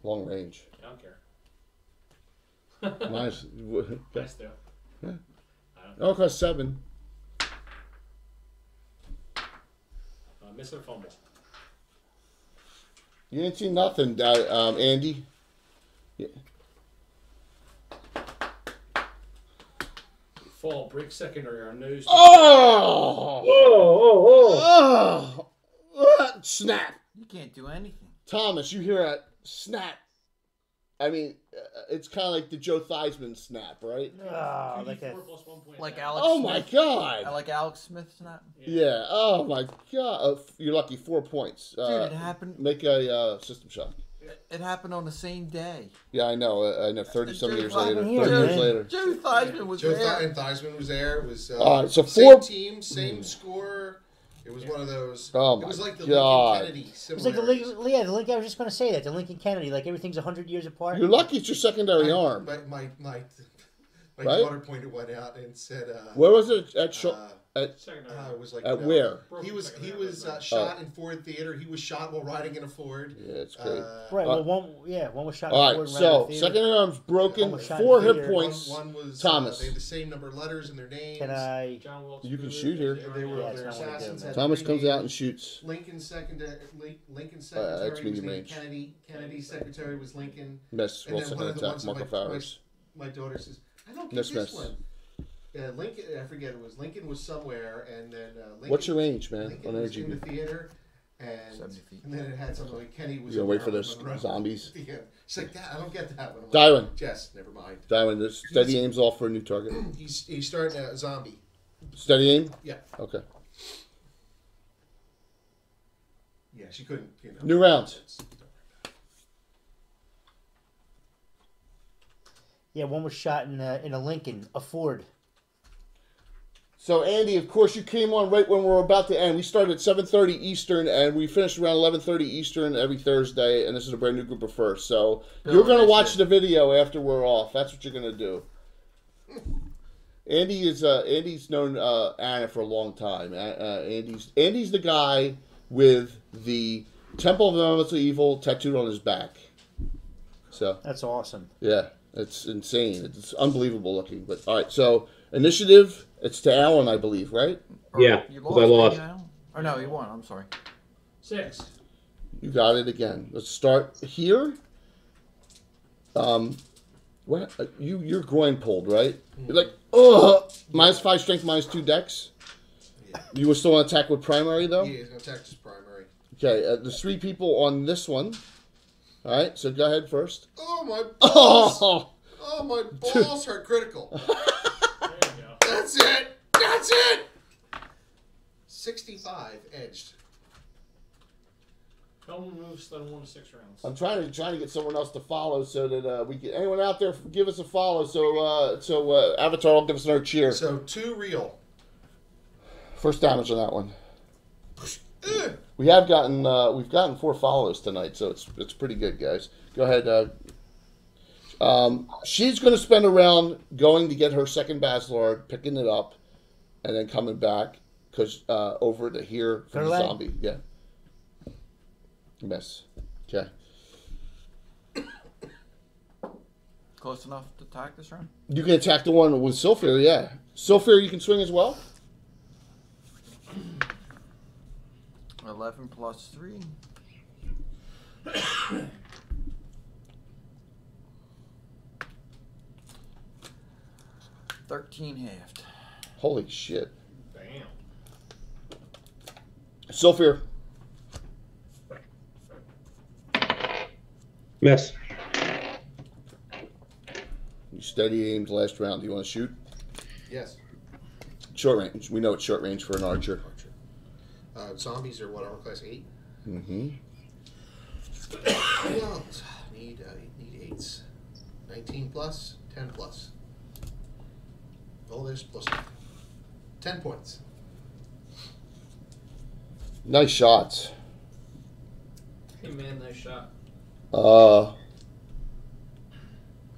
long range. I don't care. Nice. Nice though. Yeah. I don't Oh, cost 7. Miss a fumble. You didn't see nothing, Andy. Yeah. Fall, break secondary, our nose. Oh! Oh. Snap. You can't do anything. Thomas, you hear a snap. I mean, it's kind of like the Joe Theismann snap, right? like that. 2d4 plus 1 point. Like attack. Alex Oh Smith. my God. I like Alex Smith snap. Yeah. Oh my God. You're lucky. 4 points. Dude, it happened. Make a system shock. It happened on the same day. Yeah, I know. I know. 30-some Joe years Theismann later. here, 30 years man. later. Joe Theismann was Joe there. Theismann was there. It was All right, so same 4 team, same score. It was one of those. Oh it was my like the God. Lincoln Kennedy It's like the similarities. Lincoln, yeah, the Lincoln. I was just going to say that the Lincoln Kennedy, like everything's 100 years apart. You're lucky it's your secondary arm. My My Right? daughter pointed one out and said, Where was it? At Second it was like at where? He was shot in Ford Theater. He was shot while riding in a Ford. Yeah, it's great. Right. Well, one was shot. All in right, Ford, so right in the theater. second arm's broken. One was shot in 4 hit theater. points. One was Thomas. they had the same number of letters in their names. Can I? John Wilkes You can Booth, shoot here. They were Yeah, it's their not what I do, assassins. man. had Thomas 3 comes out and names. shoots. Lincoln's secretary that's was medium named range. Kennedy. Kennedy's secretary was Lincoln. Miss. And Well, then second one of the attack. ones Marco that Farris. my daughter says, I don't get Miss, this miss. one. Lincoln, I forget it was Lincoln was somewhere, and then Lincoln, What's your range, man, Lincoln on was energy? in the theater, and 70 feet. and then it had something like Kenny was. You gonna in wait for Marilyn those Monroe. zombies? Yeah, she's like that. I don't get that one. I'm Darwin. Like, Jess, never mind. Darwin, this steady aim's off for a new target. He's starting a zombie. Steady aim? Yeah, Okay. yeah. She couldn't. New round. Yeah, one was shot in a Lincoln, a Ford. So, Andy, of course, you came on right when we were about to end. We started at 7:30 Eastern, and we finished around 11:30 Eastern every Thursday, and this is a brand new group of first. So, you're going to watch the video after we're off. That's what you're going to do. Andy's known Anna for a long time. Andy's the guy with the Temple of the Elemental Evil tattooed on his back. So, That's awesome. yeah, it's insane. It's unbelievable looking. But, all right, so, initiative... It's to Alan, I believe, right? Yeah, You 'cause I lost. didn't you, Al? Or no, you won. I'm sorry. 6. You got it again. Let's start here. What? You're groin pulled, right? You're like, ugh. -5 strength, -2 dex. Yeah. You were still on attack with primary though. Yeah, he's gonna attack his primary. Okay, there's 3 people on this one. All right, so go ahead first. Oh my balls! Oh, Oh my balls hurt critical. There you go. That's it. That's it. 65 edged. Don't move so that 1 to 6 rounds. I'm trying to get someone else to follow so that we can. Anyone out there, give us a follow so Avatar will give us another cheer. So 2 real. First damage on that one. We've gotten 4 follows tonight, so it's pretty good, guys. Go ahead. She's going to spend a round going to get her second Basilard, picking it up, and then coming back because over to here for the Fairlane? zombie. Yeah. Miss. Okay. Close enough to attack this round? You can attack the one with Sylphir, yeah. Sylphir, you can swing as well. 11 plus 3. $13 halved. Holy shit. Bam. Sylphir. Miss. You steady aimed last round. Do you want to shoot? Yes. Short range. We know it's short range for an archer. Zombies are what, armor class 8? Mm-hmm. Well, need 8s. 19 plus, 10 plus. Oh, there's plus 10 points. Nice shots. Hey man, nice shot.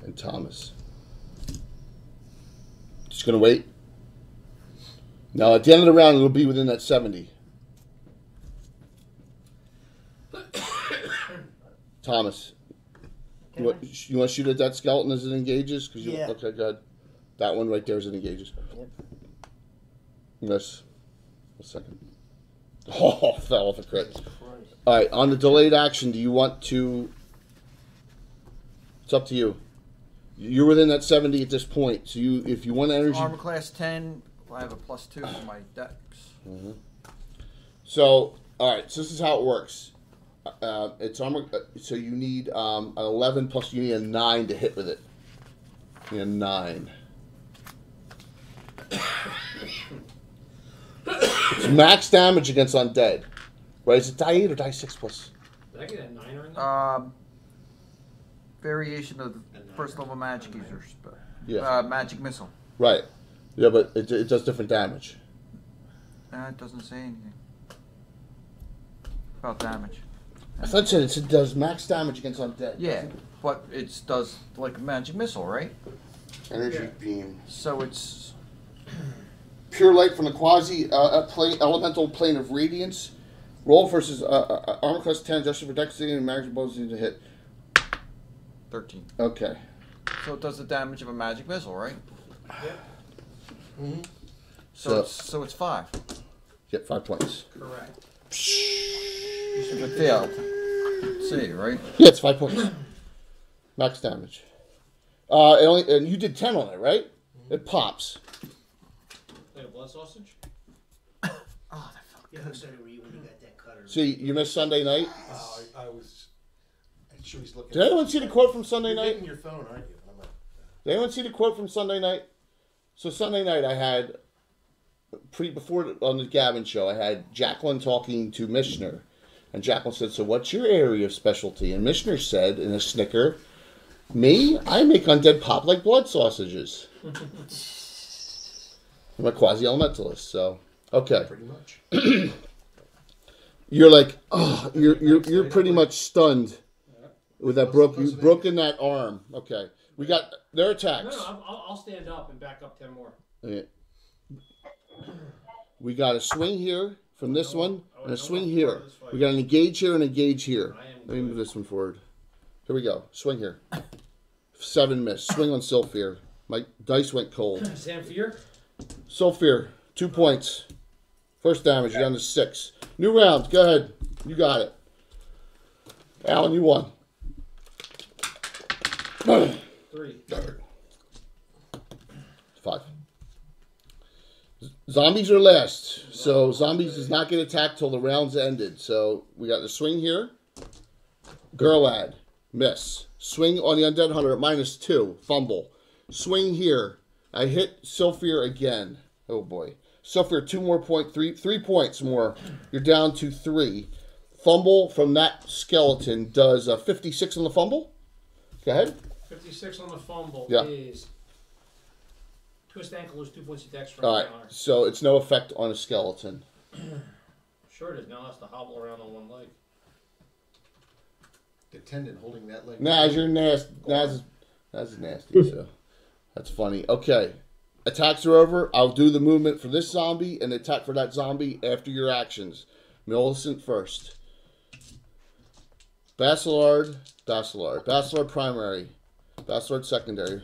And Thomas. Just gonna wait. Now, at the end of the round, it'll be within that 70. Thomas, you want to shoot at that skeleton as it engages? Yeah. Okay, good. That one right there as it engages. Yep. Yes. A second. Oh, fell off a crit. All right, on the delayed action, do you want to... It's up to you. You're within that 70 at this point, so if you want energy... Armor class 10. I have a plus 2 for my dex. So, all right, so this is how it works. It's armor, so you need an 11 plus you need a 9 to hit with it. You need a 9. It's max damage against undead. Right, is it die 8 or die 6 plus? Did I get a 9er in there? Variation of the first level magic users. But, Yeah. magic missile. Right. Yeah, but it does different damage. It doesn't say anything about damage. I thought it does max damage against undead. Yeah, but it does like a magic missile, right? Energy Yeah. beam. So it's Pure light from the quasi elemental plane of radiance. Roll versus armor class 10, adjusted for dexterity and magic ability to hit. 13. Okay. So it does the damage of a magic missile, right? Yeah. So it's 5. Get 5 points. Correct. If it failed. Let's see, right? Yeah, it's 5 points. Max damage. And you did 10 on it, right? It pops. Like a blood sausage? Oh, that felt Yeah, how excited were you when you got that cutter? See, you missed Sunday night. I was. I'm sure he's looking. Did anyone see the quote from Sunday You're night? getting your phone, aren't you? I'm like, Did anyone see the quote from Sunday night? So Sunday night I had before on the Gavin show I had Jacqueline talking to Mishner, and Jacqueline said, "So what's your area of specialty?" And Mishner said in a snicker, "Me, I make undead pop like blood sausages." I'm a quasi elementalist, so okay. pretty much. You're like, oh, you're pretty much stunned with that broken that arm. Okay, we got their attacks. No, I'll stand up and back up 10 more. Yeah. We got a swing here from this one, and a swing here. We got an engage here and an engage here. Let me move this one forward. Here we go. Swing here. 7 miss. Swing on Sylphir. My dice went cold. Zamfir? Sylphir, 2 points. First damage, you're down to 6. New round, go ahead. You got it. Alan, you won. 3. 5. Zombies are last. So zombies does not get attacked till the round's ended. So we got the swing here. Girlad. Miss. Swing on the undead hunter at -2. Fumble. Swing here. I hit Sylphir again. Oh boy. Sylphir 2 more points. 3 points more. You're down to 3. Fumble from that skeleton does 56 on the fumble. Go ahead. 56 on the fumble Yeah. is twist ankle is 2 points of dex for All right. honor. So it's no effect on a skeleton. Sure it is. Now it has to hobble around on one leg. The tendon holding that leg. Naz, you're nasty. Naz is nasty, so that's funny. Okay. Attacks are over. I'll do the movement for this zombie and the attack for that zombie after your actions. Millicent first. Bacillard primary. Bacillard secondary.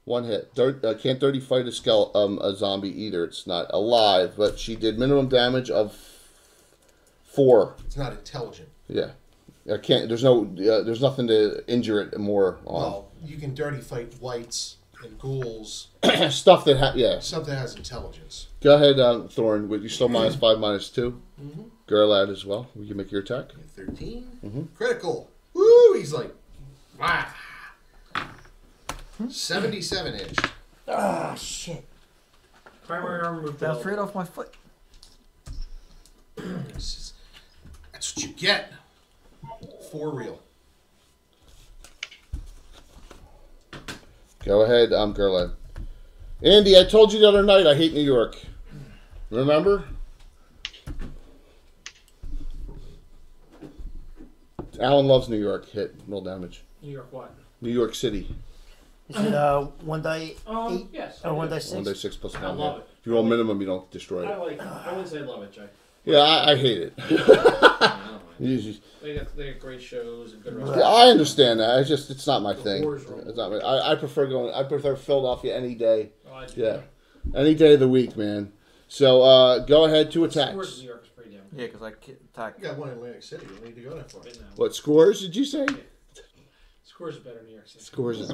1 hit. Can't dirty fight a zombie either. It's not alive, but she did minimum damage of 4. It's not intelligent. Yeah. I can't. There's nothing to injure it more on. Well, you can dirty fight whites and ghouls. Stuff that yeah. Something that has intelligence. Go ahead, Thorn. Would you still -5, -2? Mm-hmm. Girlad as well. Will you make your attack? 13. Critical. Woo! He's like, wow. 77 inch. Ah, shit. Primary armor move. Bounced right off my foot. That's what you get. For real. Go ahead, Girlad. Andy, I told you the other night I hate New York. Remember? Alan loves New York. Hit roll damage. New York what? New York City. Is it 1 die 8? Yes. Or I 1 do. die 6? 1 day 6 plus 1. I love it. If you roll minimum, you don't destroy I it. like. I wouldn't say love it, Jay. Yeah, I hate it. I don't mind. Usually- They got great shows and good Yeah, restaurants. I understand that. It's not my thing. wars roll. It's not. I prefer Philadelphia any day. Oh, I do. Yeah, any day of the week, man. So go ahead, 2 Scores attacks. in New York is pretty damn good. Yeah, because I attack. You got one in Atlantic City. You don't need to go that far. Been that way. What scores did you say? Scores are better in New York City. Scores is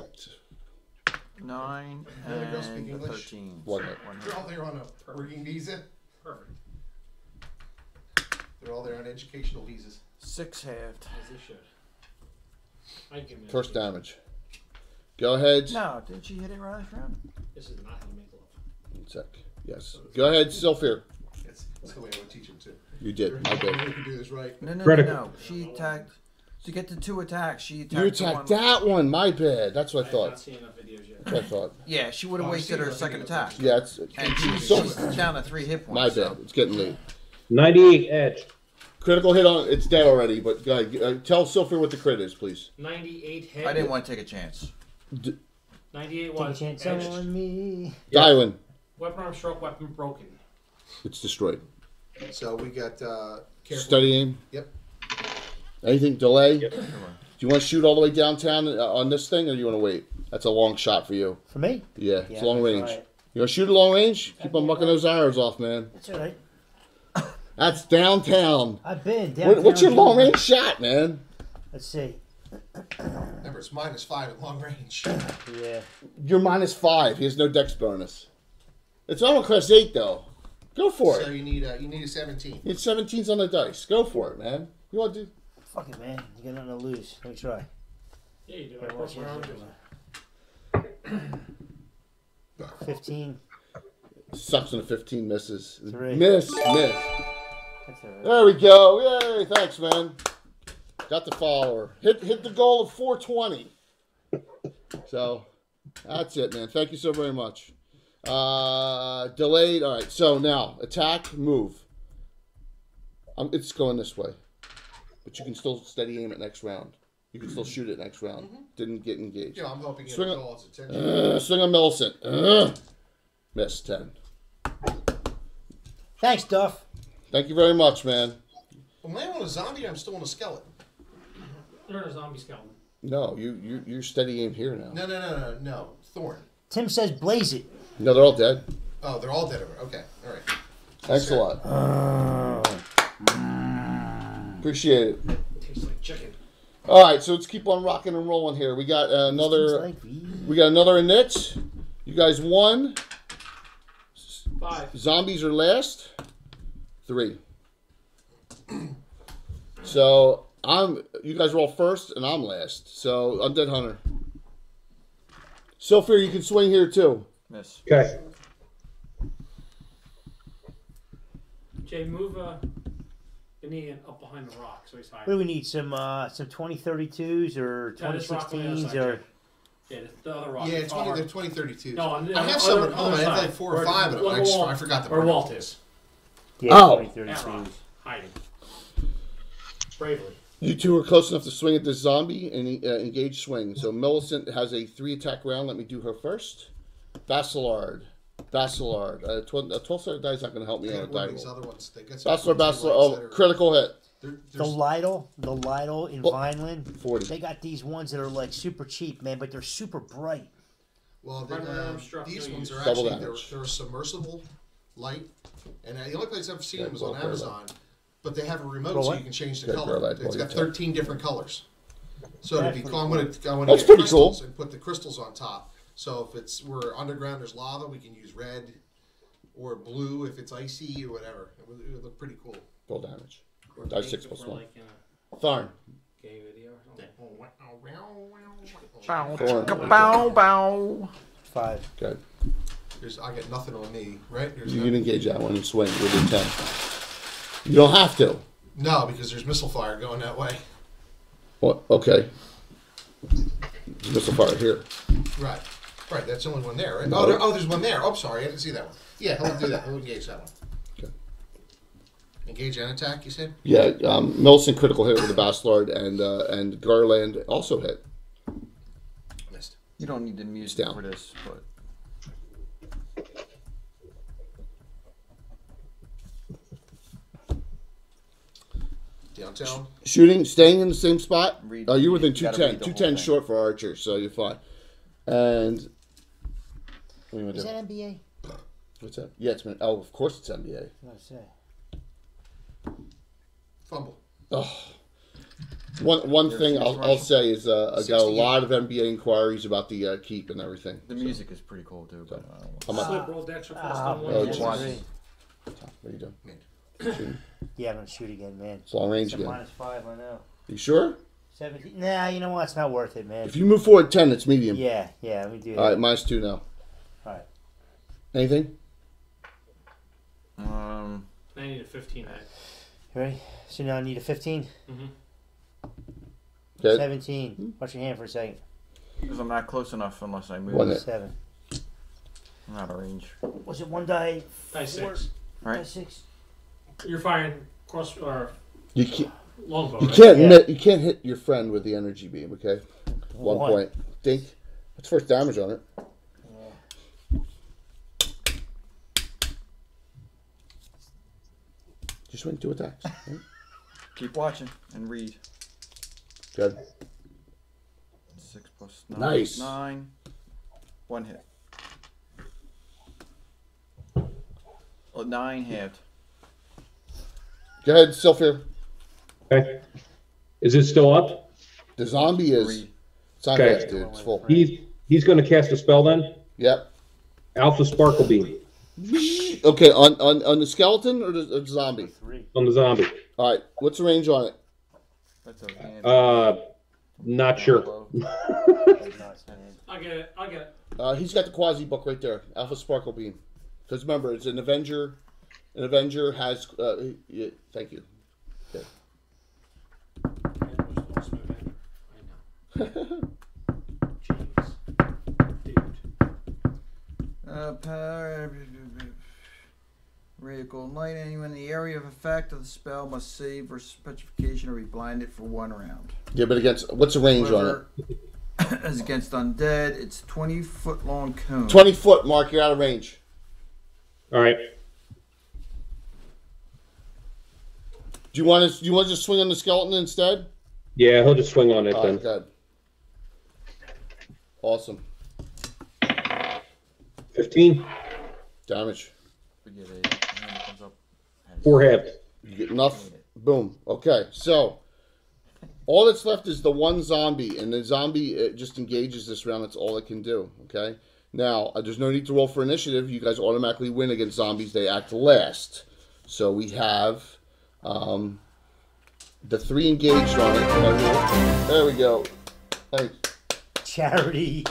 9 You wanna go speak and English? 13. 1 hit. They're all there on a working visa. Perfect. They're all there on educational visas. 6 halved. As they should. I'd give him First education. damage. Go ahead. No, didn't she hit it right round? This is not how to make love. 1 sec. Yes. Go ahead, Sylphir. That's the way I would teach them too. You did. I You did. can do this right. No. Critical. She attacked. To get to 2 attacks, she attacked. You the attacked one- that one. My bad. That's what I I have not thought. seen enough videos yet. That's what I thought. Yeah, she would have Oh, I wasted see. her I second think attack. Yeah, it's And she's so, down to 3 hit points. my so- bad. It's getting late. 98 edge. Critical hit on. It's dead already. But go ahead. Tell Sylphir what the crit is, please. 98 head. I didn't want to take a chance. 98 Take a was chance edged. on me. Darwin, Weapon arm stroke, weapon broken. it's destroyed. So we got careful. Steady aim. Yep. Anything delay? Yep. Do you want to shoot all the way downtown on this thing, or do you want to wait? That's a long shot for you. For me? Yeah, it's long I'm gonna range. try it. You want to shoot a long range? Keep on mucking those arrows off, man. That's all right. That's downtown. I've been downtown. What's your long range shot, man? Let's see. Remember, it's -5 at long range. Yeah. You're -5. He has no dex bonus. It's on a class 8 though. Go for So it. you need a 17. It's 17s on the dice. Go for it, man. You want to do? Fuck it, man. You got nothing to lose. Let me try. Yeah, you do. I Wait, broke watch my arm this. doing it. 15. Sucks when a 15 misses. 3. Miss. That's all right. There we go. Yay! Thanks, man. Got the follower. Hit the goal of 420. So that's it, man. Thank you so very much. Delayed. All right. So now attack, move. It's going this way, but you can still steady aim it next round. You can still shoot it next round. Didn't get engaged. Yeah, I'm hoping Swing it it. calls attention. Swing on Millicent. Miss 10. Thanks, Duff. Thank you very much, man. Am I on a zombie or I'm still on a skeleton? You're in a zombie skeleton. No, you're steady aim here now. No. Thorn. Tim says blaze it. No, they're all dead. Oh, they're all dead over. Okay, all right. Thanks a lot. Appreciate it. Tastes like chicken. All right, so let's keep on rocking and rolling here. We got another. We got another init. You guys won. 5. Zombies are last. 3. So you guys are all first, and I'm last. So Undead Hunter. Sophia, you can swing here too. Miss. Okay. Jay, move Benny up behind the rock so he's What hiding. do we need? Some 2032s or No, this rock on the other 2016s side, or Jay. Yeah, the other rock. Yeah, It's hard. they're 2032. No, on the I have other- some at other home. I have side. like 4 or Where- 5 of them. where the wall- I forgot to where burn Walt them. is. yeah, Oh. 2032s. That rock. Hiding. Bravely. You two are close enough to swing at this zombie and engage swing. So Millicent has a 3 attack round. Let me do her first. Bacillard. A 12-sided die is not going to help me They on a got die one of these roll. other ones. They got some Bacillard. lights Oh, that are- critical hit. they're- The there's- Lidl in Oh. Vineland. 40. They got these ones that are like super cheap, man, but they're super bright. Well, Primary arm struck, these no ones use. are Double actually damage. they're a submersible light, and the only place I've seen Yeah, them was on well, fair Amazon. But they have a remote Well, so what? you can change the Yeah, color. grow light It's got body 13 different colors. So That's to be pretty cool, I'm cool. gonna That's get pretty cool. crystals and put the crystals on top. So if we're underground, there's lava, we can use red or blue if it's icy or whatever. It would look pretty cool. Full damage. Or Die pink 6 if plus we're 1. like in a Tharn. gay video or something. Thorn. Bow, bow. 5. Good. I get nothing on me, right? There's You no, can engage that one and swing with a 10. You don't have to. no, because there's missile fire going that way. What? Okay. There's missile fire here. Right. Right, that's the only one there, right? No. Oh, there's one there. Oh, sorry, I didn't see that one. Yeah, he'll do that. He'll engage that one. Okay. Engage and attack, you said? Yeah, Millicent critical hit with the Bastard, and Garland also hit. Missed. You don't need the music down. for this, but Downtown. Shooting, staying in the same spot. Read- You're within you gotta 210. read the whole 210 thing. short for Archer, so you're fine. And what do you want Is to do? that NBA? What's that? Yeah, it's oh, of course it's NBA. I was gonna say. Fumble. Oh. One There's thing his I'll Russian. say is I got a 68. lot of NBA inquiries about the keep and everything. the music is pretty cool too. But I don't know. I'm not, Slip roll Dexter plus Ah, one. oh, one, Jesus. one. three. what are you doing? Mid. Yeah, I'm gonna shoot again, man. It's long range It's a again. -5, I know. You sure? 17. Nah, you know what? It's not worth it, man. If you move forward 10, it's medium. Yeah, let me do that. All right, -2 now. Alright. Anything? I need a 15. You ready? So now I need a 15. Mm-hmm. Okay. 17. Watch your hand for a second. Because I'm not close enough unless I move. One hit. 7. I'm out of range. Was it 1 die? Die 6. Right. Die 6. You're firing cross or You can't. longbow, You right? can't. Yeah. You can't hit your friend with the energy beam. Okay. 1 One. point. Dink. It's first damage on it. Just went 2 attacks. Right? Keep watching and read. Good. 6 plus 9. Nice. 9. 1 hit. 9 halved. Go ahead, Sylphia. Okay. Is it still up? The zombie is. 3. It's on Okay. half, dude. It's full. He's going to cast a spell then. Yep. Alpha Sparkle Beam Okay, on the skeleton or the zombie? 3. on the zombie. All right. What's the range on it? That's a hand. Not sure. I'll get it. I'll get it. He's got the quasi book right there. Alpha Sparkle Beam. Because remember, it's an Avenger. An Avenger has. Yeah, thank you. Okay. I know. James. Dude. Power. Radical light. Anyone in the area of effect of the spell must save versus petrification or be blinded for 1 round. Yeah, but against what's the range on it? Whoever is against undead, it's 20-foot long cone. 20 foot, Mark. You're out of range. All right. Do you want to just swing on the skeleton instead? Yeah, he'll just swing on it All then. right, good. Awesome. 15. Damage. Forget it. And then it comes up. 4 halved. You get enough. Boom. Okay, so all that's left is the one zombie, and the zombie just engages this round. That's all it can do. Okay. Now there's no need to roll for initiative. You guys automatically win against zombies. They act last. So we have the 3 engaged on it. There we go. Thanks. Charity.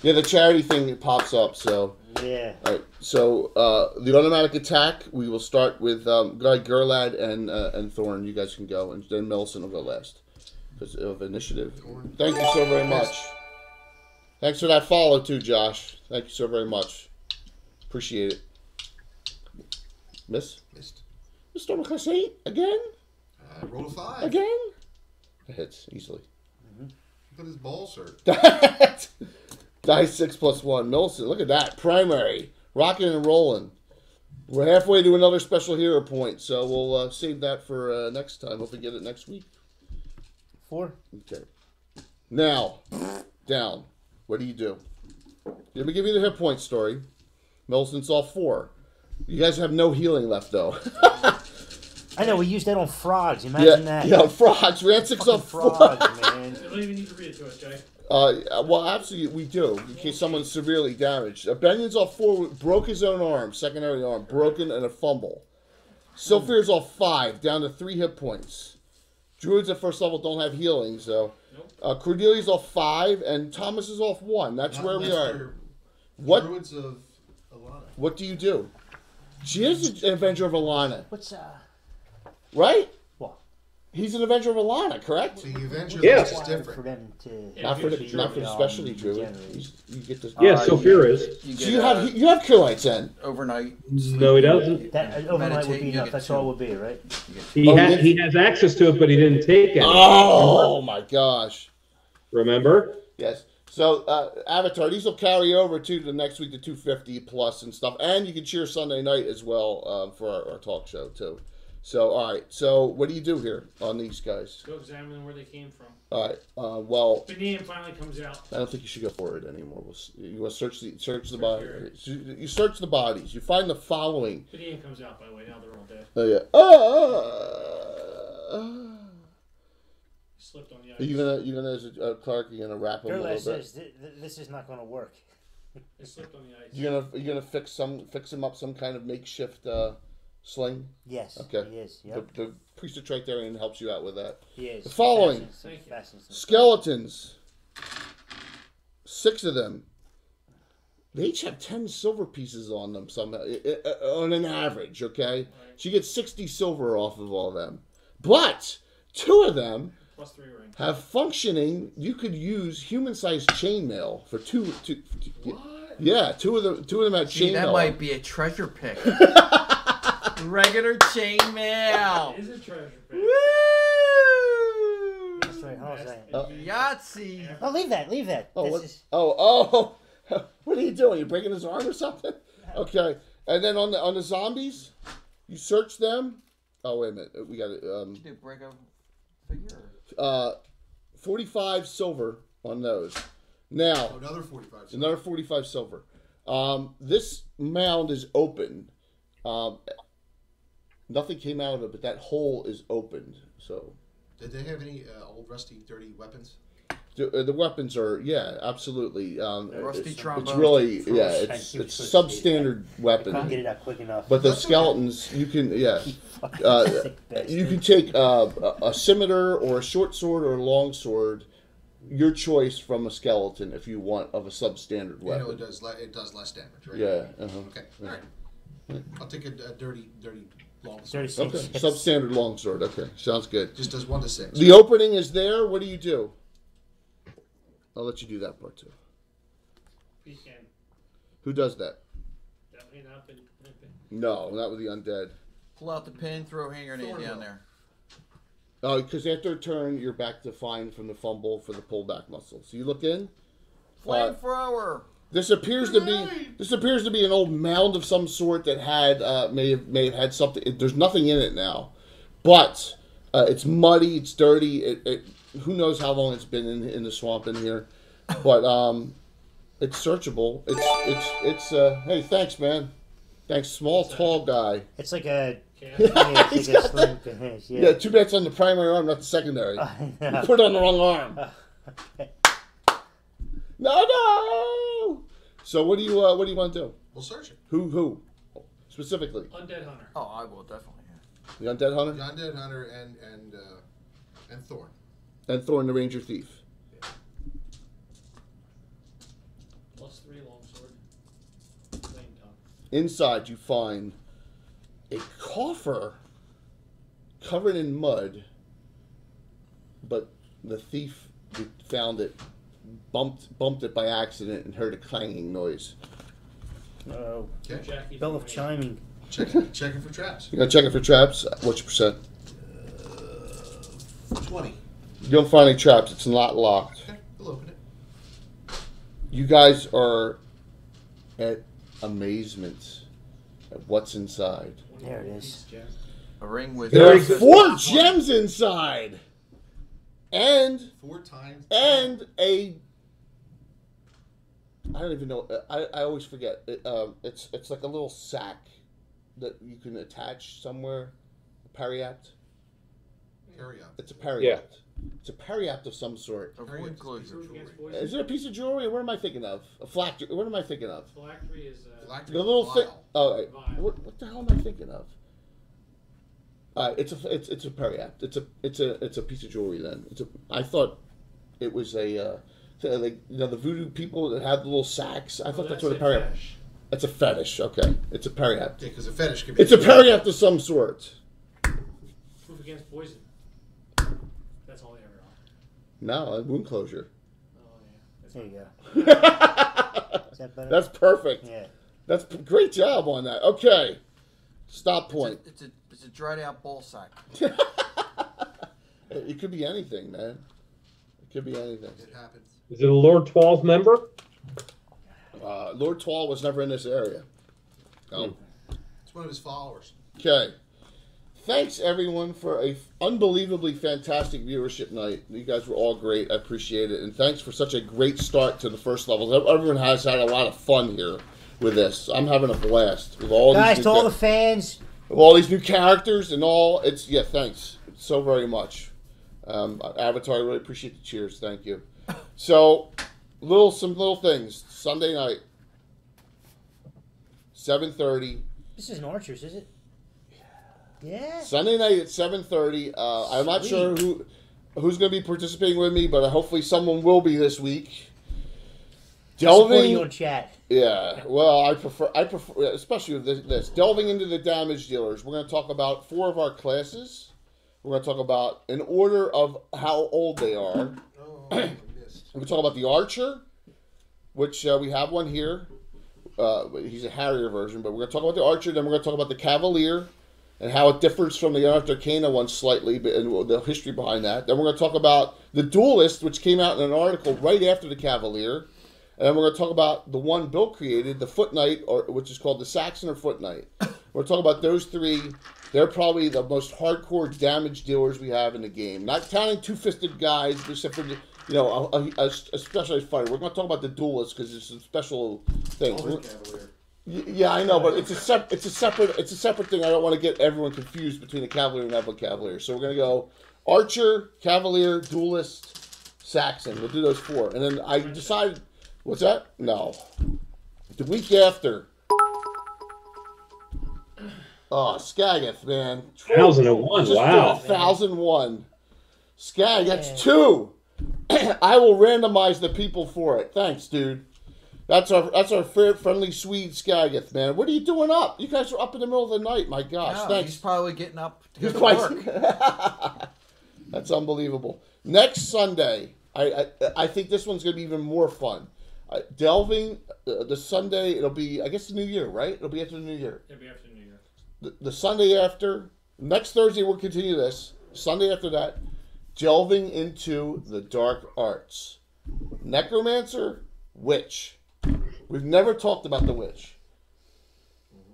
Yeah, the charity thing pops up. So. Yeah. All right, so the automatic attack, we will start with Guy Gerlad and Thorn. You guys can go, and then Millicent will go last because of initiative. Thank you so very much. Thanks for that follow too, Josh. Thank you so very much. Appreciate it. Missed. Mr. McCarthy again? Roll a 5. Again? It hits easily. Look at his balls hurt. Die 6 plus 1. Millicent, look at that. Primary. Rocking and rolling. We're halfway to another special hero point, so we'll save that for next time. Hope we get it next week. 4. Okay. Now, down. What do you do? Let me give you the hit point story. Millicent's all 4. You guys have no healing left, though. I know, we used that on frogs. Imagine that. Yeah, frogs. We had 6 off Frogs, man. You don't even need to read it to us, Jay. Well, absolutely, we do, in case someone's severely damaged. Benion's off 4, broke his own arm, secondary arm, broken, and a fumble. Sylphir's off 5, down to 3 hit points. Druids at first level don't have healing, so. Cordelia's off 5, and Thomas is off 1. That's where we are. What? Druids of Alana. What do you do? She is an Avenger of Alana, What's, right? what? He's an Avenger of Alana, correct? So the Avenger Yeah. is For different. them to... Not for the Druid. specialty druid. Generally. You get this. Yeah, Sophia is. So you have Killites then. Overnight. No, he doesn't. That overnight would Meditate, be you enough. get That's 2. all it would be, right? He has access to it, but he didn't take it. Oh my gosh. Remember? Yes. So Avatar, these will carry over to the next week to 250 plus and stuff, and you can cheer Sunday night as well for our talk show too. So all right. So what do you do here on these guys? Go examine where they came from. All right. Well, Benin finally comes out. I don't think you should go for it anymore. You want to search the body. You search the bodies. You find the following. Benin comes out, by the way. Now they're all dead. Oh yeah. Slipped on the ice. Are you gonna as a Clark? You gonna wrap him a Gerla little bit? says this is not going to work. They slipped on the ice. You gonna fix him up some kind of makeshift sling? Yes, Okay. he is. Yep, The priest of Trictarian helps you out with that. he is. The following. Thank you. Skeletons. 6 of them. They each have 10 silver pieces on them somehow, on an average, okay? She gets 60 silver off of all of them. But 2 of them Plus 3 ring. have functioning, you could use human-sized chainmail for 2. What? Yeah, 2 of them have Gee, chainmail. that might be a treasure pick. Regular chainmail. Is it treasure pick? Woo! That's Wait, hold on a second. Yahtzee. Oh, leave that. Leave that. Oh, This what? is- Oh. What are you doing? You breaking his arm or something? Okay. And then on the zombies, you search them. Oh, wait a minute. We got it. Did it break a figure? 45 silver on those. Now, Oh, another 45. another 45 silver. This mound is open. Nothing came out of it, but that hole is opened. So Did they have any old, rusty, dirty weapons? the weapons are, yeah, absolutely. Rusty It's trombone. really, yeah, Thank you it's for substandard Couldn't get weapon. it out quick enough. But the That's okay. skeletons, you can, yeah. Fucking sick bastard. You can take a scimitar or a short sword or a long sword, your choice from a skeleton if you want of a substandard You know, weapon. it does less damage, right? Yeah. Uh-huh. Okay. All right. I'll take a dirty long Dirty sword. Okay. six. Substandard longsword. Okay. Sounds good. Just does 1 to 6. The opening is there. What do? I'll let you do that part too. We can Who does that? definitely not been. No, not with the undead. Pull out the pin, throw a hand grenade down there. Oh, because after a turn, you're back to fine from the fumble for the pullback muscle. So you look in. Flamethrower. This appears to be an old mound of some sort that had may have had something. There's nothing in it now, but it's muddy, it's dirty. Who knows how long it's been in the swamp in here, but it's searchable. It's hey, thanks, man. Thanks, small, tall guy. It's like a. Yeah. Yeah, it's like a slim- Yeah, too bad it's on the primary arm, not the secondary. You put it on the wrong arm. No. So what do you want to do? We'll search it. Who specifically? Undead hunter. Oh, I will definitely. The undead hunter The undead hunter and Thorn. and Thorn the ranger thief. +3 longsword. Flame tongue. Inside you find a coffer covered in mud, but the thief who found it bumped it by accident and heard a clanging noise. Oh, Okay. Jackie. bell of chiming. Checking for traps. You gotta check it for traps. What's your percent? 20. You don't find any traps. It's not locked. Okay, we'll open it. You guys are at amazement at what's inside. There it is. A ring with. There are Very good. 4 gems inside, and 4 times. a. I don't even know. I always forget. It's like a little sack that you can attach somewhere. A pariapt. Carry up. It's a pariapt. Yeah. It's a pariapt of some sort. Avoid closure. Proof against Is poison. it a piece of jewelry? Or what am I thinking of? A phylactery? What am I thinking of? Phylactery is Phylactery The little thing. vial. Oh, wait. Vial. What the hell am I thinking of? It's a pariapt. It's a piece of jewelry. Then I thought it was a like the voodoo people that have the little sacks. I thought that's what a pariapt. fetish. It's a fetish. Okay, it's a pariapt. Yeah, because a fetish could be. It's a pariapt of some sort. Proof against poison. That's all they ever are. No, a wound closure. Oh yeah. There you go. Is that better? That's perfect. Yeah. That's great job on that. Okay, stop point. It's a dried out ball sack. It could be anything, man. It could be anything. It happens. Is it a Lord 12 member? Lord Twal was never in this area. Oh. It's one of his followers. Okay. Thanks everyone for a unbelievably fantastic viewership night. You guys were all great. I appreciate it, and thanks for such a great start to the first level. Everyone has had a lot of fun here with this. I'm having a blast with all Guys, these to new all the fans, with all these new characters and all. It's thanks so very much. Avatar, I really appreciate the cheers. Thank you. So, some little things. Sunday night, 7:30. this isn't Archers, is it? Yeah. Sunday night at 7:30. I'm not sure who's going to be participating with me, but hopefully someone will be this week. Supporting you on chat. Yeah. Well, I prefer, especially with this. Delving into the damage dealers. We're going to talk about 4 of our classes. We're going to talk about in order of how old they are. Oh, I missed. We're going to talk about the archer, which we have one here. He's a Harrier version, but we're going to talk about the archer. Then we're going to talk about the cavalier. and how it differs from the Arcana one slightly, and the history behind that. Then we're going to talk about the Duelist, which came out in an article right after the Cavalier. And then we're going to talk about the one Bill created, the Foot Knight, which is called the Saxon or Foot Knight. We're talking about those three. They're probably the most hardcore damage dealers we have in the game. Not counting two-fisted guys, except for a specialized fighter. We're going to talk about the Duelist because it's a special thing. Yeah, I know, but it's a separate thing. I don't want to get everyone confused between a Cavalier and Evelyn Cavalier. So we're gonna go Archer, Cavalier, Duelist, Saxon. We'll do those four, and then I decided. What's that? No, the week after. Oh, Skagith, man. 1001. Wow. 1001. Skag, that's 2. I will randomize the people for it. Thanks, dude. That's our friendly Swede Skagith, man. What are you doing up? You guys are up in the middle of the night. My gosh, No, thanks. he's probably getting up to go to work. That's unbelievable. Next Sunday, I think this one's going to be even more fun. Delving the Sunday, it'll be, I guess, the New Year, right? It'll be after the New Year. It'll be after the New Year. The Sunday after, next Thursday we'll continue this. Sunday after that, delving into the dark arts. Necromancer, Witch. We've never talked about the Witch.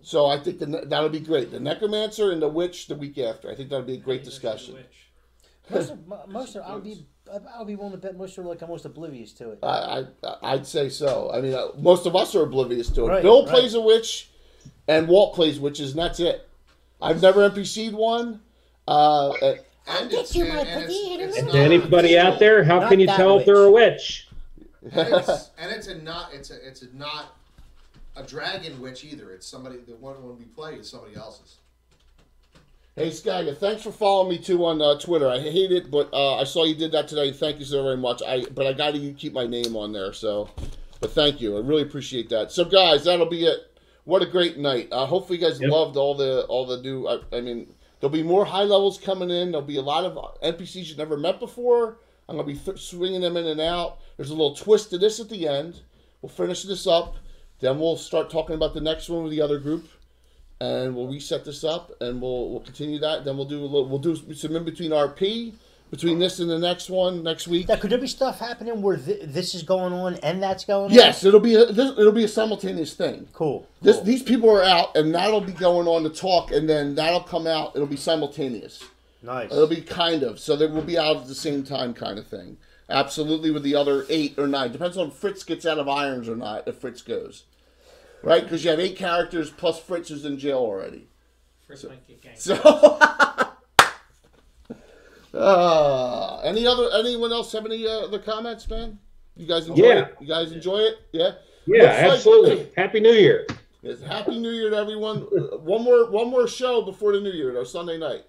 So I think that'll be great. The Necromancer and the Witch the week after. I think that'll be a great discussion. Most of I'll be willing to bet most are like almost oblivious to it. I'd say so. I mean, most of us are oblivious to it. Right, Bill plays a witch, and Walt plays witches, and that's it. I've never NPC'd one. And it's not, Anybody out there? How Not can you that tell if they're a witch? it's not a dragon witch either. It's somebody. The one we play is somebody else's. Hey, Skagga, thanks for following me too on Twitter. I hate it, but I saw you did that today. Thank you so very much. But I got to keep my name on there. So, but thank you. I really appreciate that. So, guys, that'll be it. What a great night. Hopefully, you guys loved all the new. I mean, there'll be more high levels coming in. There'll be a lot of NPCs you've never met before. I'm gonna be swinging them in and out. There's a little twist to this at the end. We'll finish this up. Then we'll start talking about the next one with the other group. And we'll reset this up, and we'll continue that. Then we'll do some in between RP between this and the next one next week. Now, could there be stuff happening where this is going on and that's going on? Yes, it'll be a simultaneous thing. Cool. These people are out, and that'll be going on to talk, and then that'll come out. It'll be simultaneous. Nice. It'll be kind of so they will be out at the same time, kind of thing. Absolutely, with the other 8 or 9 depends on if Fritz gets out of irons or not. If Fritz goes. Right, because you have 8 characters plus Fritz who's in jail already. Fritz might get ganked. So, anyone else have any other comments, man? You guys enjoy it? You guys enjoy it? Yeah. Yeah, absolutely. Happy New Year. Yes, Happy New Year to everyone. One more show before the New Year, though, Sunday night.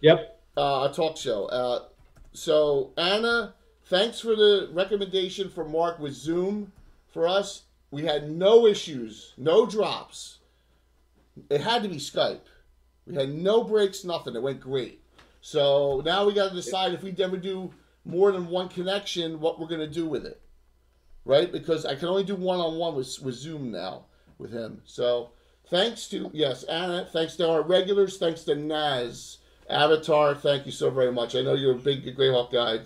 Yep. A talk show. So Anna, thanks for the recommendation for Mark with Zoom for us. We had no issues, no drops. It had to be Skype. We had no breaks, nothing. It went great. So now we got to decide if we ever do more than one connection, what we're going to do with it. Right? Because I can only do one-on-one with Zoom now with him. So thanks to, Anna, thanks to our regulars, thanks to Naz, Avatar, thank you so very much. I know you're a big Greyhawk guy.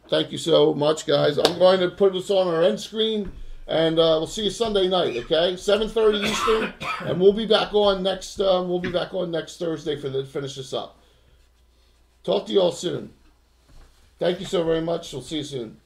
Thank you so much, guys. I'm going to put this on our end screen, and we'll see you Sunday night. Okay, 7:30 Eastern, and we'll be back on next. Next Thursday to finish this up. Talk to you all soon. Thank you so very much. We'll see you soon.